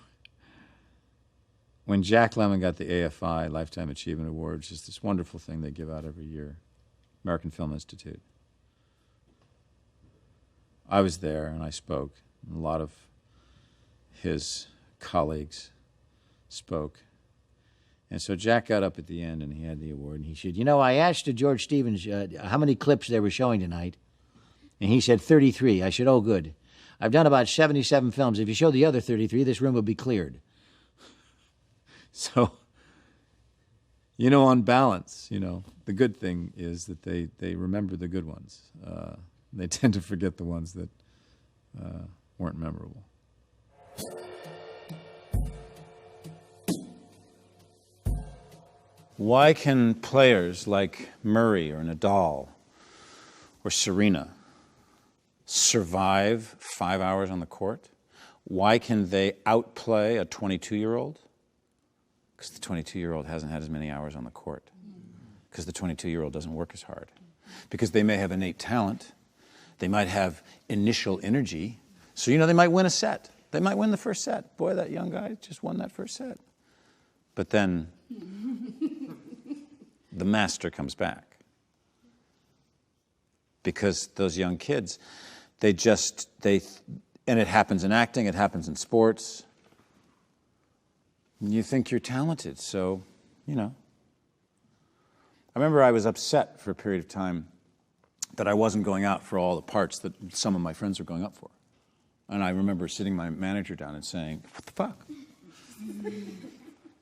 when Jack Lemmon got the AFI, Lifetime Achievement Award, which is this wonderful thing they give out every year, American Film Institute. I was there and I spoke. And a lot of his colleagues spoke. And so Jack got up at the end and he had the award and he said, you know, I asked George Stevens how many clips they were showing tonight. And he said 33. I said, oh, good. I've done about 77 films. If you show the other 33, this room will be cleared. So, you know, on balance, you know, the good thing is that they remember the good ones. They tend to forget the ones that weren't memorable. Why can players like Murray or Nadal or Serena survive 5 hours on the court? Why can they outplay a 22-year-old? Because the 22-year-old hasn't had as many hours on the court. Because the 22-year-old doesn't work as hard. Because they may have innate talent. They might have initial energy. So, you know, they might win a set. They might win the first set. Boy, that young guy just won that first set. But then the master comes back. Because those young kids, and it happens in acting, it happens in sports. You think you're talented, so, you know. I remember I was upset for a period of time that I wasn't going out for all the parts that some of my friends were going up for. And I remember sitting my manager down and saying, what the fuck?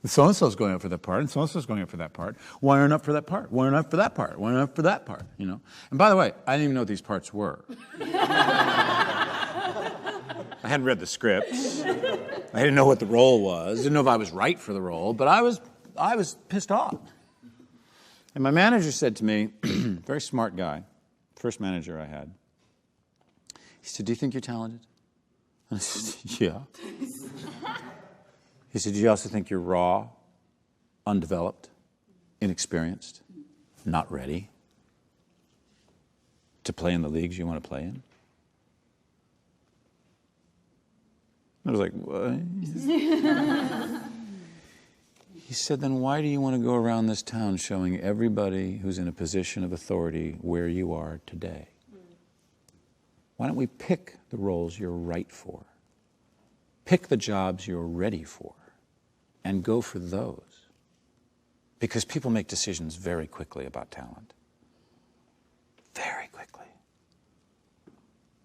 So-and-so's going up for that part, and so-and-so's going up for that part. Why aren't I up for that part? Why aren't I up for that part? Why aren't I up for that part? You know? And by the way, I didn't even know what these parts were. I hadn't read the scripts. I didn't know what the role was. Didn't know if I was right for the role, but I was pissed off. And my manager said to me, very smart guy, first manager I had, he said, do you think you're talented? And I said, yeah. He said, do you also think you're raw, undeveloped, inexperienced, not ready to play in the leagues you want to play in? I was like, what? He said, then why do you want to go around this town showing everybody who's in a position of authority where you are today? Why don't we pick the roles you're right for? Pick the jobs you're ready for and go for those. Because people make decisions very quickly about talent. Very quickly.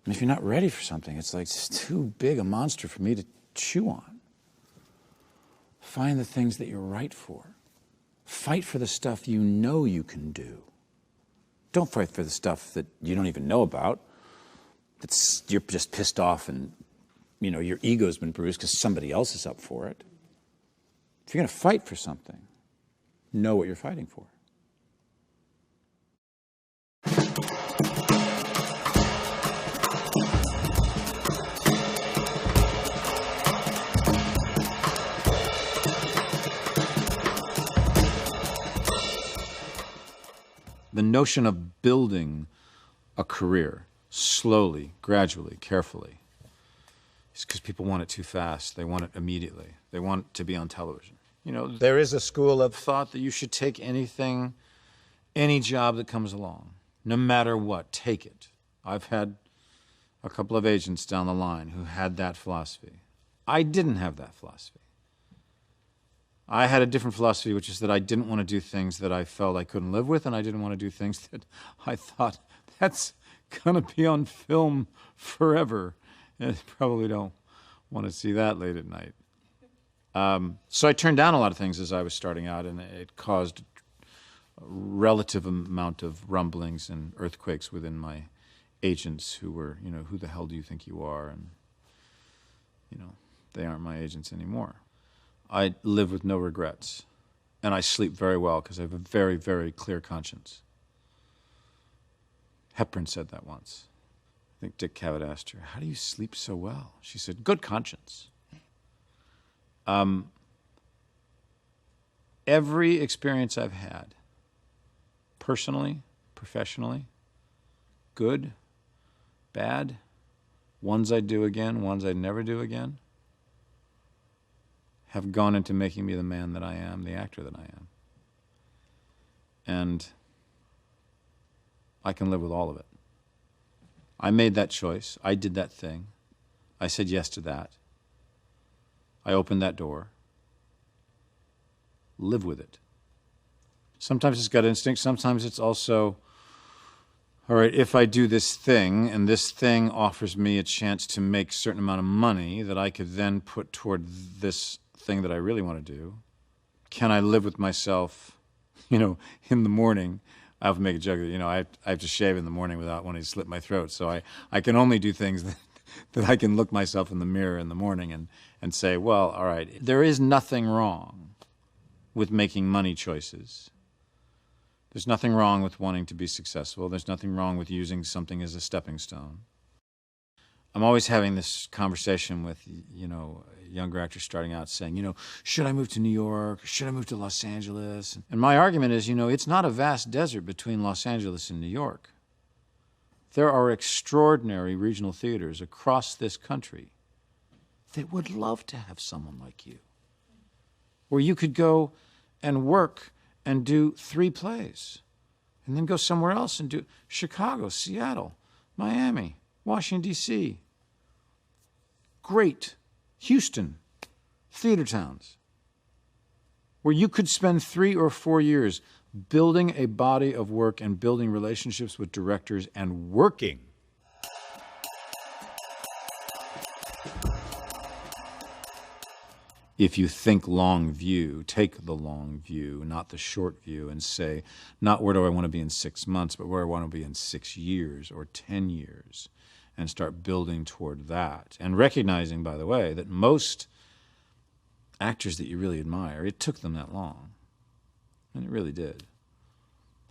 And if you're not ready for something, it's like it's too big a monster for me to chew on. Find the things that you're right for. Fight for the stuff you know you can do. Don't fight for the stuff that you don't even know about. You're just pissed off and, you know, your ego's been bruised because somebody else is up for it. If you're going to fight for something, know what you're fighting for. The notion of building a career slowly, gradually, carefully is because people want it too fast. They want it immediately. They want it to be on television. You know, there is a school of thought that you should take anything, any job that comes along. No matter what, take it. I've had a couple of agents down the line who had that philosophy. I didn't have that philosophy. I had a different philosophy, which is that I didn't want to do things that I felt I couldn't live with, and I didn't want to do things that I thought, that's going to be on film forever. And I probably don't want to see that late at night. So I turned down a lot of things as I was starting out, and it caused a relative amount of rumblings and earthquakes within my agents who were, who the hell do you think you are? And, they aren't my agents anymore. I live with no regrets, and I sleep very well because I have a very, very clear conscience. Hepburn said that once. I think Dick Cavett asked her, how do you sleep so well? She said, good conscience. Every experience I've had, personally, professionally, good, bad, ones I'd do again, ones I'd never do again, have gone into making me the man that I am, the actor that I am. And I can live with all of it. I made that choice. I did that thing. I said yes to that. I opened that door. Live with it. Sometimes it's gut instinct. Sometimes it's also, all right, if I do this thing and this thing offers me a chance to make a certain amount of money that I could then put toward this thing that I really want to do, can I live with myself, in the morning? I often make a joke that, I have to shave in the morning without wanting to slit my throat. So I can only do things that I can look myself in the mirror in the morning and say, well, all right, there is nothing wrong with making money choices. There's nothing wrong with wanting to be successful. There's nothing wrong with using something as a stepping stone. I'm always having this conversation with, younger actors starting out saying, should I move to New York? Should I move to Los Angeles? And my argument is, it's not a vast desert between Los Angeles and New York. There are extraordinary regional theaters across this country that would love to have someone like you, where you could go and work and do 3 plays, and then go somewhere else and do Chicago, Seattle, Miami, Washington, D.C., great Houston, theater towns, where you could spend 3 or 4 years building a body of work and building relationships with directors and working. If you think long view, take the long view, not the short view, and say, not where do I want to be in 6 months, but where I want to be in 6 years or 10 years, and start building toward that. And recognizing, by the way, that most actors that you really admire, it took them that long. And it really did.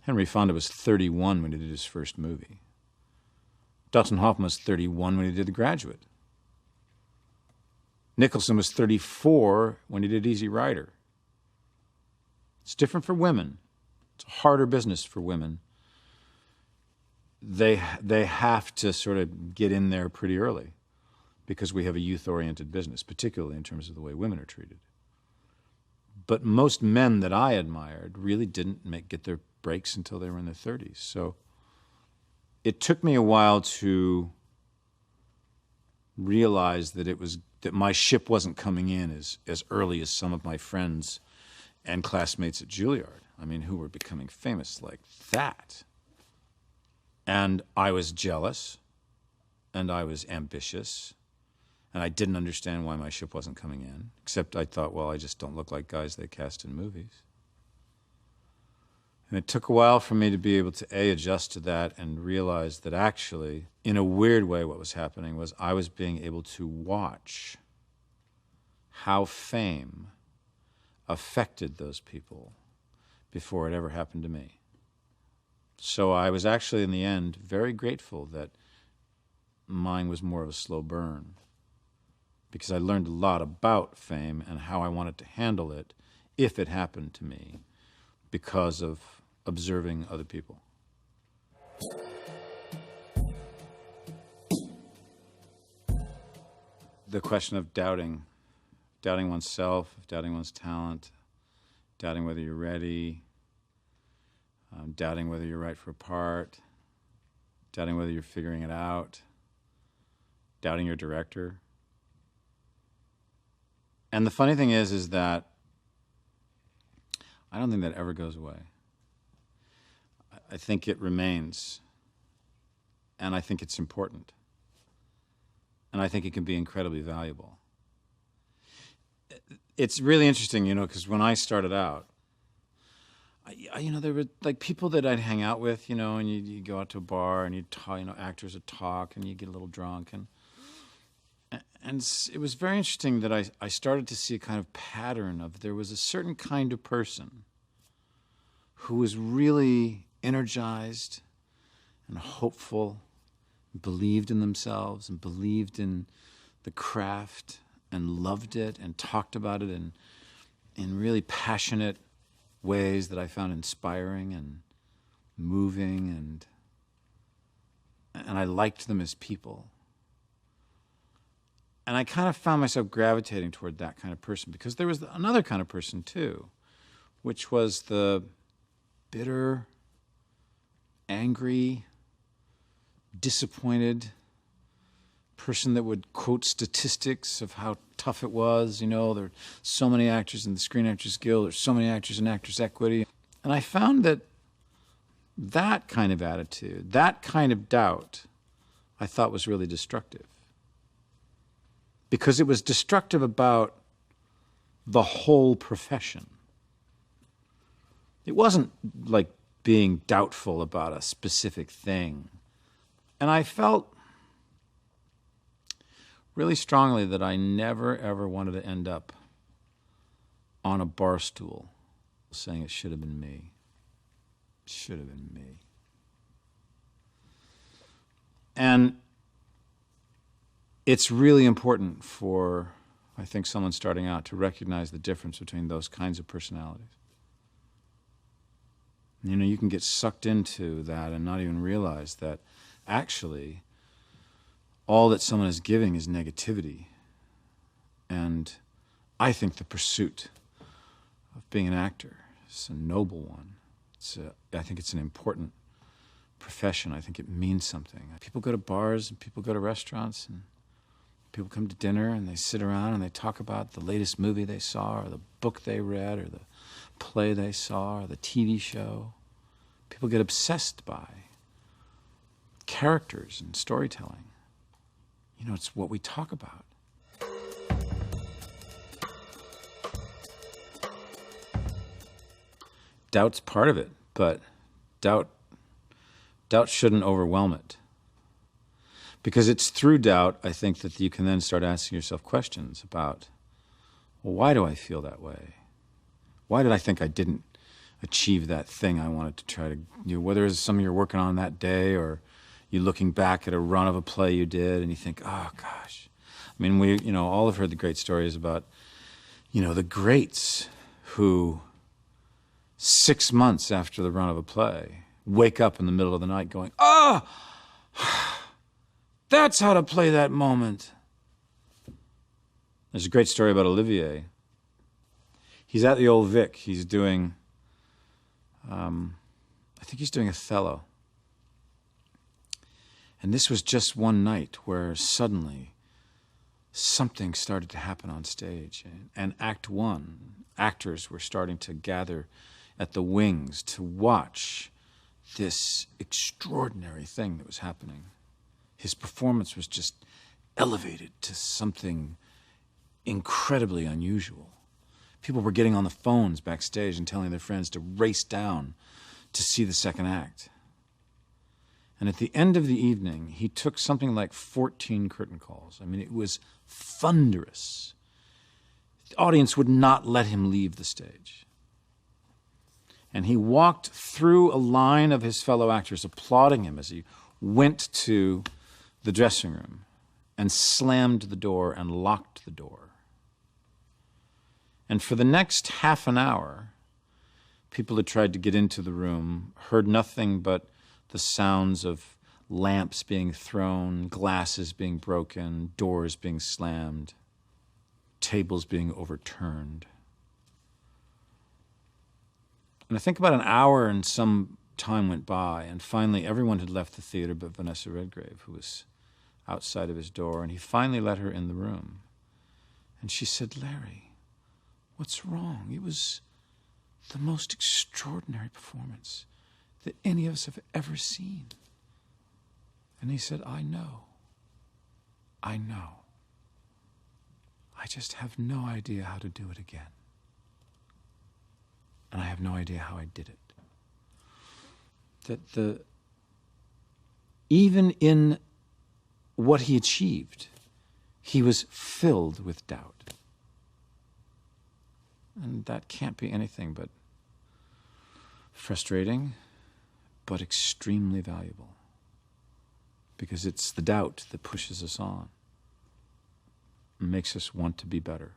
Henry Fonda was 31 when he did his first movie. Dustin Hoffman was 31 when he did The Graduate. Nicholson was 34 when he did Easy Rider. It's different for women. It's a harder business for women. They have to sort of get in there pretty early because we have a youth-oriented business, particularly in terms of the way women are treated. But most men that I admired really didn't get their breaks until they were in their 30s. So it took me a while to realize that that my ship wasn't coming in as early as some of my friends and classmates at Juilliard. I mean, who were becoming famous like that. And I was jealous, and I was ambitious, and I didn't understand why my ship wasn't coming in, except I thought, well, I just don't look like guys they cast in movies. And it took a while for me to be able to, A, adjust to that and realize that actually, in a weird way, what was happening was I was being able to watch how fame affected those people before it ever happened to me. So I was actually, in the end, very grateful that mine was more of a slow burn, because I learned a lot about fame and how I wanted to handle it if it happened to me because of observing other people. The question of doubting oneself, doubting one's talent, doubting whether you're ready, doubting whether you're right for a part, doubting whether you're figuring it out, doubting your director. And the funny thing is that I don't think that ever goes away. I think it remains, and I think it's important, and I think it can be incredibly valuable. It's really interesting, because when I started out, there were like people that I'd hang out with, and you go out to a bar and you talk, actors would talk and you get a little drunk, and it was very interesting that I started to see a kind of pattern of there was a certain kind of person who was really energized and hopeful, believed in themselves and believed in the craft and loved it and talked about it in really passionate ways that I found inspiring and moving, and I liked them as people. And I kind of found myself gravitating toward that kind of person because there was another kind of person too, which was the bitter, angry, disappointed person that would quote statistics of how tough it was. There are so many actors in the Screen Actors Guild, there's so many actors in Actors Equity. And I found that kind of attitude, that kind of doubt, I thought was really destructive. Because it was destructive about the whole profession. It wasn't like being doubtful about a specific thing. And I felt really strongly that I never, ever wanted to end up on a bar stool saying it should have been me. It should have been me. And it's really important for, I think, someone starting out to recognize the difference between those kinds of personalities. You can get sucked into that and not even realize that actually all that someone is giving is negativity. And I think the pursuit of being an actor is a noble one. I think it's an important profession. I think it means something. People go to bars and people go to restaurants and people come to dinner and they sit around and they talk about the latest movie they saw or the book they read or the play they saw or the TV show. People get obsessed by characters and storytelling. It's what we talk about. Doubt's part of it, but doubt shouldn't overwhelm it. Because it's through doubt, I think, that you can then start asking yourself questions about, well, why do I feel that way? Why did I think I didn't achieve that thing I wanted to try to, whether it's something you're working on that day or you're looking back at a run of a play you did and you think, oh gosh. I mean, we, all have heard the great stories about, the greats who 6 months after the run of a play wake up in the middle of the night going, oh, that's how to play that moment. There's a great story about Olivier. He's at the Old Vic. He's doing, I think he's doing Othello. And this was just one night where suddenly something started to happen on stage. And Act One, actors were starting to gather at the wings to watch this extraordinary thing that was happening. His performance was just elevated to something incredibly unusual. People were getting on the phones backstage and telling their friends to race down to see the second act. And at the end of the evening, he took something like 14 curtain calls. I mean, it was thunderous. The audience would not let him leave the stage. And he walked through a line of his fellow actors applauding him as he went to the dressing room and slammed the door and locked the door. And for the next half an hour, people had tried to get into the room, heard nothing but the sounds of lamps being thrown, glasses being broken, doors being slammed, tables being overturned. And I think about an hour and some time went by, and finally everyone had left the theater but Vanessa Redgrave, who was outside of his door, and he finally let her in the room. And she said, "Larry, what's wrong? It was the most extraordinary performance that any of us have ever seen." And he said, "I know. I know. I just have no idea how to do it again. And I have no idea how I did it." That even in what he achieved, he was filled with doubt. And that can't be anything but frustrating, but extremely valuable. Because it's the doubt that pushes us on and makes us want to be better.